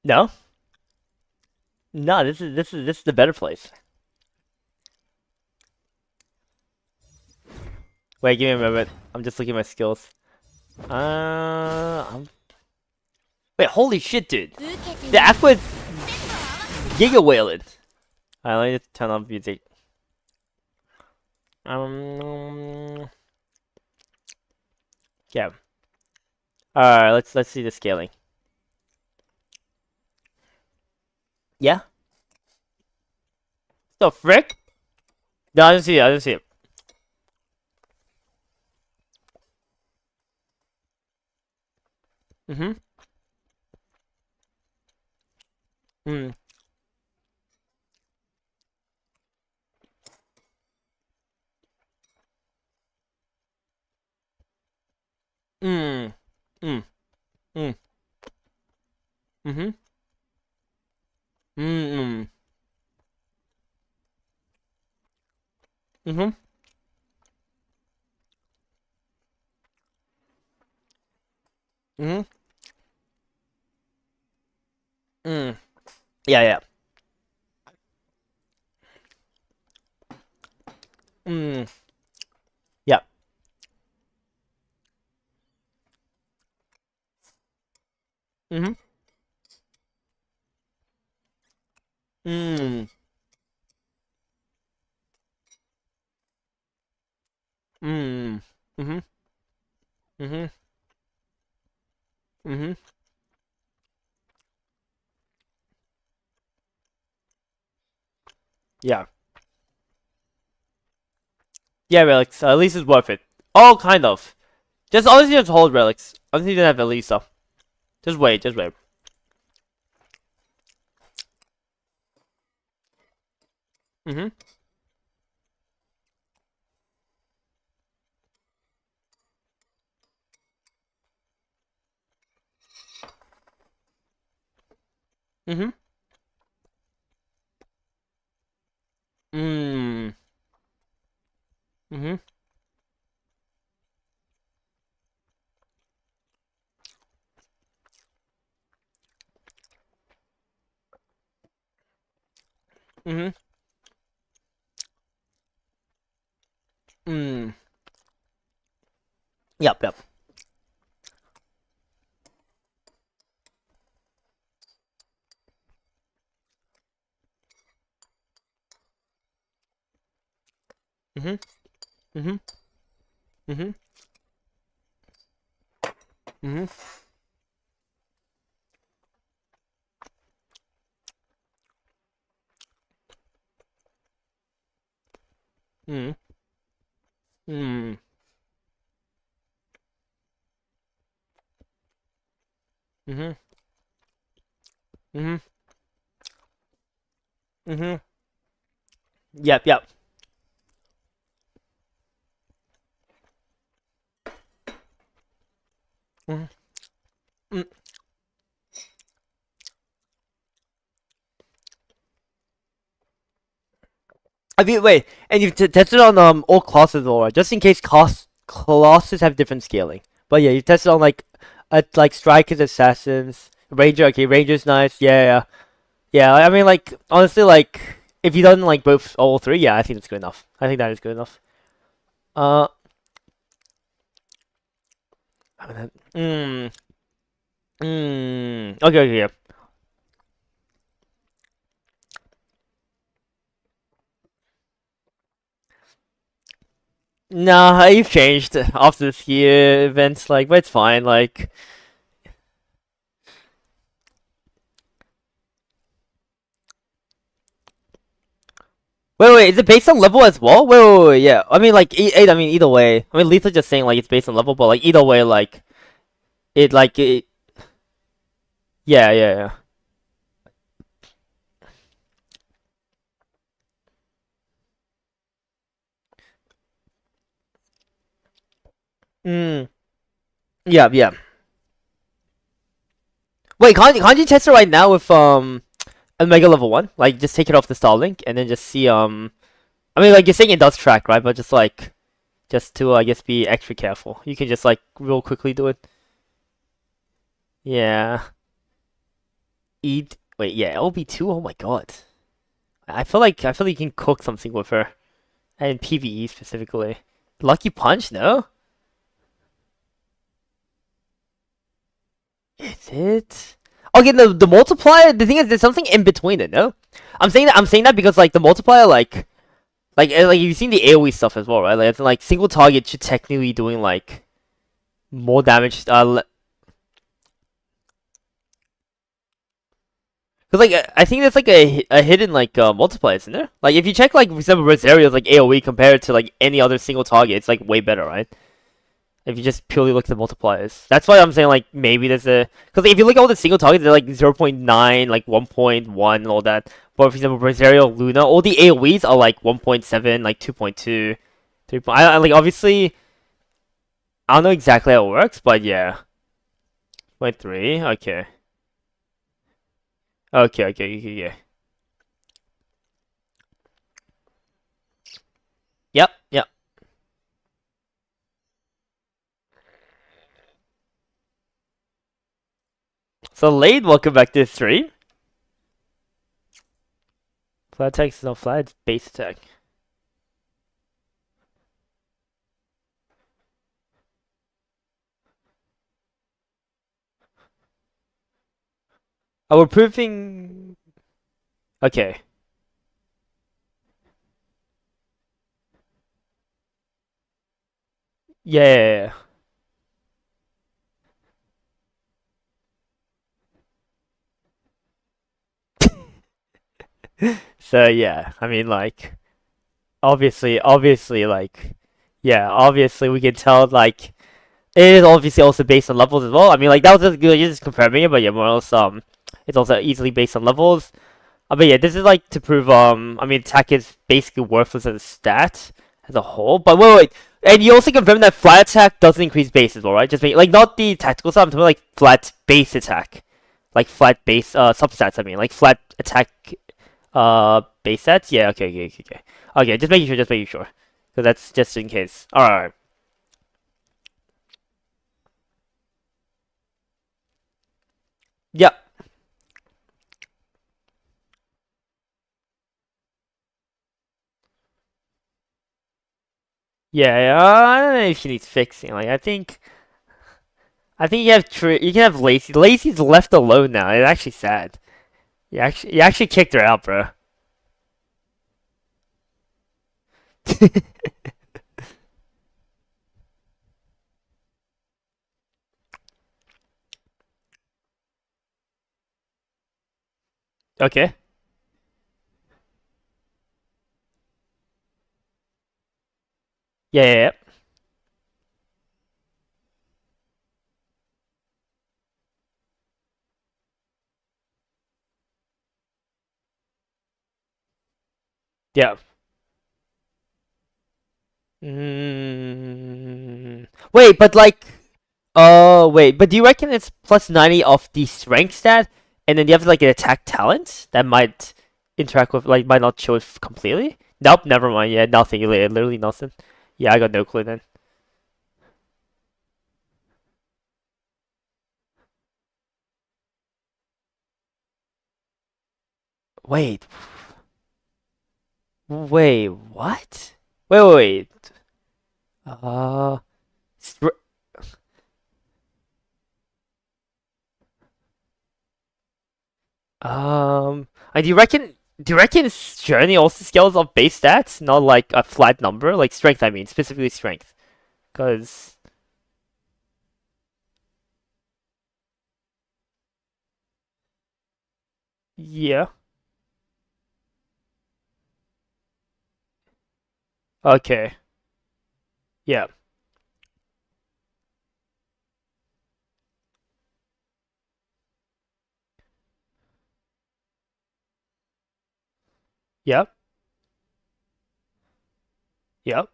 A: No? No, this is the better place. Wait, give me a moment. I'm just looking at my skills. Wait, holy shit, dude. The Aqua's Giga Wailing. Alright, let me just turn on music. Yeah. Alright, let's see the scaling. Yeah? The frick? No, I didn't see it. Mm-hmm. Mm. Mm. Mm. Mm. Mm-hmm. Mm. Mm-hmm. Mm-hmm. Mm. Yeah. Mm. Yeah. Mm-hmm. Mm. Mm. Mm-hmm. Mm-hmm. Mm-hmm. Yeah. Yeah, relics. At least it's worth it. Oh, kind of. Just honestly, just hold relics. Honestly, you don't have at least stuff. Just wait. Mm-hmm. Mm-hmm. Mm. Mm-hmm. Mm-hmm. Mm. Yep. Mm-hmm. Mm-hmm. Mm-hmm. Mm-hmm. Mm-hmm. Mm. Mm-hmm. Mm-hmm. Mm-hmm. Yep. Mm-hmm. I mean, wait, and you've tested on all classes, alright? Just in case classes have different scaling. But yeah, you tested on like strikers, assassins, ranger. Okay, ranger's nice. Yeah, yeah. I mean, like honestly, like if you done like both all three, yeah, I think that's good enough. I think that is good enough. Uh, I mean, okay, okay, yeah. Nah, you've changed after this year events, like, but it's fine, like. Wait, is it based on level as well? Wait, yeah. I mean, like, I mean, either way. I mean, Lisa just saying, like, it's based on level, but, like, either way, it, yeah, yeah, yeah. Yeah, yeah. Wait, can't you test it right now with, Omega level 1? Like, just take it off the Starlink, and then just see, I mean, like, you're saying it does track, right? But just, like, just to, I guess, be extra careful. You can just, like, real quickly do it. Yeah. Wait, yeah, LB2? Oh my god. I feel like you can cook something with her. And PvE specifically. Lucky Punch, no? Is it? Okay, the multiplier, the thing is there's something in between it, no? I'm saying that because like the multiplier like you've seen the AoE stuff as well, right? Like it's like single target should technically be doing like more damage cause like I think there's like a hidden like multiplier, isn't there? Like if you check like for example Rosario's like AoE compared to like any other single target, it's like way better, right? If you just purely look at the multipliers. That's why I'm saying like maybe there's a because if you look at all the single targets, they're like 0.9, like 1.1 and all that. But for example, Rosario, Luna, all the AoEs are like 1.7, like 2.2, 3. Like obviously I don't know exactly how it works, but yeah. 0.3, okay. Okay, yeah. Yep. So Lade, welcome back to the stream. Flat attack is not flat, it's base attack. Oh, we're proving. Okay. Yeah. So yeah, I mean like obviously like yeah, obviously we can tell like it is obviously also based on levels as well. I mean like that was just good, you're just confirming it, but yeah, more or less it's also easily based on levels. But yeah, this is like to prove I mean attack is basically worthless as a stat as a whole. But wait. And you also confirm that flat attack doesn't increase base as well, right? Just like not the tactical stuff, I'm talking like flat base attack. Like flat base substats, I mean, like flat attack base sets? Yeah, okay. Okay, just making sure. Because that's just in case. Alright. Yep. Yeah, I don't know if she needs fixing. Like, I think you can have Lacey. Lacey's left alone now. It's actually sad. You actually kicked her out, bro. Okay. Yeah. Yeah. Wait, but like, oh wait, but do you reckon it's plus 90 of the strength stat, and then you have like an attack talent that might interact with, like, might not show it completely? Nope, never mind. Yeah, nothing. Literally nothing. Yeah, I got no clue then. Wait. Wait, what? Wait. Uh, str- do you reckon? Do you reckon journey also scales off base stats, not like a flat number, like strength? I mean, specifically strength, because yeah. Okay. Yeah. Yep. Yep.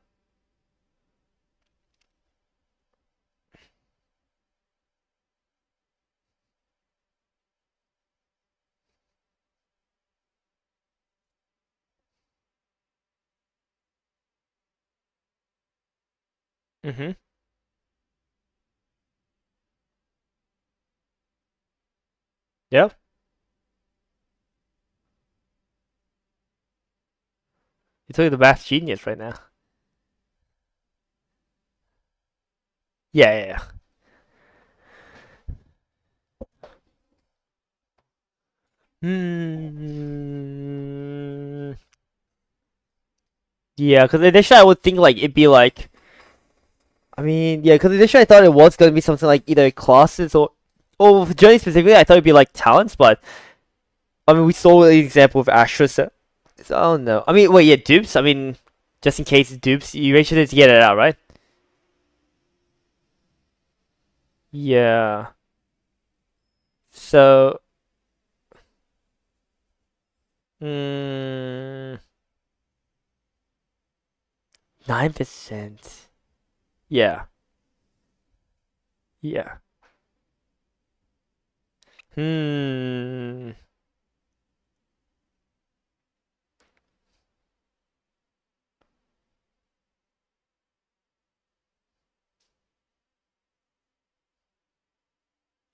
A: Mhm. Yep. You're totally the math genius right now. Yeah. Yeah. Yeah. Hmm. Yeah, because initially I would think like it'd be like, I mean, yeah, because initially I thought it was gonna be something like either classes or for Journey specifically, I thought it'd be like talents, but I mean, we saw the example of Astra, so I don't know. I mean, wait, yeah, dupes. I mean, just in case dupes, you make sure to get it out, right? Yeah. So, mm, 9%. Yeah. Yeah. Hmm.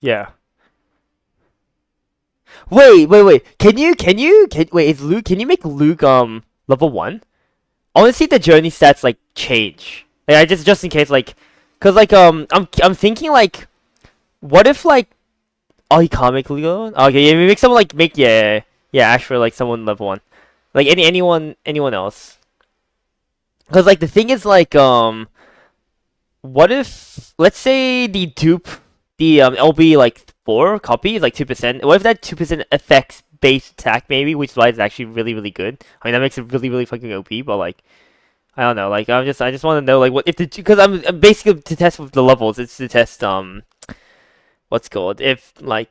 A: Yeah. Wait. Wait, is Luke, can you make Luke, level 1? I want to see the journey stats, like, change. Like, I just in case, like, cause, like, I'm thinking, like, what if, like, oh, he can't make Luke level 1? Okay, yeah, make someone, like, yeah, Ash for, like, someone level 1. Like, anyone else. Cause, like, the thing is, like, what if, let's say the dupe, the LB like 4 copy is like 2%. What if that 2% affects base attack maybe, which is why it's actually really good. I mean that makes it really fucking OP, but like I don't know, like I just want to know like what if the because I'm basically to test with the levels. It's to test what's called if like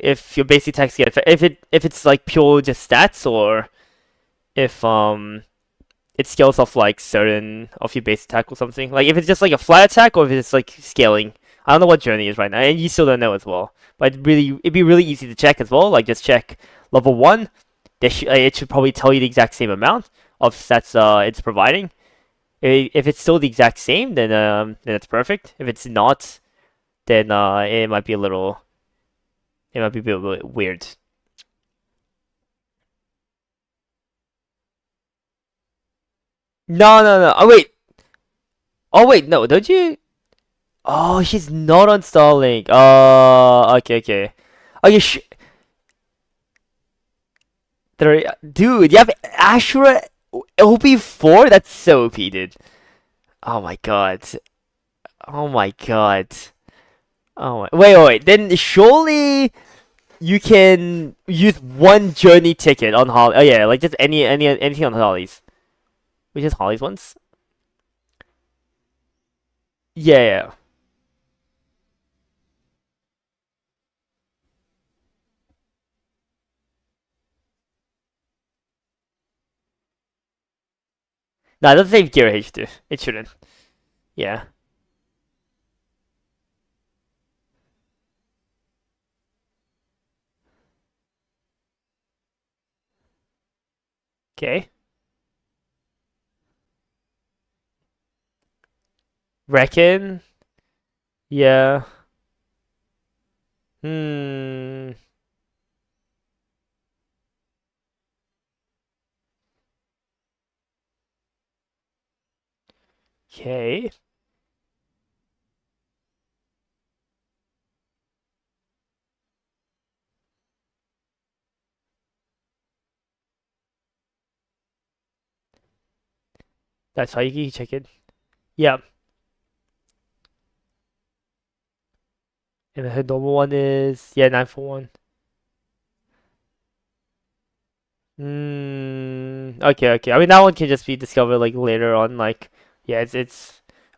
A: if your basic attacks get if it's like pure just stats or if it scales off like certain of your base attack or something. Like if it's just like a flat attack or if it's like scaling. I don't know what journey is right now, and you still don't know as well. But it'd be really easy to check as well. Like just check level 1. It should probably tell you the exact same amount of stats it's providing. If it's still the exact same, then it's perfect. If it's not, then it might be a little it might be a bit weird. No. Oh wait, no, don't you? Oh, she's not on Starlink. Okay. Oh, dude, you have Ashura OP4? That's so OP, dude. Oh my god. Oh my god. Wait. Then surely you can use one journey ticket on Holly. Oh yeah, like just anything on Holly's. We just Holly's ones. Yeah. No, it doesn't say Gear H2. It shouldn't. Yeah. Okay. Reckon? Yeah. Hmm. Okay. That's how you can check it. Yeah. And her normal one is, yeah, 941. Okay, okay. I mean, that one can just be discovered like later on. Like, yeah, it's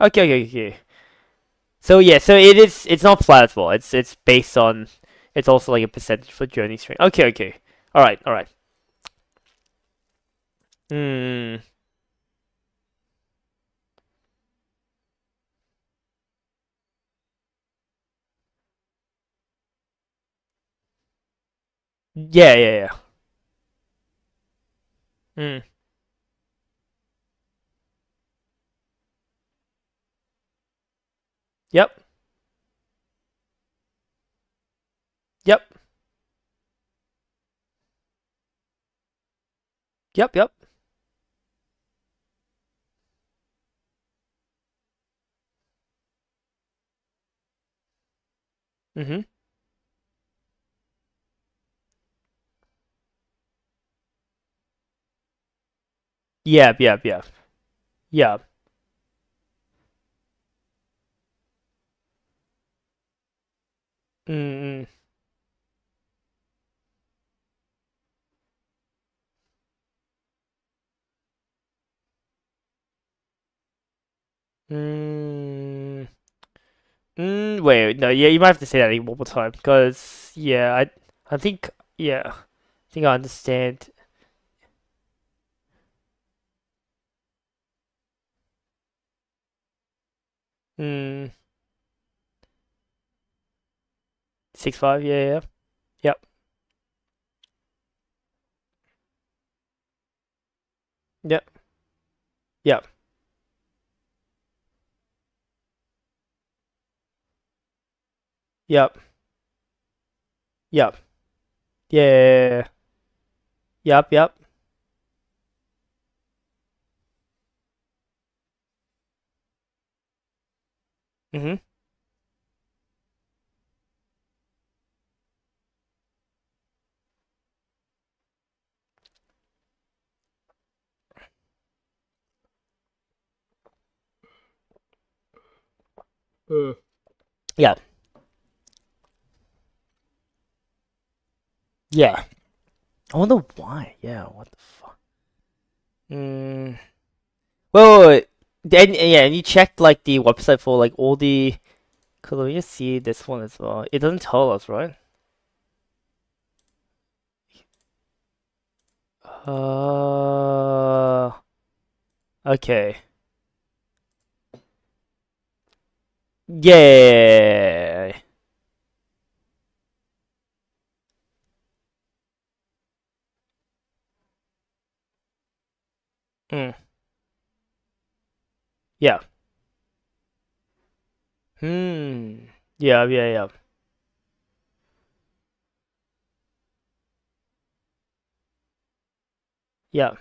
A: okay, okay, okay. So yeah, so it's not flat as well. It's based on, it's also like a percentage for journey string. Okay, okay. All right, all right. Hmm. Yeah, yeah, yeah. Hmm. Yep. Yep. Yep. Yep. Mm-hmm. Yep. Yep. Yep. Yep. Mm. Mm. Wait, no, yeah, you might have to say that one more time, because yeah, I think, yeah, I think I understand. Mm. 6'5", yeah, yeah, yep, yep, yep, yep, yep, yeah, yep, yep, mm-hmm. Yeah, yeah. I wonder why. Yeah, what the fuck? Mm. Wait. Then yeah, and you checked like the website for like all the. Cause let me just see this one as well. It doesn't tell us, right? Uh. Okay. Yeah. Mm. Yeah. Hmm. Yeah. Yeah. Yeah. Yeah.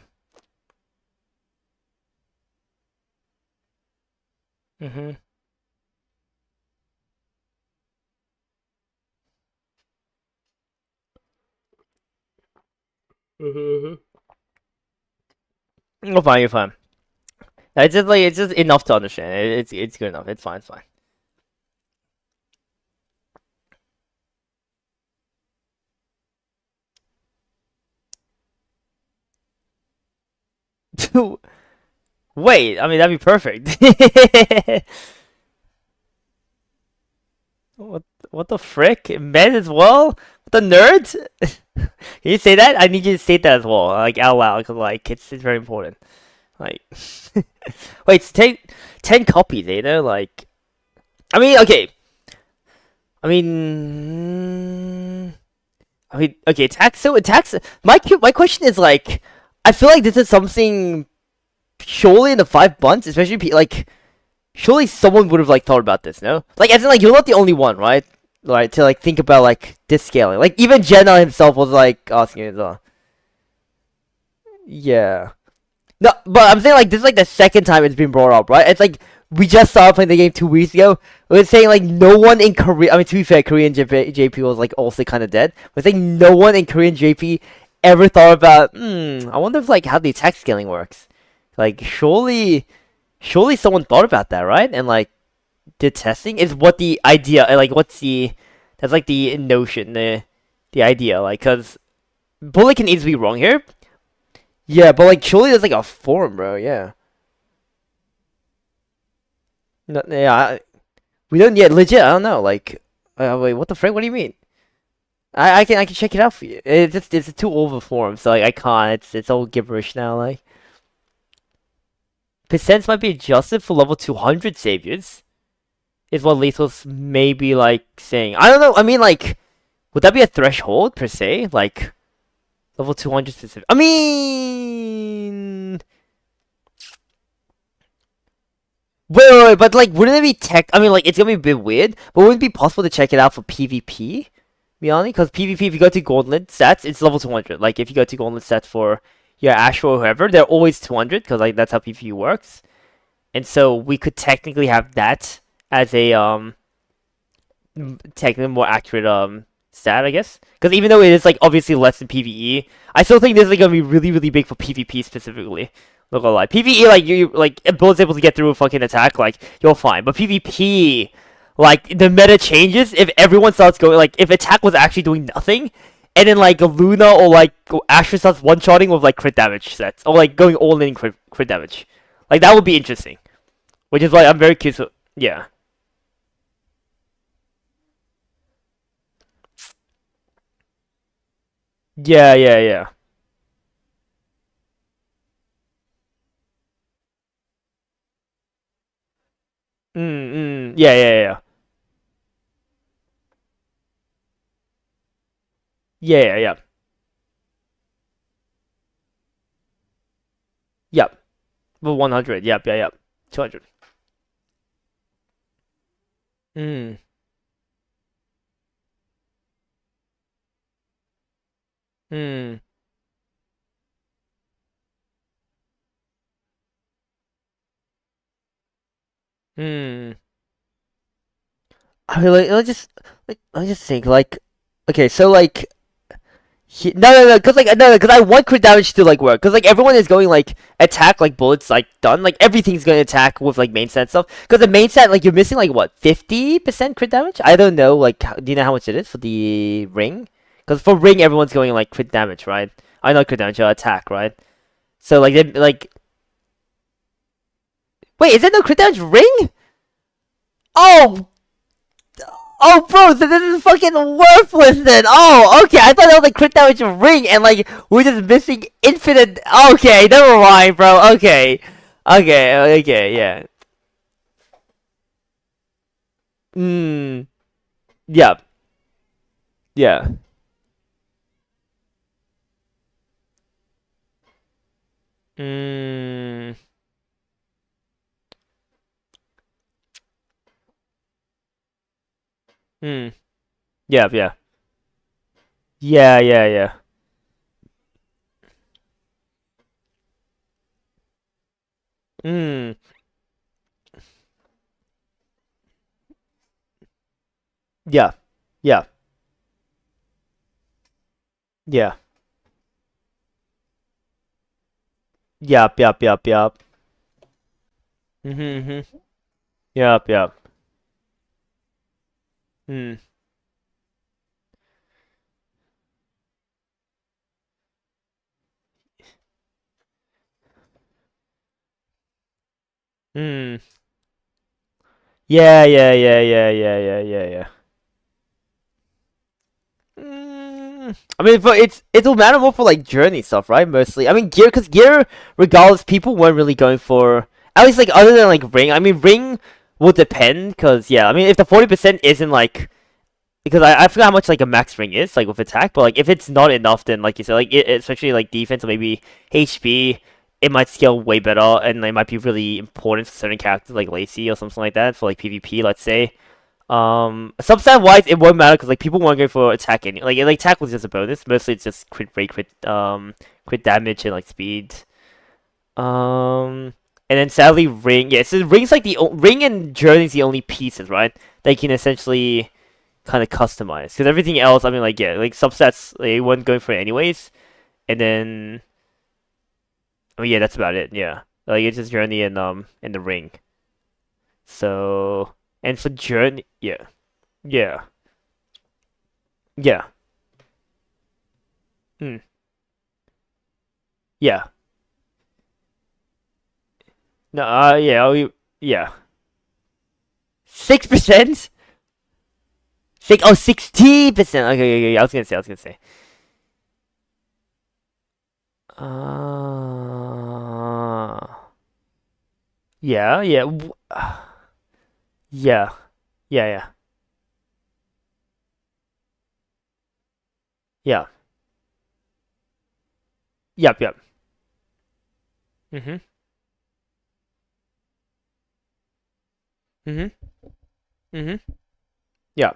A: Mhm. Mhm. You're fine. You're fine. It's just like it's just enough to understand. It's good enough. It's fine. It's fine. Wait. I mean that'd be perfect. What what the frick? Men as well? The nerds? Can you say that? I need you to say that as well, like out loud, cause like it's very important. Like, wait, it's 10 copies, you know? Like, I mean, okay. I mean, okay. Tax. So tax. My question is like, I feel like this is something surely in the 5 months, especially like surely someone would have like thought about this, no? Like, as in, like, you're not the only one, right? Right, to like think about like this scaling. Like, even Jenna himself was like asking as well. Yeah. No, but I'm saying like this is like the second time it's been brought up, right? It's like we just started playing the game 2 weeks ago. We're saying like no one in Korea. I mean, to be fair, Korean JP was like also kind of dead. We're saying no one in Korean JP ever thought about. I wonder if like how the attack scaling works. Like surely someone thought about that, right? And like did testing is what the idea. Like what's the that's like the notion, the idea. Like because Bullet can easily be wrong here. Yeah, but like surely there's like a forum, bro. Yeah. No, yeah, we don't yet. Legit, I don't know. Like, wait, what the frick? What do you mean? I can check it out for you. It's too old of a forum, so like I can't. It's all gibberish now. Like, percents might be adjusted for level 200 saviors. Is what Lethal's maybe like saying. I don't know. I mean, like, would that be a threshold per se? Like, level 200 specific. I mean. Wait, but like, wouldn't it be tech? I mean, like, it's gonna be a bit weird, but wouldn't it be possible to check it out for PvP? Be honest, because PvP, if you go to Gauntlet stats, it's level 200. Like, if you go to Gauntlet stats for your Ashra or whoever, they're always 200, because like that's how PvP works. And so we could technically have that as a technically more accurate stat, I guess. Because even though it is like obviously less than PvE, I still think this is like, gonna be really big for PvP specifically. Not gonna lie. PvE, like, you like, if Bullet's able to get through a fucking attack, like, you're fine. But PvP, like, the meta changes if everyone starts going, like, if attack was actually doing nothing, and then, like, Luna or, like, Asher starts one-shotting with, like, crit damage sets. Or, like, going all in crit damage. Like, that would be interesting. Which is why I'm very curious. Yeah. Yeah. Yeah. Yeah. Yep. Well, 100. Yep. 200. Mm. Mm. Mm. I mean, like, let's just think, like, okay, so, like, no, because, like, no, because I want crit damage to, like, work, because, like, everyone is going, like, attack, like, bullets, like, done, like, everything's going to attack with, like, main set stuff, because the main set, like, you're missing, like, what, 50% crit damage? I don't know, like, do you know how much it is for the ring? Because for ring, everyone's going, like, crit damage, right? I know crit damage, attack, right? So, like, they, like, wait, is there no crit damage ring? Oh, oh, bro, so this is fucking worthless then. Oh, okay, I thought that was a crit damage ring, and like we're just missing infinite. Okay, never mind, bro. Okay, yeah. Hmm. Yeah. Yeah. Hmm. Hmm. Yeah. Yeah. Hmm. Yeah. Yeah. Yeah. Yep. Mm-hmm. Yep. Hmm. Hmm. Yeah. I mean, but it'll matter more for like journey stuff, right? Mostly. I mean, gear, because gear, regardless, people weren't really going for, at least like other than like ring. I mean, ring will depend, because yeah, I mean, if the 40% isn't like, because I forgot how much like a max ring is like with attack, but like if it's not enough, then like you said, like especially like defense or maybe HP, it might scale way better, and it might be really important for certain characters like Lacey or something like that for like PvP, let's say. Substat wise, it won't matter because like people weren't going for attack like attack was just a bonus. Mostly it's just crit rate, crit damage, and like speed. And then sadly ring. Yeah, so ring's like ring and journey's the only pieces, right? They can essentially kind of customize because everything else, I mean, like yeah, like substats they weren't going for it anyways, and then. Oh yeah, that's about it. Yeah, like it's just journey and the ring. So and for journey, yeah, yeah, yeah, hmm, yeah. No, yeah, yeah. 6%? 60%. Okay, okay, okay. I was gonna say. Yeah, yeah, yeah, yeah, yeah, yeah. Yep, yep. Mhm, mhm, mhm. Yeah,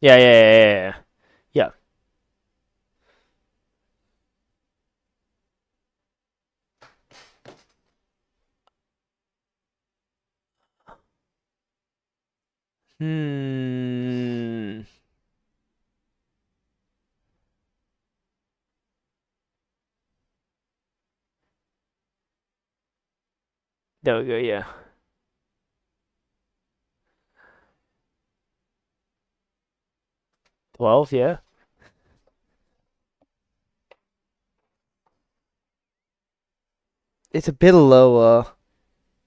A: yeah, yeah, yeah, yeah, yeah. Yeah. Hmm. There we go. Yeah. 12. Yeah. It's a bit lower.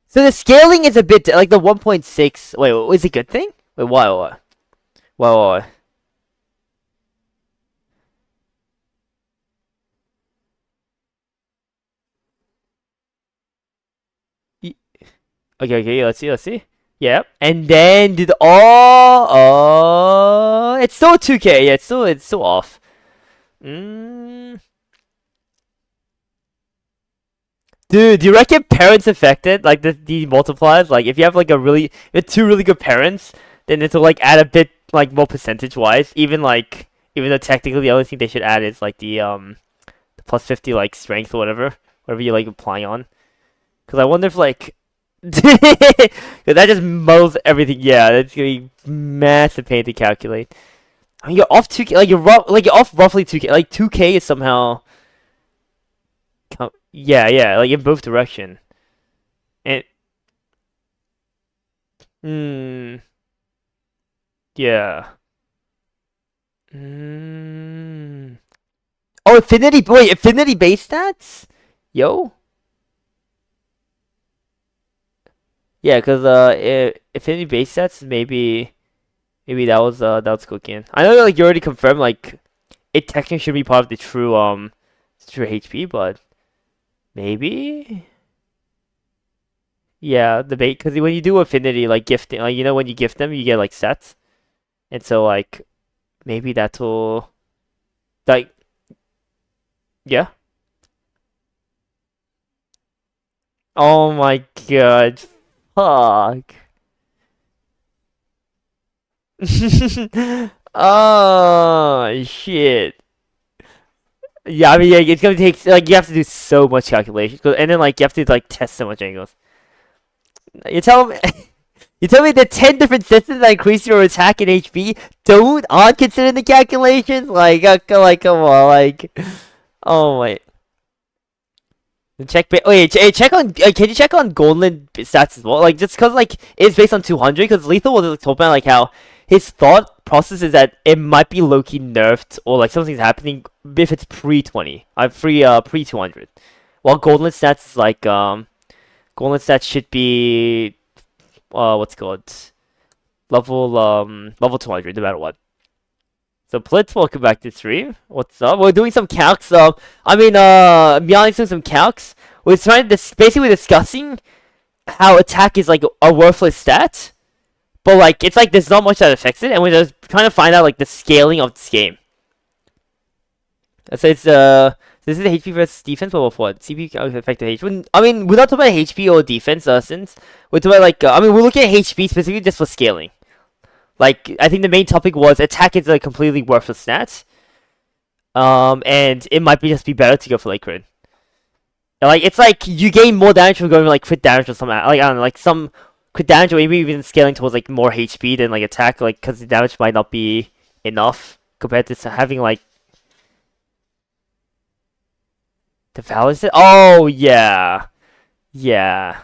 A: So the scaling is a bit like the 1.6. Wait, is it a good thing? Wait, why? Y- Okay, okay, let's see. Yep. And then did it's still 2K. Yeah, it's still off. Mm. Dude, do you reckon parents affected like the multipliers? Like if you have like two really good parents, then it'll like add a bit like more percentage wise. Even though technically the only thing they should add is like the plus 50 like strength or whatever you like applying on. Because I wonder if like, 'cause that just muddles everything. Yeah, that's gonna be massive pain to calculate. I mean, you're off 2K, like you're off roughly 2K. Like 2K is somehow, yeah, yeah, like in both direction. And hmm, yeah. Mm. Oh, affinity base stats? Yo? Yeah, cause affinity base stats maybe that was cooking. I know like you already confirmed like it technically should be part of the true HP, but maybe yeah the bait because when you do affinity like gifting like when you gift them you get like sets, and so like maybe that'll like yeah. Oh my god, fuck. Oh shit. Yeah, I mean, yeah, it's gonna take like you have to do so much calculations, and then like you have to like test so much angles. You tell me, you tell me the 10 different systems that increase your attack and HP aren't considered the calculations. Like come on, like, oh wait. Check on. Can you check on Golden stats as well? Like, just cause like it's based on 200. Cause Lethal was talking about like how his thought process is that it might be low-key nerfed or like something's happening if it's pre-20, pre 200. While Golden stats is like Golden stats should be what's it called level 200 no matter what. So Blitz, welcome back to the stream. What's up? We're doing some calcs. Beyond doing some calcs. We're basically discussing how attack is like a worthless stat, but like it's like there's not much that affects it, and we're just trying to find out like the scaling of this game. So it's this is HP versus defense, but with what? CPU effective HP. I mean, we're not talking about HP or defense, since we're talking about like I mean, we're looking at HP specifically just for scaling. Like I think the main topic was attack is a completely worthless stat. And it might just be better to go for like crit. Like it's like you gain more damage from going for like crit damage or something. Like I don't know, like some crit damage or maybe even scaling towards like more HP than like attack, like because the damage might not be enough compared to having like the value set. Oh yeah, yeah.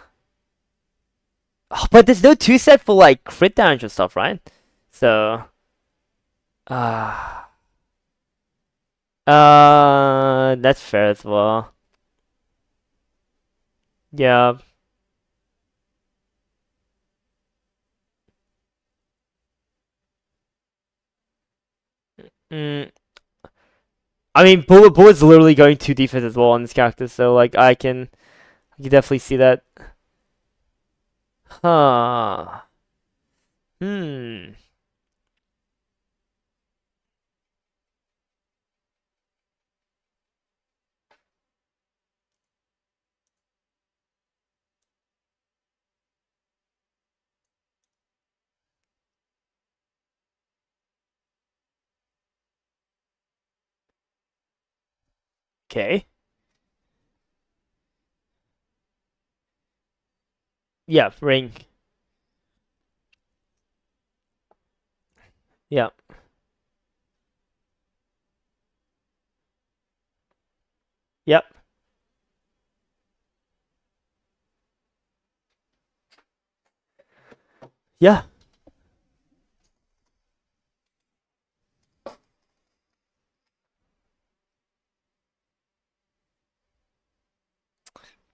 A: Oh, but there's no 2-set for like crit damage and stuff, right? So, that's fair as well. Yeah. Mm. I mean, Bullet's literally going 2 defense as well on this character, so like I can definitely see that. Huh. Hmm. Okay. Yeah, ring. Yeah. Yep. Yeah.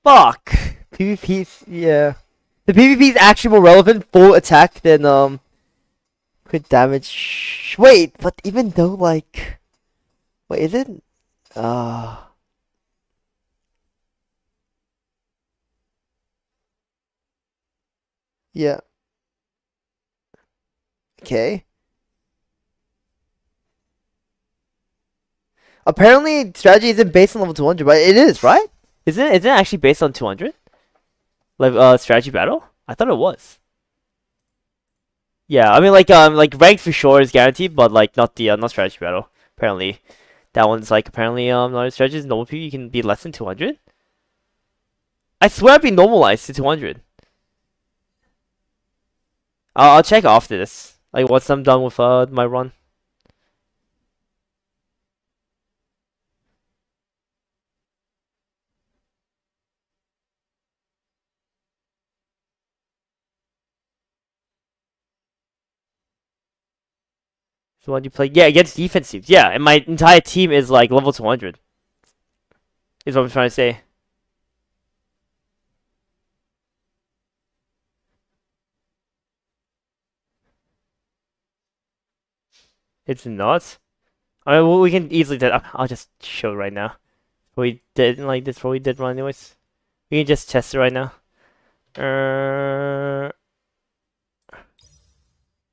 A: Fuck. PvP's yeah. The PvP is actually more relevant for attack than crit damage. Wait, but even though like, wait, is it? Uh, yeah. Okay. Apparently, strategy isn't based on level 200, but it is, right? Isn't it actually based on 200? Like strategy battle? I thought it was. Yeah, I mean like rank for sure is guaranteed, but like not strategy battle. Apparently, that one's like apparently not strategy is normal people you can be less than 200. I swear I'd be normalized to 200. I'll check after this. Like once I'm done with my run. So when you play, yeah, against defense teams, yeah, and my entire team is like level 200. Is what I'm trying to say. It's not. I mean, we can easily do. I'll just show right now. We did like this. What we did run anyways. We can just test it right now.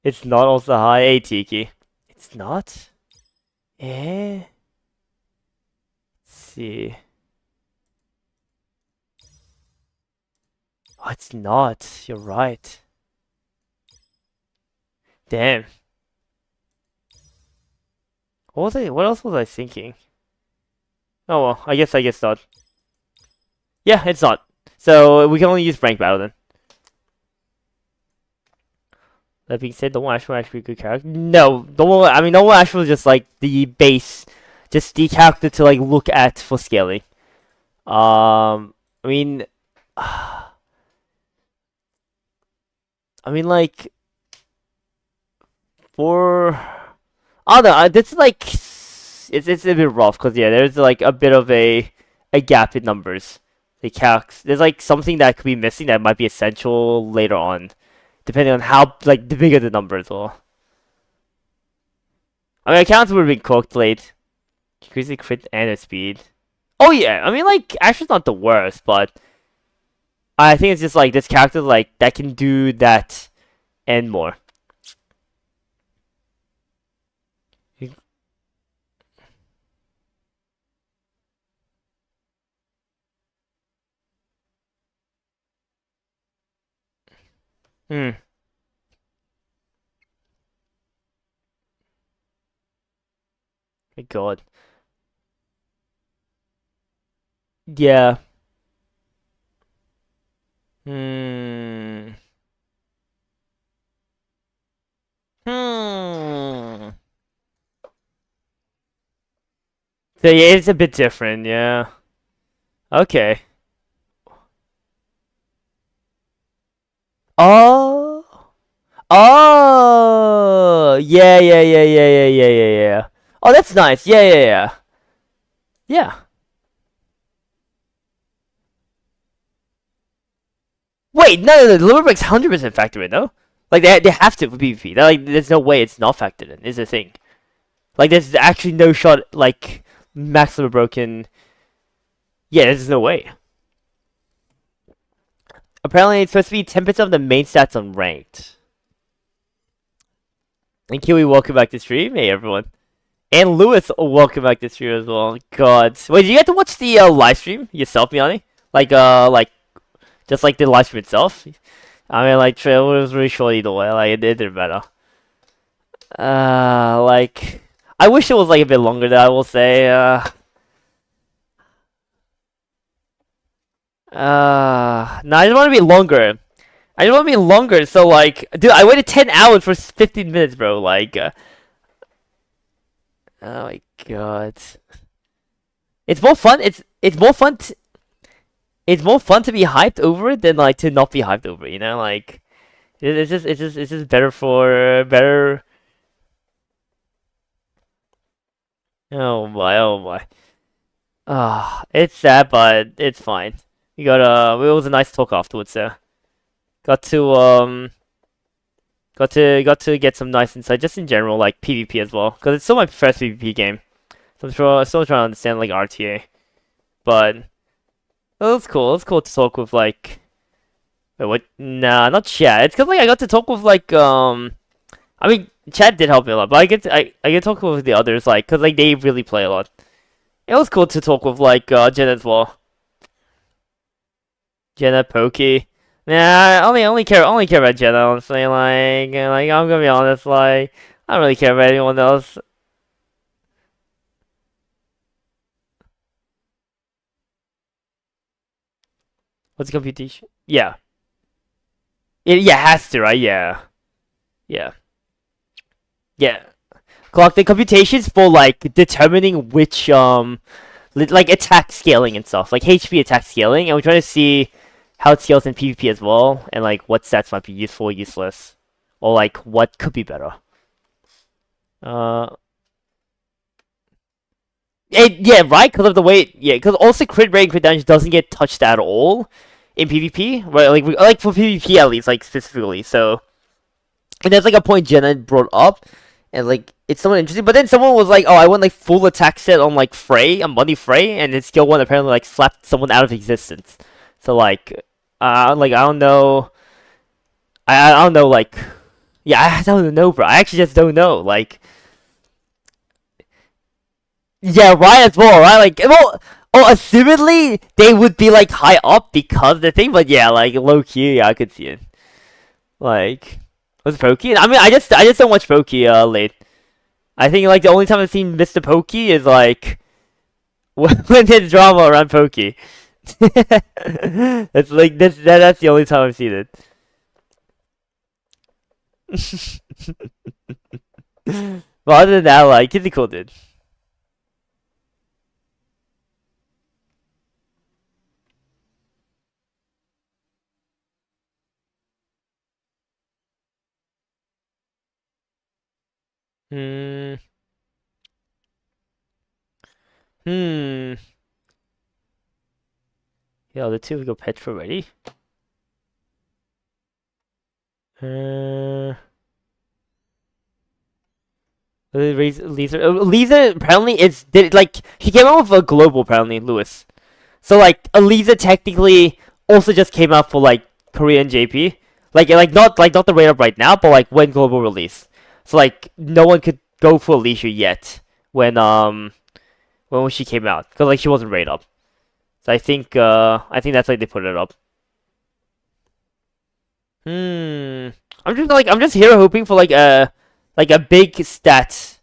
A: It's not also high. Hey, Tiki. It's not. Eh. Let's see. Oh, it's not. You're right. Damn. What else was I thinking? Oh well, I guess not. Yeah, it's not. So we can only use rank battle then. That being said, Noble Ashford actually be a good character. No, Noble Ashford is just like the base, just the character to like look at for scaling. I mean, I mean like for I don't know. This is like it's a bit rough because yeah, there's like a bit of a gap in numbers. The calcs, there's like something that could be missing that might be essential later on, depending on how like the bigger the numbers are. I mean, accounts would have been cooked late. Increasing crit and its speed. Oh yeah, I mean like Asher's not the worst, but I think it's just like this character like that can do that and more. Hmm. My God. Yeah. Hmm. Hmm. So yeah, it's a bit different, yeah. Okay. Oh. Oh. Yeah, yeah, yeah, yeah, yeah, yeah, yeah, yeah. Oh, that's nice. Yeah, yeah, yeah. Yeah. Wait, no, the Lumber Break's 100% factored in, no? Like, they have to for PvP. They're like, there's no way it's not factored in, is the thing. Like, there's actually no shot, like, Max Lumber Broken. Yeah, there's no way. Apparently, it's supposed to be 10% of the main stats on ranked. And Kiwi, welcome back to stream. Hey, everyone. And Lewis, welcome back to stream as well. God. Wait, did you get to watch the live stream yourself, Miani? Like, just like the live stream itself? I mean, like, it was really short either way. Like, it did better. Like, I wish it was like a bit longer. That I will say. No, I just want to be longer. I just want to be longer. So like, dude, I waited 10 hours for 15 minutes, bro. Like, oh my God, it's more fun. It's more fun. It's more fun to be hyped over it than like to not be hyped over it. You know, like, it's just better for better. Oh my, oh my. Ah, it's sad, but it's fine. We got it was a nice talk afterwards. Got to got to get some nice insight just in general, like PvP as well, because it's still my first PvP game. So I'm still trying to understand like RTA, but it was cool. It was cool to talk with like, wait, what? Nah, not Chad. It's because like I got to talk with like I mean Chad did help me a lot, but I get to talk with the others like, because like they really play a lot. It was cool to talk with like Jen as well. Jenna, Pokey. Nah, I only care about Jenna, honestly. Like I'm gonna be honest, like I don't really care about anyone else. What's the computation? Yeah, yeah, has to, right? Yeah, yeah, yeah. Clock the computations for like determining which like attack scaling and stuff, like HP attack scaling, and we're trying to see how it scales in PvP as well, and like what stats might be useful or useless, or like what could be better. Uh, yeah, right? Because of the way, yeah, because also crit rate and crit damage doesn't get touched at all in PvP, right? Like for PvP at least, like specifically. So, and that's like a point Jenna brought up, and like it's somewhat interesting. But then someone was like, "Oh, I want like full attack set on like Frey, on Money Frey," and then skill one apparently like slapped someone out of existence. So like I don't know, I don't know, like, yeah, I don't know, bro. I actually just don't know, like. Yeah, right as well, right? Like, well, oh, assumedly they would be like high up because of the thing, but yeah, like low key, yeah, I could see it. Like, was Pokey? I mean, I just don't watch Pokey late. I think like the only time I've seen Mr. Pokey is like when there's drama around Pokey. That's like that's the only time I've seen it. But other than that, like, it's a cool dude. Hmm. Hmm. Yeah, the two we go pet for ready. Uh. Lisa apparently is did like he came out with a global apparently Lewis. So like Lisa technically also just came out for like Korean JP. Like not the rate up right now, but like when global release. So like no one could go for Alicia yet when she came out because like she wasn't rate up. So I think that's like they put it up. I'm just here hoping for like a big stat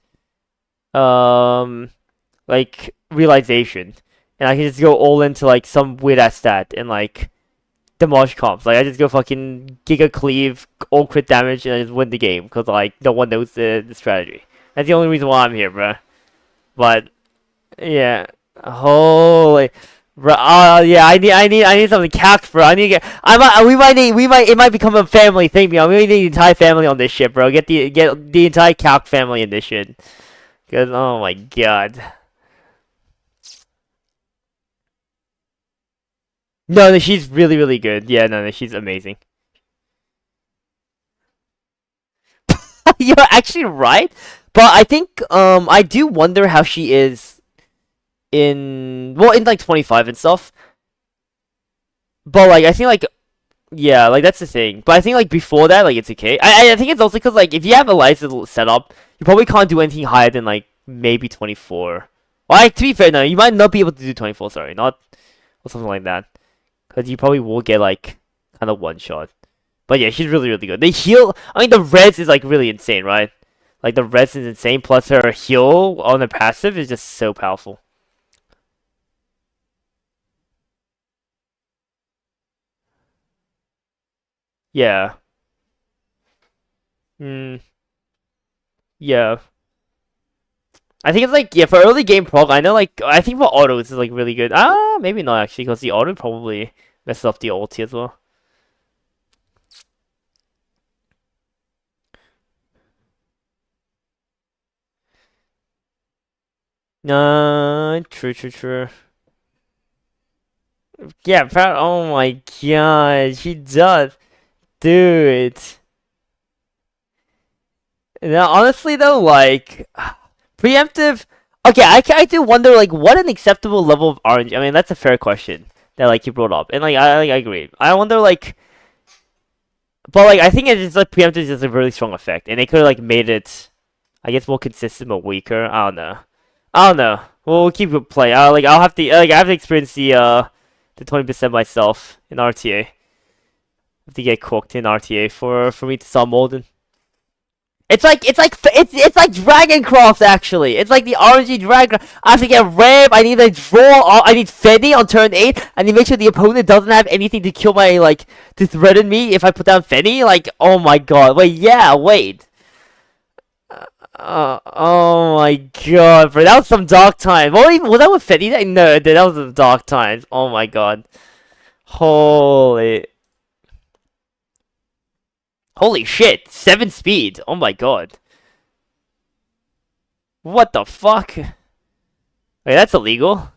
A: like realization, and I can just go all into like some weird ass stat and like demolish comps. Like I just go fucking giga cleave, all crit damage, and I just win the game because like no one knows the strategy. That's the only reason why I'm here, bro. But yeah, holy. Bro, yeah, I need something capped, bro. I need to get. It might become a family thing, bro. We might need the entire family on this shit, bro. Get the entire capped family in this shit. Cause oh my god. No, she's really good. Yeah, no, she's amazing. You're actually right, but I think I do wonder how she is in like 25 and stuff. But like I think like yeah, like that's the thing. But I think like before that, like it's okay. I think it's also because like if you have a license set up, you probably can't do anything higher than like maybe 24. Well, like, to be fair, no, you might not be able to do 24. Sorry, not or something like that, because you probably will get like kind of one shot. But yeah, she's really good. The heal, I mean, the res is like really insane, right? Like the res is insane. Plus her heal on the passive is just so powerful. Yeah. Hmm. Yeah. I think it's like yeah for early game prog. I know like I think for auto it's like really good. Maybe not actually because the auto probably messes up the ulti as well. No, true. Yeah, oh my god, she does, dude. Now, honestly though, like preemptive. Okay, I do wonder like what an acceptable level of orange. I mean, that's a fair question that like you brought up, and like I agree. I wonder like, but like I think it's like preemptive is just a really strong effect, and they could have like made it, I guess, more consistent but weaker. I don't know. I don't know. We'll keep it play. I'll have to I have to experience the 20% myself in RTA. I have to get cooked in RTA for me to start molding. It's like Dragon Cross actually. It's like the RNG Dragon. I have to get Ram. I need to draw. I need Fenny on turn 8. I need to make sure the opponent doesn't have anything to kill my like to threaten me if I put down Fenny. Like oh my god. Wait. Oh my god, bro. That was some dark times. Was that with Fenny? No, that was some dark times. Oh my god. Holy. Holy shit, 7 speed. Oh my god. What the fuck? Wait, that's illegal.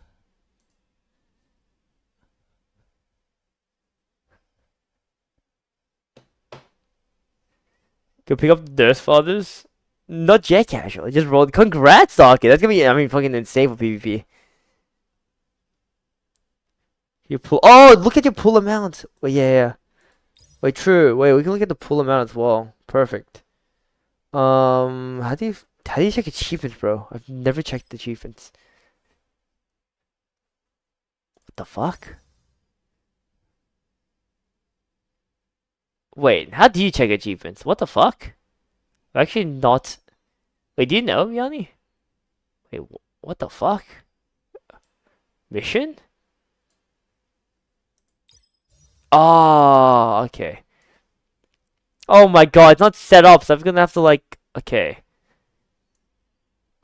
A: Go pick up the Durst Fathers. Not jet casual. Just rolled. Congrats, Docket. That's gonna be, I mean, fucking insane for PvP. You pull. Oh, look at your pull amount. Wait, yeah. Wait, true. Wait, we can look at the pull amount as well. Perfect. How do you check achievements, bro? I've never checked the achievements. What the fuck? Wait, how do you check achievements? What the fuck? I'm actually not. Wait, do you know, Yanni? Wait, what the fuck? Mission? Oh, okay. Oh my god, it's not set up, so I'm gonna have to like. Okay.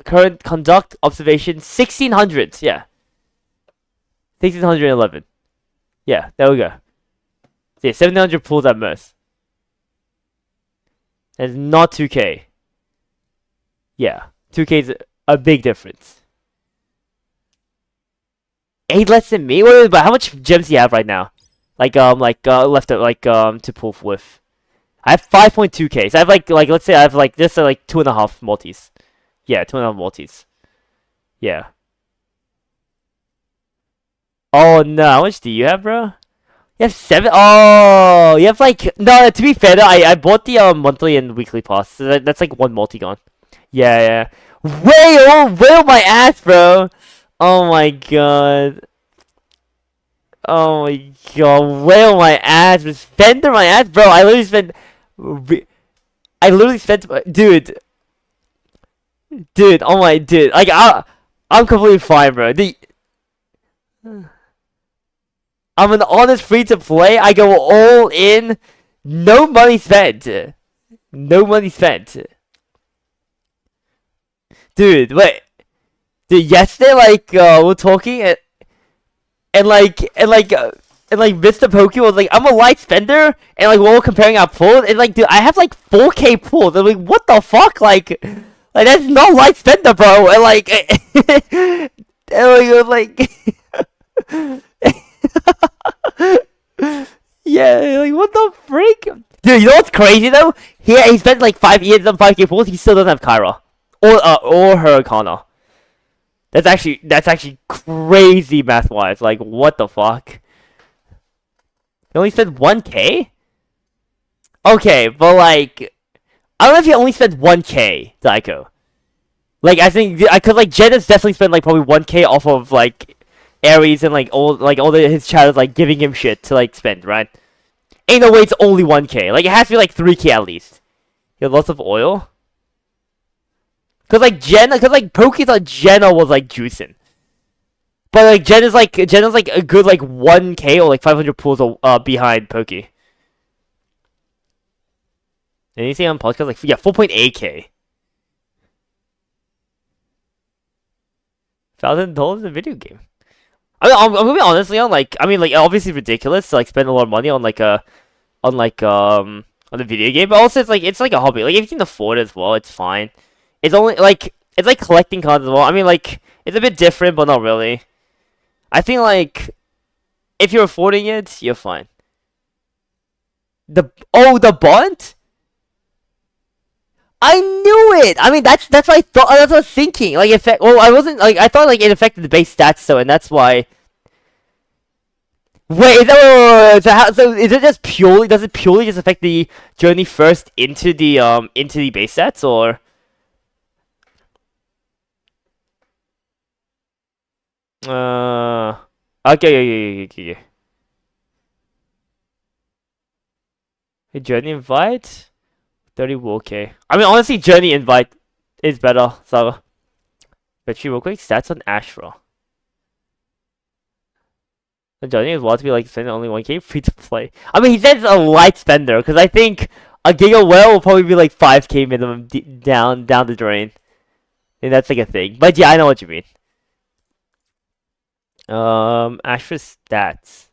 A: Current conduct observation 1600. Yeah. 1611. Yeah, there we go. Yeah, 1700 pulls at most. It's not 2k. Yeah, 2k is a big difference. 8 less than me? Wait, but how much gems do you have right now? Left to pull with. I have 5.2k. So I have let's say I have like this are like 2.5 multis. Yeah, 2.5 multis. Yeah. Oh no, how much do you have, bro? You have 7. Oh, you have like no. To be fair, though, I bought the monthly and weekly pass. So that's like one multi gone. Yeah. Whale my ass, bro. Oh my god. Oh my god, whale my ass, Fender my ass, bro. I literally spent, dude, oh my, dude, like I'm completely fine, bro. I'm an honest free to play. I go all in, no money spent, dude. Wait, dude, yesterday, like, we're talking and Mr. Pokey was like, I'm a light spender, and like we're all comparing our pulls, and like, dude, I have like 4K pulls. I'm like, what the fuck, like that's not light spender, bro. And like, and like, yeah, like what the freak, dude? You know what's crazy though? He spent like 5 years on 5K pulls. He still doesn't have Kyra or Hurricane. That's actually crazy math wise. Like, what the fuck? You only spent 1K? Okay, but like, I don't know if you only spent 1K, Daiko. Like, I think, cause like Jenna's definitely spent like probably 1K off of like Ares and like all his chatters like giving him shit to like spend, right? Ain't no way it's only 1K. Like, it has to be like 3K at least. You have lots of oil. Cause like Pokey thought Jenna was like juicing. But like Jenna's like a good like 1K or like 500 pools behind Pokey. Anything on podcast? Like, yeah, 4.8K. $1,000 in a video game. I mean, I'm gonna be honest, Leon. Like, I mean, like, obviously ridiculous to like spend a lot of money on like on the video game, but also it's like a hobby. Like, if you can afford it as well, it's fine. It's only like it's like collecting cards as well. I mean, like, it's a bit different, but not really. I think like if you're affording it, you're fine. The bond? I knew it. I mean, that's what I thought. That's what I was thinking. Like, I wasn't like I thought like it affected the base stats though, and that's why. Wait, no. So is it just purely? Does it purely just affect the journey first into the base stats, or? Okay, yeah. A journey invite, 30 okay. I mean, honestly, journey invite is better. So, but real quick, stats on Ashra. The journey is wild to be like spending only 1K free to play. I mean, he says a light spender because I think a Giga Whale will probably be like 5K minimum down the drain, and that's like a thing. But yeah, I know what you mean. Ashra stats.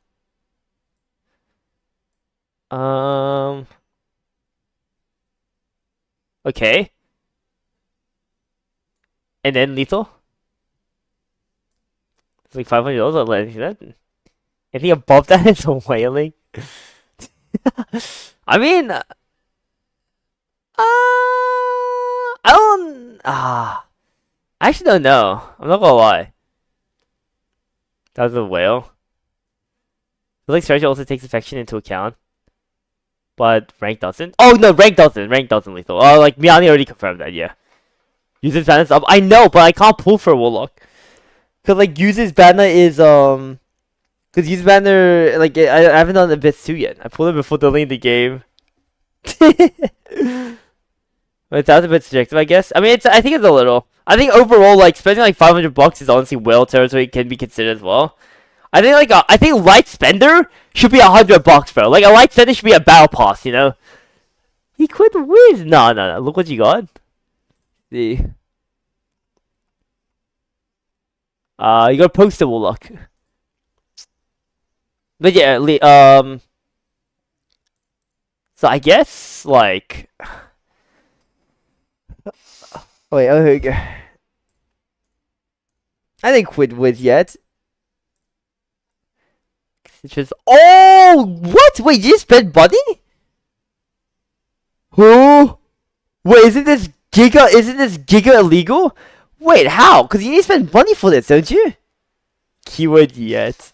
A: Okay. And then lethal. It's like $500 or anything. Anything above that is a whaling. I mean, I don't. I actually don't know. I'm not gonna lie. That was a whale. I feel like strategy also takes affection into account. But rank doesn't. Oh no, rank doesn't. Rank doesn't lethal. Oh, like Miani already confirmed that. Yeah. Uses banner up. I know, but I can't pull for Warlock. Cause like uses banner is cause uses banner like I haven't done the bits 2 yet. I pulled it before deleting the game. But it sounds a bit subjective, I guess. I mean, I think it's a little. I think overall, like spending like $500 is honestly whale territory can be considered as well. I think light spender should be $100, bro. Like a light spender should be a battle pass, you know. He quit Wiz. No. Look what you got. See. You got poster Warlock. But yeah, so I guess like. Wait, okay. I didn't quit Wiz yet. It's just what? Wait, you spent money? Who? Wait, isn't this Giga illegal? Wait, how? Cause you need to spend money for this, don't you? Keyword yet.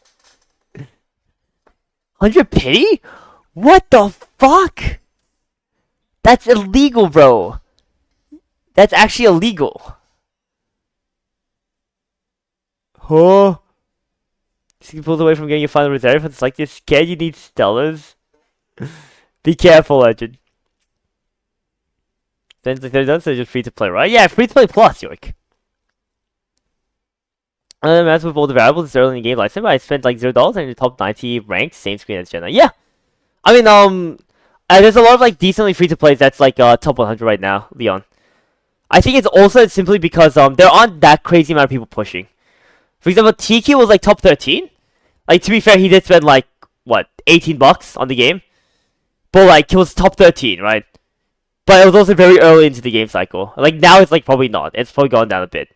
A: 100 pity? What the fuck? That's illegal, bro. That's actually illegal. Huh? Just get pulled away from getting your final reserve. It's like this. Scared you need stellars. Be careful, Legend. Then like they're done, so just free to play, right? Yeah, free to play plus, York. As with all the variables, it's early in the game license, but I spent like $0 and the top 90 ranked, same screen as Jenna. Yeah! I mean, there's a lot of like decently free to plays that's like top 100 right now, Leon. I think it's also simply because there aren't that crazy amount of people pushing. For example, TQ was like top 13. Like, to be fair, he did spend like, what, $18 on the game? But like, he was top 13, right? But it was also very early into the game cycle. Like, now it's like probably not. It's probably gone down a bit.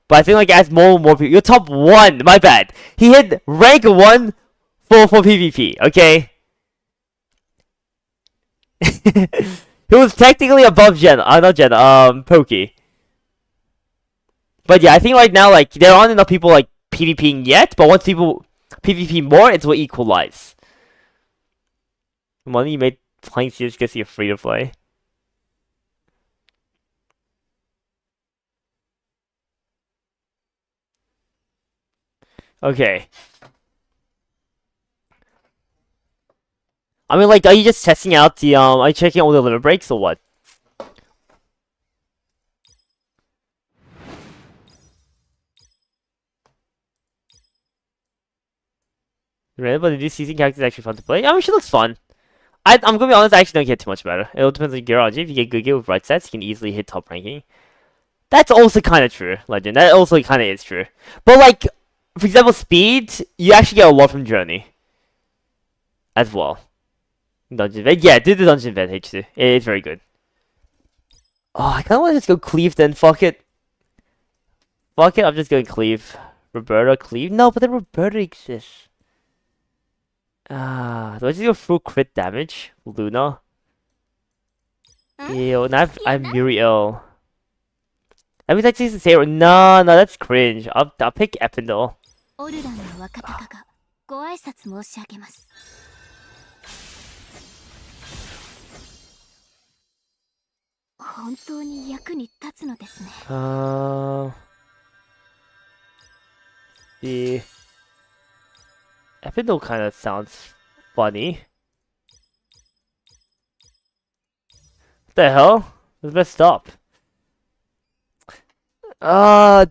A: But I think like as more and more people, you're top 1, my bad. He hit rank 1 for PvP, okay? He was technically above not Jen, Pokey. But yeah, I think right now, like, there aren't enough people, like, PvPing yet, but once people PvP more, it will equalize. The money you made playing CS gets you free to play. Okay. I mean, like, are you just testing out the, are you checking all the limit breaks or what? Right, but the new season character is actually fun to play. I mean, she looks fun. I'm gonna be honest, I actually don't care too much about her. It all depends on your gear. If you get good gear with right sets, you can easily hit top ranking. That's also kind of true, Legend. That also kind of is true. But, like, for example, speed, you actually get a lot from Journey. As well. Dungeon Event. Yeah, do the Dungeon Event, H2. It's very good. Oh, I kind of want to just go Cleave then. Fuck it. Fuck it, I'm just going Cleave. Roberta, Cleave? No, but then Roberta exists. Do I just go full crit damage? Luna? Ew, now I'm Muriel. I mean, that's just say no, that's cringe. I'll pick Epindel.
B: オルランの若鷹がご挨拶申し上げます。本当に役に立つのですね。
A: The Epindel kind of sounds funny. What the hell? Let's messed up.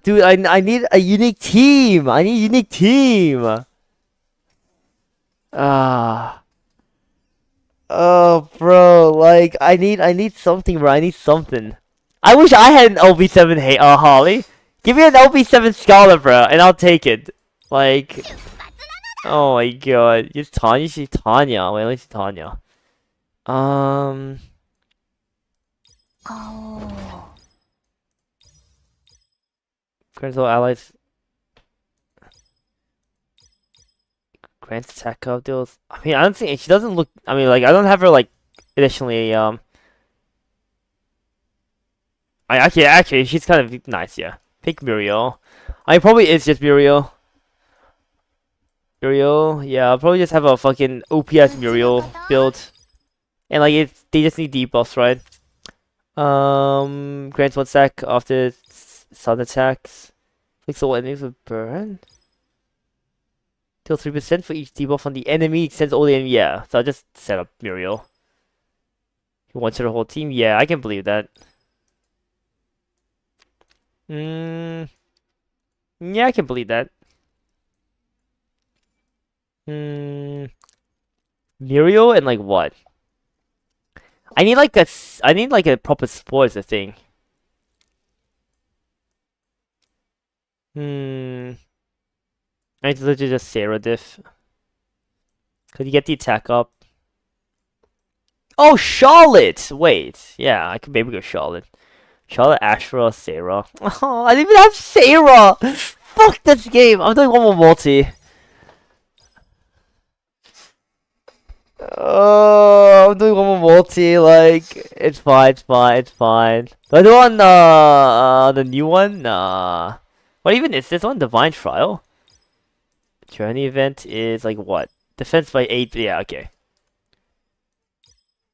A: Dude, I need a unique team. I need a unique team. Oh, bro, like I need something, bro. I need something. I wish I had an LB7 Holly. Give me an LB7 Scarlet, bro, and I'll take it. Like, oh my god, it's Tanya. She's Tanya. Wait, let's see Tanya. Critical allies. Grants attack up deals. I mean, I don't think she doesn't look. I mean, like I don't have her like additionally. Actually, she's kind of nice. Yeah, pick Muriel. I mean, probably is just Muriel. Muriel, yeah, I'll probably just have a fucking OPS Muriel build, and like they just need debuffs, right? Grants 1 sec after sun attacks. Flicks all enemies with burn. Deal 3% for each debuff on the enemy, extends all the enemy. Yeah, so I'll just set up Muriel. You want to the whole team? Yeah, I can believe that. Yeah, I can believe that. Muriel and like what? I need like a proper support is the thing. I need to literally just Sarah diff. Could you get the attack up? Oh, Charlotte! Wait, yeah, I could maybe go Charlotte. Charlotte, Ashra, Sarah. Oh, I didn't even have Sarah! Fuck this game! I'm doing one more multi. Oh, I'm doing one more multi, like, it's fine. Do I do on, the new one? Nah. What even is this one? Divine Trial? Journey event is, like, what? Defense by 8, yeah, okay.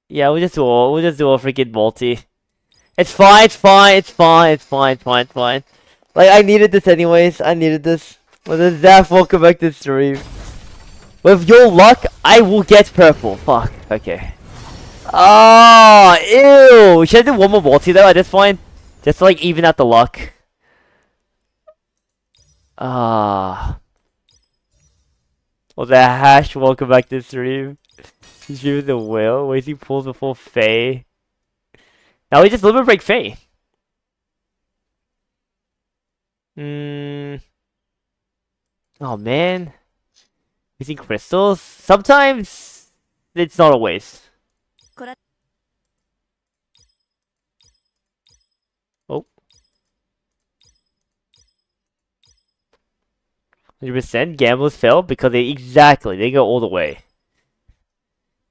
A: Yeah, we'll just do a freaking multi. It's fine. Like, I needed this anyways, Well, then Zaf, welcome back to the stream. With your luck, I will get purple. Fuck. Okay. Oh, ew. Should I do one more multi though at this point? Just to like even out the luck. Ah. Well, the hash, welcome back to the stream. He's streaming the whale. Wait, he pulls before Faye. Now we just limit break Faye. Oh man. Using crystals? Sometimes it's not a waste. Oh. 100% gamblers fail because they go all the way.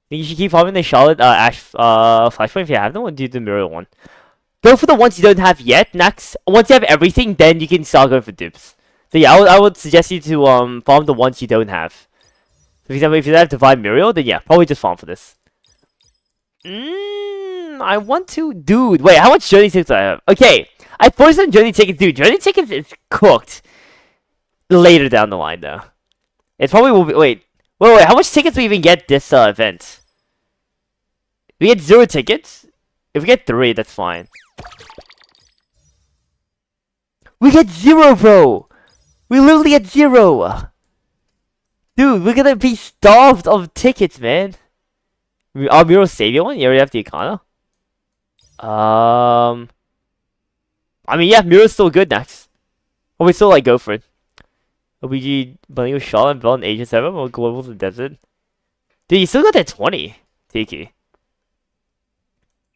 A: You should keep farming the Charlotte Ash flashpoint if you have them, or do the mirror one. Go for the ones you don't have yet. Next, once you have everything, then you can start going for dupes. So yeah, I would suggest you to farm the ones you don't have. For example, if you don't have Divine Muriel, then yeah, probably just farm for this. I want to... Dude, wait, how much journey tickets do I have? Okay, I forced some journey tickets. Dude, journey tickets is cooked. Later down the line, though. It probably will be... Wait, how much tickets do we even get this event? We get 0 tickets? If we get 3, that's fine. We get 0, bro! We literally get 0! Dude, we're gonna be starved of tickets, man. Our Miro Savior one? You already have the Ikana? I mean, yeah, Miro's still good next. But we still, like, go for it. OBG, Bunny with Shaw and Bell and Agent 7 or Globals in Desert. Dude, you still got that 20, Tiki.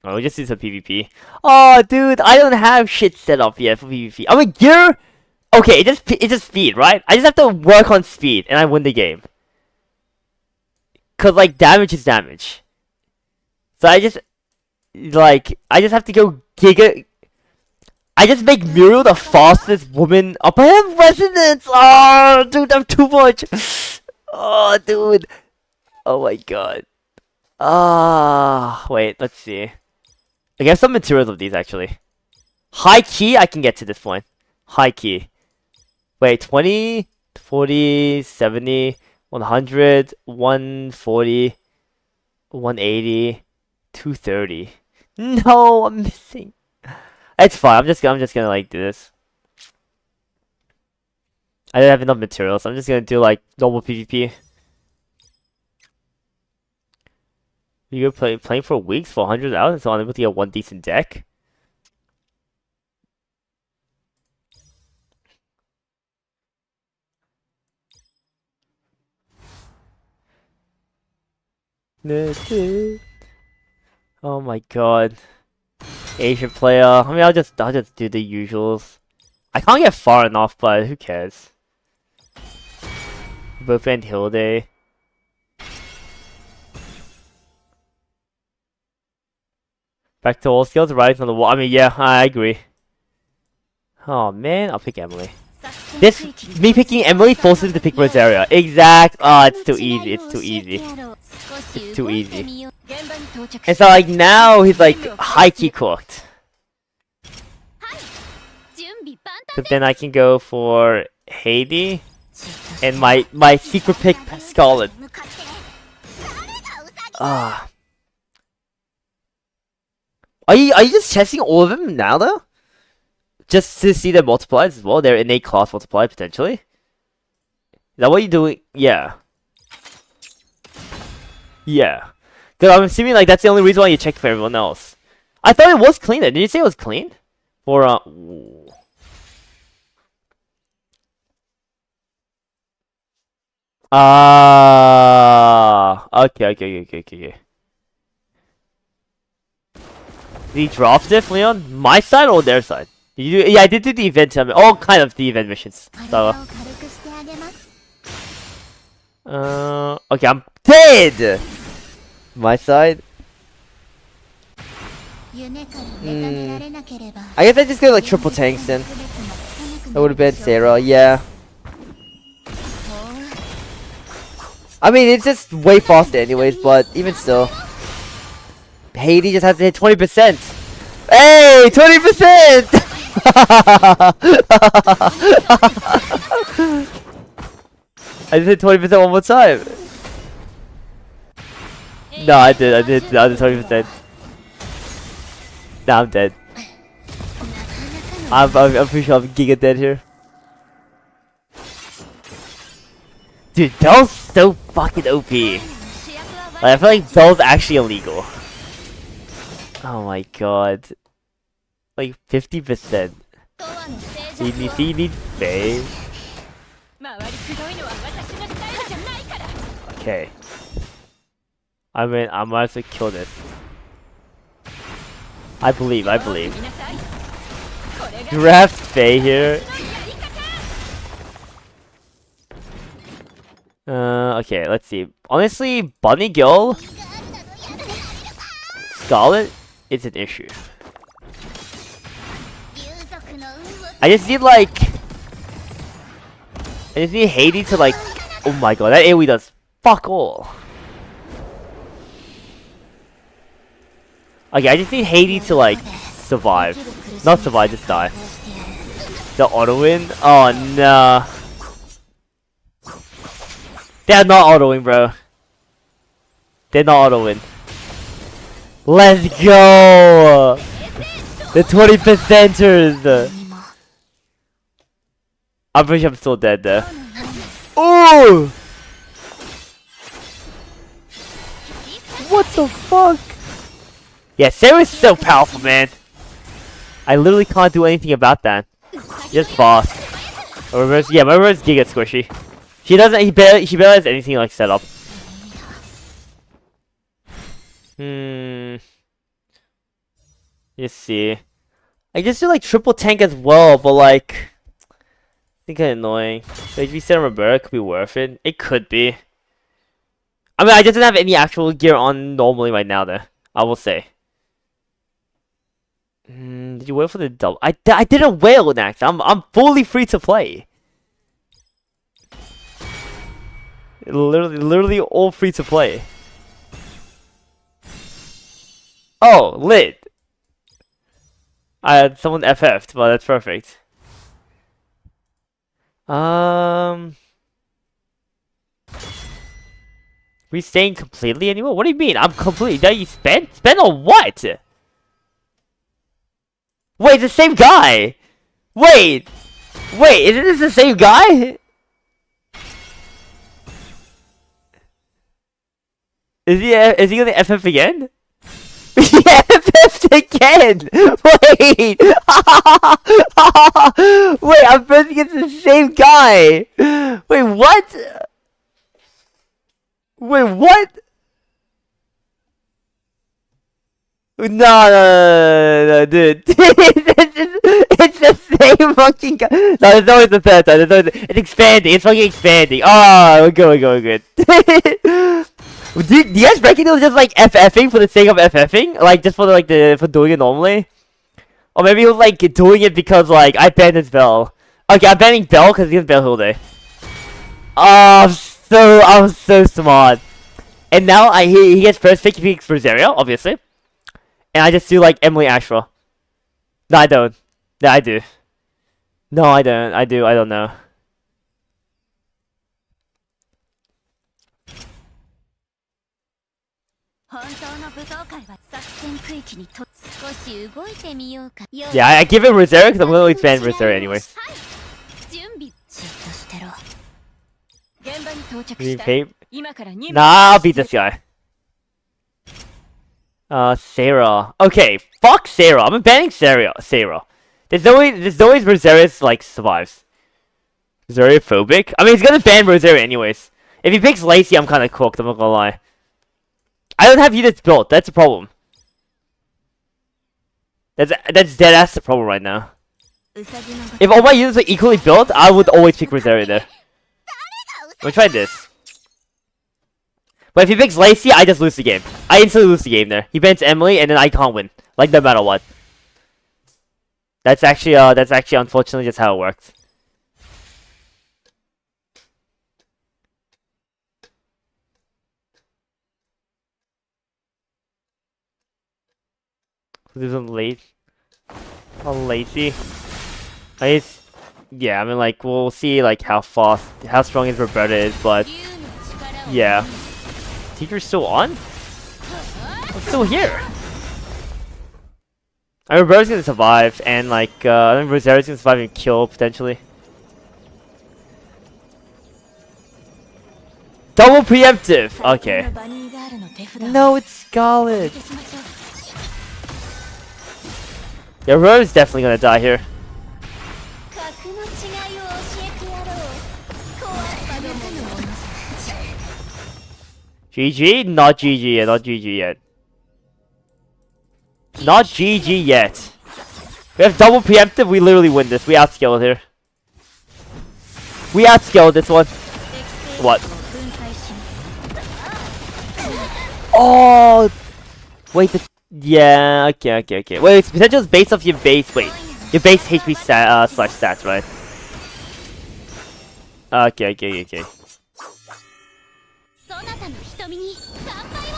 A: Oh, we just need some PvP. Oh, dude, I don't have shit set up yet for PvP. I mean, gear... Okay, it's just speed, right? I just have to work on speed, and I win the game. Cause, like, damage is damage. So I just have to go giga... I just make Muriel the fastest woman up. I have resonance! Oh, dude, I'm too much! Oh, dude. Oh my god. Wait, let's see. I have some materials of these, actually. High key, I can get to this point. High key. Wait, 20, 40, 70, 100, 140, 180, 230. No, I'm missing. It's fine. I'm just gonna like do this. I don't have enough materials. I'm just gonna do like normal PvP. You go playing for weeks for 100 hours, so I'm able to get one decent deck. Oh my god. Asian player. I mean, I'll just do the usuals. I can't get far enough, but who cares? Both end Hilde. Back to all skills, right on the wall. I mean, yeah, I agree. Oh man, I'll pick Emily. Me picking Emily forces me to pick Rosaria. Exact. Oh, it's too easy. It's too easy. It's too easy. And so like now he's like high key cooked. But then I can go for Heidi and my secret pick Scarlet. Ah. Are you just testing all of them now though? Just to see their multipliers as well, their innate class multiplier potentially? Is that what you're doing? Yeah. Yeah. Because I'm assuming like that's the only reason why you check for everyone else. I thought it was clean then. Did you say it was clean? Or ooh. Okay. Did he draft it, Leon? My side or their side? Did you do, yeah, I did do the event. All kind of the event missions. So, okay, I'm dead. My side. I guess I just go like triple tanks then. That would have been Sarah. Yeah. I mean, it's just way faster anyways, but even still. Haiti just has to hit 20%. Hey, 20%! I just hit 20% one more time. No, I did the other 20%. Nah, I'm dead. I'm pretty sure I'm giga dead here. Dude, Bell's so fucking OP. Like, I feel like Bell's actually illegal. Oh my god. Like 50%. You need Faye. Okay. I mean, I might as well kill this. I believe. Draft Faye here. Okay, let's see. Honestly, Bunny Girl, Scarlet is an issue. I just need Haiti to like. Oh my god, that AoE does fuck all. Okay, I just need Haiti to like survive. Not survive, just die. The auto win? Oh no. They're not auto win, bro. They're not auto win. Let's go! The 20%ers! I'm pretty sure I'm still dead there. Ooh! What the fuck? Yeah, Sarah's so powerful, man. I literally can't do anything about that. Just fast. Reverse, yeah, my reverse giga squishy. She barely has anything like set up. Let's see. I just do like triple tank as well, but like, I think it's annoying. So if you set on Roberta, it could be worth it. It could be. I mean, I just don't have any actual gear on normally right now, though. I will say. Did you wait for the double? I didn't whale next. I'm fully free to play. Literally all free to play. Oh, lit. I had someone FF'd, but that's perfect. We staying completely anymore? What do you mean? I'm completely. That you spent? Spent on what? Wait, the same guy. Wait, isn't this the same guy? Is he gonna FF again? Yeah, FF again! Wait! Wait, I'm betting it's the same guy! Wait, what? Wait, what? No, dude. It's the same fucking guy. No, it's always the third time. It's expanding. It's fucking expanding. Oh, we're good. Do you guys reckon it was just like FFing for the sake of FFing? Like just for for doing it normally? Or maybe it was like doing it because like I banned his Bell. Okay, I'm banning Bell because he has Bell Hill Day. Oh, I'm so smart. And now he gets first pick if he picks Rosario, obviously. And I just do like Emily Ashra. No, I don't. No, I do. No, I don't. I don't know. Yeah, I give him Rosario because I'm going to expand Rosario anyways. Nah, I'll beat this guy. Sarah. Okay, fuck Sarah. I'm banning Sarah. There's no way Rosarius like survives. Rosario phobic? I mean, he's gonna ban Rosario anyways. If he picks Lacey, I'm kind of cooked. I'm not gonna lie. I don't have units built. That's a problem. That's dead ass the problem right now. If all my units were equally built, I would always pick Rosario there. Let me try this. But if he picks Lacey, I just lose the game. I instantly lose the game there. He bans Emily, and then I can't win. Like, no matter what. That's actually unfortunately just how it works. This is late. Oh, Lacey. yeah, I mean, like, we'll see, like, how strong his Roberta is, but, yeah. Teacher's still on? It's still here. I mean, Roberta's gonna survive, and, like, I think Rosera's gonna survive and kill, potentially. Double preemptive! Okay. No, it's Scarlet! Yeah, Roberta's definitely gonna die here. GG? Not GG yet, not GG yet. Not GG yet. We have double preemptive, we literally win this. We outscaled here. We outscaled this one. What? Oh! Wait, yeah, okay. Wait, its potential is based off your base, your base HP slash stats, right? Okay.
B: そなたの瞳に乾杯を。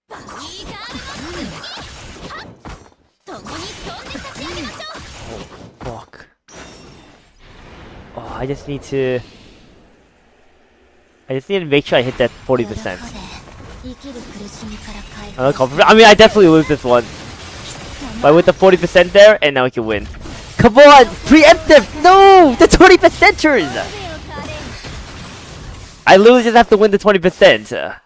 B: バニーガールの剣はっ共に飛んで差し上げましょう。
A: Oh, fuck. Oh, I just need to make sure I hit that 40%. I'm not confident. I mean, I definitely lose this one. But with the 40% there, and now we can win. Come on! Preemptive! No! The 20%ers! I literally just have to win the 20%.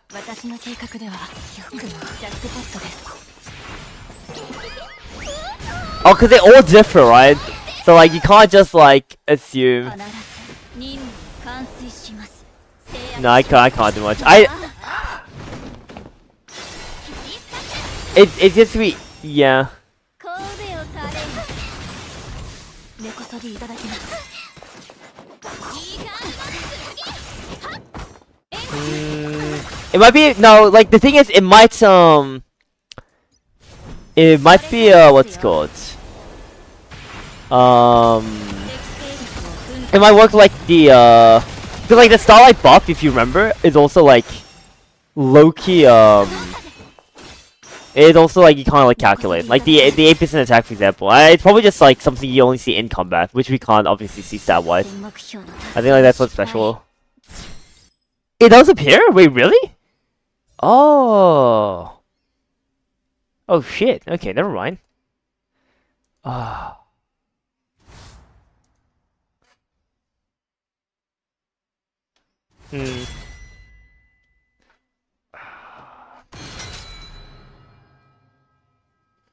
A: Oh, because they all differ, right? So, like, you can't just, like, assume. No, I can't do much. It's just me. Yeah. It might be like the thing is it might be what's it called? It might work like the cause like the Starlight buff, if you remember, is also like low-key it's also like you can't like calculate. Like the 8% attack, for example. It's probably just like something you only see in combat, which we can't obviously see stat-wise. I think like that's what's special. It does appear? Wait, really? Oh. Oh shit. Okay, never mind. Ah.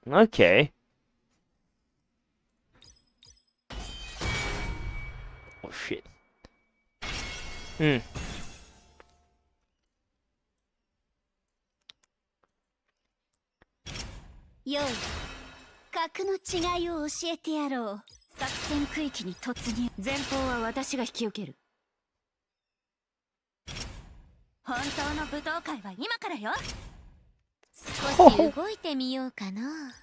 A: Okay. Oh shit.
B: よい、格の違いを教えてやろう。作戦区域に突入。前方は私が引き受ける。本当の武闘会は今からよ。少し動いてみようかな。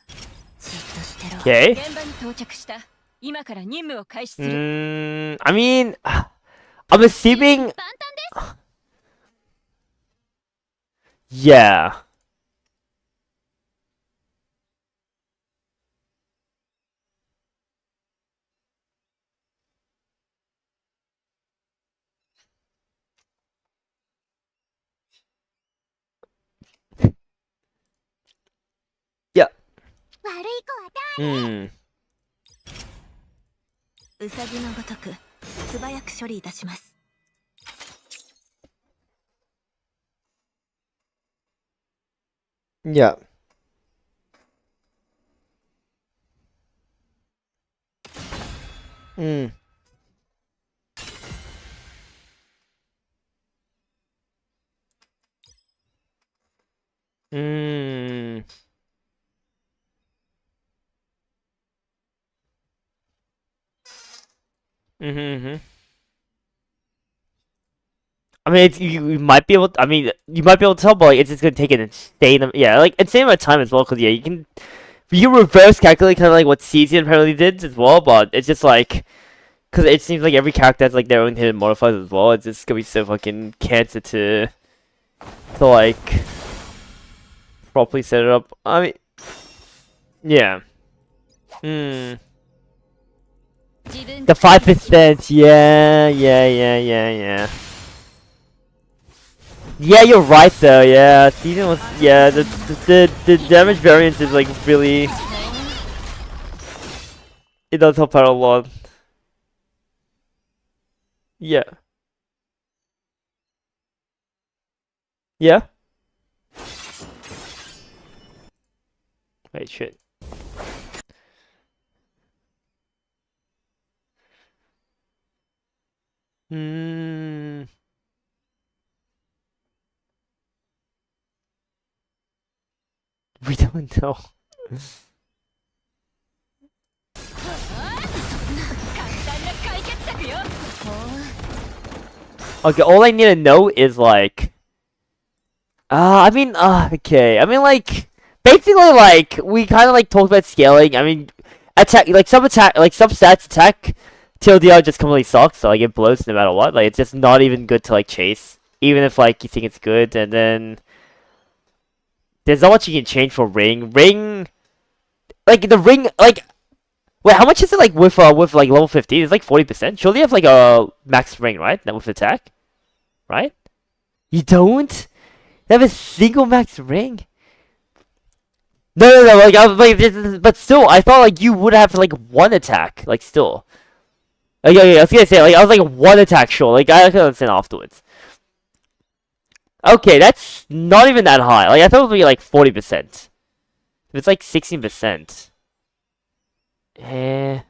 B: じっとしてろ。
A: Okay.
B: 現場に到着した。今から任務を開始する。
A: I mean, I'm assuming. Yeah. Yeah.
B: 悪い子は誰？ウサギのごとく素早く処理いたします。
A: Yeah. I mean, you might be able to, you might be able to tell, but like, it's just gonna take an insane, insane amount of time as well, because, yeah, you can reverse calculate kind of like what Cesian apparently did as well, but it's just like, because it seems like every character has like their own hidden modifiers as well, it's just gonna be so fucking cancer to like, properly set it up. I mean, Yeah. The 5%. Yeah. Yeah, you're right though. Yeah, season was. Yeah, the damage variance is like really. It does help out a lot. Yeah. Yeah. Wait, shit. Hmm. We don't know. Okay, all I need to know is like. Okay. I mean, like, basically, like, we kind of like talked about scaling. I mean, some stats attack TLDR just completely sucks. So like, it blows no matter what. Like, it's just not even good to like chase, even if like you think it's good. And then there's not much you can change for ring. Like the ring, like, wait, how much is it like with like level 15? It's like 40%. Surely you have like a max ring, right? Not with attack, right? You don't? They have a single max ring? No, like, but still, I thought, like, you would have, like, one attack, like, still. Like, yeah, I was gonna say, like, I was like, one attack, sure, like, I can understand afterwards. Okay, that's not even that high, like, I thought it would be, like, 40%. If it's, like, 16%. Eh...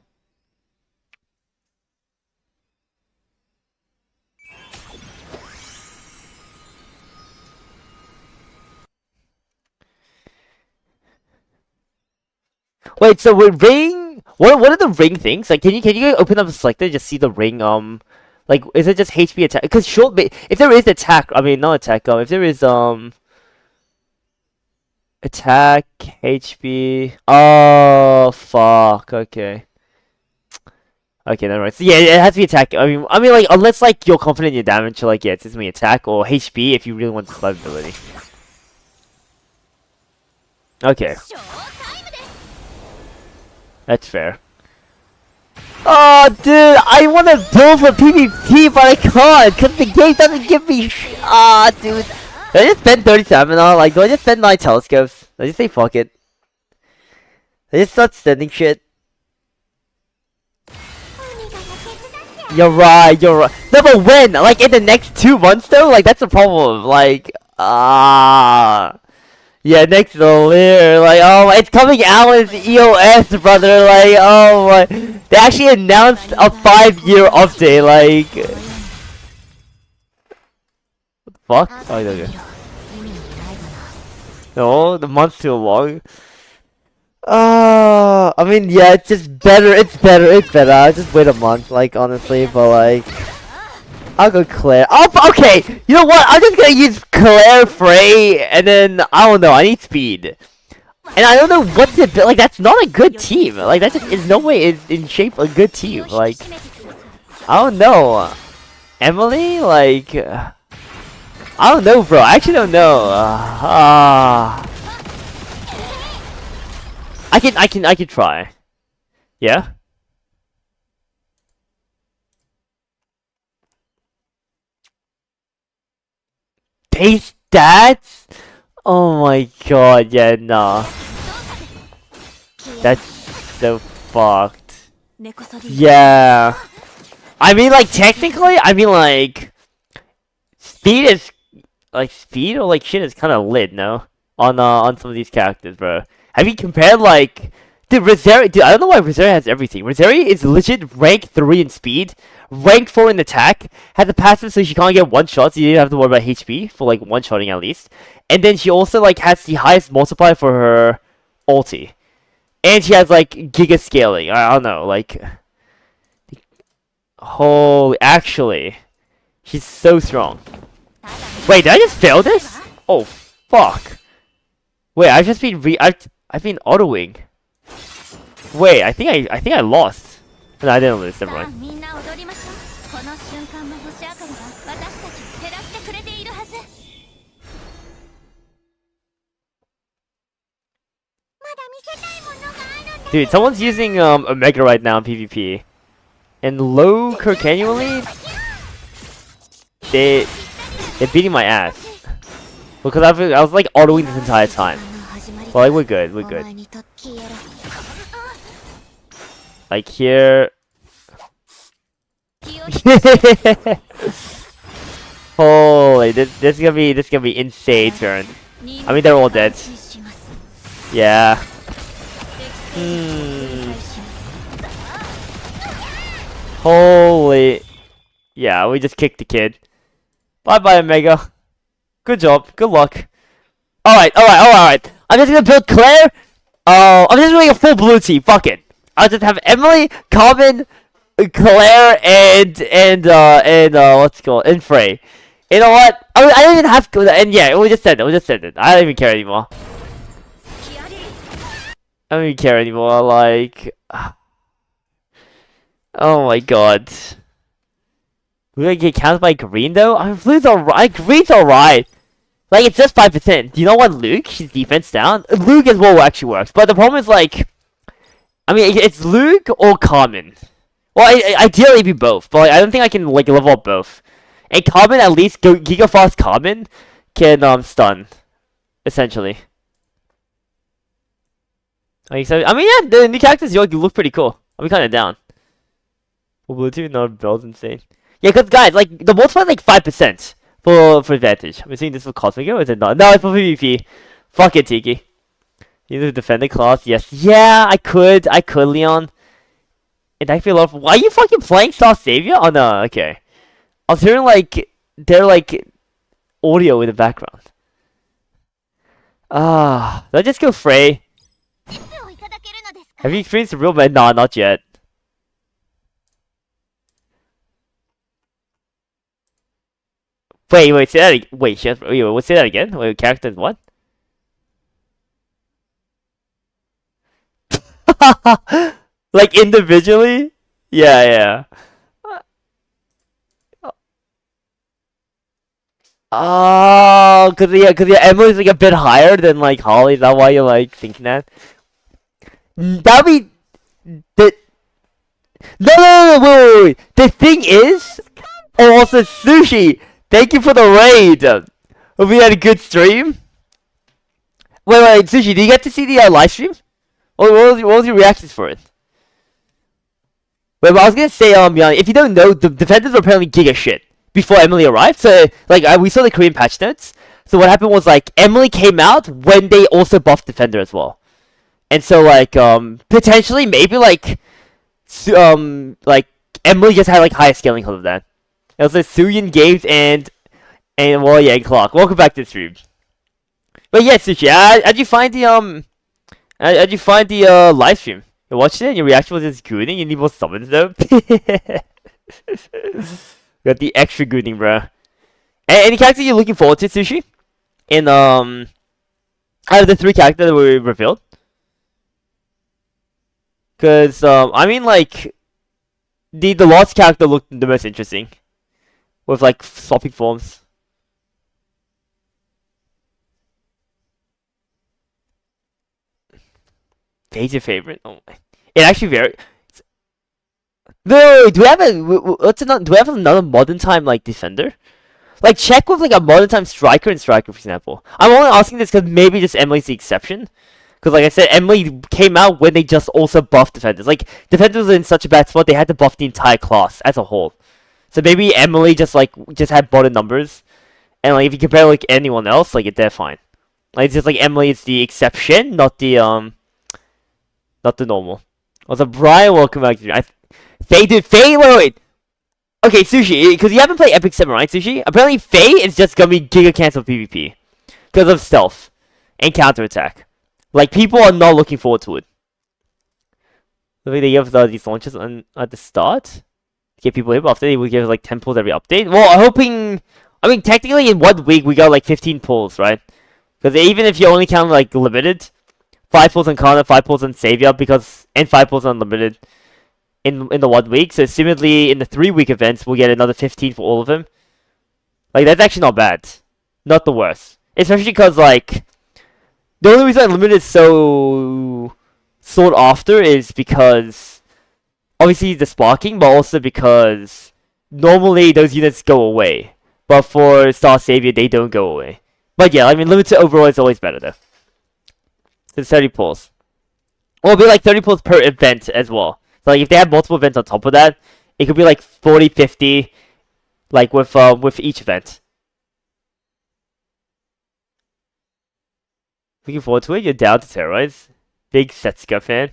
A: Wait, so with ring, what are the ring things? Like, can you open up the selector just see the ring? Like, is it just HP attack? Because short, if there is attack, I mean not attack. If there is attack HP. Oh fuck. Okay. Okay, never mind. So yeah, it has to be attack. I mean, like unless like you're confident in your damage, so, like yeah, it's just me attack or HP if you really want the survivability. Okay. That's fair. Oh, dude, I want to build for PvP, but I can't, because the game doesn't give me dude. Do I just spend 30 stamina? Like, do I just spend 9 telescopes? I just say fuck it. I just start sending shit. You're right. No, but when? Like, in the next 2 months, though? Like, that's the problem. Like, yeah, next year, like, oh, it's coming out as EOS, brother, like, oh my, they actually announced a 5-year update, like, what the fuck? Oh, okay. No, the month's too long. I mean, yeah, it's just better, it's better, I'll just wait a month, like, honestly, but, like, I'll go Claire. Oh, okay. You know what? I'm just gonna use Claire, Frey, and then I don't know. I need speed, and I don't know what to build. Like that's not a good team. Like that just is no way is in shape a good team. Like I don't know. Emily, like I don't know, bro. I actually don't know. I can try. Yeah. Base stats? Oh my god, yeah, nah. That's so fucked. Yeah. I mean, like, technically, like, speed or, like, shit is kind of lit, no? On some of these characters, bro. Have you compared, like, dude, Rosari, dude, I don't know why Rosari has everything. Rosari is legit rank 3 in speed, rank 4 in attack, has a passive so she can't get one shot, so you don't have to worry about HP for like one shotting at least. And then she also like has the highest multiplier for her ulti. And she has like giga scaling. I don't know, like holy actually. She's so strong. Wait, did I just fail this? Oh fuck. Wait, I've just been I've been autoing. Wait, I think I lost. No, I didn't lose, never mind. Dude, someone's using Omega right now in PvP. And low Kirk annually, they're beating my ass. Because I was like autoing this entire time. But like we're good. Like here. Holy, this is gonna be insane turn. I mean they're all dead. Yeah. Holy. Yeah, we just kicked the kid. Bye bye, Omega. Good job. Good luck. Alright. I'm just gonna build Claire. I'm just doing a full blue team. Fuck it. I'll just have Emily, Common, Claire, and what's it called? And Frey. You know what? I don't even have to. And yeah, we just said it. I don't even care anymore. I don't even care anymore. Like. Oh my god. We're gonna get counted by green though? I mean, blue's alright. Green's alright. Like, it's just 5%. Do you know what Luke? His defense down? Luke as well actually works. But the problem is, like, I mean, it's Luke or Common. Well, ideally it'd be both. But like, I don't think I can, like, level up both. And Common, at least, Giga Fast Common can, stun. Essentially. Like, so, I mean, yeah, the new characters look pretty cool. I'm kinda down. Bluetooth, no, Bell's insane. Yeah, cause guys, like, the multiplier is like 5% for advantage. I'm assuming this is for Cosmic, or is it not? No, it's for PvP. Fuck it, Tiki. You need to defend the class, yes. Yeah, I could, Leon. And I feel why are you fucking playing Star Savior? Oh no, okay. I was hearing like, they're like, audio in the background. Did I just go Frey? Have you experienced the real man? Nah, not yet. Wait, say that again. Wait, say that again? Wait, characters what? Like individually? Yeah. Oh, cause Emily's like a bit higher than like Holly. Is that why you're like thinking that? That'd be the. No, wait. The thing is, oh, also Sushi. Thank you for the raid. Hope we had a good stream. Wait, Sushi, did you get to see the live stream? What was your reactions for it? Wait, but I was gonna say, if you don't know, the defenders were apparently giga shit before Emily arrived. So, like, we saw the Korean patch notes. So what happened was, like, Emily came out when they also buffed defender as well. And so, like, potentially, maybe, like, Emily just had, like, higher scaling because of that. It was like Suyin Games and well, yeah, Clock. Welcome back to the stream. But yeah, Sushi, how'd you find the live stream? You watched it and your reaction was just gooning? You need more summons though? Got the extra gooning, bro. Any character you're looking forward to, Sushi? In out of the 3 characters that were revealed? Cause I mean like the lost character looked the most interesting. With like swapping forms. Fade's your favorite? Oh my. It actually very. No, do we have another modern time like defender? Like check with like a modern time striker and striker, for example. I'm only asking this because maybe just Emily's the exception. Because like I said, Emily came out when they just also buffed defenders. Like defenders were in such a bad spot, they had to buff the entire class as a whole. So maybe Emily just had better numbers, and like if you compare like anyone else, like they're fine. Like it's just like Emily is the exception, not the normal. Also, Brian, welcome back to me. Wait. Okay, Sushi, because you haven't played Epic 7, right, Sushi? Apparently, Faye is just gonna be giga cancel PvP because of stealth and counterattack. Like people are not looking forward to it. I think they give these launches at the start. Get people in, but after they will give like 10 pulls every update. Well, I mean, technically in 1 week we got like 15 pulls, right? Because even if you only count like limited, 5 pulls on Kana, 5 pulls on Savior, and 5 pulls on limited in the 1 week. So similarly, in the 3-week events, we'll get another 15 for all of them. Like that's actually not bad, not the worst. Especially because like the only reason limited is so sought after is because obviously the sparking, but also because normally those units go away. But for Star Savior, they don't go away. But yeah, I mean, limited overall is always better though. It's 30 pulls. Or it'll be like 30 pulls per event as well. So like if they have multiple events on top of that, it could be like 40, 50, like with each event. Looking forward to it. You're down to terrorize. Big Setsuka fan.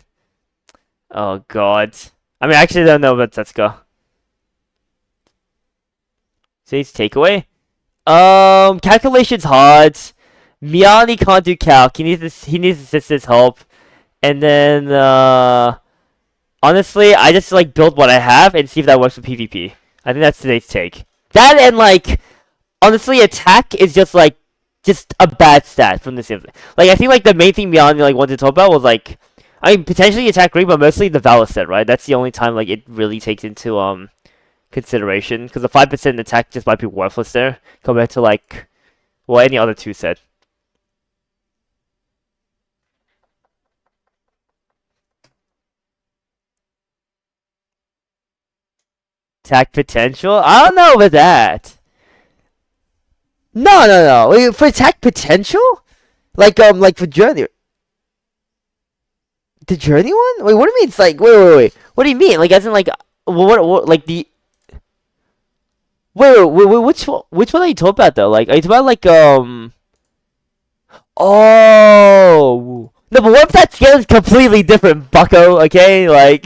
A: Oh god. I mean, I actually don't know about Setsuka. Today's takeaway. Calculation's hard. Miyani can't do calc. He needs assistance help. And then honestly, I just like build what I have and see if that works for PvP. I think that's today's take. That and like honestly, attack is just a bad stat from this. Like I think like the main thing Miyani like wanted to talk about was like, I mean potentially attack rate, but mostly the Valor set, right? That's the only time like it really takes into consideration, because the 5% attack just might be worthless there compared to like any other 2 set. Attack potential? I don't know about that. No. Wait, for attack potential? Like for Journey. The Journey one? Wait, what do you mean? It's like wait. What do you mean? Like as in like what like the Wait, which one are you talking about though? Like, are you talking about like Oh no, but what if that scale is completely different, Bucko? Okay, like.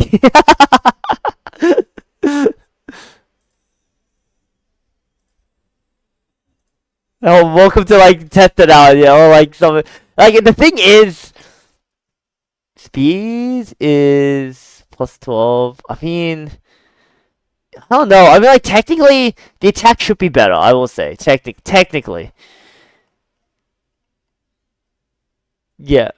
A: Oh, welcome to like test it out, you know, like something. Like the thing is, speed is plus 12. I mean. I don't know. I mean, like, technically, the attack should be better, I will say. Technically. Yeah.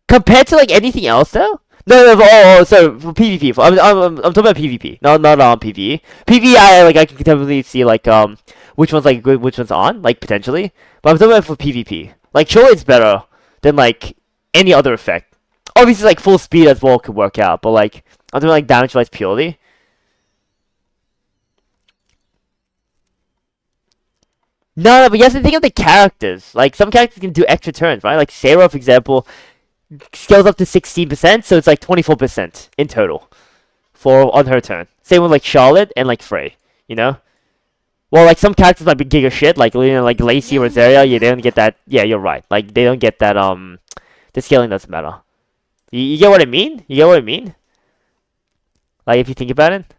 A: Compared to, like, anything else, though? No, sorry, for PvP. I'm talking about PvP. Not on PvE. PvE, I can definitely see, like, which one's, like, good, which one's on, like, potentially. But I'm talking about for PvP. Like, sure, it's better than, like, any other effect. Obviously, like, full speed as well could work out, but, like, I'm talking, like, damage-wise purely. No, but you have to think of the characters. Like, some characters can do extra turns, right? Like, Sarah, for example, scales up to 16%, so it's like 24% in total on her turn. Same with, like, Charlotte and, like, Frey, you know? Well, like, some characters might be giga shit, like, you know, like Lacey or Rosaria, yeah, they don't get that. Yeah, you're right. Like, they don't get that, the scaling doesn't matter. You get what I mean? You get what I mean? Like, if you think about it?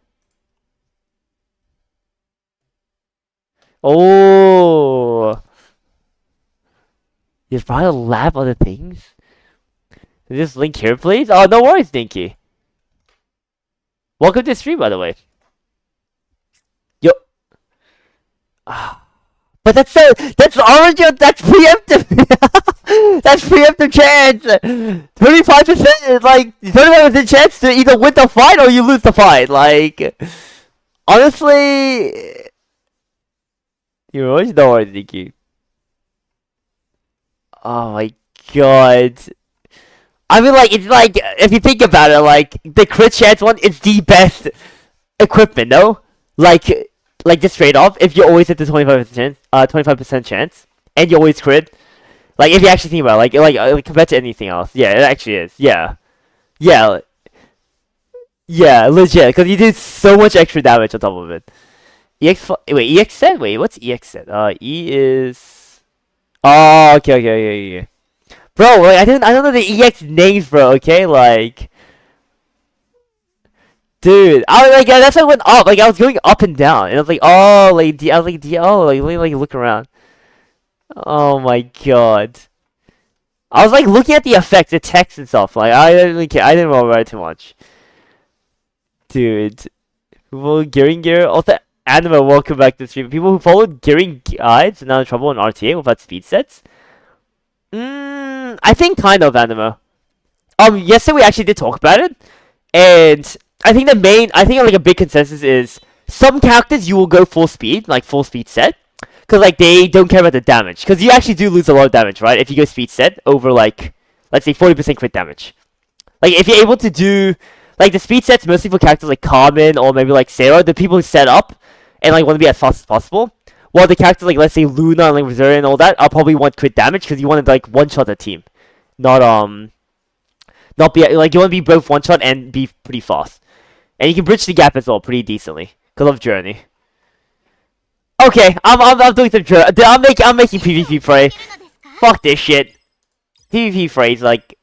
A: Oh, you brought a lab other things? Is this link here, please? Oh, no worries, Dinky. Welcome to the stream, by the way. Yo. But that's orange. That's preemptive. That's preemptive chance. 35%, like 35% chance to either win the fight or you lose the fight. Like, honestly. You always know what I'm thinking. Oh my god. I mean, like, it's like, if you think about it, like, the crit chance one is the best equipment, no? Like just straight off, if you always hit the 25% chance, and you always crit, like, if you actually think about it, like compared to anything else, yeah, it actually is, yeah. Yeah, legit, because you did so much extra damage on top of it. EX set? Wait, what's EX set? E is... Oh, okay. Bro, like, I don't know the EX names, bro, okay? Like... Dude, I was like, yeah, that's why I went up. Like, I was going up and down. And I was like, oh, like, I was like, let me look around. Oh my god. I was like looking at the effects, the text and stuff. Like, I didn't really care. I didn't worry about it too much. Dude. Well, Gearing Gear. Also, Anima, welcome back to the stream. People who followed Gearing guides are now in trouble in RTA without speed sets. I think kind of, Anima. Yesterday we actually did talk about it. And I think like a big consensus is some characters you will go full speed, like full speed set. Because, like, they don't care about the damage. Because you actually do lose a lot of damage, right? If you go speed set over, like, let's say 40% crit damage. Like, if you're able to do, like, the speed sets mostly for characters like Carmen or maybe like Sarah, the people who set up and like want to be as fast as possible. While the characters like, let's say Luna and like Rosaria and all that, are probably want crit damage because you want to like one shot the team, not be like, you want to be both one shot and be pretty fast, and you can bridge the gap as well pretty decently because of Journey. Okay, I'm doing some Journey. I'm making PvP Frey. Fuck this shit. PvP Frey's like,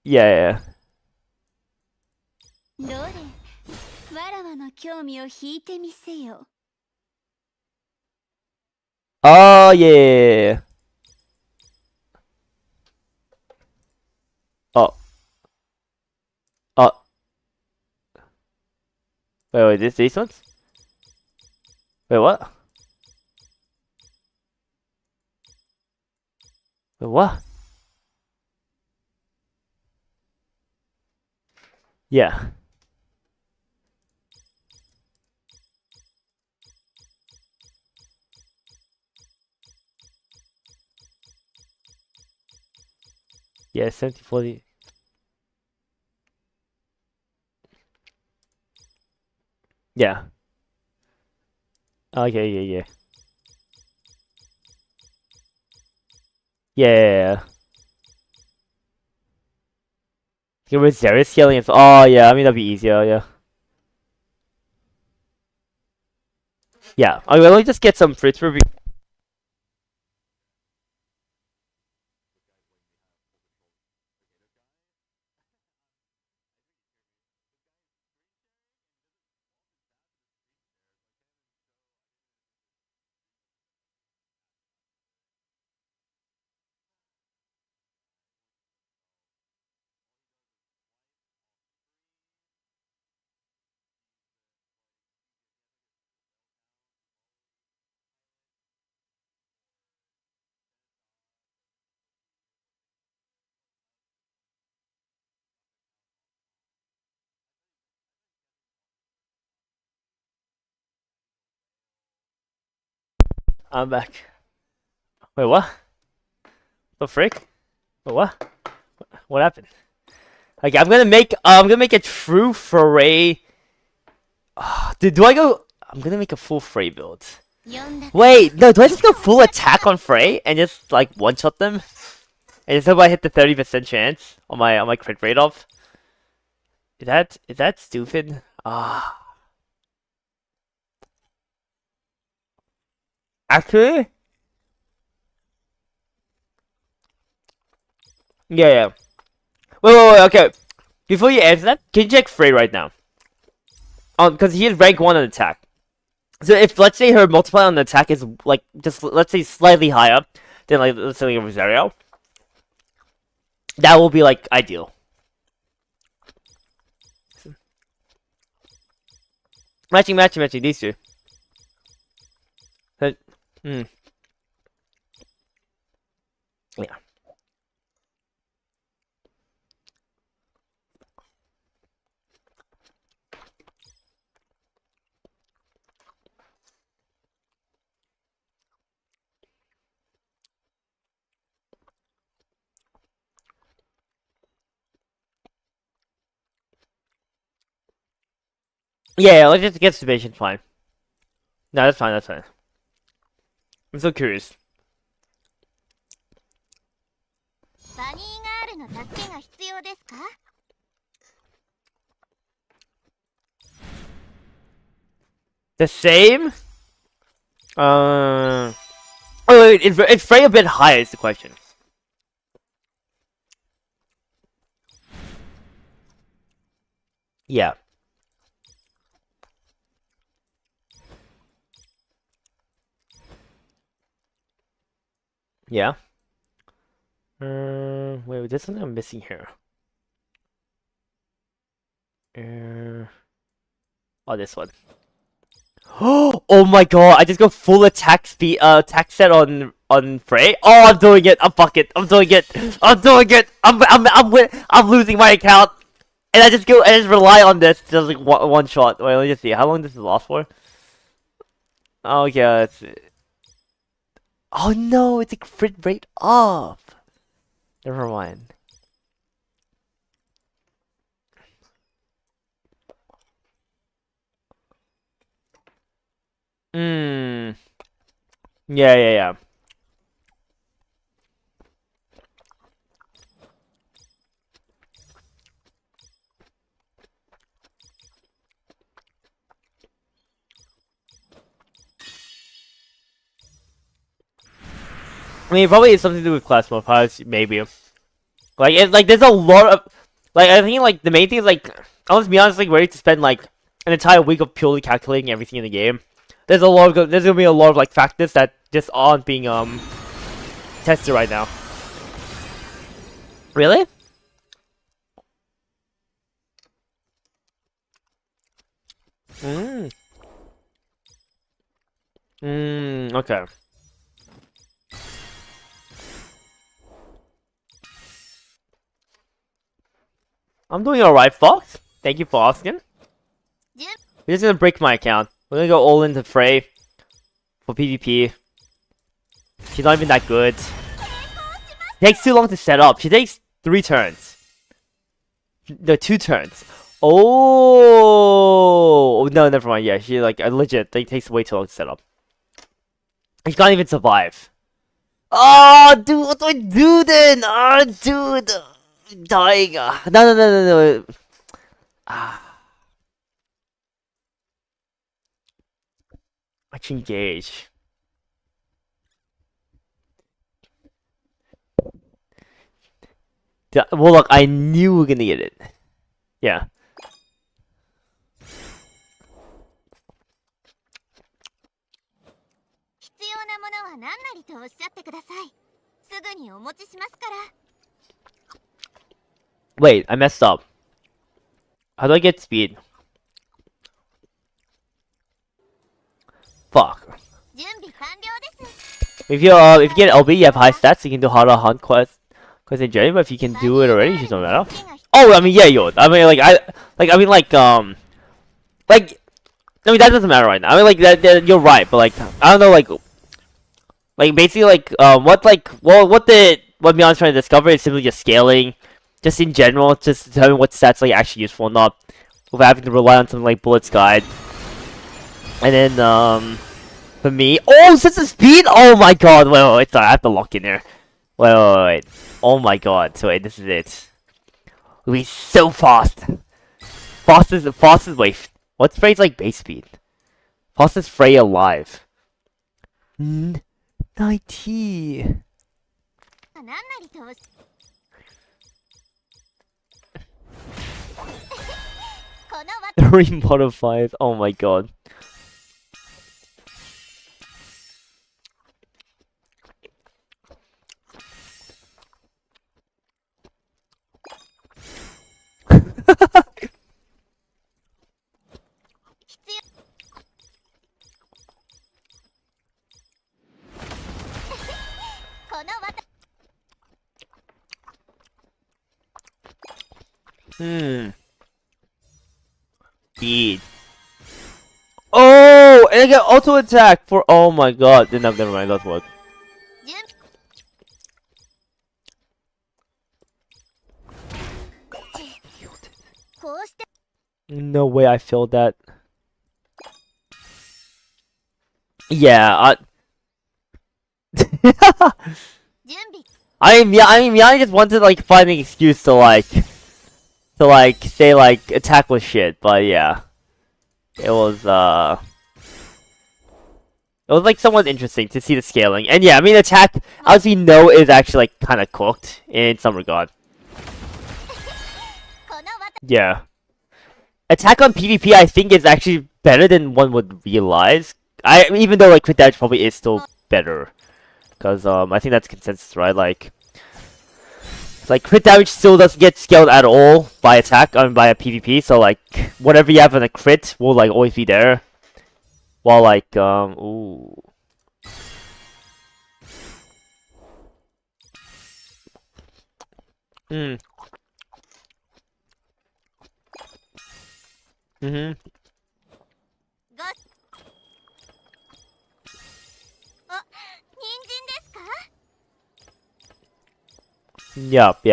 A: yeah.
B: どれわらわの興味を引いてみせよ
A: Oh yeah. Oh. Oh. Wait, these ones? Wait, what? Wait, what? Yeah. Yeah, 70, 40. Yeah. Okay, yeah. Yeah. Get Rosaria scaling. Oh yeah, I mean that'd be easier. Yeah. Yeah. Okay, let me just get some fruits for. I'm back. Wait, what? The frick? Wait, what? What happened? Okay, I'm gonna make a true foray. Do I go? I'm gonna make a full Frey build. Wait, no, do I just go full attack on Frey and just like one shot them? And just hope I hit the 30% chance on my crit rate off. Is that stupid? Actually? Yeah. Wait, okay. Before you answer that, can you check Frey right now? Because he is rank 1 on attack. So if, let's say, her multiplier on the attack is, like, just, let's say, slightly higher than, like, let's say, like, Rosario, that will be, like, ideal. Matching, these two. Yeah. Yeah, let's just get submission, fine. No, that's fine. I'm so curious. The same? Oh wait, it's Frey a bit higher is the question. Yeah. Yeah. Wait, there's something I'm missing here. Oh, this one. Oh my god, I just go full attack speed, attack set on Frey. Oh, I'm doing it. I'm doing it. I'm losing my account. And I just rely on this, just like one shot. Wait, let me just see. How long does this last for? Oh, yeah, that's it. Oh no, it's a crit rate off. Never mind. Hmm. Yeah, yeah, yeah. I mean, it probably has something to do with class mode, probably, maybe. Like, there's a lot of, like, I think, like, the main thing is, like, I'll just be honest, like, ready to spend, like, an entire week of purely calculating everything in the game. There's gonna be a lot of, like, factors that just aren't being, tested right now. Really? Mm. Okay. I'm doing alright, Fox. Thank you for asking. We're just gonna break my account. We're gonna go all into Frey for PvP. She's not even that good. Takes too long to set up. She takes 3 turns. No, 2 turns. Oh no, never mind. Yeah, she like legit. It takes way too long to set up. She can't even survive. Oh, dude, what do I do then? Oh, dude, I'm dying. No, no, no, no, no. Let's engage. Well, look, I knew we were gonna get it. Yeah. Wait, I messed up. How do I get speed? Fuck. If you get LB, you have high stats. You can do harder hunt quests in journey. But if you can do it already, it just don't matter. Oh, I mean, yeah, yo. I mean, like I mean that doesn't matter right now. I mean, like that you're right, but like I don't know, like basically, what Beyond's trying to discover is simply just scaling, just in general, just determining what stats like actually useful or not, without having to rely on something like Bullet's Guide. And then for me, oh, sense of speed. Oh my god, wait, sorry, I have to lock in there. Wait. Oh my god, so wait, this is it. We'll be so fast. Fastest. Wait, what's Frey's like base speed? Fastest Frey alive. 90. Remodified. Oh my god. Speed. Oh, and I get auto attack for. Oh my god. Then never mind. That's what. No way I failed that. Yeah. I mean, I just wanted to like find an excuse to say like attack was shit, but yeah, it was like somewhat interesting to see the scaling, and yeah, I mean attack, as we know, is actually like kind of cooked in some regard. Yeah, attack on PvP I think is actually better than one would realize. Even though like crit damage probably is still better, because I think that's consensus, right? Like crit damage still doesn't get scaled at all by attack, by a PvP. So like whatever you have on a crit will like always be there. While like ooh. Yup.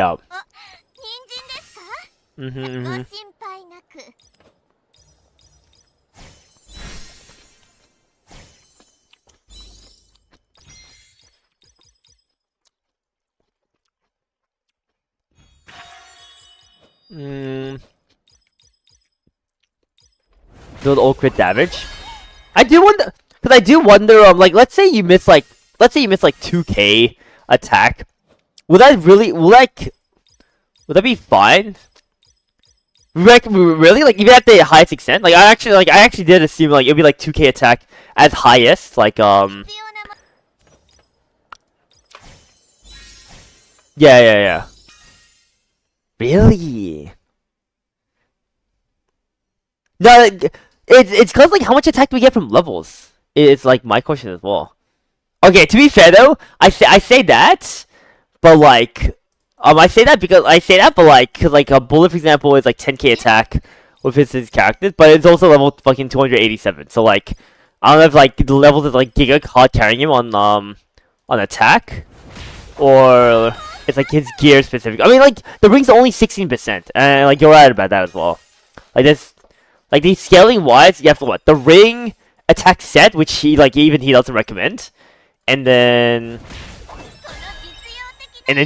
A: Build all crit damage. I do wonder, because I do wonder, like, let's say you miss like 2k attack. Would that be fine? Like, really? Like, even at the highest extent? Like, I actually did assume, like, it'd be, like, 2k attack as highest. Like, Yeah. Really? No, it's cause, like, how much attack do we get from levels? It's, like, my question as well. Okay, to be fair, though, I say that, but, like... I say that, but like, cause like a bullet, for example, is like 10k attack with his characters, but it's also level fucking 287. So like, I don't know if like the levels is like Giga hard carrying him on attack, or it's like his gear specific. I mean, like the ring's only 16%, and like you're right about that as well. Like this, like the scaling wise, you have to what the ring attack set, which even he doesn't recommend, and then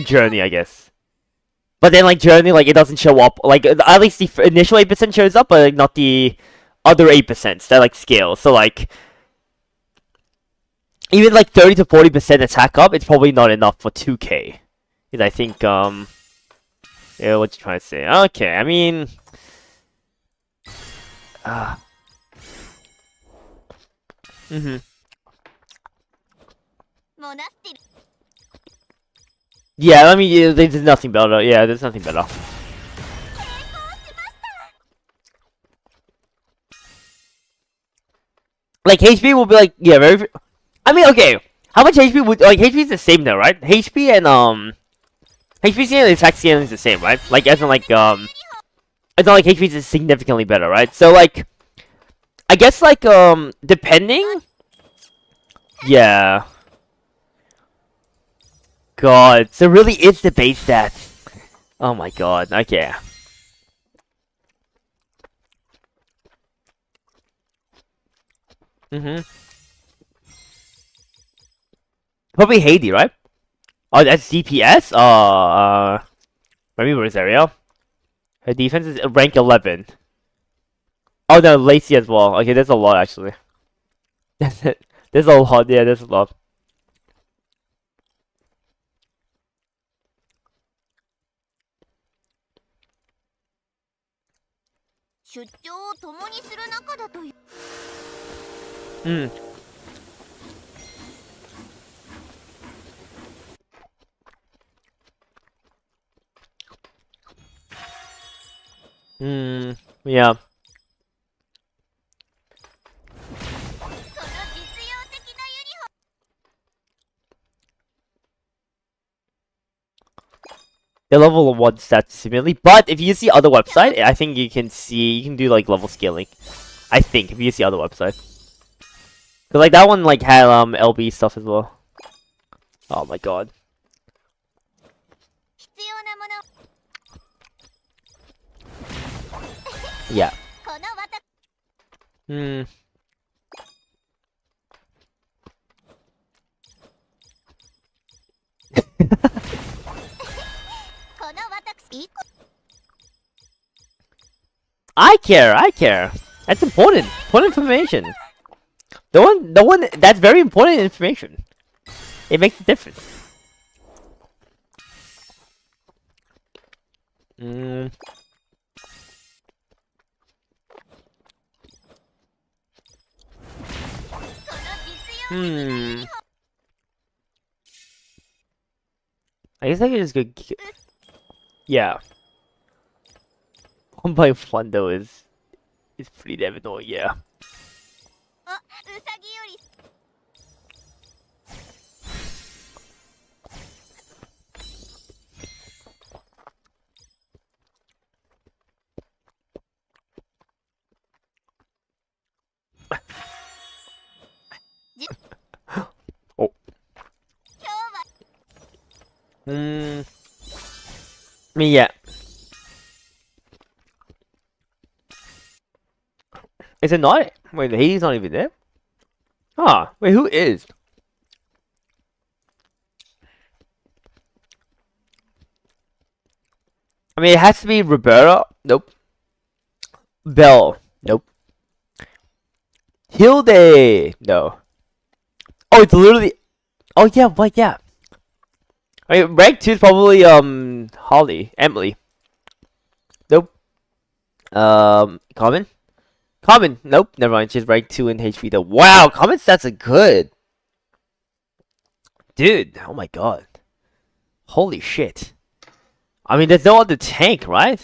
A: Journey, I guess. But then, like, Journey, like, it doesn't show up. Like, at least the initial 8% shows up, but like, not the other 8% that, like, scale. So, like, even, like, 30 to 40% attack up, it's probably not enough for 2k. Because I think, yeah, what you trying to say? Okay, I mean... Yeah, I mean, there's nothing better. Yeah, there's nothing better. Like, HP will be like, yeah, very... I mean, okay. How much HP would... Like, HP is the same though, right? HP and, HP scaling and attack scaling is the same, right? Like, as in, like, it's not like HP is significantly better, right? So, like... I guess, like, depending... Yeah... God, so really it's the base stats. Oh my god, okay. Probably Heidi, right? Oh, that's DPS? Maybe Rosario. Her defense is rank 11. Oh no, Lacey as well. Okay, there's a lot actually. There's a lot, yeah, there's a lot. Yeah. The level 1 stats similarly, but if you use the other website, I think you can do like level scaling. I think if you use the other website, cause like that one like had LB stuff as well. Oh my god. Yeah. I care. That's important. Important information. The one that's very important information. It makes a difference. I guess I could just go. Yeah. 1.1 though is pretty damn annoying. Yeah. Oh. I mean, yeah. Is it not? Wait, he's not even there? Ah, wait, who is? I mean, it has to be Roberta. Nope. Bell. Nope. Hilde. No. Oh, it's literally. Oh yeah. What? Yeah. I mean, rank 2 is probably Holly, Emily. Nope. Common. Common. Nope. Never mind. She's rank 2 in HP though. Wow. Common stats are good. Dude. Oh my god. Holy shit. I mean, there's no other tank, right?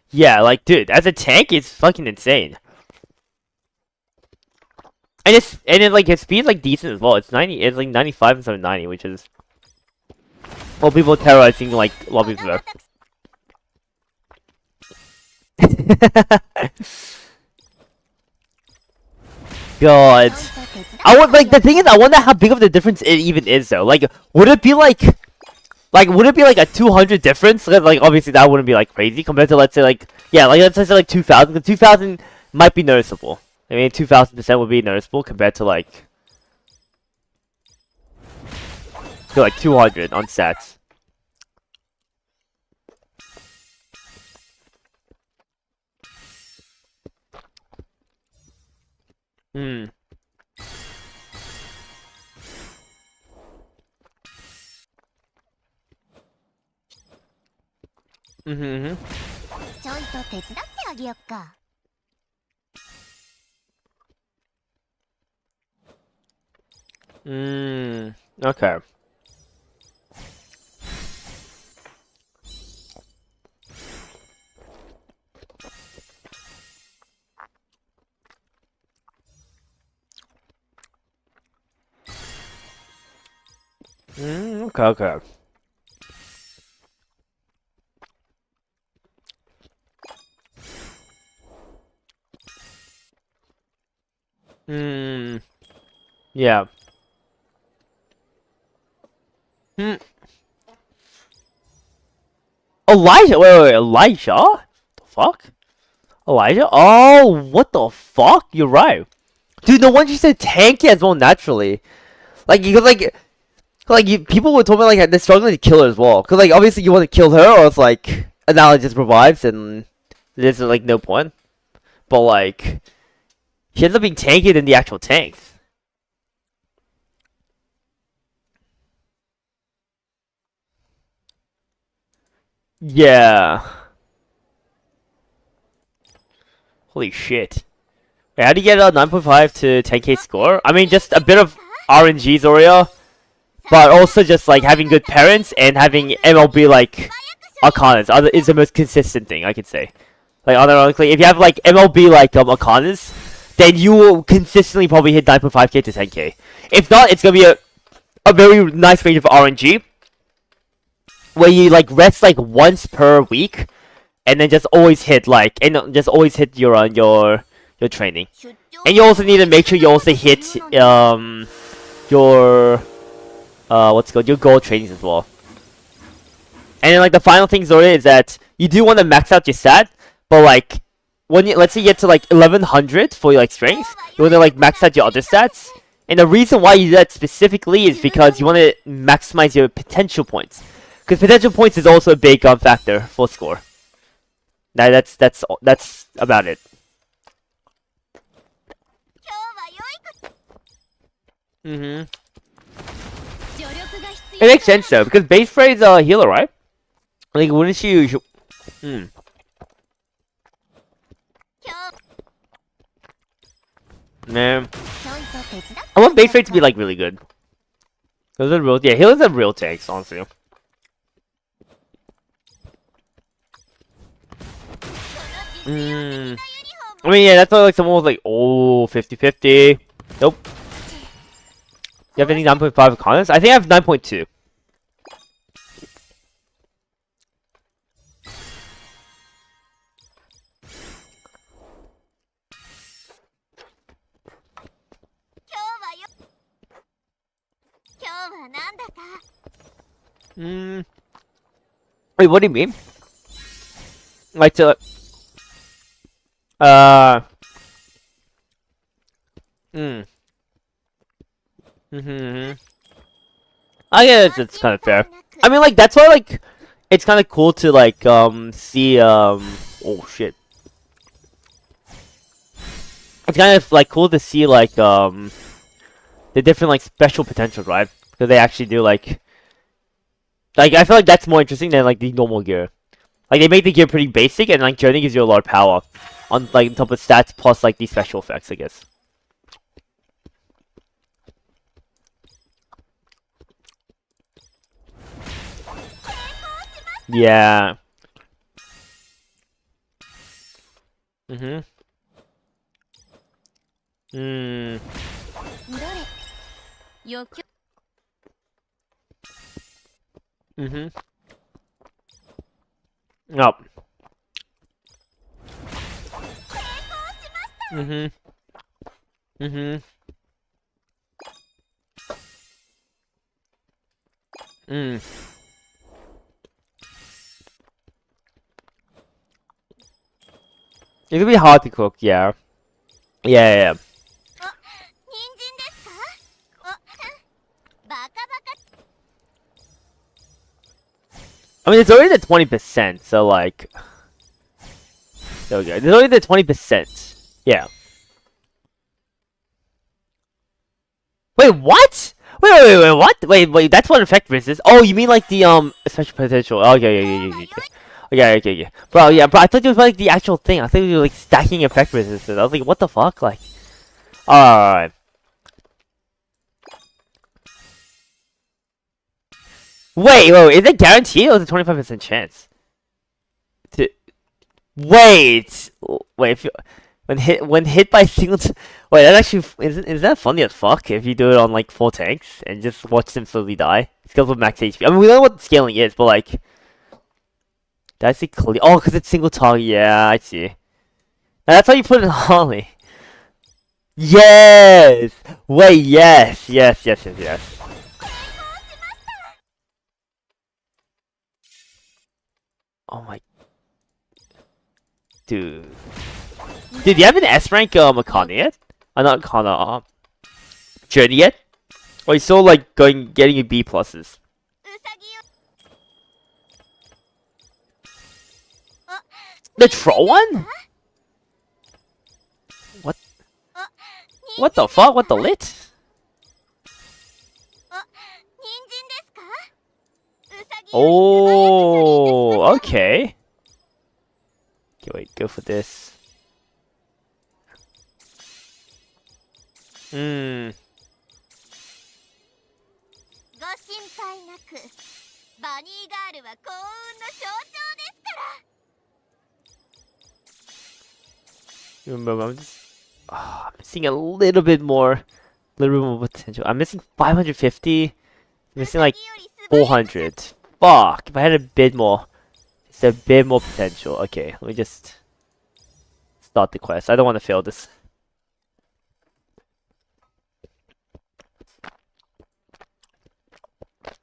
A: Yeah, like, dude, as a tank, it's fucking insane. And like his speed's like decent as well. It's 90. It's like 95 instead of 90, which is well, people terrorizing like lobbies there. God, I would like the thing is I wonder how big of the difference it even is though. Like, would it be like would it be like a 200 difference? Like obviously that wouldn't be like crazy compared to let's say like yeah like let's say like 2,000. Because 2,000 might be noticeable. I mean 2,000% would be noticeable compared to like 200 on stats. Hmm. Mm-hmm.
B: ちょいと手伝ってあげよっか。
A: Okay. Okay. Yeah. Elijah? Wait, Elijah? The fuck? Elijah? Oh, what the fuck? You're right. Dude, no wonder you said tanky as well naturally. Like, because, people would told me, like, they're struggling to kill her as well. Because, like, obviously you want to kill her, or it's, like, Anala just revives, and there's, like, no point. But, like, she ends up being tankier than the actual tanks. Yeah. Holy shit. Wait, how do you get a 9.5 to 10k score? I mean, just a bit of RNG, Zoria. But also just, like, having good parents and having MLB, like, Arcanas is the most consistent thing, I could say. Like, ironically, if you have, like, MLB, like, Arcanas, then you will consistently probably hit 9.5k to 10k. If not, it's gonna be a very nice range of RNG. Where you like rest like once per week, and then just always hit your training. And you also need to make sure you also hit your what's it called, your goal trainings as well. And then like the final thing, Zoria, is that you do want to max out your stat, but like when you let's say you get to like 1100 for your like strength, you want to like max out your other stats. And the reason why you do that specifically is because you want to maximize your potential points. Because potential points is also a big factor for score. Now that's about it. It makes sense though, because base Frey's a healer, right? Like, wouldn't she usually? Man, I want base Frey to be like really good. Those are real. Yeah, healers are real tanks, honestly. I mean, yeah, that's why like someone was like, oh, 50-50. Nope. You have any 9.5 comments? I think I have 9.2. Wait, what do you mean? Like to I guess it's kind of fair. I mean, like, that's why, like, it's kind of cool to like see oh shit. It's kind of like cool to see like the different like special potentials, right? Because they actually do like I feel like that's more interesting than like the normal gear. Like they make the gear pretty basic, and like Journey gives you a lot of power on like on top of stats plus like these special effects, I guess. Yeah. Mhm. Hmm. Mhm. Nope. Mhm. Mhm. Mm. It could be hard to cook, yeah. Yeah, yeah, yeah. I mean, it's already the 20%, so like... There we go. It's already the 20%. Yeah. Wait, what? Wait, what? Wait, that's what effect resist. Oh, you mean like the, special potential. Okay, yeah. Okay. Bro, yeah, bro, I thought it was like the actual thing. I thought you were like stacking effect resistance. I was like, what the fuck? Like... Alright. Wait, is it guaranteed or is it 25% chance? Wait, if you when hit by single, wait, that actually is that funny as fuck if you do it on like 4 tanks and just watch them slowly die? Scales with max HP. I mean, we know what scaling is, but like, did I see clearly? Oh, because it's single target. Yeah, I see. Now, that's how you put it in Harley. Yes. Wait. Yes. Oh my. Dude, do you have an S rank Makana yet? Not Kana, Journey yet? Or are you still like getting your B pluses? The troll one? What? What the fuck? What the lit? Oh, okay. Okay, wait, go for this. Hmm. Remember, I'm just I'm missing a little bit more potential. I'm missing 550. I'm missing like 400. Fuck! If I had a bit more, just a bit more potential. Okay, let me just start the quest. I don't want to fail this.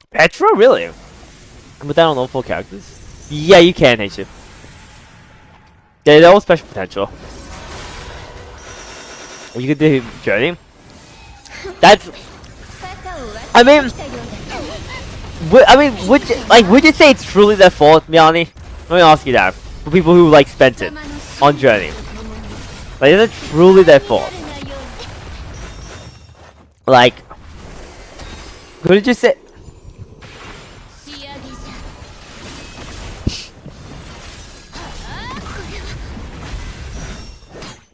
A: Petra, really? But that on all 4 characters? Yeah, you can, H. Yeah, they're all special potential. You could do Journey. That's. I mean, would you say it's truly their fault, Miani? Let me ask you that. For people who like spent it on Journey, like, is it truly their fault? Like, could you say?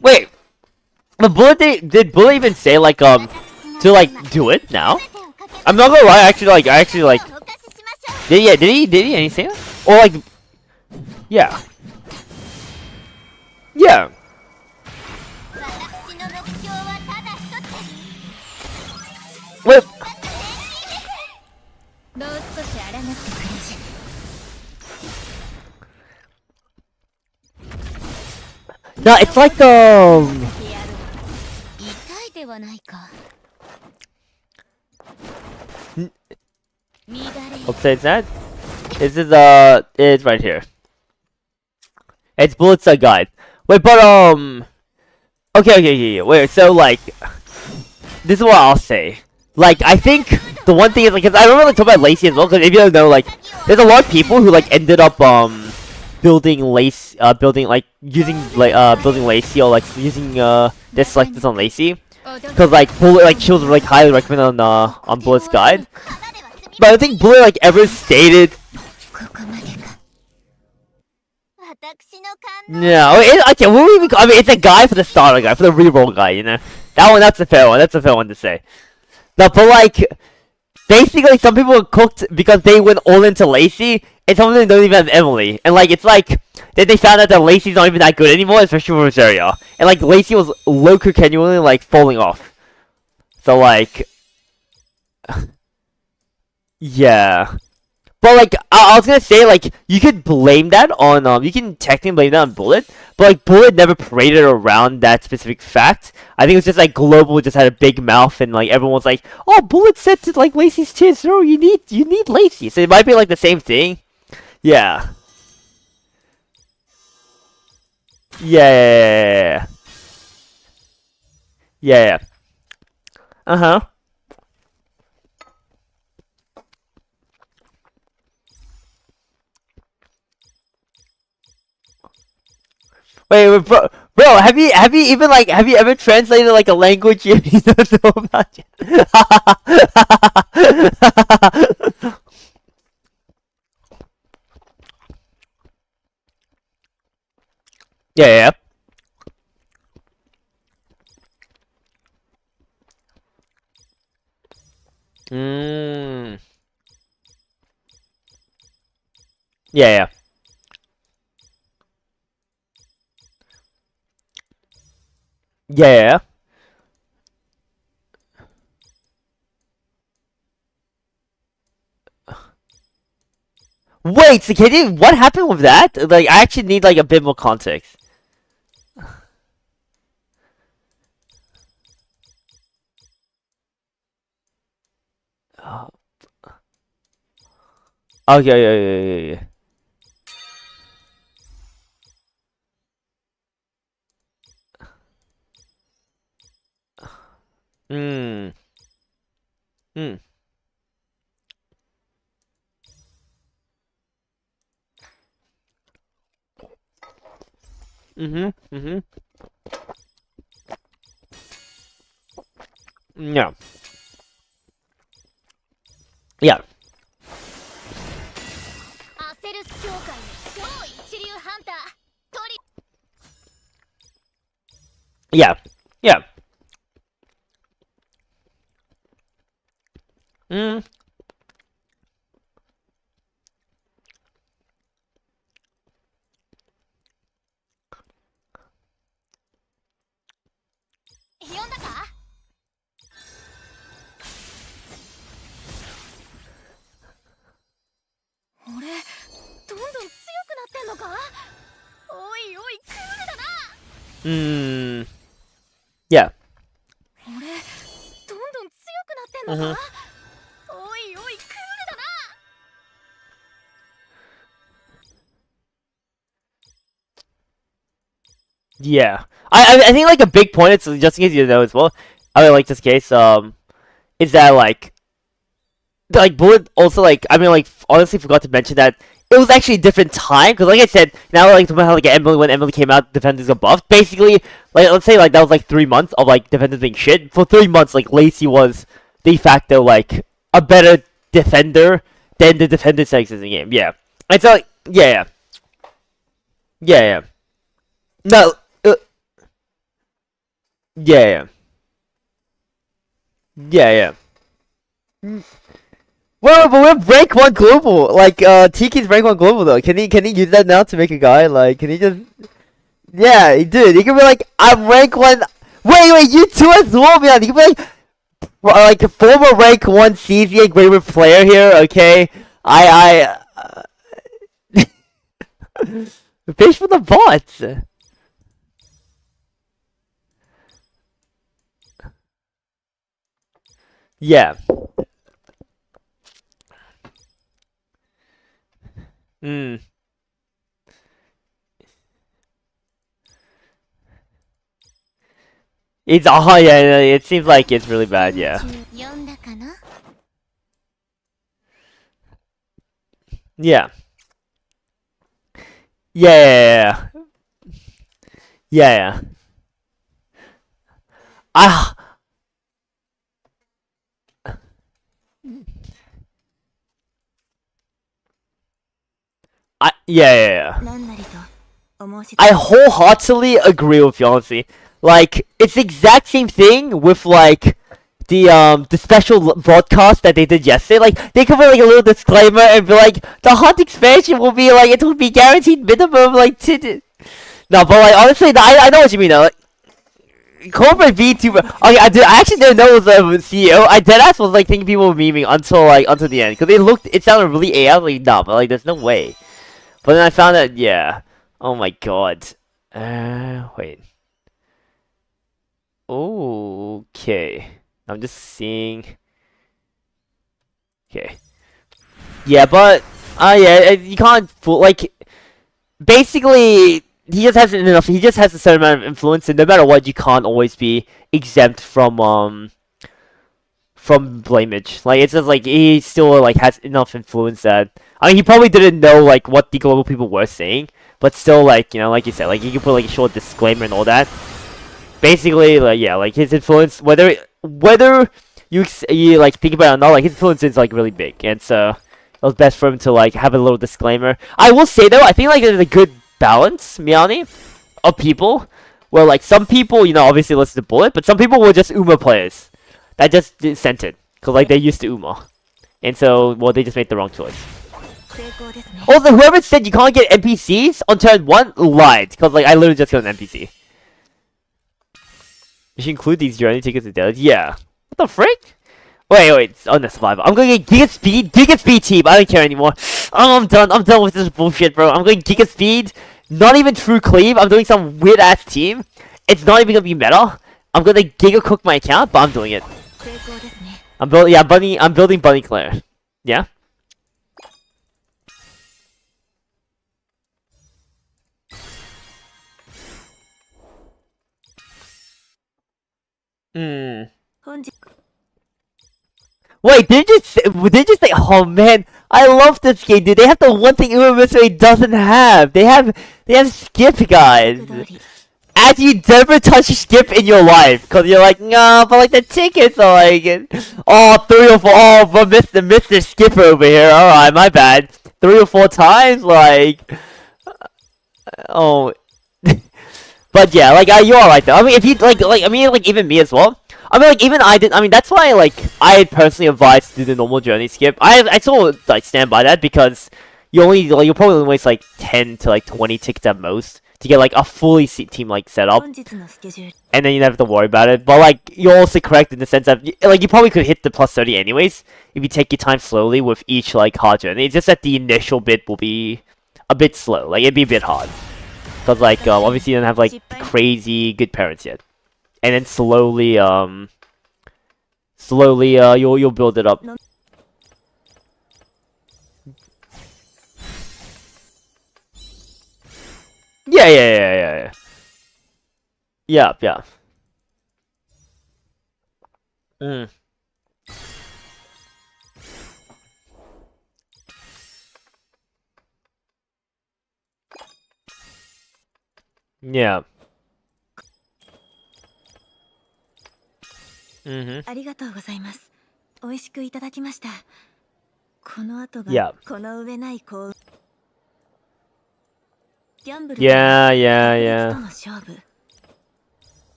A: Wait, but Bullet did Bullet even say like to like do it now? I'm not gonna lie, I actually like. Did he anything? Or like, yeah. Wait. No, it's like Upside that? This is it's right here. It's Bullet's guide. Wait, but okay, wait, so like, this is what I'll say. Like, I think the one thing is, like, 'cause I remember, like, talking about Lacey as well, because if you don't know, like, there's a lot of people who, like, ended up, building Lacey, building Lacey, or, like, using, their selectors on Lacey. Because, like, Bullet, like, she was, like, highly recommended on Bullet's guide. But I think Bullet, like, ever stated... No, okay, what do we call, I mean, it's a guy for the starter guy, for the reroll guy, you know? That's a fair one to say. No, but, like, basically, some people are cooked because they went all into Lacey, and some of them don't even have Emily. And, like, it's like, then they found out that Lacey's not even that good anymore, especially for Rosario. And, like, Lacey was low-key genuinely, like, falling off. So, like... yeah. But, like, I was gonna say, like, you could blame that on, you can technically blame that on Bullet, but, like, Bullet never paraded around that specific fact. I think it was just, like, Global just had a big mouth, and, like, everyone was like, oh, Bullet said to, like, Lacey's tits, no, you need Lacey. So it might be, like, the same thing. Yeah. Yeah. Yeah. Uh-huh. Wait, bro, have you ever translated like a language you don't know about yet? Yeah. Mm. Yeah. Yeah. Wait, so what happened with that? Like, I actually need like a bit more context. Oh. Okay, yeah. Hmm. Hmm. Mm-hmm. Yeah. Yeah. Yeah. Yeah. Mm. Mm. Yeah. Mm-hmm. Yeah. I think like a big point, it's just in case you know as well. I mean, like this case, is that like Bullet also like I mean like honestly forgot to mention that it was actually a different time because like I said now like talking about how like Emily when Emily came out defenders got buffed basically like let's say like that was like 3 months of like defenders being shit for 3 months like Lacey was de facto like a better defender than the defender sex in the game, yeah. And so like yeah no yeah well, but we're rank 1 global. Like, Tiki's rank 1 global though. Can he use that now to make a guy? Like, can he just? Yeah, dude. He can be like, I'm rank 1. Wait, you two as well, man. He can be like a former rank 1 CZA Graver player here. Okay, fish for the bots. Yeah. Hmm. It's yeah, it seems like it's really bad, yeah. Yeah. Yeah. Yeah. Ah. Yeah. I wholeheartedly agree with you, honestly. Like, it's the exact same thing with, like, the special broadcast that they did yesterday. Like, they could put, like, a little disclaimer and be like, the hunt expansion will be, like, it will be guaranteed minimum, like, No, but, like, honestly, I know what you mean, though. Like, corporate VTuber. Okay, I actually didn't know it was a CEO. I deadass was, like, thinking people were memeing until the end. Because it sounded really AI. I was like, nah, but, like, there's no way. But then I found out, yeah. Oh my god. Wait. Okay. I'm just seeing. Okay. Yeah, but yeah, you can't fool. Like, basically, he just has enough. He just has a certain amount of influence, and no matter what, you can't always be exempt from blameage. Like, it's just like he still like has enough influence that I mean, he probably didn't know like what the global people were saying, but still, like, you know, like you said, like you can put like a short disclaimer and all that. Basically, like, yeah, like his influence, whether you like think about it or not, like his influence is like really big, and so it was best for him to like have a little disclaimer. I will say though, I think like there's a good balance, Miani, of people, where like some people, you know, obviously listen to Bullet, but some people were just Uma players that just sent it because like they're used to Uma, and so well they just made the wrong choice. Also, whoever said you can't get NPCs on turn 1 lied, because like I literally just got an NPC. You should include these journey tickets and dailies. Yeah. What the frick? Wait. Oh, no, survival. I'm going to get Giga Speed team. I don't care anymore. Oh, I'm done with this bullshit, bro. I'm going Giga Speed. Not even True Cleave. I'm doing some weird ass team. It's not even going to be meta. I'm going to Giga Cook my account, but I'm doing it. I'm building Bunny Claire. Yeah? Wait, did you say? Oh man, I love this game, dude. They have the one thing Uma Musume doesn't have. They have skip, guys. As you never touch skip in your life, cause you're like, nah, but like the tickets are like, oh, 3 or 4. Oh, but Mr. Skipper over here. All right, my bad. 3 or 4 times, like, oh. But yeah, like, you're alright though. I mean, if you like even me as well. I mean, like, even I did. I mean, that's why, like, I personally advise to do the normal journey skip. I still like stand by that because you'll probably only waste like 10 to like 20 tickets at most to get like a fully team like set up, and then you never have to worry about it. But like, you're also correct in the sense that like you probably could hit the plus 30 anyways if you take your time slowly with each like hard journey. It's just that the initial bit will be a bit slow. Like, it'd be a bit hard. Cause like obviously you don't have like crazy good parents yet, and then slowly you'll build it up. Yeah. Yeah. Yeah.
B: ありがとうございます。美味しくいただきました。この後が
A: Yeah.
B: この上ない幸運。ギャンブル
A: Yeah.
B: との勝負。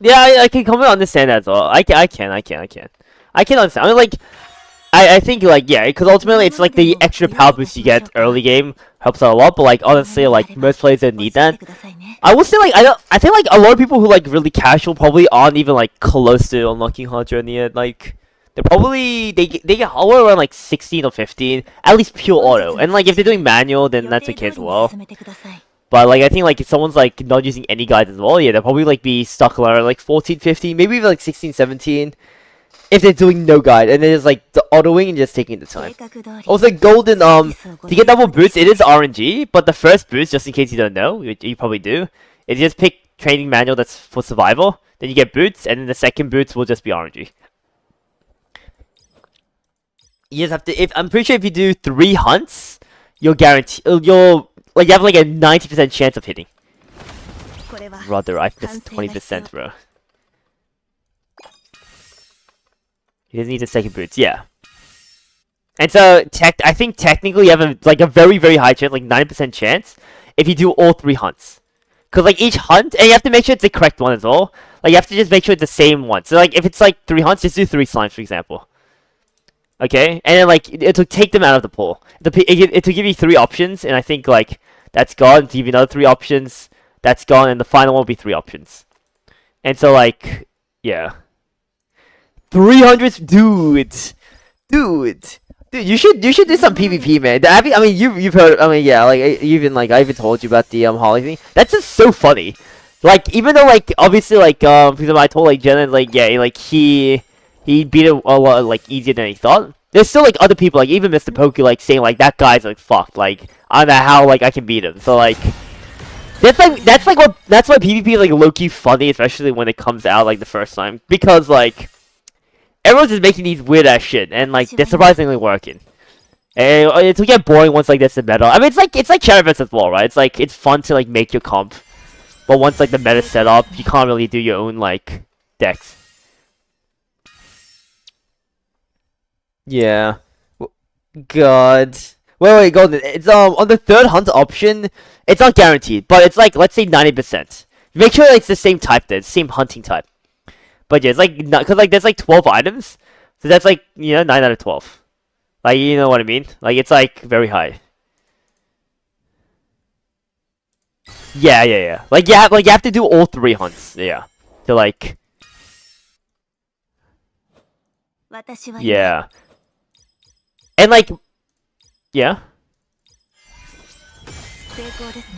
A: Yeah, I can completely understand that as well. I can understand. I mean, like, I think, like, yeah, because ultimately it's like the extra power boost you get early game helps out a lot, but like, honestly, like, most players don't need that. I will say, like, I think, like, a lot of people who, like, really casual probably aren't even, like, close to unlocking hard journey yet. Like, they're probably, they get all around, like, 16 or 15, at least pure auto. And, like, if they're doing manual, then that's okay as well. But, like, I think, like, if someone's, like, not using any guides as well, yeah, they'll probably, like, be stuck around, like, 14, 15, maybe even, like, 16, 17. If they're doing no guide, and then it's, like, the autoing and just taking the time. Also, golden, to get double boots, it is RNG, but the first boost, just in case you don't know, you probably do, is you just pick training manual that's for survival, then you get boots, and then the second boots will just be RNG. You just have to. If I'm pretty sure if you do 3 hunts, you'll guarantee. You'll like you have like a 90% chance of hitting. Brother, I missed 20%, bro. He doesn't need the second boots, yeah. And so, I think technically you have a very, very high chance, like 90% chance, if you do all 3 hunts. Cause like each hunt, and you have to make sure it's the correct one as well. Like you have to just make sure it's the same one. So like if it's like 3 hunts, just do 3 slimes, for example. Okay? And then like, it'll take them out of the pool. It'll give you 3 options, and I think like, that's gone. It'll give you another 3 options, that's gone, and the final one will be 3 options. And so like, yeah. 300, dude, you should do some PvP, man. I mean, you've heard. I mean, yeah, like I even told you about the Holly thing. That's just so funny. Like, even though like obviously like for example, I told like Jenna like yeah, like he beat it a lot like easier than he thought. There's still like other people like even Mr. Poku like saying like that guy's like fucked. Like I don't know how like I can beat him. So like. That's why PvP is like low-key funny, especially when it comes out like the first time, because like everyone's just making these weird ass shit, and like they're surprisingly working. And it'll get boring once like that's the meta. I mean, it's like Shadow Verse as well, right? It's like it's fun to like make your comp, but once like the meta's set up, you can't really do your own like decks. Yeah. God. Wait, Golden. It's on the 3rd hunt option. It's not guaranteed, but it's like let's say 90%. Make sure it's the same type, then same hunting type. But yeah, it's like because like there's like 12 items, so that's like 9 out of 12. Like you know what I mean? Like it's like very high. Yeah. Like you have to do all 3 hunts. Yeah. To like. Yeah. And like. Yeah.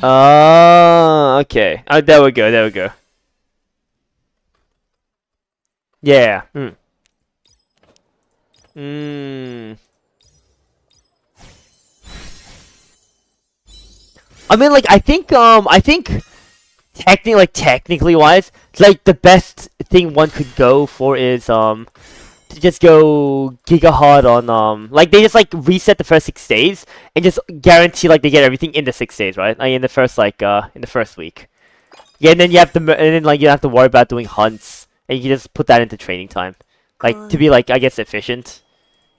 A: Okay. Oh, there we go. Yeah. I mean, like, I think technically wise, like, the best thing one could go for is, to just go giga hard on, like, they just, like, reset the first 6 days, and just guarantee, like, they get everything in the 6 days, right? Like, in the first week. Yeah, and then you don't have to worry about doing hunts, and you can just put that into training time. Like, to be, like, I guess, efficient,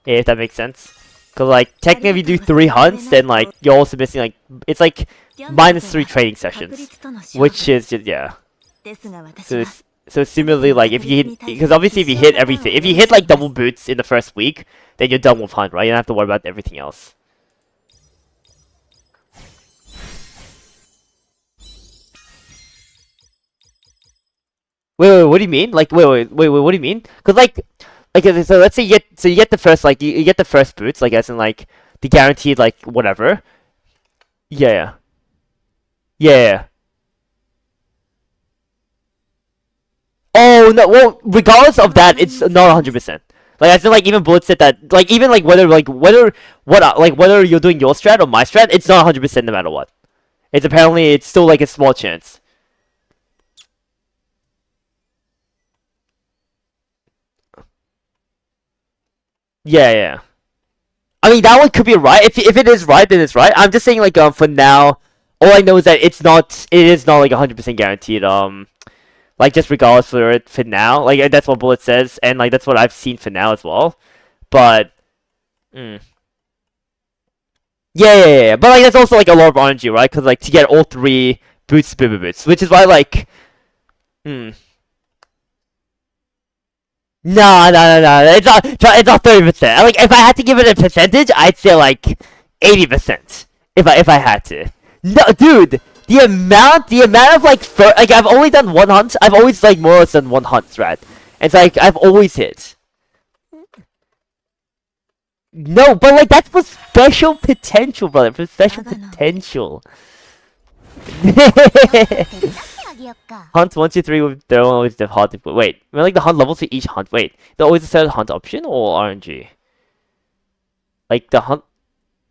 A: if that makes sense. Cause, like, technically if you do 3 hunts, then, like, you're also missing, like, it's, like, -3 training sessions. Which is just, yeah. So similarly, like, if you hit, because obviously if you hit everything, if you hit, like, double boots in the first week, then you're done with hunt, right? You don't have to worry about everything else. Wait, what do you mean? Like, wait, what do you mean? Cause like, so let's say you get the first, like, you get the first boots, like, as in, like, the guaranteed, like, whatever. Yeah. Oh, no, well, regardless of that, it's not 100%. Like, as in, like, even Bullet said that, like, even, like, whether you're doing your strat or my strat, it's not 100% no matter what. It's still, like, a small chance. Yeah. I mean, that one could be right. If it is right, then it's right. I'm just saying, like, for now, all I know is that it is not, like, 100% guaranteed, like, just regardless for now. Like, that's what Bullet says, and, like, that's what I've seen for now as well. But, Yeah. But, like, that's also, like, a lot of RNG, right? Because, like, to get all 3 boots, which is why, like, No. It's not 30%. Like, if I had to give it a percentage, I'd say, like, 80%. If I had to. No, dude! The amount of, like, I've only done 1 hunt. I've always, like, more or less done 1 hunt, right? It's like, I've always hit. No, but, like, that's for special potential, brother. For special potential. Hunt 1, 2, 3 with their own always the hunt. Wait, like the hunt levels for each hunt. Wait, there always a set hunt option or RNG? Like the hunt.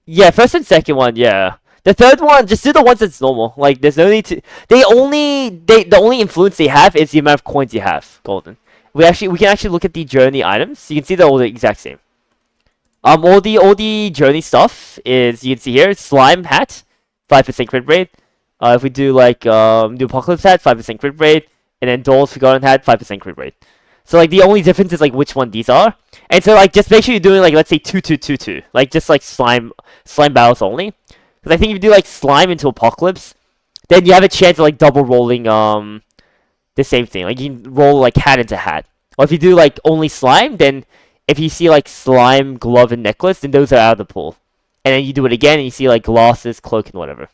A: Yeah, first and second one. Yeah, the third one just do the ones that's normal. Like there's no need to. The only influence they have is the amount of coins you have. Golden. We can actually look at the journey items. You can see they're all the exact same. All the journey stuff is, you can see here, slime hat, 5% crit rate. If we do like the apocalypse hat, 5% crit rate, and then Dole's forgotten hat, 5% crit rate. So like the only difference is like which one these are. And so like just make sure you're doing like, let's say 2-2-2-2, like just like slime battles only. Because I think if you do like slime into apocalypse, then you have a chance of like double rolling the same thing. Like you can roll like hat into hat. Or if you do like only slime, then if you see like slime, glove, and necklace, then those are out of the pool. And then you do it again, and you see like glasses, cloak, and whatever.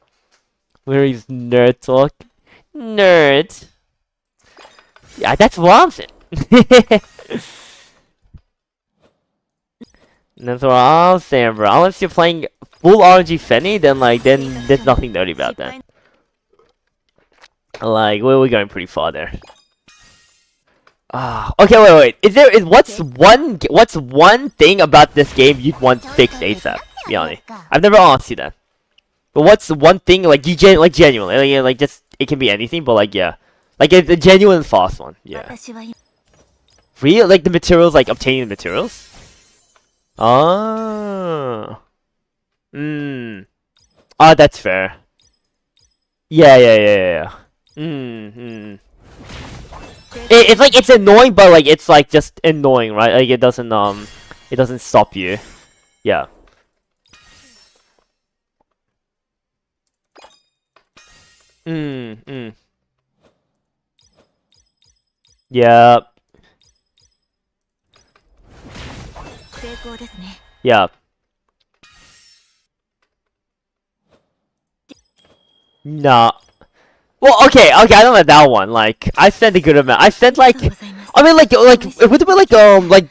A: Where is nerd talk? Nerd. Yeah, that's what I'm saying. That's what I'm saying, bro. Unless you're playing full RNG Fenny, then there's nothing nerdy about that. Like, we're going pretty far there. Okay, wait. What's one thing about this game you'd want fixed ASAP? Be honest. I've never asked you that. But what's one thing like genuinely like just it can be anything, but like yeah, like a genuine fast one. Yeah. Real like the materials, like obtaining the materials. Ah. Ah, that's fair. Yeah. It's like it's annoying, but like it's like just annoying, right? Like it doesn't stop you. Yeah. Yeah. Yeah. Nah. Well, okay, I don't like that one. Like, I spent a good amount. I spent like, I mean, like, what about like,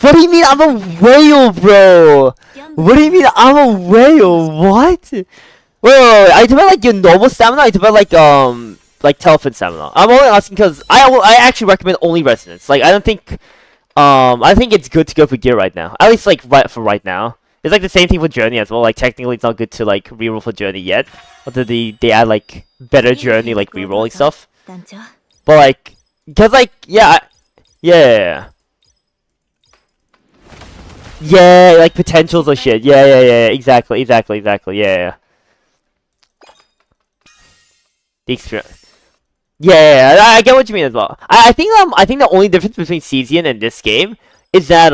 A: what do you mean I'm a whale, bro? What do you mean I'm a whale? What? Wait. I talk about like your normal stamina. I talk about like telephone stamina. I'm only asking because I actually recommend only resonance. Like, I think it's good to go for gear right now. At least like right now. It's like the same thing for Journey as well. Like technically, it's not good to like reroll for Journey yet. Although they add like better Journey like rerolling stuff. But like, cause like yeah, like potentials or shit. Yeah. Exactly. Yeah. The experience. Yeah, I get what you mean as well. I think the only difference between Cesian and this game is that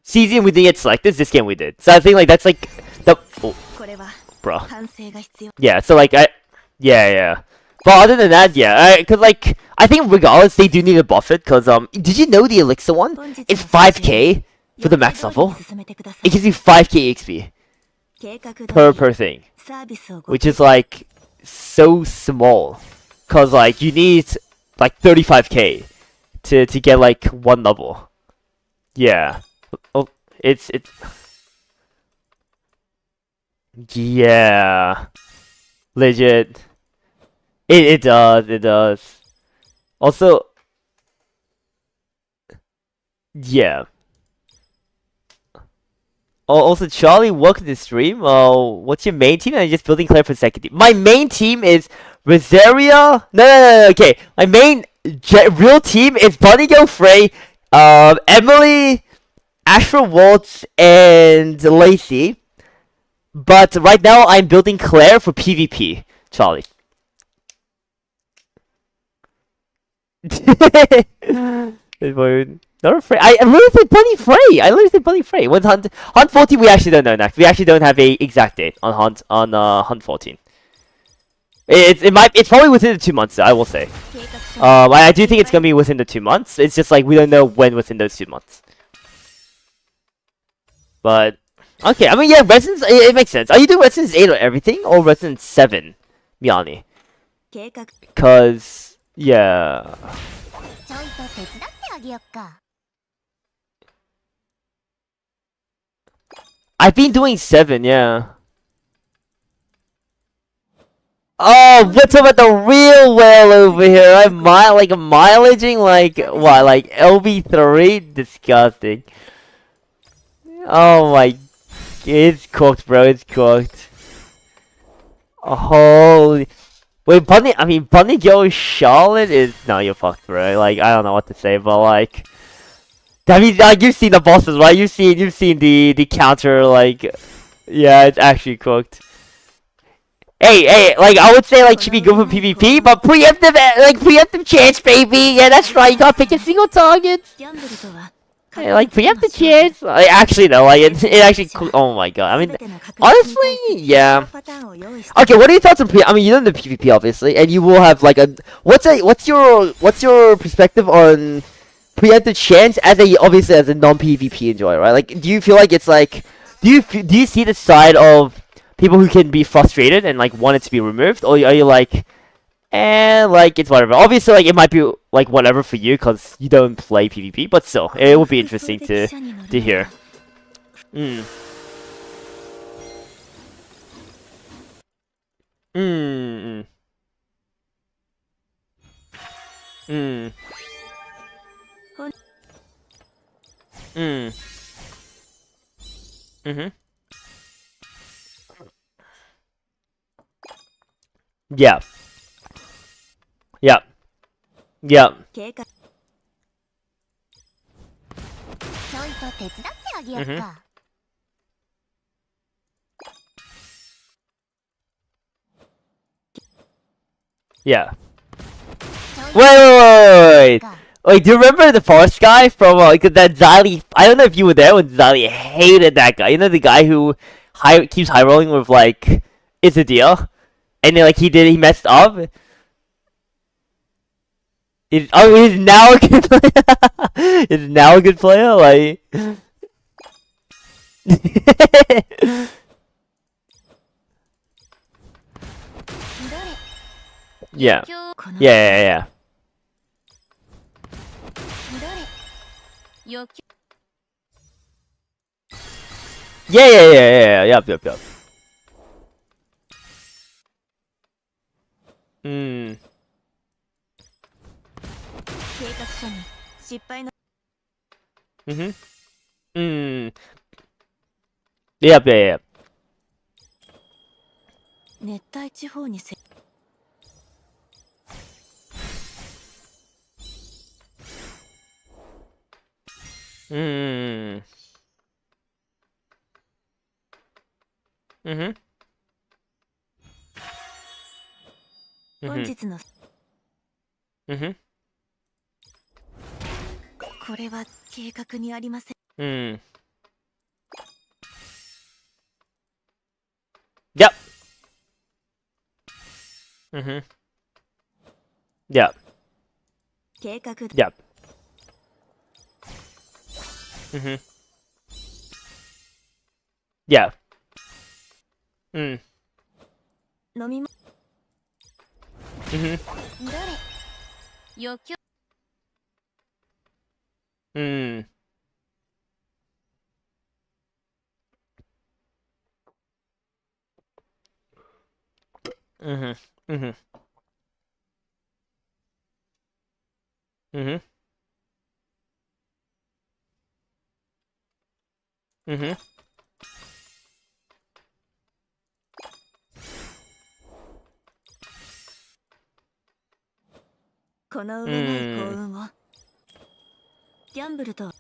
A: Cesian we didn't get selected, this game we did. So I think like that's like the bro. Yeah, so like yeah. But other than that, yeah, cause like I think regardless they do need to buff it, cause did you know the Elixir one is 5k for the max level? It gives you 5k XP per thing, which is like so small, cause like you need like 35k to get like one level. Yeah. Oh, it's yeah, legit. It does. Also, yeah. Oh, also, Charlie, welcome to the stream. What's your main team? I'm just building Claire for second team. My main team is Rosaria. No. Okay, my main real team is Bunny Go Frey, Emily, Ashra Waltz, and Lacey. But right now, I'm building Claire for PvP. Charlie. Not afraid. I literally said Bunny Frey. I literally said Bunny Frey. When Hunt 14, we actually don't know next. We actually don't have a exact date on Hunt 14. It's probably within the 2 months. I will say. I do think it's gonna be within the 2 months. It's just like we don't know when within those 2 months. But okay, I mean yeah, Resonance it makes sense. Are you doing Resonance 8 or everything or Resonance 7, Miani? Cause yeah. I've been doing 7, yeah. Oh, what's up with the real whale over here? I'm mileaging like what, like LB3? Disgusting. Oh my, it's cooked, bro. It's cooked. Holy. Wait, Bunny Girl Charlotte is no, you're fucked, bro. Like I don't know what to say, but like, I mean, like, you've seen the bosses, right? You've seen the counter, like, yeah, it's actually cooked. Hey, like, I would say, like, should be good for PvP, but preemptive chance, baby! Yeah, that's right, you gotta pick a single target! Hey, like, preemptive chance! Like, actually, though, like, it actually, oh my god, I mean, honestly, yeah. Okay, what are your thoughts on I mean, you know the PvP, obviously, and you will have, like, what's your perspective on preemptive chance as obviously, as a non-PvP enjoyer, right? Like, do you feel like it's, like, do you see the side of people who can be frustrated and like want it to be removed, or are you like, like it's whatever? Obviously, like it might be like whatever for you because you don't play PvP, but still, it would be interesting to hear. Mm. Mm. Mm. Mm. Mhm. Yeah. Yeah. Yeah.
B: ちょいと手伝ってあげよっか。
A: Yeah. Wait. Wait, do you remember the forest guy from like that Zali? I don't know if you were there when Zali hated that guy. You know the guy who keeps high rolling with like, it's a deal, and then like he messed up. He's now a good player. He's now a good player. Like. Yeah. Yeah. Yeah. Yup. Mm. Mhm. Mm. Yep. Yeah.
B: 熱帯地方にせ
A: Mm. Mhm.
B: 本日の
A: Mhm.
B: これは計画にありません。
A: Mm. Yep. Mhm. Yep.
B: 計画
A: Yep. Mhm. Yeah. Mm.
B: 飲みま
A: Mhm.
B: どれ余興
A: Mm. Mhm. Mhm. Mhm. Mhm.
B: この上ない幸運をギャンブルと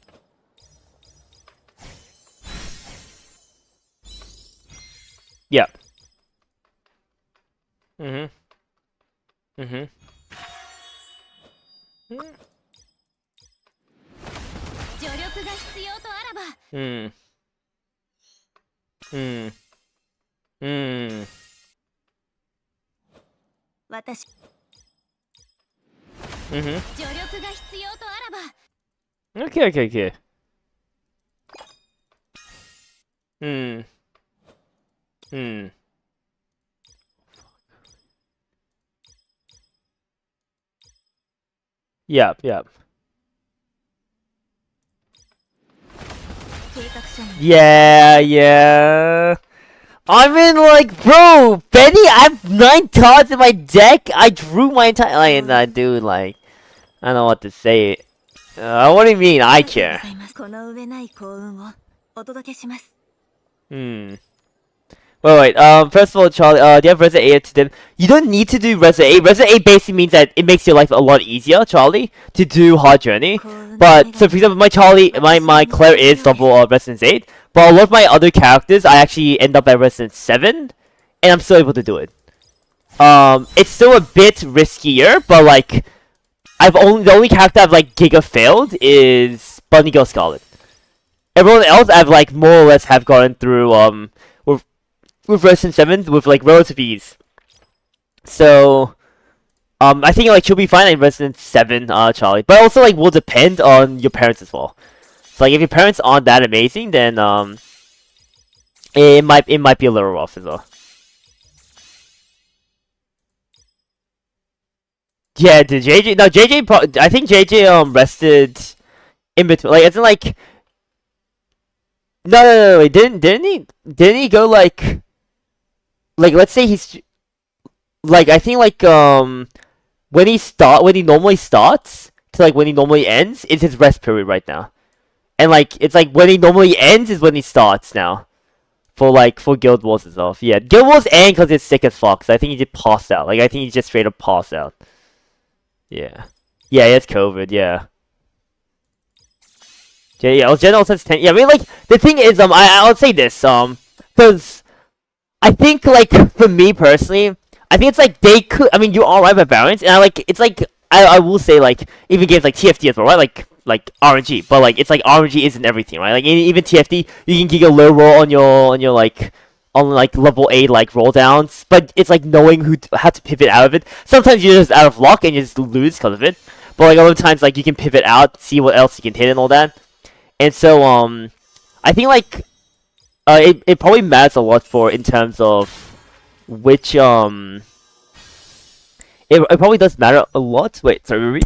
A: Yep. Mhm. Mhm.
B: 助力が必要とあらば
A: Mm. Mm. Mm.
B: 私
A: Mhm.
B: 助力が必要とあらば
A: Okay. Mm. Mm. Yep.
B: 計画書に
A: Yeah. I mean, like, bro, Benny, I have 9 cards in my deck. I drew my entire. Like, dude, like, I don't know what to say. What do you mean? I
B: ありがとう
A: care.
B: ございますこの上ない幸運をお届けします
A: Hmm. Wait. First of all, Charlie. Do you have Resident 8 to them? You don't need to do Resident 8. Resident 8 basically means that it makes your life a lot easier, Charlie, to do hard journey. But so, for example, my Claire is level Resident 8, but a lot of my other characters, I actually end up at Resident 7, and I'm still able to do it. It's still a bit riskier, but like, the only character I've like Giga failed is Bunny Girl Scarlet. Everyone else I've like more or less have gotten through with Resident 7 with like relative ease. So I think like she'll be fine in Resident 7, Charlie. But also like will depend on your parents as well. So like if your parents aren't that amazing, then it might be a little rough as well. Yeah, did JJ? No, JJ. I think JJ rested in between. Like, it's like no. Wait, didn't he go like let's say he's like I think like when he normally starts to like when he normally ends is his rest period right now, and like it's like when he normally ends is when he starts now. For Guild Wars and stuff. Yeah, Guild Wars and because it's sick as fuck. So I think he just passed out. Like I think he just straight up passed out. Yeah. Yeah, it's COVID, yeah. Yeah, General says 10. Yeah, I mean, like, the thing is, I'll say this, because I think, like, for me personally, I think it's like they could, I mean, you are right about balance, and it's like, I will say, like, even games like TFT as well, right? Like RNG, but, like, it's like RNG isn't everything, right? Like, even TFT, you can get a low roll on your, like, on like level 8 like roll downs, but it's like knowing how to pivot out of it. Sometimes you're just out of luck and you just lose because of it. But like other times like you can pivot out, see what else you can hit and all that. And so I think like it probably matters a lot for in terms of which it probably does matter a lot. Wait, sorry.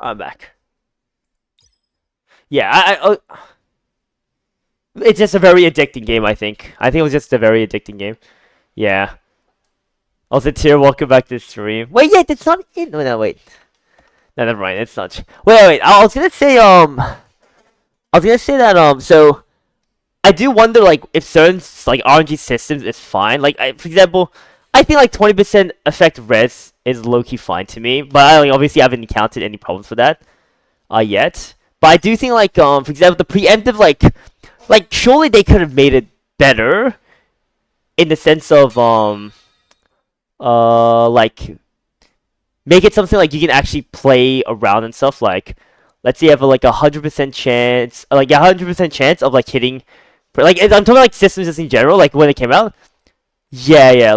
A: I'm back. Yeah, it's just a very addicting game. I think it was just a very addicting game. Yeah. Also, Tier, welcome back to the stream. Wait, yeah, that's not it. No, wait. No, never mind. It's not. Wait. I was gonna say, that, so, I do wonder, like, if certain, like, RNG systems is fine. Like, for example, I think, like, 20% effect res is low-key fine to me. But I, like, obviously haven't encountered any problems with that, yet. But I do think, like, for example, the preemptive, like, surely they could have made it better in the sense of, like, make it something like you can actually play around and stuff. Like, let's say you have like 100% chance, like 100% chance of like hitting, like I'm talking like systems just in general, like when it came out. Yeah,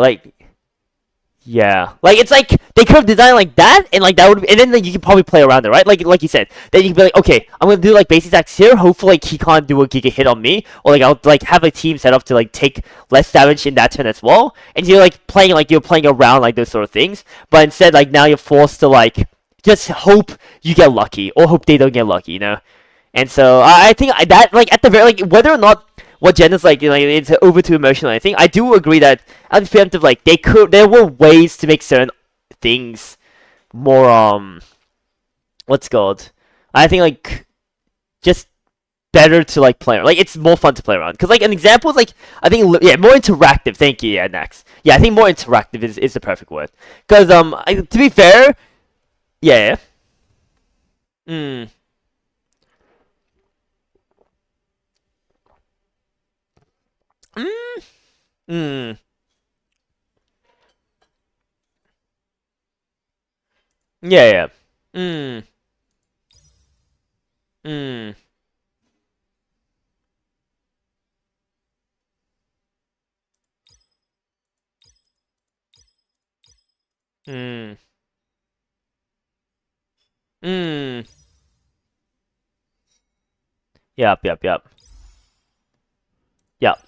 A: like it's like they could have designed like that, and like that would, and then like, you can probably play around it, right? Like you said, then you can be like, okay, I'm gonna do like basic attacks here. Hopefully, like he can't do a giga hit on me, or like I'll like have a team set up to like take less damage in that turn as well. And you're like you're playing around like those sort of things, but instead like now you're forced to like just hope you get lucky or hope they don't get lucky, you know. And so I think that like at the very like whether or not what Jen is like, you know, it's over too emotional. I think I do agree that as preemptive, like there were ways to make certain things more what's called. I think like just better to like play. Like it's more fun to play around because like an example is like I think yeah more interactive. Thank you. Yeah, next. Yeah, I think more interactive is the perfect word because to be fair, yeah. Mm. Mm. Mm. Yeah. Mm. Mm. Mm. Mm. Yep, yep, yep. Yep.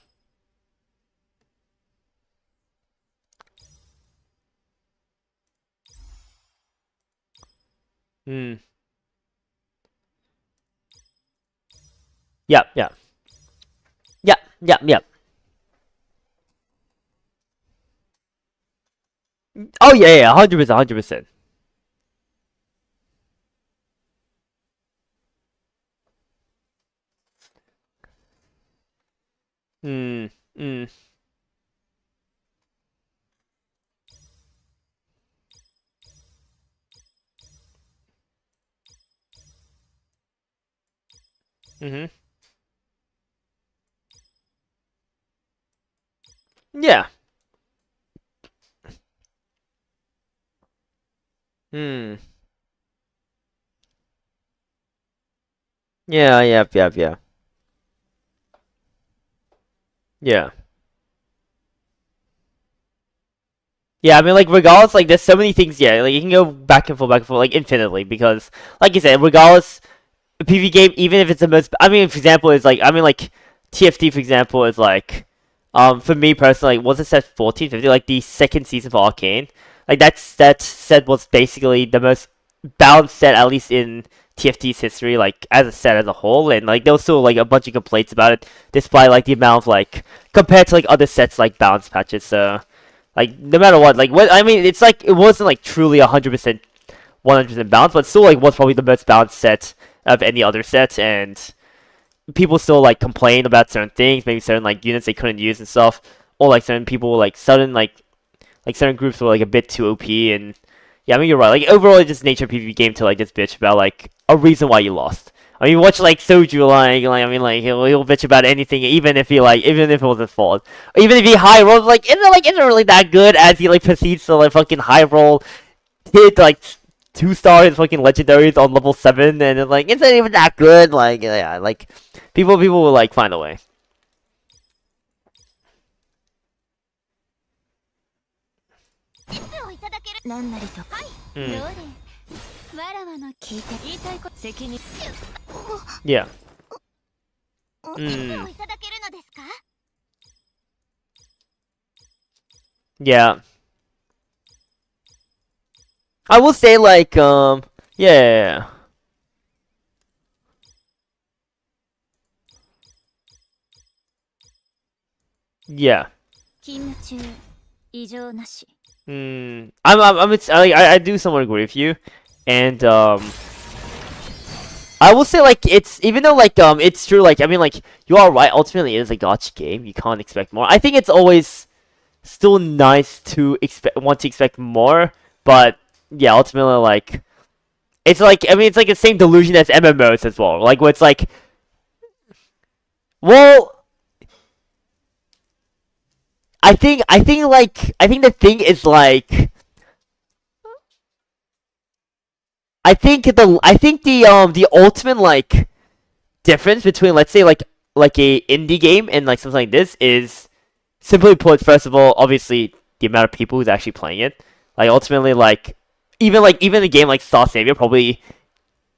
A: Mm. Yep, yep. Yep, yep, yep. Oh yeah, yeah, 100%, 100%. Mm. Mm. Mhm. Yeah. Hmm. Yeah, yep, yep, yeah. Yeah. Yeah, I mean, like, regardless, like, there's so many things, yeah, like, you can go back and forth, like, infinitely, because, like you said, regardless, a PvP game, even if it's the most, I mean, for example, is, like, I mean, like, TFT, for example, is, like, for me personally, was it set 14, 15, like, the second season for Arcane, like, that set was basically the most balanced set, at least in TFT's history, like, as a set as a whole, and, like, there was still, like, a bunch of complaints about it, despite, like, the amount of, like, compared to, like, other sets, like, balance patches, so... Like no matter what I mean, it's like it wasn't like truly 100%, 100% balanced, but still like was probably the most balanced set of any other set, and people still like complain about certain things, maybe certain like units they couldn't use and stuff, or like certain people like sudden like certain groups were like a bit too OP, and yeah, I mean you're right. Like overall, it's just nature PvP game to like just bitch about like a reason why you lost. I mean, watch like Soju, like I mean, like he'll bitch about anything, even if even if it was his fault, even if he high rolls, like isn't really that good as he like proceeds to like fucking high roll, hit like 2 stars fucking legendaries on level 7, and it's like it's not even that good. Like yeah, like people will like find a way.
B: チップをいただけるなんなりとはい、どう
A: Mm.
B: でわらわの聞いて言いたいこと責任
A: Yeah.
B: チップをいただけるのですか
A: Yeah. I will say like yeah. Yeah.
B: 勤務中異常なし
A: I do somewhat agree with you, and I will say like it's even though like it's true like I mean like you are right. Ultimately, it is a gotcha game. You can't expect more. I think it's always still nice to expect more, but yeah, ultimately like it's like I mean it's like the same delusion as MMOs as well. Like where it's like, well, I think the thing is like I think the ultimate like difference between let's say like a indie game and like something like this is simply put, first of all, obviously the amount of people who's actually playing it. Like ultimately even a game like Star Savior probably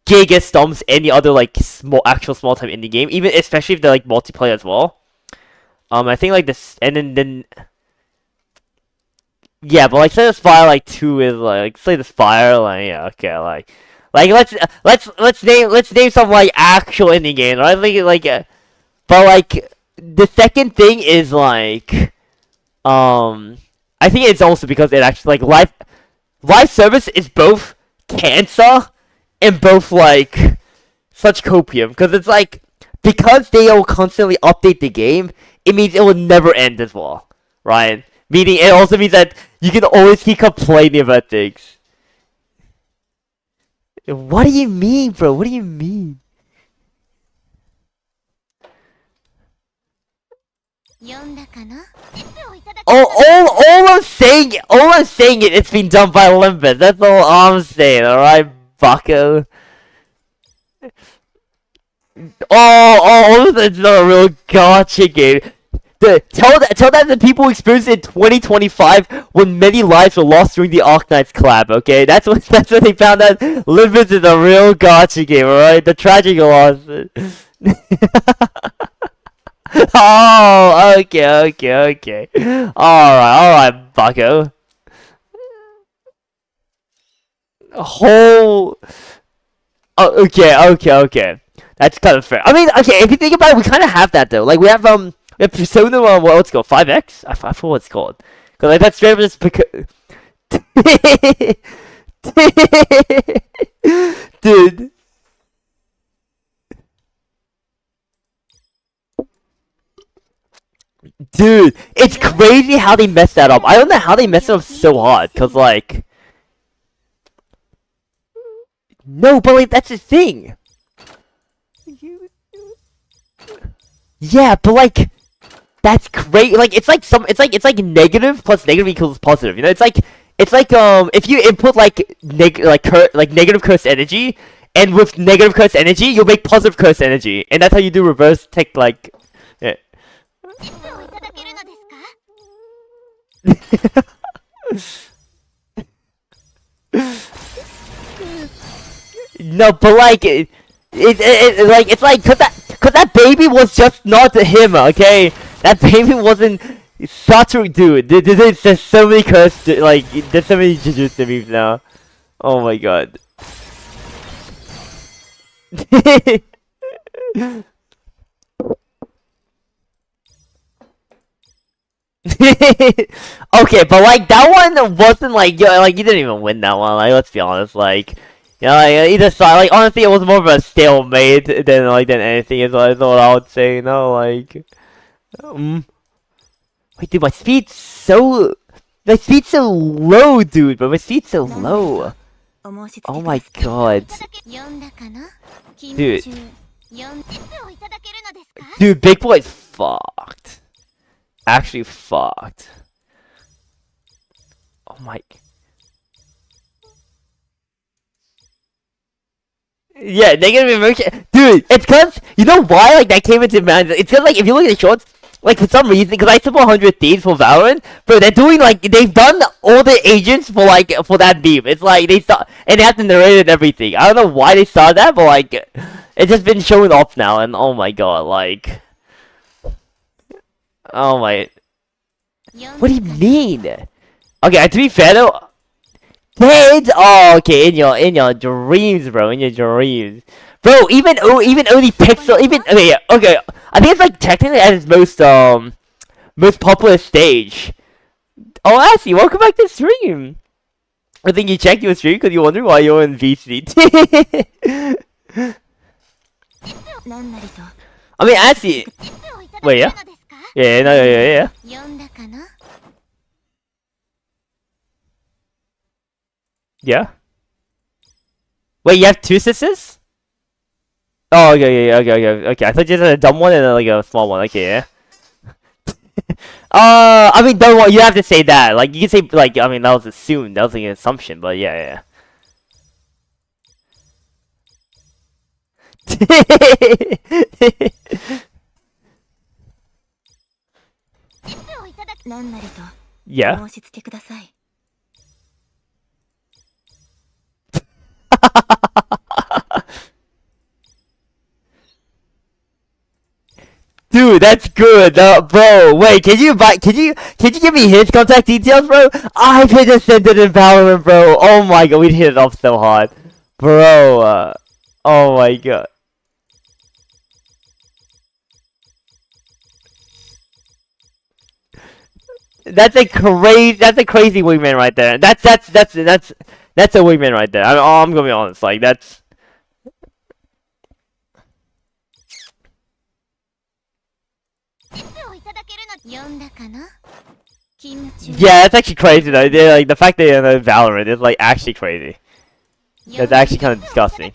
A: giga stomps any other like small time indie game, even especially if they're like multiplayer as well. I think like this and then yeah, but like say the Spire like 2 is like say the Spire like yeah okay like let's name some like actual indie games, right? But like the second thing is like I think it's also because it actually like live service is both cancer and both like such copium because it's like because they will constantly update the game, it means it will never end as well, right? Meaning it also means that you can always keep complaining about things. What do you mean, bro? What do you mean?
B: 読んだかなチップをいただけ
A: All I'm saying is it's been done by Olympus. That's all I'm saying, alright, bucko? Oh, it's not a real gotcha game. Tell that the people experienced in 2025 when many lives were lost during the Arknights collab, okay? That's when they found out Limbus is a real gacha game, alright? The tragic loss. Oh, okay. Alright, bucko. Oh, okay. That's kind of fair. I mean, okay, if you think about it, we kind of have that though. Like we have Persona, what's it called? 5X? I forgot what it's called. Cause like that's straight up just because. Dude. Dude, it's crazy how they messed that up. I don't know how they messed it up so hard. Cause like. No, but like that's the thing. Yeah, but like that's great. Like it's like negative plus negative equals positive. You know, it's like if you input like negative cursed energy, and with negative cursed energy, you'll make positive cursed energy, and that's how you do reverse tech. Like, yeah. No, but like it's like cause that baby was just not him, okay? That baby wasn't Satoru, dude. There's so many cursed, like there's so many Jujutsu memes now. Oh my god. Okay, but like that one wasn't like you didn't even win that one. Like let's be honest, like. Yeah, like, either side, like, honestly, it was more of a stalemate than anything, is what I would say, you know, like, wait, dude, my speed's so low, dude, but my speed's so low. Oh my god. Dude, Big Boy's fucked. Actually fucked. Oh my... Yeah, negative emotion. Dude, it's cause, you know why, like, that came into mind? It's cause, like, if you look at the shorts, like, for some reason, cause I saw 100 Thieves for Valorant, bro, they're doing, like, they've done all the agents for, like, for that meme. It's like, they start, and they have to narrate and everything. I don't know why they started that, but, like, it's just been showing off now, and oh my god, like... Oh my... What do you mean? Okay, to be fair, though... Dead? Oh, okay, in your dreams, bro. In your dreams, bro. Even only Pixel. Okay, okay. I think it's like technically at its most popular stage. Oh, Ashley, welcome back to stream. I think you checked your stream because you're wondering why you're in VC. I mean, Ashley. Wait, yeah. Yeah, no, yeah. Yeah. Wait, you have two sisters? Oh, okay. I thought you had a dumb one and like a small one. Okay, yeah. I mean, dumb one. You have to say that. Like, you can say like. I mean, that was assumed. That was like an assumption. But yeah. Yeah. Dude, that's good, bro. Wait, can you give me his contact details, bro? I've hit a sentence in Valorant, bro. Oh my god, we hit it off so hard, bro. Oh my god. That's a crazy wingman right there. That's a wingman right there. I'm gonna be honest, like that's. Yeah, that's actually crazy though. Like the fact that you know Valorant is like actually crazy. That's actually kind of disgusting.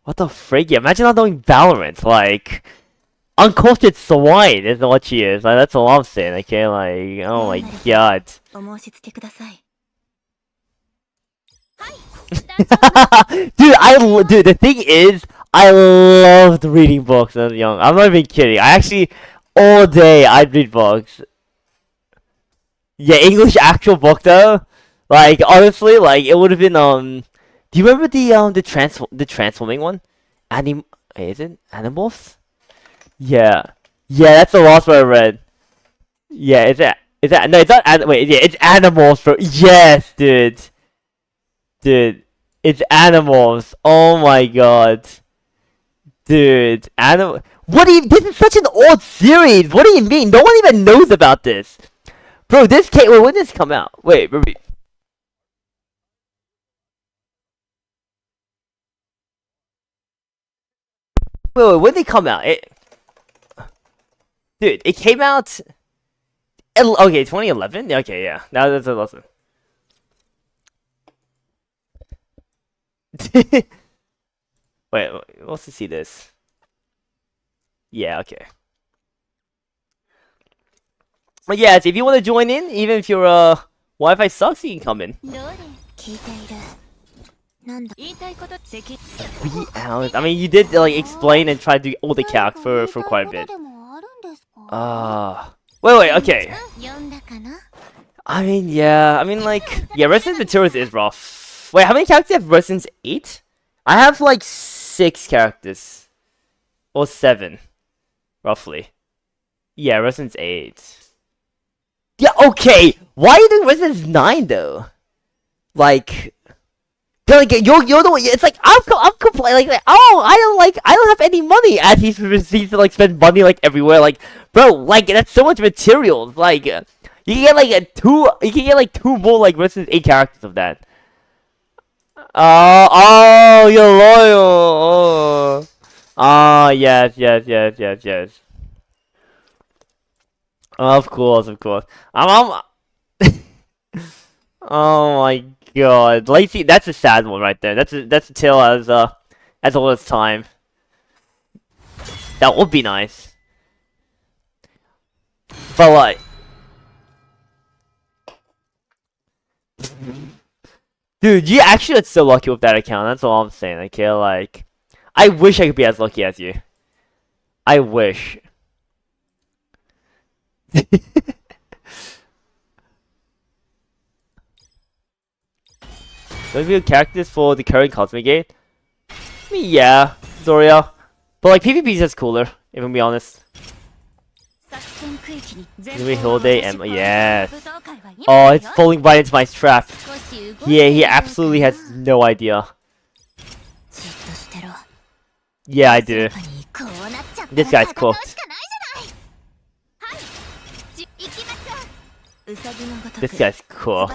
A: What the frig? Yeah, imagine not knowing Valorant. Like, uncultured swine is what she is. Like, that's all I'm saying. Okay, like, oh my god. Dude, the thing is, I loved reading books when I was young. I'm not even kidding. I actually, All day I'd read books. Yeah, English actual book though. Like honestly, like it would have been do you remember the transforming one? Is it Animals? Yeah. Yeah, that's the last one I read. Yeah, is that no, it's not wait, yeah, it's Animals, bro. Yes, dude. Dude, it's Animals. Oh my god. Dude, what do you? This is such an old series. What do you mean? No one even knows about this, bro. Wait, when did this come out? Wait. When did it come out? Dude, it came out. Okay, 2011. Okay, yeah. Now that's a lesson. Wait, let's see this. Yeah, okay. But yeah, so if you want to join in, even if your Wi-Fi sucks, you can come in. 3 hours. I mean, you did like explain and try to do all the calc for quite a bit. Wait, okay. I mean, yeah. I mean, like, yeah. Resident Materials is rough. Wait, how many characters do you have? Residence 8? I have like 6 characters, or 7, roughly. Yeah, Residence 8. Yeah, okay. Why are you doing Residence 9 though? Like, you're the one. It's like I'm complaining like oh I don't have any money as he proceeds to like spend money like everywhere like bro like that's so much materials like you can get like two more like Resident 8 characters of that. Oh, you're loyal. Oh, yes. Of course. I'm Oh my god. Lacey, that's a sad one right there. That's a tale as all its time. That would be nice. But like dude, you actually got so lucky with that account. That's all I'm saying. Okay, like I wish I could be as lucky as you. I wish. Those are characters for the current Cosmic Gate? I mean, yeah, Zoria. But like PvP is just cooler, if I'm be honest. Maybe Hilde and yes. Oh, it's falling right into my trap. Yeah, he absolutely has no idea. Yeah, I do. This guy's cooked. This guy's cooked.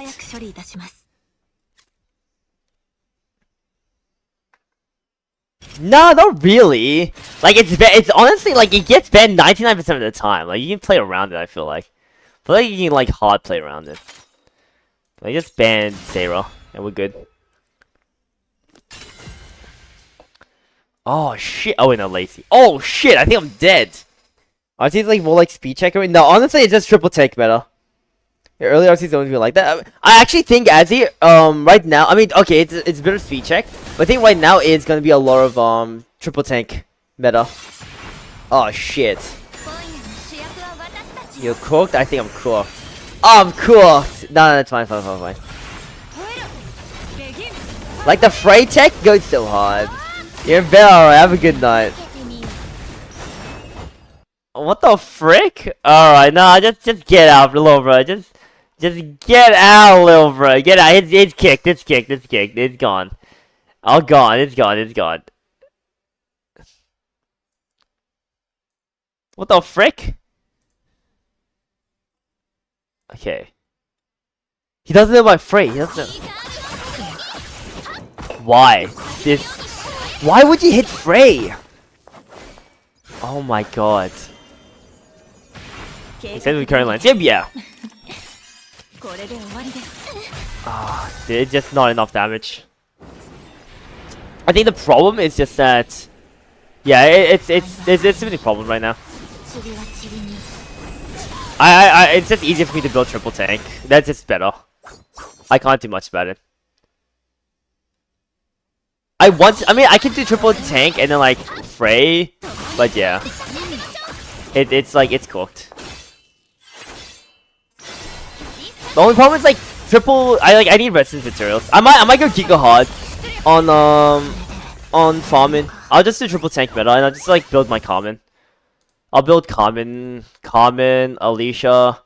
A: No, not really. Like it's honestly like it gets banned 99% of the time. Like you can play around it. I feel like, but like you can like hard play around it. Like just ban Sarah and we're good. Oh shit! Oh wait, no, Lacey. Oh shit! I think I'm dead. RC's like more like speed checker. No, honestly, it's just triple take better. Yeah, early RC's don't even like that. I actually think Azzy, right now, I mean, okay, it's a bit of speed check, but I think right now it's gonna be a lot of triple tank meta. Oh shit! You're cooked? I think I'm cooked. Oh, I'm cooked. No, that's fine. Like the Frey tech goes so hard. You're in bed, alright. Have a good night. What the frick? Alright, nah, just get out, little bro. Just get out, little bro. Get out. It's kicked. It's gone. All gone. It's gone. What the frick? Okay. He doesn't know about Frey. He doesn't know. Why? Why would you hit Frey? Oh my god. He said we current lines. Yeah. Ah, it's just not enough damage. I think the problem is just that. Yeah, it's too many problems right now. It's just easier for me to build triple tank. That's just better. I can't do much about it. I mean, I can do triple tank and then like Frey, but yeah. It's like, it's cooked. The only problem is like triple. I need resistance materials. I might go Giga Hard on farming. I'll just do triple tank meta and I'll just like build my common. I'll build common, Alicia.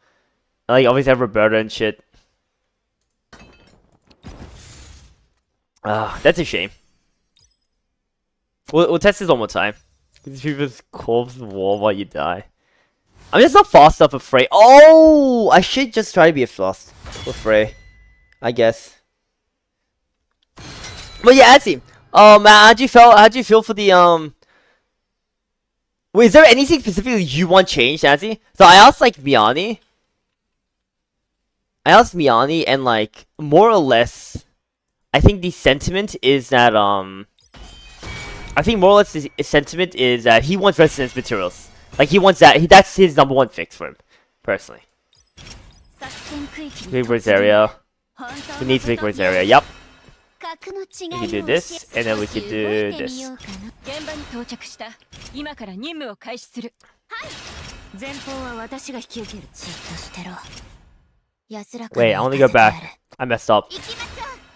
A: Like obviously have Roberta and shit. That's a shame. We'll test this one more time. These people's corpse wall while you die. I'm just not fast enough with Frey. Oh, I should just try to be a fast with Frey, I guess. But yeah, Azzy. How'd you feel for the Wait, is there anything specifically you want changed, Azzy? So I asked like Miani. And like more or less, I think the sentiment is that he wants resistance materials. Like he wants that. That's his number one fix for him, personally. Big Woods area. We need Big Woods area. Yup. We can do this, and then we can do this. Wait, I want to go back. I messed up.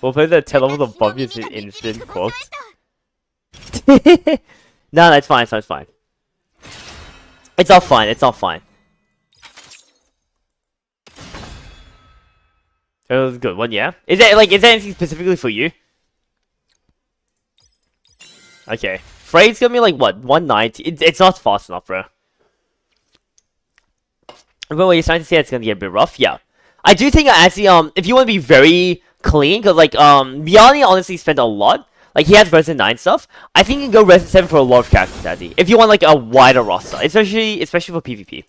A: We'll play the level above you in instant quote. No, that's fine. It's fine. It's all fine. It's all fine. It was a good one, yeah. Is there anything specifically for you? Okay, Frey's gonna be like what 190. It's not fast enough, bro. But what you're starting to say, it's gonna get a bit rough. Yeah, I do think actually if you want to be very clean, cause like Miani honestly spent a lot. Like he has Resident 9 stuff. I think you can go Resident 7 for a lot of characters, Azzy. If you want like a wider roster, especially for PvP.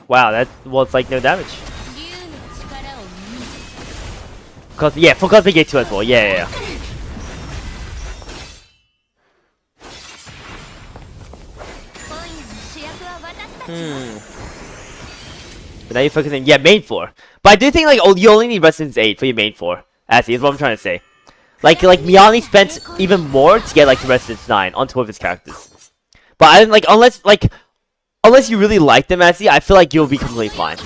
A: Wow, that was like no damage. Cause yeah, for Cosmic Gate 2 as well. Yeah. But now you're focusing, main 4. But I do think like you only need Resistance 8 for your main 4. Actually, is what I'm trying to say. Like Miani spent even more to get like Resistance 9 on top of his characters. But I didn't like unless you really like them, actually, I feel like you'll be completely fine.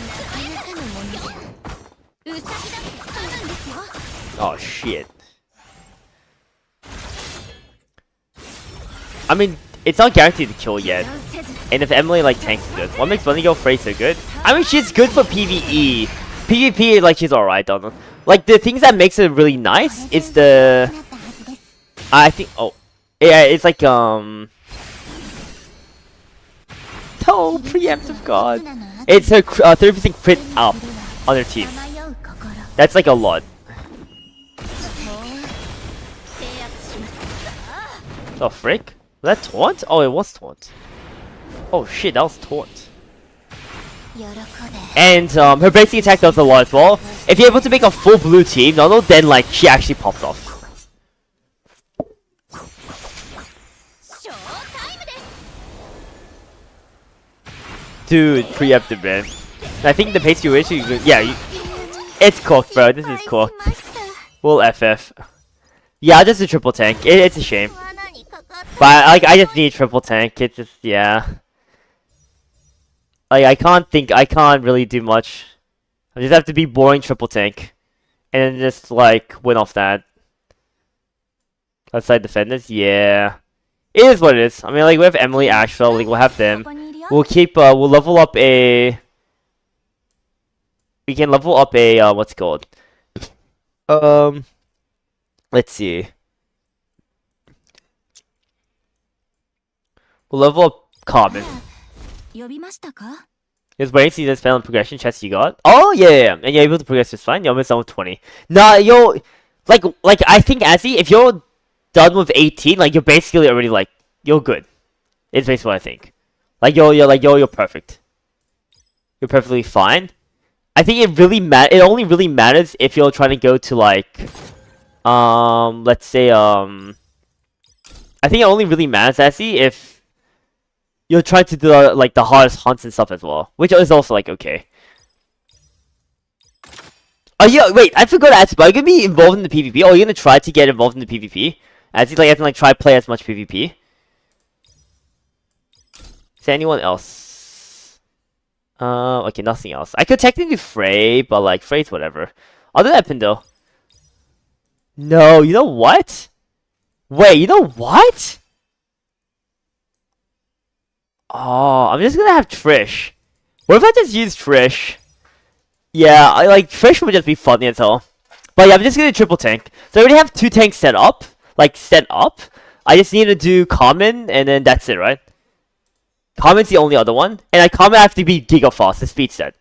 A: Oh shit. I mean, it's not guaranteed to kill yet. And if Emily like tanks good, what makes Bunny Girl Frey so good? I mean, she's good for PvE. PvP, like she's alright, though. Like the things that makes it really nice is the. I think. Oh, yeah, it's like Oh, preemptive god. It's her 30% crit up on her team. That's like a lot. Oh frick? Was that taunt? Oh, it was taunt. Oh shit, that was taunt. And her basic attack does a lot as well. If you're able to make a full blue team, then like she actually pops off. Dude, preemptive, man. I think the pace you wish you could. Yeah, it's cooked, bro. This is cooked. We'll FF. Yeah, just a triple tank. It's a shame. But like, I just need triple tank. It's just, yeah. Like, I can't really do much. I just have to be boring triple tank. And then just, like, win off that. Outside defenders, yeah. It is what it is. I mean, like, we have Emily, Asheville, like, we'll have them. We'll keep, we'll level up a... We can level up a, what's it called? Let's see. We'll level up Common. Just waiting to see the spell and progression chest you got. Oh, yeah. And you're able to progress just fine. You're almost done with 20. Nah, you're... Like, I think, Azzy, if you're done with 18, like, you're basically already, like, you're good. It's basically what I think. Like, you're perfect. You're perfectly fine. I think it only really matters if you're trying to go to, like... let's say, I think it only really matters, Azzy, if... You're trying to do, like, the hardest hunts and stuff as well. Which is also, like, okay. Oh yeah, wait, I forgot to ask, but are you gonna be involved in the PvP? Or are you gonna try to get involved in the PvP? As you have to like try play as much PvP? Is there anyone else? Okay, nothing else. I could technically Frey, but like Frey's whatever. I'll do that Pindo. No, you know what? Wait, you know what? Oh, I'm just gonna have Trish. What if I just use Trish? Yeah, I like Trish would just be funny as hell. But yeah, I'm just gonna triple tank. So I already have 2 tanks set up. Like set up. I just need to do common and then that's it, right? Common's the only other one. And common have to be Giga Fast, the speed set.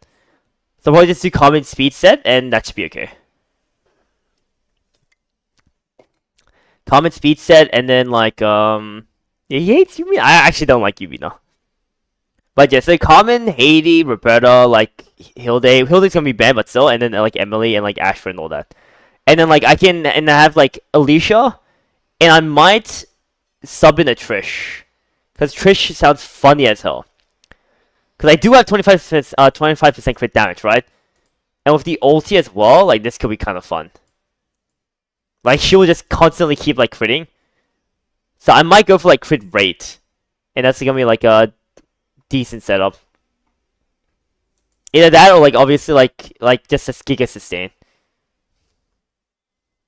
A: So I'll probably just do common speed set and that should be okay. Common speed set and then like yeah, he hates Yumi. I actually don't like Yumi though. But yeah, so common, Haiti, Roberta, like Hilde. Hilde's gonna be banned, but still, and then like Emily and like Ashford and all that. And then like I can and I have like Alicia, and I might sub in a Trish, because Trish sounds funny as hell. Because I do have 25% crit damage, right? And with the ulti as well, like this could be kind of fun. Like she will just constantly keep like critting. So I might go for like crit rate, and that's gonna be like a decent setup. Either that or like obviously like just a Giga sustain.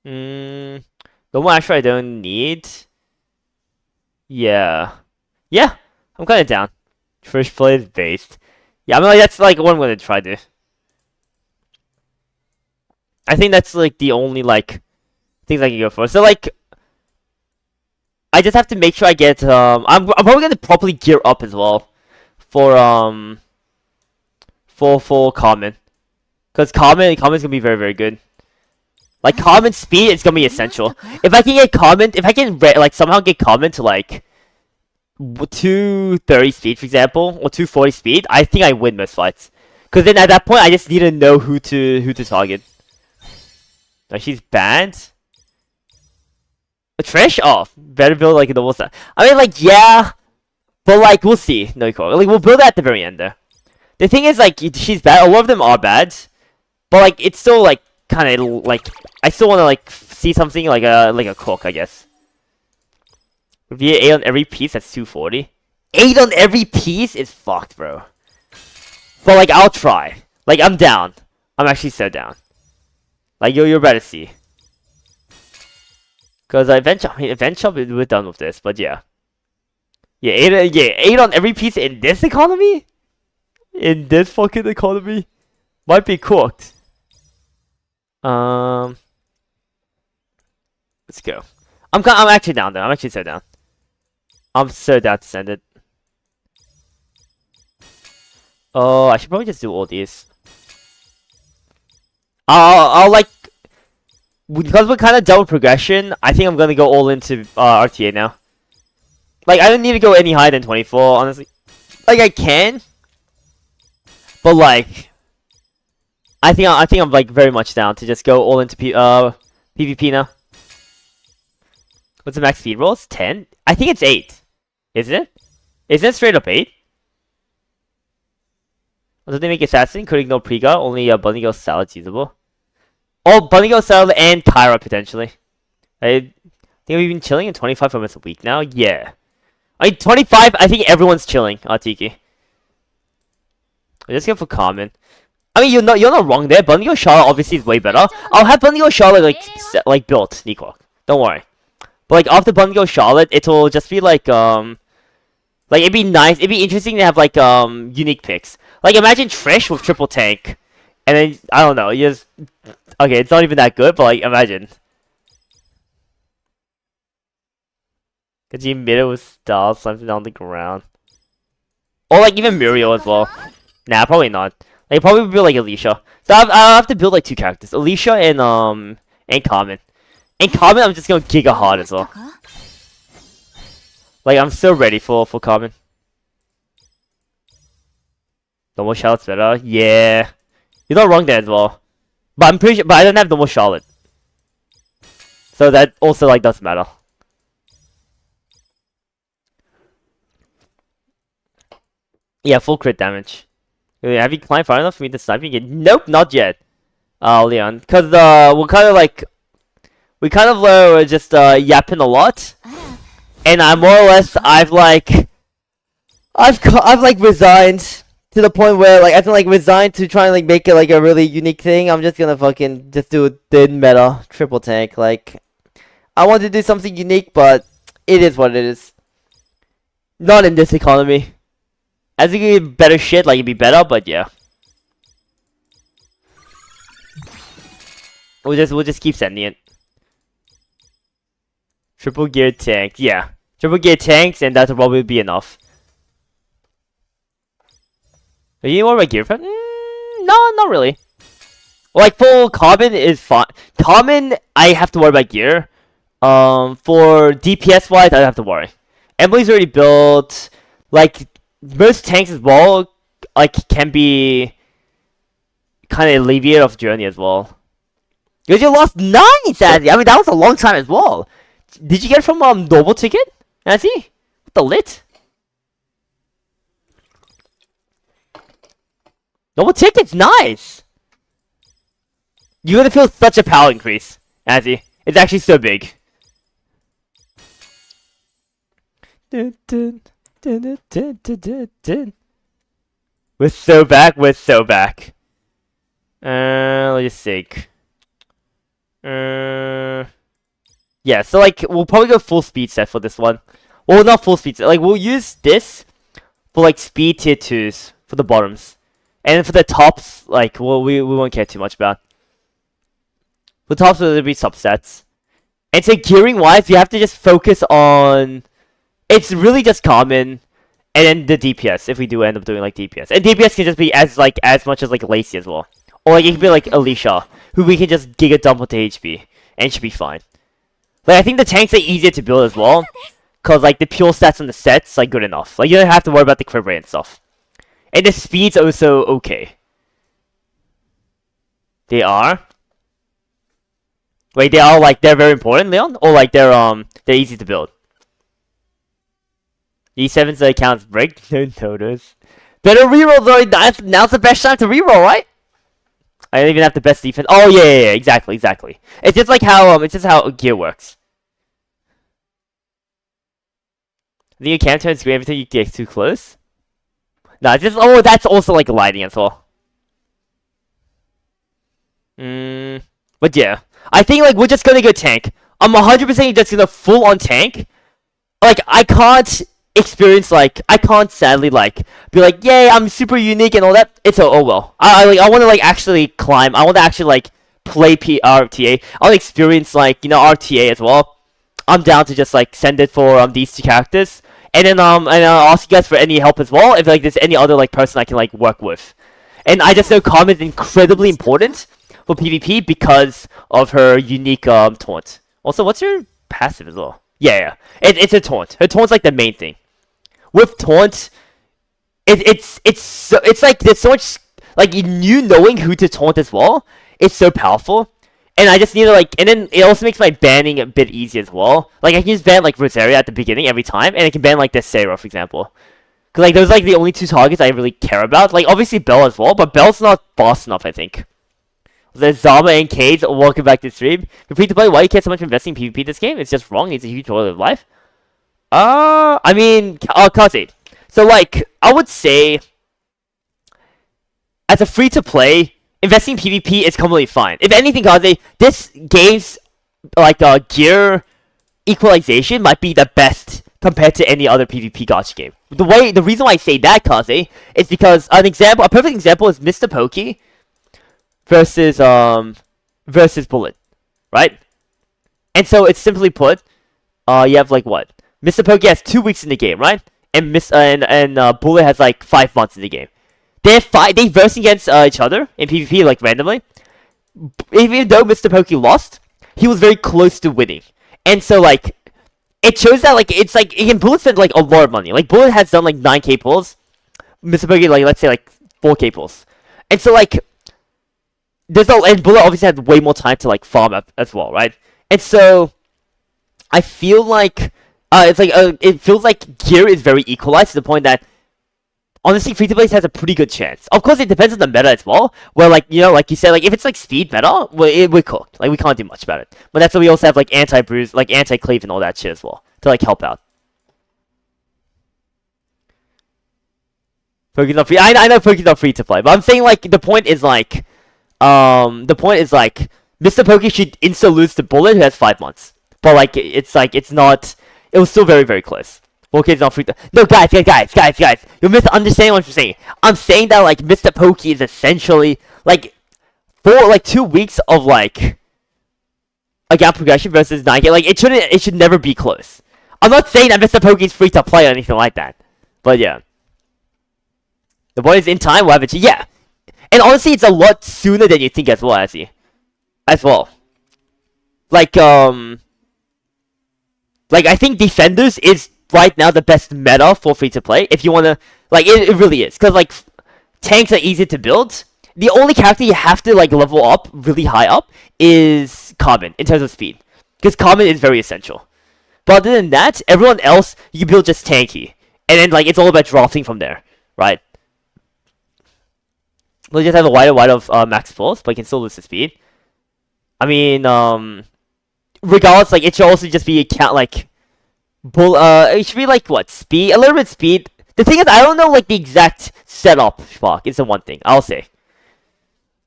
A: The one actually I don't need. Yeah. Yeah, I'm kinda down. First play is based. Yeah, I mean like that's like what I'm gonna try to do. I think that's like the only like things I can go for. So like I just have to make sure I get I'm probably gonna properly gear up as well. For common, because common's gonna be very good. Like common speed is gonna be essential. If I can get common, if I can like somehow get common to like 230 speed, for example, or 240 speed, I think I win most fights. Because then at that point, I just need to know who to target. Like she's banned. Trish? Oh, better build like a double set. I mean, like yeah. But like, we'll see. No, like we'll build that at the very end there. The thing is, like, she's bad. A lot of them are bad, but like, it's still like kind of like I still want to like see something like a cook, I guess. Via 8 on every piece. That's 240. 8 on every piece is fucked, bro. But like, I'll try. Like, I'm down. I'm actually so down. Like, you're about to see. Cause eventually we're done with this. But yeah. Yeah, 8 on every piece in this economy? In this fucking economy? Might be cooked. Let's go. I'm actually down there. I'm actually so down. I'm so down to send it. Oh, I should probably just do all these. I'll like, because we're kind of double progression, I think I'm gonna go all into RTA now. Like, I don't need to go any higher than 24, honestly. Like, I can. But, like, I think I'm, like, very much down to just go all into PvP now. What's the max speed rolls? 10? I think it's 8. Isn't it? Isn't it straight up 8? Does they make Assassin? Could ignore Priga. Only Bunny Girl Salad's usable. Oh, Bunny Girl Salad and Kyra, potentially. I think we've been chilling in 25 for almost a week now. Yeah. I mean, 25, I think everyone's chilling, Tiki. Let's go for common. I mean, you're not wrong there. Bunny Girl Charlotte obviously is way better. I'll have Bunny Girl Charlotte, like built, Nico. Don't worry. But, like, after Bunny Girl Charlotte, it'll just be, like, it'd be nice, it'd be interesting to have, like, unique picks. Like, imagine Trish with triple tank. And then, I don't know, you just... Okay, it's not even that good, but, like, imagine. Could you mid it with stars, something on the ground? Or, like, even Muriel as well. Nah, probably not. Like, probably would be, like, Alicia. So, I'll have to build, like, 2 characters. Alicia and Common. And Common, I'm just going Giga hard as well. Like, I'm so ready for Common. Normal Charlotte's better. Yeah. You're not wrong there as well. But I'm pretty sure, but I don't have normal Charlotte. So that also, like, doesn't matter. Yeah, full crit damage. Have you climbed far enough for me to snipe you again? Nope, not yet. Leon, because we kind of were just yapping a lot, and I more or less I've like resigned to the point where like I feel like resigned to try and like make it like a really unique thing. I'm just gonna fucking just do a thin meta triple tank. Like I want to do something unique, but it is what it is. Not in this economy. As you get better shit, like it'd be better, but yeah. We'll just keep sending it. Triple gear tank, yeah. Triple gear tanks, and that'll probably be enough. Do you need more of a gear prep? No, not really. Like full common is fine. Common, I have to worry about gear. For DPS wise, I don't have to worry. Emily's already built. Like most tanks as well, like can be kind of alleviated of journey as well. Because you lost 9, sadly. I mean, that was a long time as well. Did you get it from normal ticket? Nancy? What the lit? Normal ticket's nice. You're gonna feel such a power increase, Nancy. It's actually so big. We're so back. We're so back. Let's just think. Yeah, so like we'll probably go full speed set for this one. Well, not full speed set. Like we'll use this for like speed tier 2s for the bottoms, and for the tops, like well we won't care too much about. For the tops, will be subsets. And so gearing wise, you have to just focus on. It's really just common, and then the DPS if we do end up doing like DPS, and DPS can just be as much as like Lacey as well, or like it can be like Alicia, who we can just giga dump onto HP, and it should be fine. Like I think the tanks are easier to build as well, cause like the pure stats on the sets like good enough. Like you don't have to worry about the crit rate and stuff, and the speed's also okay. They are. Wait, they are like they're very important, Leon, or like they're easy to build. E7's accounts break. No notice. Better reroll though. Now's the best time to reroll, right? I don't even have the best defense. Oh yeah, exactly. It's just like how it's just how gear works. I think your cam turns green every time you get too close. No, it's just that's also like lighting as well. But yeah, I think like we're just gonna go tank. I'm 100% just gonna full on tank. Like I can't experience like I can't sadly like be like yay I'm super unique and all that. It's oh well. I want to like actually climb. I want to actually like play RTA. I'll experience like RTA as well. I'm down to just like send it for these 2 characters, and then I'll ask you guys for any help as well if like there's any other like person I can like work with. And I just know Karma is incredibly important for PvP because of her unique taunt. Also, what's her passive as well? Yeah. It's her taunt. Her taunt's like the main thing. With taunt, it's like there's so much like you knowing who to taunt as well. It's so powerful, and I just need to like, and then it also makes my banning a bit easier as well. Like I can just ban like Rosaria at the beginning every time, and I can ban like Desera for example. Cause like those are like the only 2 targets I really care about. Like obviously Bell as well, but Bell's not fast enough I think. There's Zama and Cade. Welcome back to the stream. Free to play. Why you care so much investing in PvP this game? It's just wrong. It's a huge quality of life. I mean, Kaze. So, like, I would say, as a free-to-play, investing in PvP is completely fine. If anything, Kaze, this game's, like, gear equalization might be the best compared to any other PvP gacha game. The reason why I say that, Kaze, is because a perfect example is Mr. Pokey versus Bullet, right? And so, it's simply put, you have, like, what? Mr. Pokey has 2 weeks in the game, right? And Bullet has like 5 months in the game. They verse against each other in PvP like randomly. Even though Mr. Pokey lost, he was very close to winning. And so like it shows that like it's like Bullet spent like a lot of money. Like Bullet has done like 9k pulls. Mr. Pokey like let's say like 4k pulls. And so like and Bullet obviously had way more time to like farm up as well, right? And so I feel like it feels like gear is very equalized to the point that honestly, free-to-play has a pretty good chance. Of course, it depends on the meta as well. Where, like, you know, like you said, like, if it's, like, speed meta, we're cooked. Like, we can't do much about it. But that's why we also have, like, anti-bruise, like, anti-cleave and all that shit as well. To, like, help out. Poke's not free. I know Poke's not free to play. But I'm saying, like, the point is, like, Mr. Poke should insta-lose to Bullet, who has 5 months. But, like, it's not... It was still very, very close. Poke's not free to... No, guys. You're misunderstanding what I'm saying. I'm saying that, like, Mr. Poke is essentially, like, for, like, 2 weeks of, like, a gap progression versus 9K, like, it should never be close. I'm not saying that Mr. Poke is free to play or anything like that. But, yeah. The boy is in time, we'll have it. Yeah. And honestly, it's a lot sooner than you think as well, Azzy. As well. Like, I think Defenders is right now the best meta for free-to-play. If you wanna... Like, it really is. Because, like, tanks are easy to build. The only character you have to, like, level up really high up is Common, in terms of speed. Because Common is very essential. But other than that, everyone else, you can build just tanky. And then, like, it's all about drafting from there. Right? We'll just have a wider of max pulls, but you can still lose the speed. I mean, regardless, like, it should also just be it should be, like, what, speed? A little bit speed. The thing is, I don't know, like, the exact setup, fuck, is the one thing, I'll say.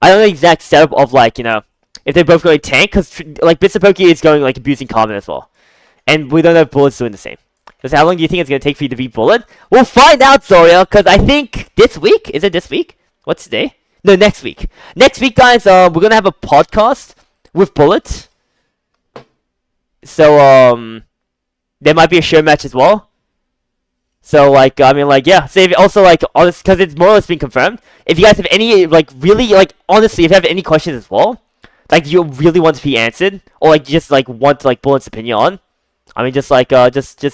A: I don't know the exact setup of, like, you know, if they're both going tank, because, like, Mr. Poke is going, like, abusing Common as well. And we don't know if Bullet's doing the same. Because how long do you think it's going to take for you to beat Bullet? We'll find out, Zoriel, because I think this week? Is it this week? What's today? No, next week. Next week, guys, we're gonna have a podcast with Bullet. So, there might be a show match as well. So, like, I mean, like, yeah. So, if also, like, honest, because it's more or less been confirmed. If you guys have any, like, really, like, honestly, if you have any questions as well, like, you really want to be answered, or, like, you just, like, want, like, Bullet's opinion on, I mean, just, like, just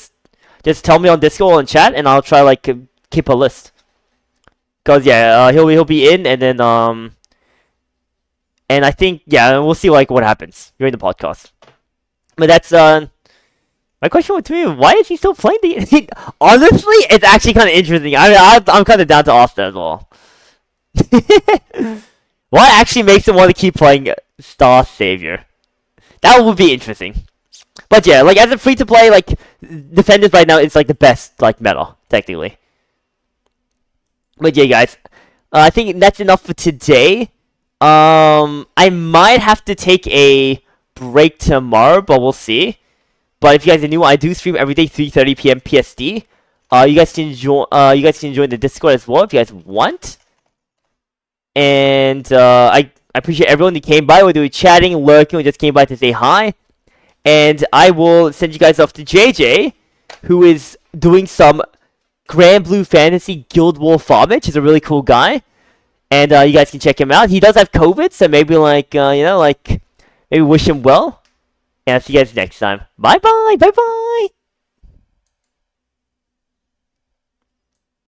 A: tell me on Discord or in chat, and I'll try, like, keep a list. Cause yeah, he'll be in, and then and I think yeah, we'll see like what happens during the podcast. But that's my question to me: why is he still playing the? Honestly, it's actually kind of interesting. I mean, I'm kind of down to ask that as well. What actually makes him want to keep playing Star Savior? That would be interesting. But yeah, like as a free to play, like Defenders right now is like the best like meta technically. But yeah, guys, I think that's enough for today. I might have to take a break tomorrow, but we'll see. But if you guys are new, I do stream every day, 3:30 p.m. PST. You guys can join the Discord as well if you guys want. And I appreciate everyone who came by, whether you're chatting, lurking, or just came by to say hi. And I will send you guys off to JJ, who is doing some Grand Blue Fantasy Guild War farming. He's a really cool guy. And you guys can check him out. He does have COVID, so maybe, like, you know, like, maybe wish him well. And I'll see you guys next time. Bye-bye! Bye-bye!